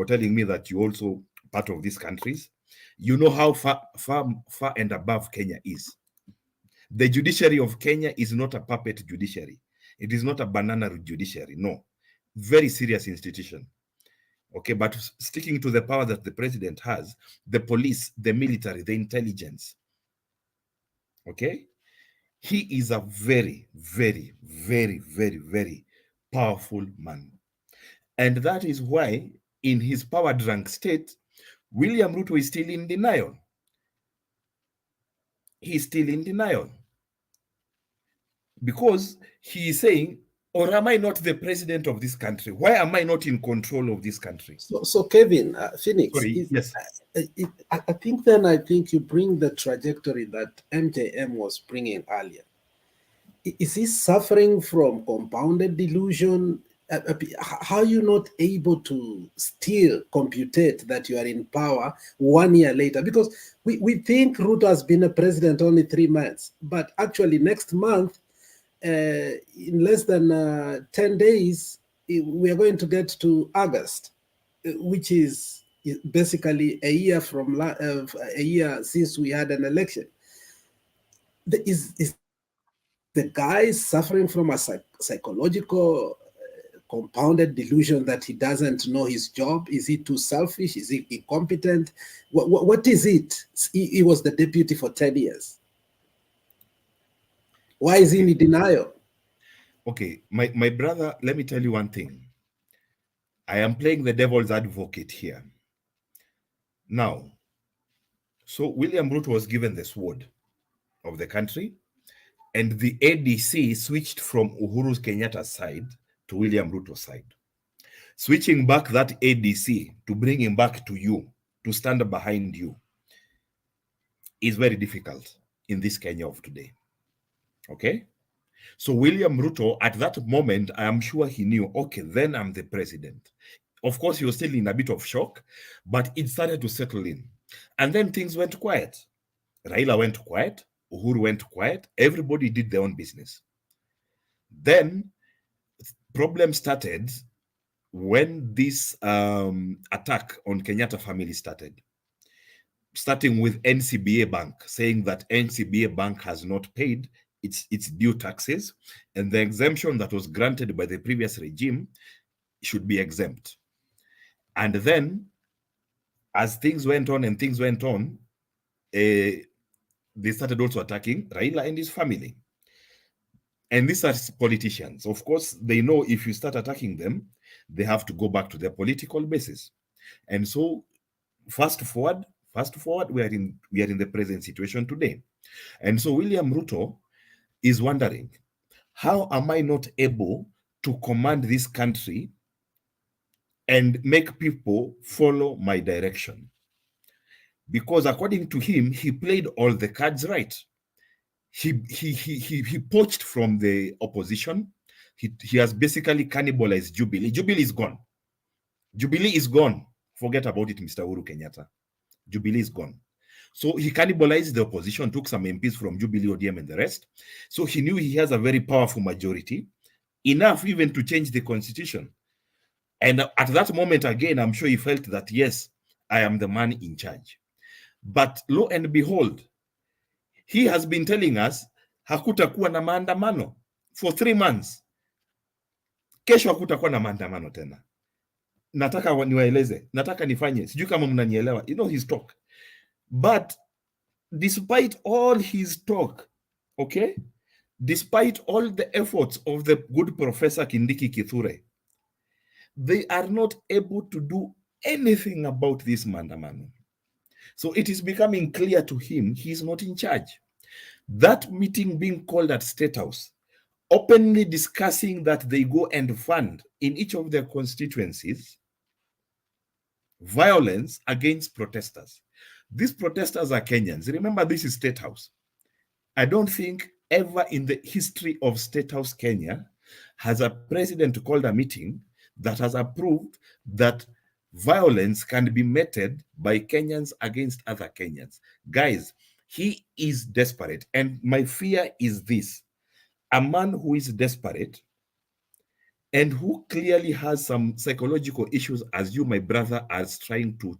telling me that you also part of these countries. You know how far and above Kenya is. The judiciary of Kenya is not a puppet judiciary. It is not a banana judiciary. No, very serious institution. Okay, but sticking to the power that the president has, the police, the military, the intelligence. Okay, he is a very, very, very, very, very powerful man. And that is why, in his power-drunk state, William Ruto is still in denial. He's still in denial. Because he is saying, or am I not the president of this country? Why am I not in control of this country? So Kevin, Phoenix, sorry, yes. I think you bring the trajectory that MJM was bringing earlier. Is he suffering from compounded delusion? How are you not able to still computate that you are in power 1 year later? Because we think Ruto has been a president only 3 months, but actually next month, in less than 10 days, we are going to get to August, which is basically a year from a year since we had an election. Is the guy suffering from a psychological compounded delusion that he doesn't know his job? Is he too selfish? Is he incompetent? What is it? He was the deputy for 10 years. Why is he in denial? Okay, my brother, let me tell you one thing. I am playing the devil's advocate here. Now, so William Ruto was given the sword of the country, and the ADC switched from Uhuru Kenyatta's side to William Ruto's side. Switching back that ADC to bring him back to you, to stand behind you, is very difficult in this Kenya of today. Okay? So William Ruto, at that moment, I am sure he knew, okay, then I'm the president. Of course, he was still in a bit of shock, but it started to settle in. And then things went quiet. Raila went quiet, Uhuru went quiet, everybody did their own business. Then problem started when this attack on Kenyatta family started. Starting with NCBA Bank, saying that NCBA Bank has not paid its due taxes, and the exemption that was granted by the previous regime should be exempt. And then, as things went on, they started also attacking Raila and his family. And these are politicians. Of course, they know if you start attacking them, they have to go back to their political basis. And so, fast forward, we are in the present situation today. And so William Ruto is wondering, how am I not able to command this country and make people follow my direction? Because according to him, he played all the cards right. He poached from the opposition. He has basically cannibalized Jubilee. Jubilee is gone. Jubilee is gone. Forget about it, Mr. Uhuru Kenyatta. Jubilee is gone. So he cannibalized the opposition, took some MPs from Jubilee, ODM, and the rest. So he knew he has a very powerful majority, enough even to change the constitution. And at that moment, again, I'm sure he felt that, yes, I am the man in charge. But lo and behold, he has been telling us, hakutakuwa na maandamano for 3 months. Kesho hakutakuwa na maandamano tena. Nataka niwaeleze, nataka nifanye, sijui kama mnanielewa. You know his talk. But despite all his talk, okay, despite all the efforts of the good Professor Kindiki Kithure, they are not able to do anything about this maandamano. So it is becoming clear to him he is not in charge. That meeting being called at State House, openly discussing that they go and fund in each of their constituencies violence against protesters. These protesters are Kenyans. Remember, this is State House. I don't think ever in the history of State House Kenya has a president called a meeting that has approved that violence can be meted by Kenyans against other Kenyans. Guys, he is desperate. And my fear is this: a man who is desperate and who clearly has some psychological issues, as you, my brother, are trying to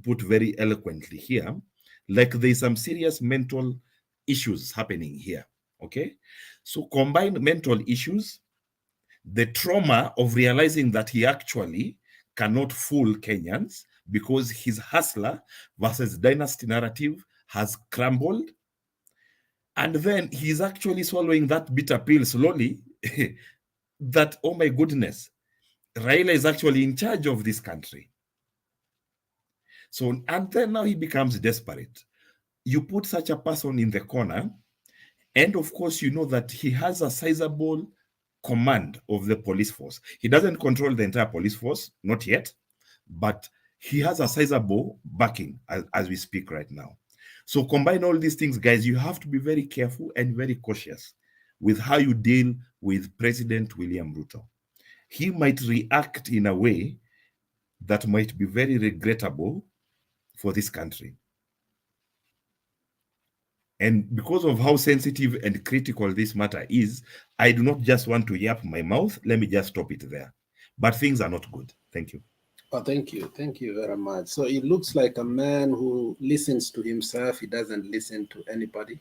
put very eloquently here, like there's some serious mental issues happening here, okay? So combine mental issues, the trauma of realizing that he actually cannot fool Kenyans because his hustler versus dynasty narrative has crumbled, and then he's actually swallowing that bitter pill slowly, that, oh my goodness, Raila is actually in charge of this country. So, and then now he becomes desperate. You put such a person in the corner, and of course, you know that he has a sizable command of the police force. He doesn't control the entire police force, not yet, but he has a sizable backing as we speak right now. So combine all these things, guys. You have to be very careful and very cautious with how you deal with President William Ruto. He might react in a way that might be very regrettable for this country. And because of how sensitive and critical this matter is, I do not just want to yap my mouth. Let me just stop it there. But things are not good. Thank you. Oh, thank you. Thank you very much. So it looks like a man who listens to himself. He doesn't listen to anybody.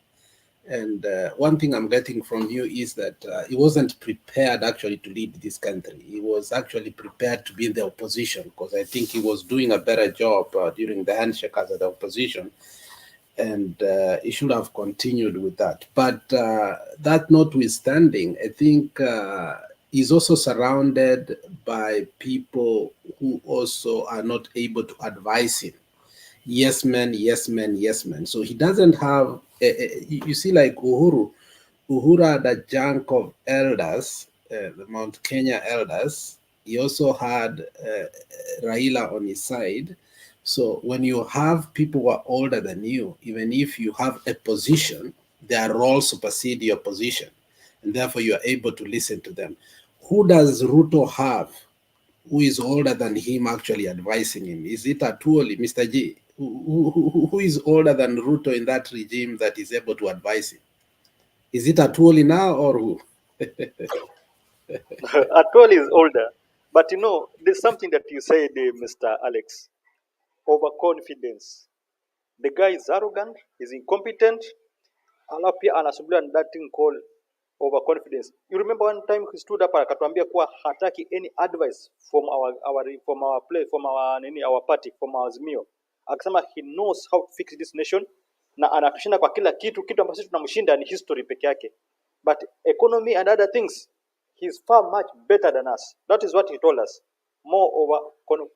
And one thing I'm getting from you is that he wasn't prepared actually to lead this country. He was actually prepared to be in the opposition, because I think he was doing a better job during the handshake as the opposition. And he should have continued with that. But that notwithstanding, I think he's also surrounded by people who also are not able to advise him. Yes men, yes men, yes men. So he doesn't have, you see, like Uhuru had a junk of elders, the Mount Kenya elders. He also had Raila on his side. So when you have people who are older than you, even if you have a position, their role supersedes your position, and therefore you are able to listen to them. Who does Ruto have who is older than him actually advising him? Is it Atuoli, Mr. G? Who is older than Ruto in that regime that is able to advise him? Is it Atuoli now or who? Atuoli is older, but you know, there's something that you said, Mr. Alex. Overconfidence. The guy is arrogant, he's incompetent, alafu pia anasumbuliwa na that thing called overconfidence. You remember one time he stood up akatuambia kuwa hataki any advice from our party, from our Azimio. Akasema he knows how to fix this nation na anatushinda kwa kila kitu ambacho tunamshinda ni history peke yake. But economy and other things, he's far much better than us. That is what he told us. More over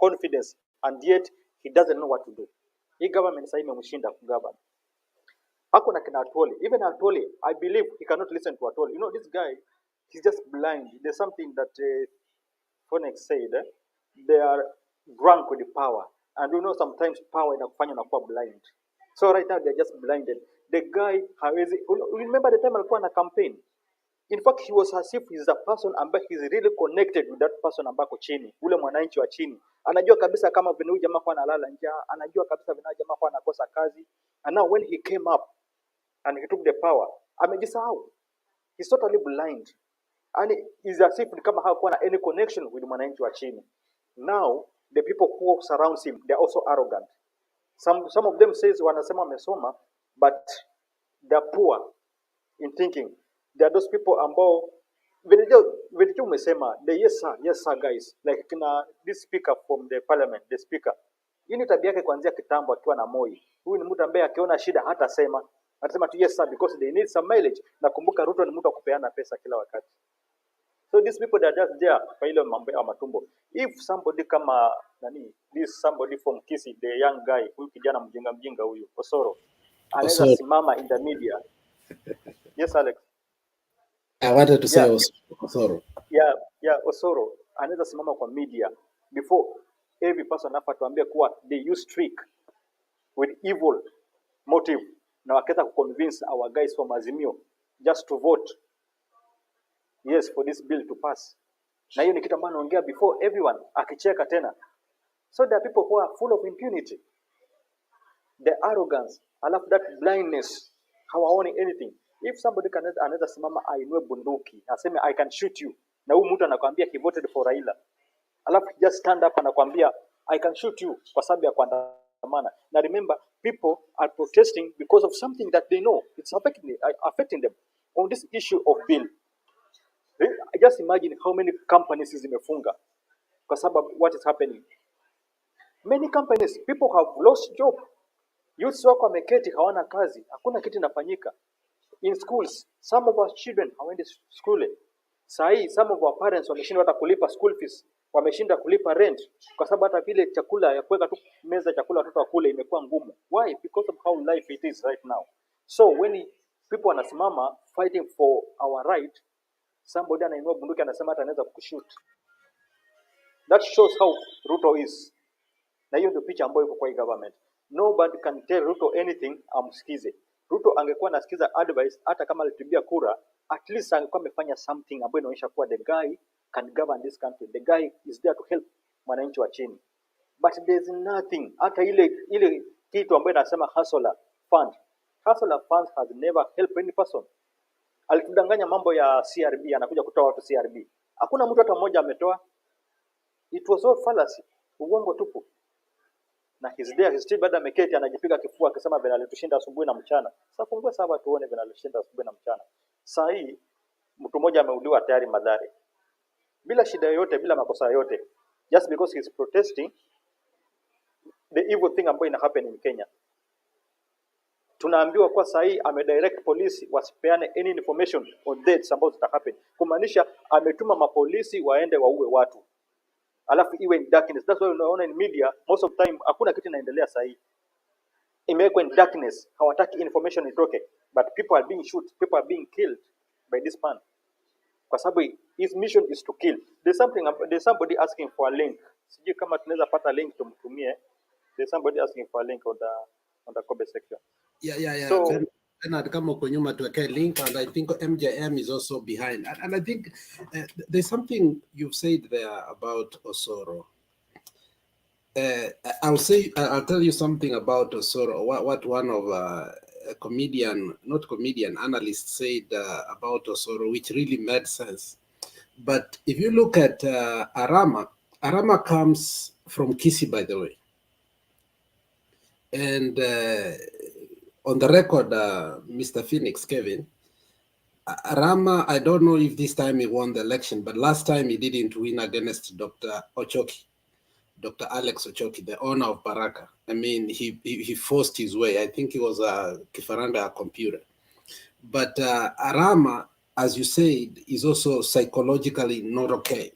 confidence, and yet he doesn't know what to do. Hii government sasa imemshinda kugovern. Hako na kina Atuoli. Even Atuoli, I believe he cannot listen to Atuoli. You know, this guy, he's just blind. There's something that Phoenix said, they are drunk with the power. And you know, sometimes power inakufanya unakuwa blind. So right now, they're just blinded. The guy, remember the time alikuwa na campaign? In fact, he was as if he's a person ambaye he's really connected with that person ambako chini, ule mwananchi wa chini. Anajua kabisa kama vile jamaa kwa analala njaa, anajua kabisa vile jamaa kwa anakosa kazi. And now when he came up and he took the power, amejisahau. He's totally blind. And is as if kama hakuwa na any connection with mwananchi wa chini. Now the people who surrounds him, they are also arrogant. Some of them says wanasema wamesoma, but they're poor in thinking. There are those people ambao vile umesema the yes sir guys, like this speaker from the parliament, the speaker. Hii ni tabia yake kuanzia kitambo akiwa na Moi. Huyu ni mtu ambaye akiona shida hatasema, atasema tu yes sir because they need some mileage. Nakumbuka Ruto ni mtu wa kupeana pesa kila wakati. So these people that are just there kwa ile mambo ya matumbo. If somebody kama somebody from Kisii, the young guy, huyu kijana mjinga huyu Osoro, anaweza simama in the media. Yes Alex. I wanted to say Osoro. Yeah, Osoro anaweza simama kwa media before every person hapa tuambie kuwa they use trick with evil motive na wakataka convince our guys from Azimio just to vote yes for this bill to pass. Na hiyo ni kitu ambacho naongea before everyone akicheka tena. So there are people who are full of impunity. The arrogance, alafu that blindness, hawaoni anything. If somebody anaweza simama ainue bunduki, aseme I can shoot you. Na huyu mtu anakuambia he voted for Raila. Alafu just stand up anakuambia I can shoot you kwa sababu ya kuandamana. Na remember, people are protesting because of something that they know it's affecting them on this issue of bill. Just imagine how many companies zimefunga kwa sababu what is happening. Many companies, people have lost job. Youth wako wameketi hawana kazi, hakuna kitu inafanyika. In schools, some of our children hawaendi shule. Sahi some of our parents wameshindwa hata kulipa school fees, wameshinda kulipa rent kwa sababu hata vile chakula ya kuweka tu meza chakula watoto wakule imekuwa ngumu. Why? Because of how life it is right now. So when people wanasimama fighting for our right, somebody anainua bunduki anasema hata anaweza kushoot. That shows how Ruto is. Na hiyo ndio picha ambayo iko kwa government. Nobody can tell Ruto anything amsikize. Ruto angekuwa nasikiza advice hata kama alitibia kura, at least angekuwa amefanya something ambayo inaonyesha kuwa the guy can govern this country. The guy is there to help mwananchi wa chini. But there's nothing. Hata ile kitu ambayo inasema hustler fund. Hustler funds has never helped any person. Alitudanganya mambo ya CRB, anakuja kutoa watu CRB. Hakuna mtu hata mmoja ametoa. It was all fallacy. Uongo tupu. Na he's there, he's still bado ameketi anajipiga kifua akisema vile alitushinda asubuhi na mchana. Sasa fungue sasa tuone vile alitushinda asubuhi na mchana. Saa hii mtu mmoja ameuliwa tayari Mathare. Bila shida yoyote, bila makosa yoyote. Just because he's protesting the evil thing ambayo ina happen in Kenya. Tunaambiwa kwa saa hii amedirect police wasipeane any information on deaths ambazo zita happen. Kumaanisha ametuma mapolisi waende waue watu. Alafu iwe in darkness. That's why unaona in media most of time hakuna kitu inaendelea saa hii. Imewekwa in darkness. Hawataki information itoke. But people are being shot, people are being killed by this man. Kwa sababu his mission is to kill. There's somebody asking for a link. Sijui kama tunaweza pata link tumtumie. There's somebody asking for a link on the comment section. Yeah. So, Bernard, kama uko nyuma tuweke link, and I think MJM is also behind. And I think there's something you've said there about Osoro. I'll tell you something about Osoro. What one of a analyst said about Osoro, which really made sense. But if you look at Arama comes from Kisii, by the way. And on the record, Mr. Phoenix, Kevin, Arama, I don't know if this time he won the election, but last time he didn't win against Dr. Alex Ochoki, the owner of Baraka. I mean, he forced his way. I think he was a Kifaranga computer. But Arama, as you said, is also psychologically not okay.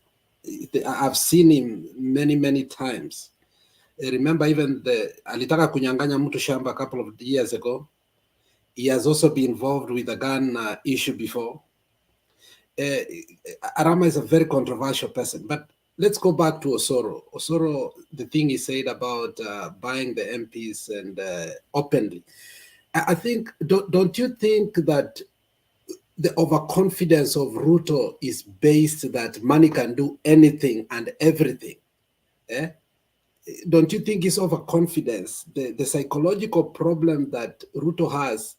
I've seen him many times. Remember even alitaka kunyanganya mtu shamba a couple of years ago. He has also been involved with the gun issue before. Arama is a very controversial person. But let's go back to Osoro. Osoro, the thing he said about buying the MPs and openly. I think, don't you think that the overconfidence of Ruto is based that money can do anything and everything? Don't you think it's overconfidence? The psychological problem that Ruto has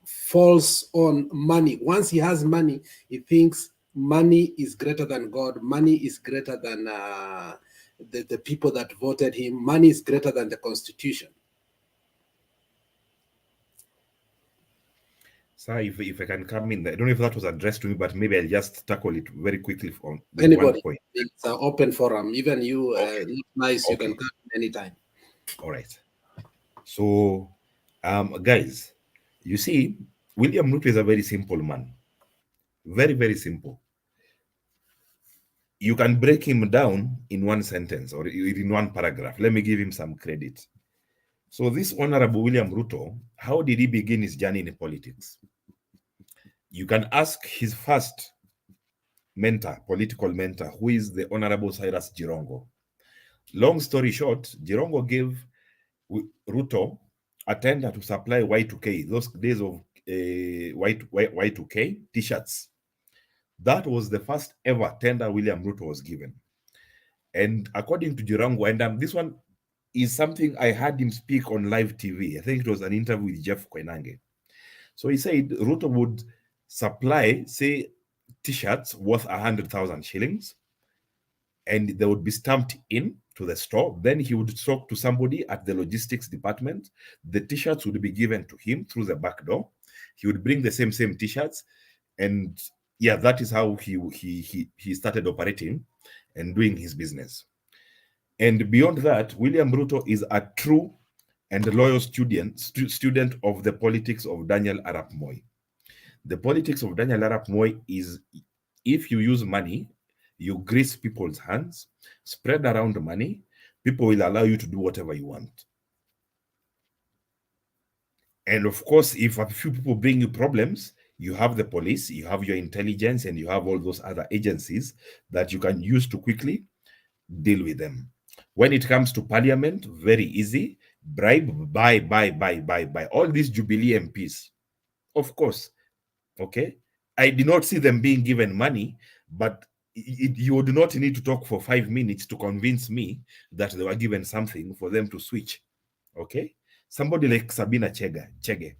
falls on money. Once he has money, he thinks money is greater than God. Money is greater than the people that voted him. Money is greater than the Constitution. Sir, if I can come in, I don't know if that was addressed to me, but maybe I'll just tackle it very quickly on with Anybody, one point. it's an open forum. Even you, nice, you Okay. can come anytime. All right. So, guys, you see, William Ruto is a very simple man. Very, very simple. You can break him down in one sentence or in one paragraph. Let me give him some credit. So this Honorable William Ruto, how did he begin his journey in politics? You can ask his first mentor, political mentor, who is the Honorable Cyrus Jirongo. Long story short, Jirongo gave Ruto a tender to supply Y2K, those days of Y2K t-shirts. That was the first ever tender William Ruto was given. And according to Jirongo, and this one is something I heard him speak on live TV. I think it was an interview with Jeff Koinange. So he said Ruto would supply, say, t-shirts worth 100,000 shillings, and they would be stamped in to the store. Then he would talk to somebody at the logistics department. The t-shirts would be given to him through the back door. He would bring the same t-shirts, and yeah, that is how he started operating and doing his business. And beyond that, William Ruto is a true and loyal student of the politics of Daniel Arap Moi. The politics of Daniel Arap Moi is, if you use money, you grease people's hands, spread around money, people will allow you to do whatever you want. And of course, if a few people bring you problems, you have the police, you have your intelligence, and you have all those other agencies that you can use to quickly deal with them. When it comes to parliament, very easy. Bribe, buy. All these Jubilee MPs, of course, okay? I did not see them being given money, but you would not need to talk for 5 minutes to convince me that they were given something for them to switch, okay? Somebody like Sabina Chege,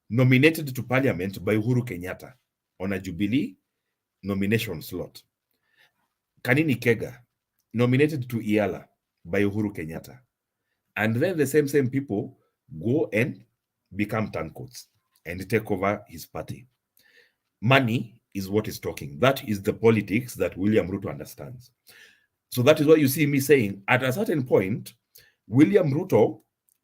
nominated to parliament by Uhuru Kenyatta on a Jubilee nomination slot. Kanini Kega, nominated to Iala by Uhuru Kenyatta. And then the same people go and become turncoats and take over his party. Money is what is talking. That is the politics that William Ruto understands. So that is why you see me saying, at a certain point, William Ruto,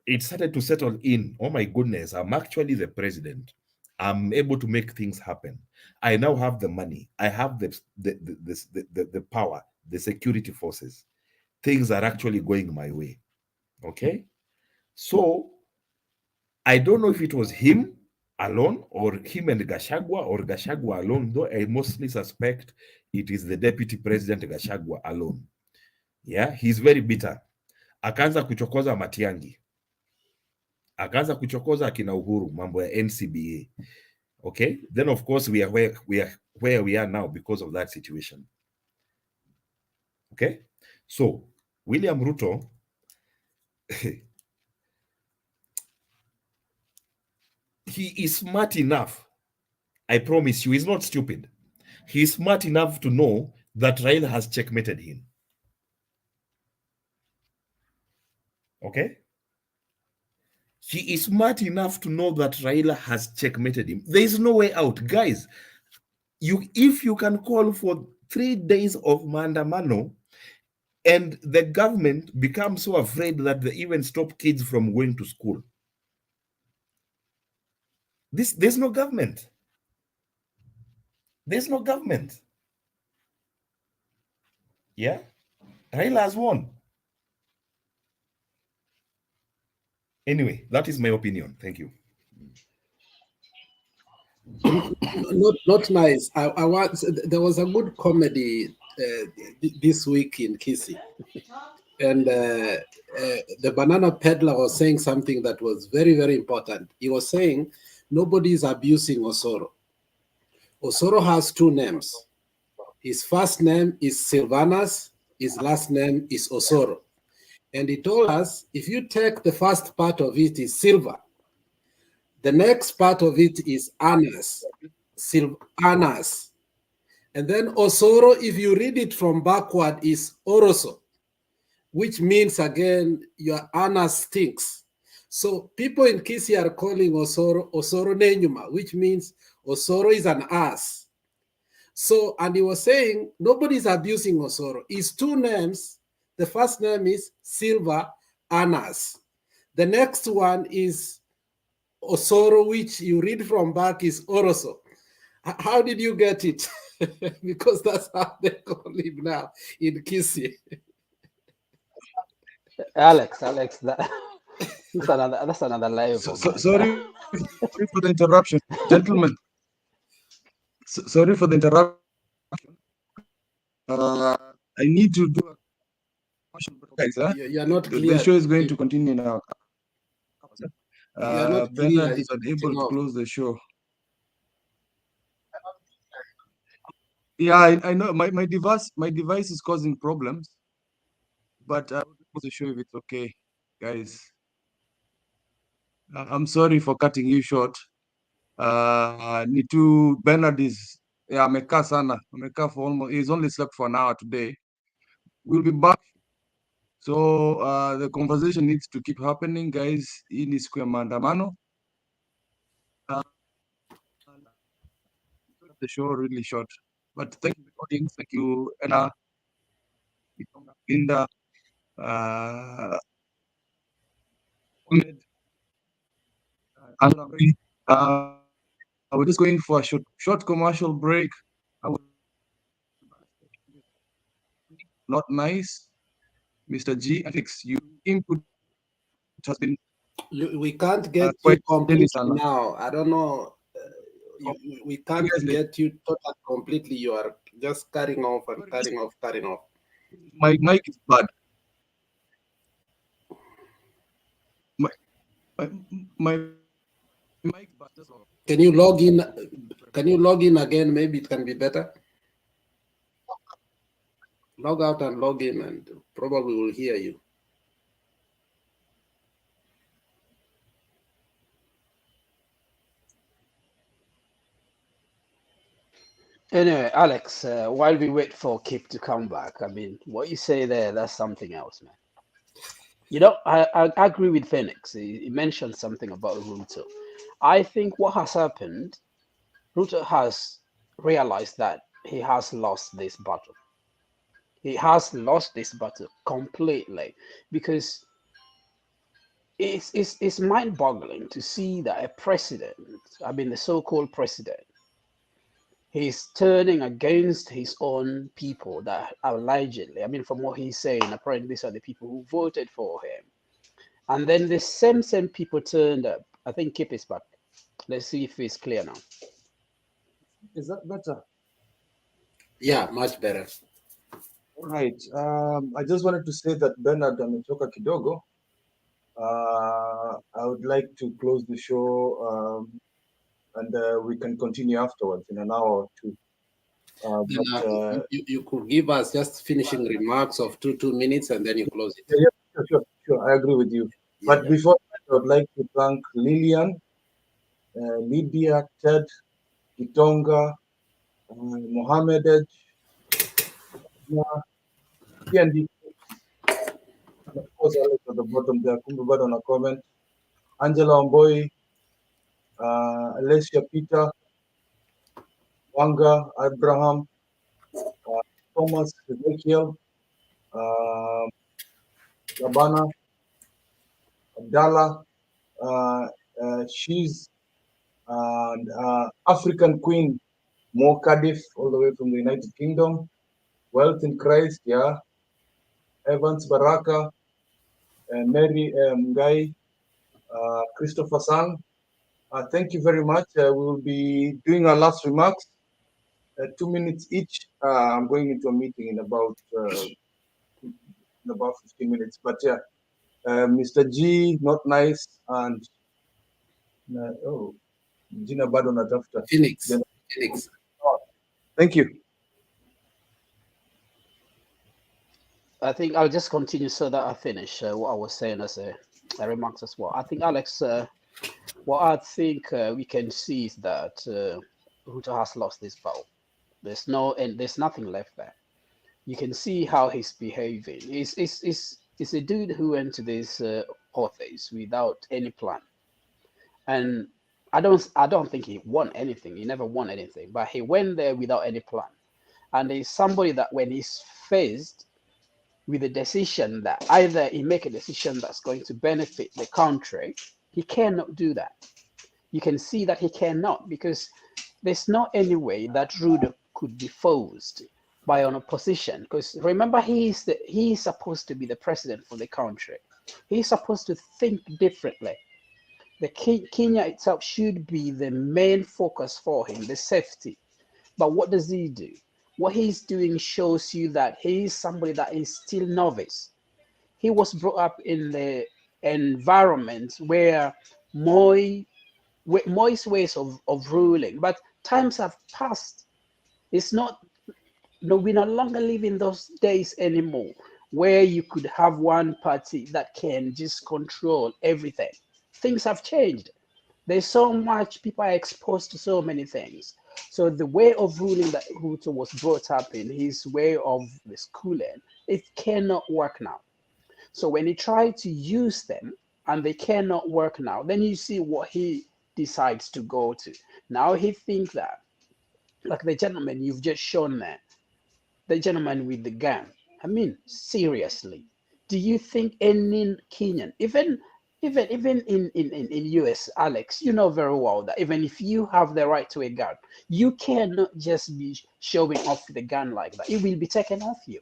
it started to settle in. Oh my goodness, I'm actually the president. I'm able to make things happen. I now have the money. I have the power, the security forces. Things are actually going my way. Okay? So, I don't know if it was him alone or him and Gachagua or Gachagua alone, though I mostly suspect it is the deputy president Gachagua alone. Yeah, he's very bitter. Akaanza kuchokoza Matiang'i. Akaanza kuchokoza akina Uhuru, mambo ya NCBA. Okay? Then of course we are where we are now because of that situation. Okay? So, William Ruto he is smart enough. I promise you, he's not stupid. He's smart enough to know that Raila has checkmated him. Okay? He is smart enough to know that Raila has checkmated him. There is no way out. Guys, if you can call for 3 days of Maandamano and the government becomes so afraid that they even stop kids from going to school, there's no government. There's no government. Yeah? Raila has won. Anyway, that is my opinion. Thank you. Not nice. I want. There was a good comedy this week in Kisii, and the banana peddler was saying something that was very, very important. He was saying nobody is abusing Osoro. Osoro has 2 names. His first name is Silvanus. His last name is Osoro. And he told us, if you take the first part of it is silver, the next part of it is Earnest, Anas. And then Osoro, if you read it from backward, is Oroso, which means again, your anus stinks. So people in Kisii are calling Osoro Nenyuma, which means Osoro is an ass. So, and he was saying, nobody's abusing Osoro. His two names, the first name is Silver Anas. The next one is Osoro, which you read from back is Oroso. How did you get it? Because that's how they call him now in Kisii. Alex, that's another level. Sorry for the interruption, gentlemen. Sorry for the interruption. I need to do a guys. You're not clear. The show is going to continue now. You're not Bernard clear. is unable to close the show. Yeah, I know my device is causing problems, but I'll close the show if it's okay, guys. I'm sorry for cutting you short. Nitu Bernard is amekaa sana, amekaa for almost, he's only slept for an hour today. We'll be back. So the conversation needs to keep happening, guys. Hii ni siku ya maandamano. The show really short, but thank you, audience. Thank you, Anna, Linda, Anna-Marie. We're just going for a short commercial break. Not nice, Mr. G. Alex, you input has been. We can't get you completely now. I don't know. We can't get you totally completely. You are just cutting off and cutting off. My mic is bad. My mic is bad. Can you log in? Can you log in again? Maybe it can be better. Log out and log in, and probably will hear you. Anyway, Alex, while we wait for Kip to come back, I mean, what you say there, that's something else, man. You know, I agree with Phoenix. He mentioned something about Ruto. I think what has happened, Ruto has realized that he has lost this battle. He has lost this battle completely because it's mind-boggling to see that a president, I mean, the so-called president, he's turning against his own people that allegedly, I mean, from what he's saying, apparently these are the people who voted for him. And then the same people turned up. I think Kip is back. Let's see if it's clear now. Is that better? Yeah, much better. All right. I just wanted to say that Bernard ametoka kidogo. I would like to close the show and we can continue afterwards in an hour or two. You could give us just finishing remarks of two minutes and then you close it. Yeah, sure. I agree with you. Yeah, but before that, I would like to thank Lillian, Lydia, Ted, Kitonga, Mohammed, and of course, Alex at the bottom there, Kumbu on a comment. Angela Omboy, Alessia Peter, Wanga, Abraham, Thomas, Ezekiel, Labana, Abdallah, she's and African Queen, Mo Cardiff, all the way from the United Kingdom. Wealth in Christ, yeah. Evans Baraka, Mary Mungai, Christopher Sang. Thank you very much. We will be doing our last remarks, 2 minutes each. I'm going into a meeting in about 15 minutes. But yeah, Mr. G, not nice, and Gina bado natafuta. Phoenix. Thank you. I think I'll just continue so that I finish what I was saying as a remarks as well. I think, Alex, what I think we can see is that Ruto has lost this battle. There's nothing left there. You can see how he's behaving. He's a dude who went to this office without any plan, and I don't think he won anything. He never won anything, but he went there without any plan. And he's somebody that when he's faced with a decision that either he make a decision that's going to benefit the country, he cannot do that. You can see that he cannot, because there's not any way that Ruto could be forced by an opposition. Because remember, he's supposed to be the president for the country. He's supposed to think differently. The Kenya itself should be the main focus for him, the safety. But what does he do? What he's doing shows you that he is somebody that is still novice. He was brought up in the environment where Moi's ways of ruling, but times have passed. It's not, no, we no longer live in those days anymore, where you could have one party that can just control everything. Things have changed. There's so much, people are exposed to so many things. So the way of ruling that Ruto was brought up in, his way of the schooling, it cannot work now. So when he tried to use them and they cannot work now, then you see what he decides to go to. Now he thinks that, like the gentleman you've just shown there, the gentleman with the gun. I mean, seriously, do you think any Kenyan, even in US, Alex, you know very well that even if you have the right to a gun, you cannot just be showing off the gun like that. It will be taken off you.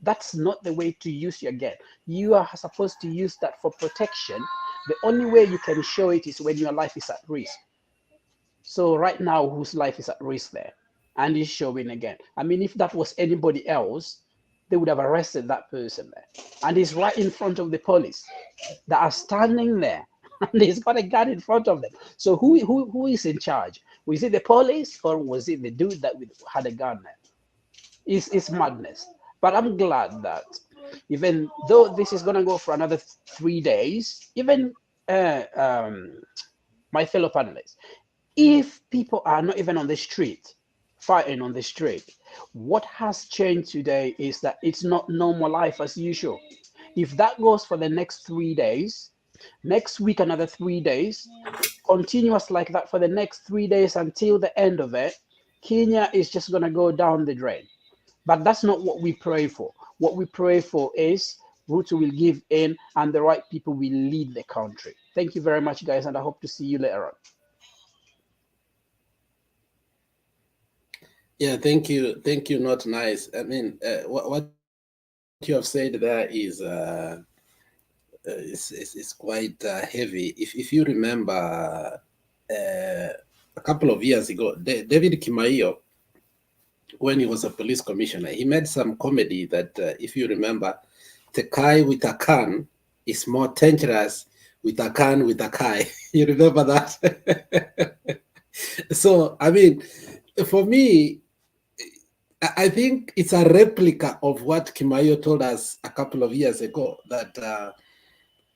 That's not the way to use your gun. You are supposed to use that for protection. The only way you can show it is when your life is at risk. So right now, whose life is at risk there? And he's showing again. I mean, if that was anybody else, they would have arrested that person there. And he's right in front of the police that are standing there. And he's got a gun in front of them. So who is in charge? Was it the police or was it the dude that had a gun there? It's madness. But I'm glad that even though this is going to go for another 3 days, even my fellow panelists, if people are not even on the street, fighting on the street, what has changed today is that it's not normal life as usual. If that goes for the next 3 days, next week another 3 days, continuous like that for the next 3 days until the end of it, Kenya is just going to go down the drain. But that's not what we pray for. What we pray for is Ruto will give in and the right people will lead the country. Thank you very much, guys, and I hope to see you later on. Yeah, thank you. Thank you, not nice. I mean, what you have said there is quite heavy. If you remember, a couple of years ago, David Kimaiyo, when he was a police commissioner, he made some comedy that, if you remember, the guy with a can is more dangerous with a can with a guy. You remember that? So, I mean, for me, I think it's a replica of what Kimaiyo told us a couple of years ago, that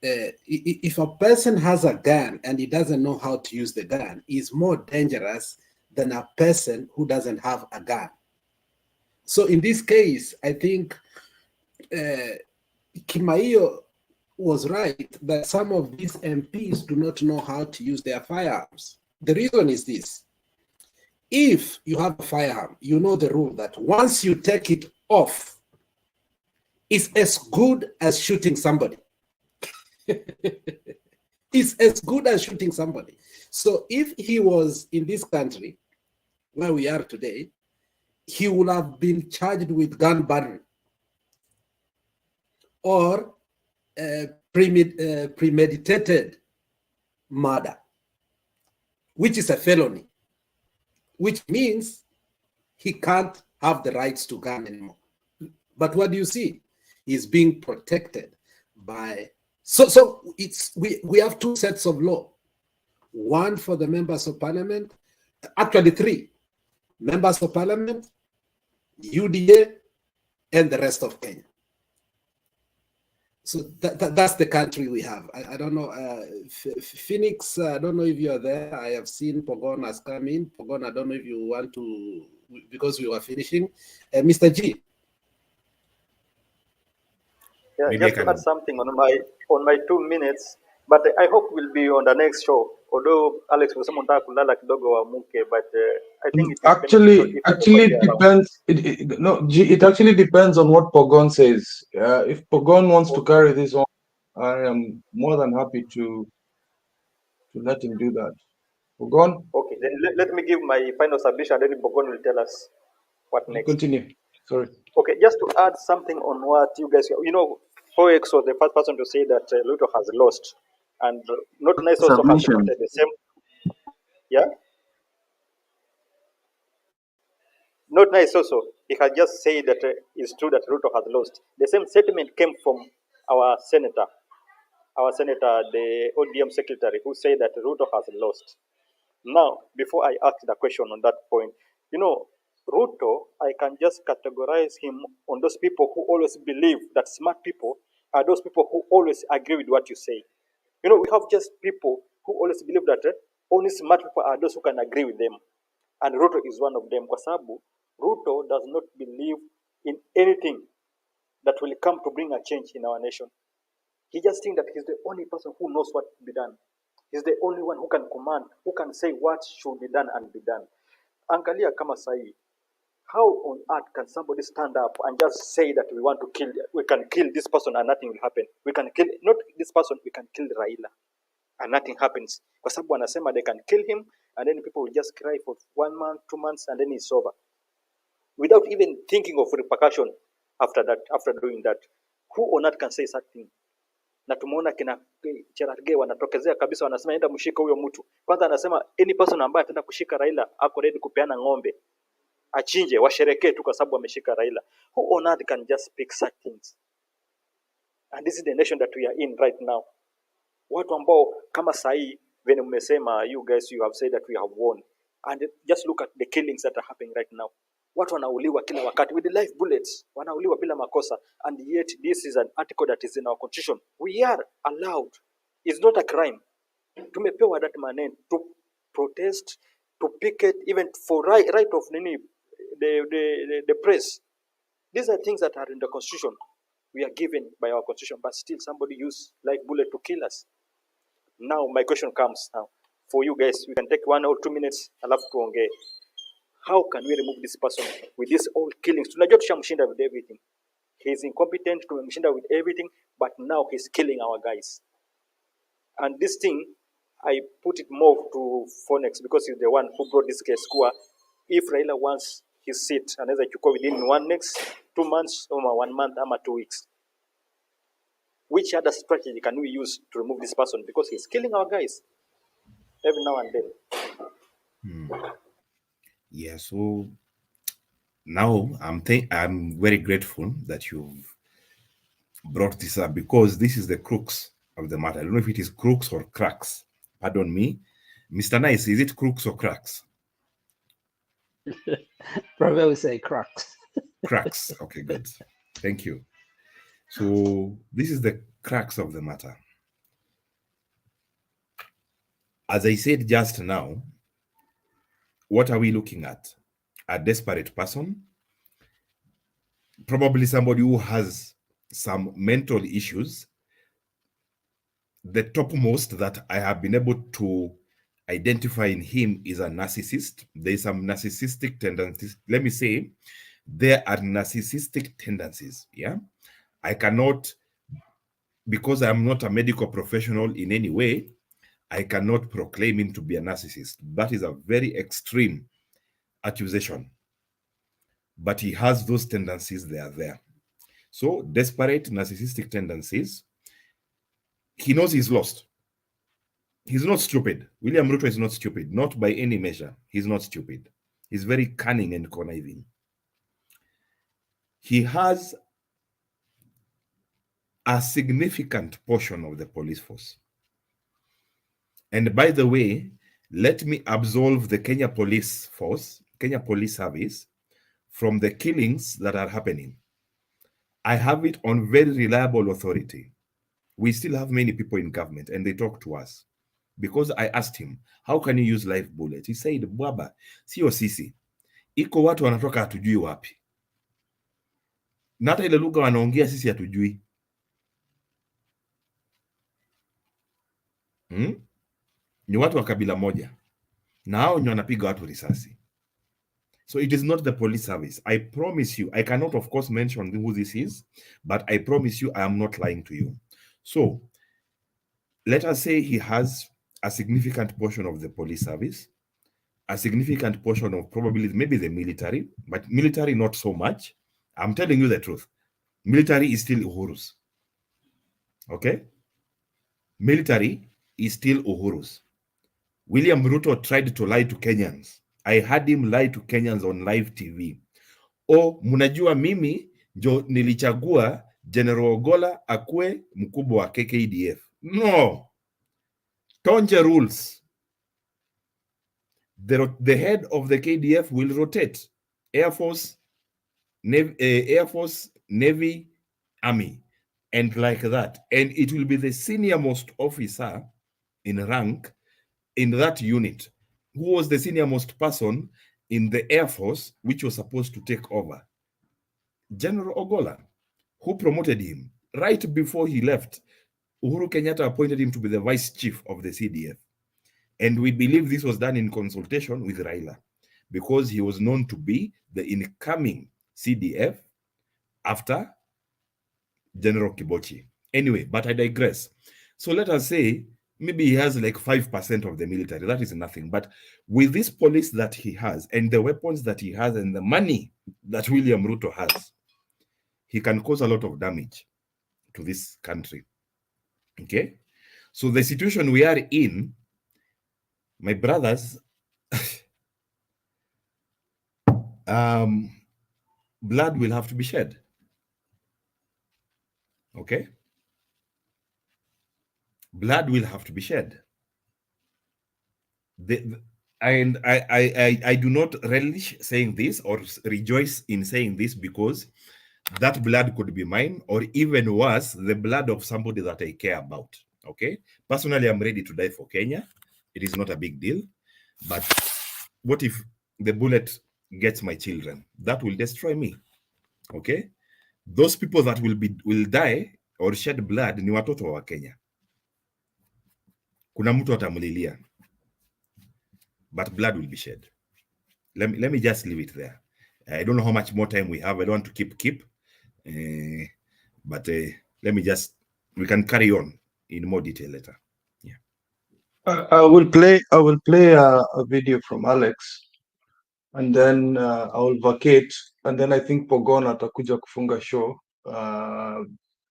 if a person has a gun and he doesn't know how to use the gun, he's more dangerous than a person who doesn't have a gun. So in this case, I think Kimaiyo was right that some of these MPs do not know how to use their firearms. The reason is this. If you have a firearm, you know the rule that once you take it off, it's as good as shooting somebody. It's as good as shooting somebody. So if he was in this country, where we are today, he would have been charged with gun battery or premeditated murder, which is a felony, which means he can't have the rights to gun anymore. But what do you see? He's being protected by... So we have two sets of law. One for the members of parliament, actually three. Members of parliament, UDA, and the rest of Kenya. So that's the country we have. I don't know, Phoenix, I don't know if you are there. I have seen Pogon has come in. Pogon, I don't know if you want to because we were finishing. Mr. G. Yeah, Maybe I just to can. add something on my 2 minutes, but I hope we'll be on the next show. Although Alex was someone kulala kidogo wa muke, but I think it is beneficial if Actually, everybody it around. depends. It actually depends on what Pogon says. If Pogon wants to carry this on, I am more than happy to let him do that. Pogon, Okay, then let me give my final submission, then Bogon will tell us what next. continue. Sorry. Okay, just to add something on what you guys, Forex was the first person to say that Ruto has lost, and Not Nice also has Submission. reported the same. Yeah, Not Nice also. He has just said that it's true that Ruto has lost. The same statement came from our senator, the ODM secretary, who said that Ruto has lost. Now, before I ask the question on that point, Ruto, I can just categorize him on those people who always believe that smart people are those people who always agree with what you say. We have just people who always believe that only smart people are those who can agree with them. And Ruto is one of them. Kwa sababu, Ruto does not believe in anything that will come to bring a change in our nation. He just thinks that he's the only person who knows what to be done. He's the only one who can command, who can say what should be done and be done. Angalia kama sahi, how on earth can somebody stand up and just say that we can kill this person and nothing will happen? We can kill, not this person, we can kill Raila and nothing happens. Kwa sababu wanasema they can kill him and then people will just cry for 1 month, 2 months and then it's over. Without even thinking of repercussion after doing that. Who on earth can say such thing? Na tumeona kina Cherargei wanatokezea kabisa, wanasema enda mshika huyo mtu. Kwanza anasema any person ambaye ataenda kushika Raila ako ready kupeana ng'ombe achinje, washerekee tu kwa sababu ameshika Raila. Who on earth can just speak such things? And this is the nation that we are in right now. Watu ambao kama sahi venye mmesema, you guys, you have said that we have won, and just look at the killings that are happening right now. Watu wanauliwa kila wakati with the live bullets, wanauliwa bila makosa, and yet this is an article that is in our constitution. We are allowed. It's not a crime. Tumepewa that mandate to protest, to picket, even for right of the press. These are things that are in the constitution. We are given by our constitution, but still somebody use live bullet to kill us. Now my question comes now for you guys. We can take 1 or 2 minutes. Alafu tuongee. How can we remove this person with these old killings? Tunajua tushamshinda with everything. He's incompetent, tumemshinda with everything, but now he's killing our guys. And this thing, I put it more to Phoenix because he's the one who brought this case. If Raila wants his seat, anaweza chukua within 2 months, or 1 month, or 2 weeks. Which other strategy can we use to remove this person? Because he's killing our guys every now and then. Yeah, so now I'm very grateful that you've brought this up, because this is the crux of the matter. I don't know if it is crux or cracks. Pardon me. Mr. Nice, is it crux or cracks? Probably would say cracks. Cracks. Okay, good. Thank you. So this is the crux of the matter. As I said just now, what are we looking at? A desperate person, probably somebody who has some mental issues. The topmost that I have been able to identify in him is a narcissist. There's some narcissistic tendencies. Let me say, there are narcissistic tendencies. Yeah, I cannot, because I'm not a medical professional in any way, I cannot proclaim him to be a narcissist. That is a very extreme accusation. But he has those tendencies, they are there. So, desperate narcissistic tendencies. He knows he's lost. He's not stupid. William Ruto is not stupid, not by any measure. He's not stupid. He's very cunning and conniving. He has a significant portion of the police force. And by the way, let me absolve the Kenya Police Force, Kenya Police Service, from the killings that are happening. I have it on very reliable authority. We still have many people in government and they talk to us. Because I asked him, how can you use live bullets? He said, Bwaba, sio sisi. iko watu wanatoka hatujui wapi, na hata ile lugha wanaongea sisi hatujui. Ni watu wa kabila moja, na hao ndio wanapiga watu risasi. So it is not the police service. I promise you, I cannot of course mention who this is, but I promise you I am not lying to you. So let us say he has a significant portion of the police service, a significant portion of probably maybe the military, but military not so much. I'm telling you the truth. Military is still Uhuru's. Okay? Military is still Uhuru's. William Ruto tried to lie to Kenyans. I heard him lie to Kenyans on live TV. Oh, munajua mimi ndio nilichagua General Ogola akue mkubwa wa KKDF. No. Tonje rules. The head of the KDF will rotate. Air Force, Navy, Army, and like that. And it will be the senior most officer in rank in that unit who was the senior most person in the Air Force, which was supposed to take over. General Ogola, who promoted him right before he left. Uhuru Kenyatta appointed him to be the vice chief of the CDF. And we believe this was done in consultation with Raila, because he was known to be the incoming CDF after General Kibochi. Anyway, but I digress. So let us say maybe he has like 5% of the military. That is nothing. But with this police that he has, and the weapons that he has, and the money that William Ruto has, he can cause a lot of damage to this country. Okay? So the situation we are in, my brothers, blood will have to be shed. Okay? Blood will have to be shed. And I do not relish saying this or rejoice in saying this, because that blood could be mine, or even worse, the blood of somebody that I care about. Okay? Personally, I'm ready to die for Kenya. It is not a big deal. But what if the bullet gets my children? That will destroy me. Okay? Those people that will die or shed blood ni watoto wa Kenya. Kuna mtu atamulilia. But blood will be shed. Let me just leave it there. I don't know how much more time we have. I don't want to keep. But let me just, we can carry on in more detail later. Yeah. I will play a video from Alex, and then I will vacate, and then I think Pogon atakuja kufunga show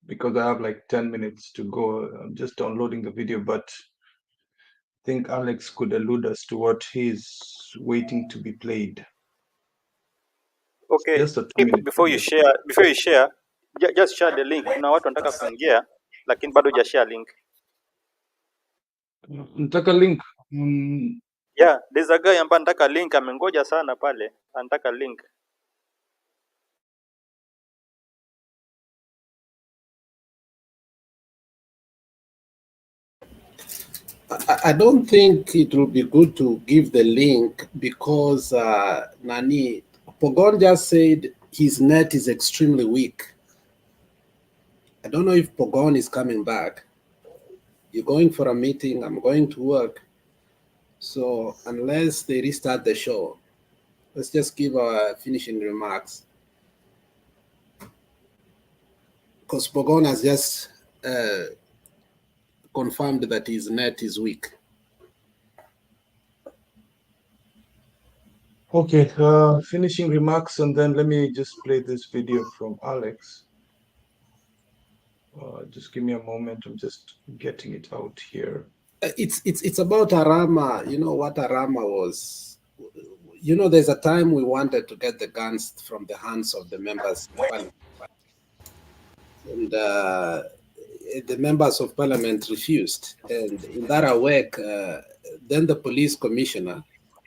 because I have like 10 minutes to go. I'm just downloading the video, but I think Alex could allude us to what he's waiting to be played. Okay, Just a 2-minute before you share, just share the link. Kuna watu wanataka kuingia lakini bado hujashare link. Nataka link. Yeah, there's a guy ambaye anataka link, amengoja sana pale, anataka link. I don't think it will be good to give the link because Nani Pogon just said his net is extremely weak. I don't know if Pogon is coming back. You're going for a meeting, I'm going to work. So unless they restart the show, let's just give our finishing remarks. Because Pogon has just confirmed that his net is weak. Okay, finishing remarks, and then let me just play this video from Alex. Just give me a moment. I'm just getting it out here. It's about Arama. You know what Arama was. You know, there's a time we wanted to get the guns from the hands of the members of parliament. And the members of parliament refused. And in that awake, then the police commissioner,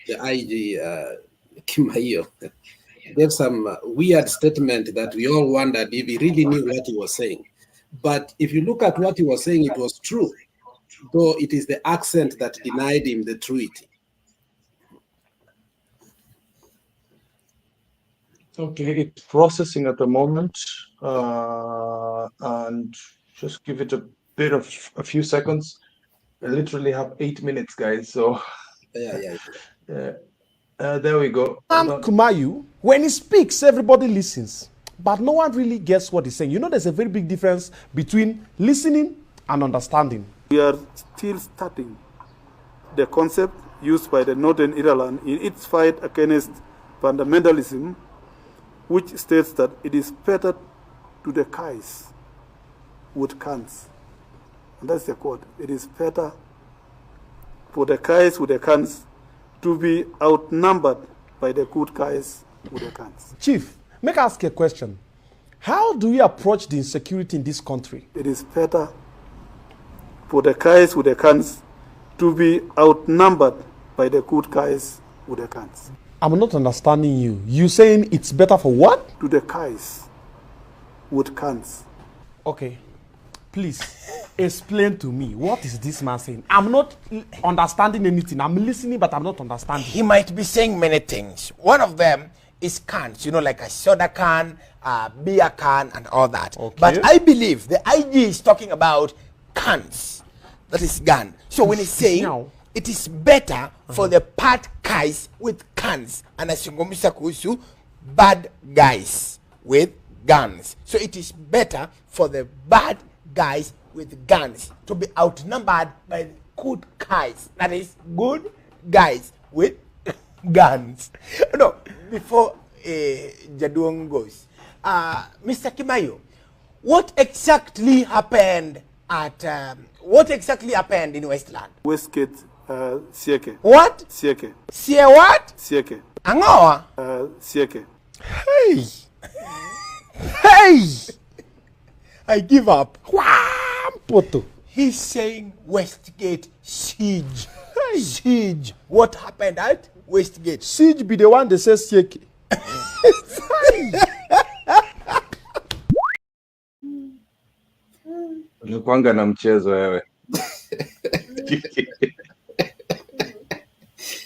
the IG, Kimaio, gave some weird statement that we all wondered if he really knew what he was saying. But if you look at what he was saying, it was true, though it is the accent that denied him the truth. Okay, it's processing at the moment, and just give it a few seconds. I literally have 8 minutes, guys. So there we go. Kumayu, when he speaks, everybody listens, but no one really gets what he's saying. You know, there's a very big difference between listening and understanding. We are still starting the concept used by the Northern Ireland in its fight against fundamentalism, which states that it is better to the guys with guns. And that's the quote. It is better for the guys with the guns to be outnumbered by the good guys with the guns. Chief, make us ask a question. How do we approach the insecurity in this country? It is better for the guys with the guns to be outnumbered by the good guys with the guns. I'm not understanding you. You saying it's better for what? To the guys with guns. Okay. Please, explain to me, what is this man saying? I'm not understanding anything. I'm listening, but I'm not understanding. He might be saying many things. One of them is cans, you know, like a soda can, a beer can, and all that. Okay. But I believe the IG is talking about cans. That is gun. So when he's saying it is better for the bad guys with cans, and asingomisa kuhusu bad guys with guns. So it is better for the bad guys with guns to be outnumbered by the good guys. That is good guys with guns. No, before Jaduong goes, Mr. Kimayo, what exactly happened in Westland? Westgate, Sieke. What? Sieke. Sie what? Sieke. Angoa? Sieke. Hey! Hey! I give up. Poto. He's saying Westgate siege. Hey. Siege. What happened at Westgate? Siege be the one that says Sieke. Unakuanga na mchezo wewe.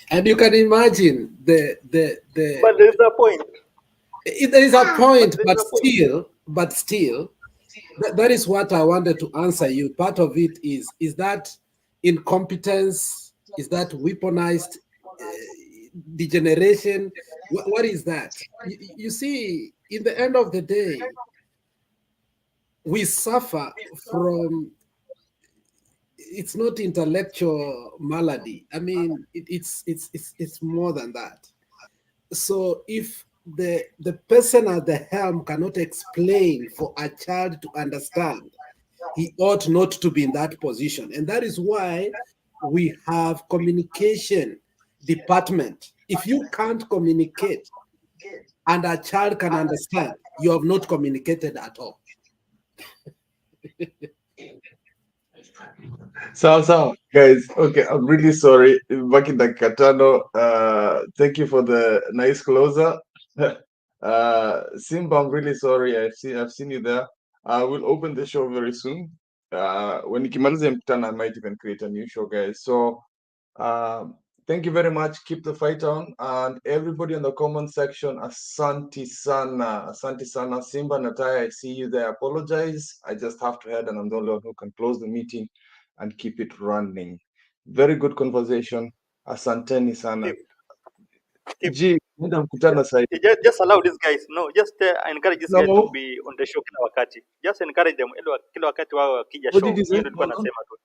And you can imagine the But there is a point. There is a point, but still, that is what I wanted to answer you. Part of it is that incompetence, is that weaponized degeneration? What is that? You see, in the end of the day, we suffer from, it's not intellectual malady. I mean, it's more than that. So if the person at the helm cannot explain for a child to understand, he ought not to be in that position. And that is why we have communication department. If you can't communicate and a child can understand, you have not communicated at all. So, guys, okay, I'm really sorry. Back in the Katano, thank you for the nice closer. Simba, I'm really sorry. I've seen you there. I will open the show very soon. When nikimaliza mkutano, I might even create a new show, guys. So, thank you very much. Keep the fight on. And everybody in the comment section, asante sana. Asante sana. Simba, Nataya, I see you there. I apologize. I just have to head, and I'm the only one who can close the meeting and keep it running. Very good conversation. Asanteni sana. Just allow these guys. No, just encourage this guy to be on the show kila wakati. Just encourage them. Kila wakati wao wakija show. Nilikuwa nasema tu.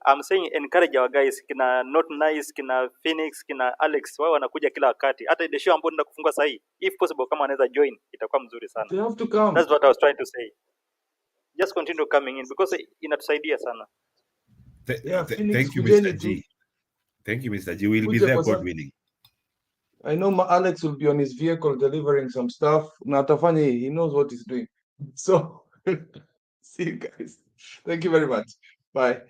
I'm saying encourage our guys, kina Not Nice, kina Phoenix, kina Alex, wao wanakuja kila wakati. Hata the show ambayo nenda kufungua sasa hii, if possible kama wanaweza join, itakuwa mzuri sana. They have to come. That's what I was trying to say. Just continue coming in because inatusaidia sana. Thank you, Mr. G. Thank you, Mr. G. We'll be there, God willing. I know Alex will be on his vehicle delivering some stuff. Natafani, he knows what he's doing. So, see you guys. Thank you very much. Bye.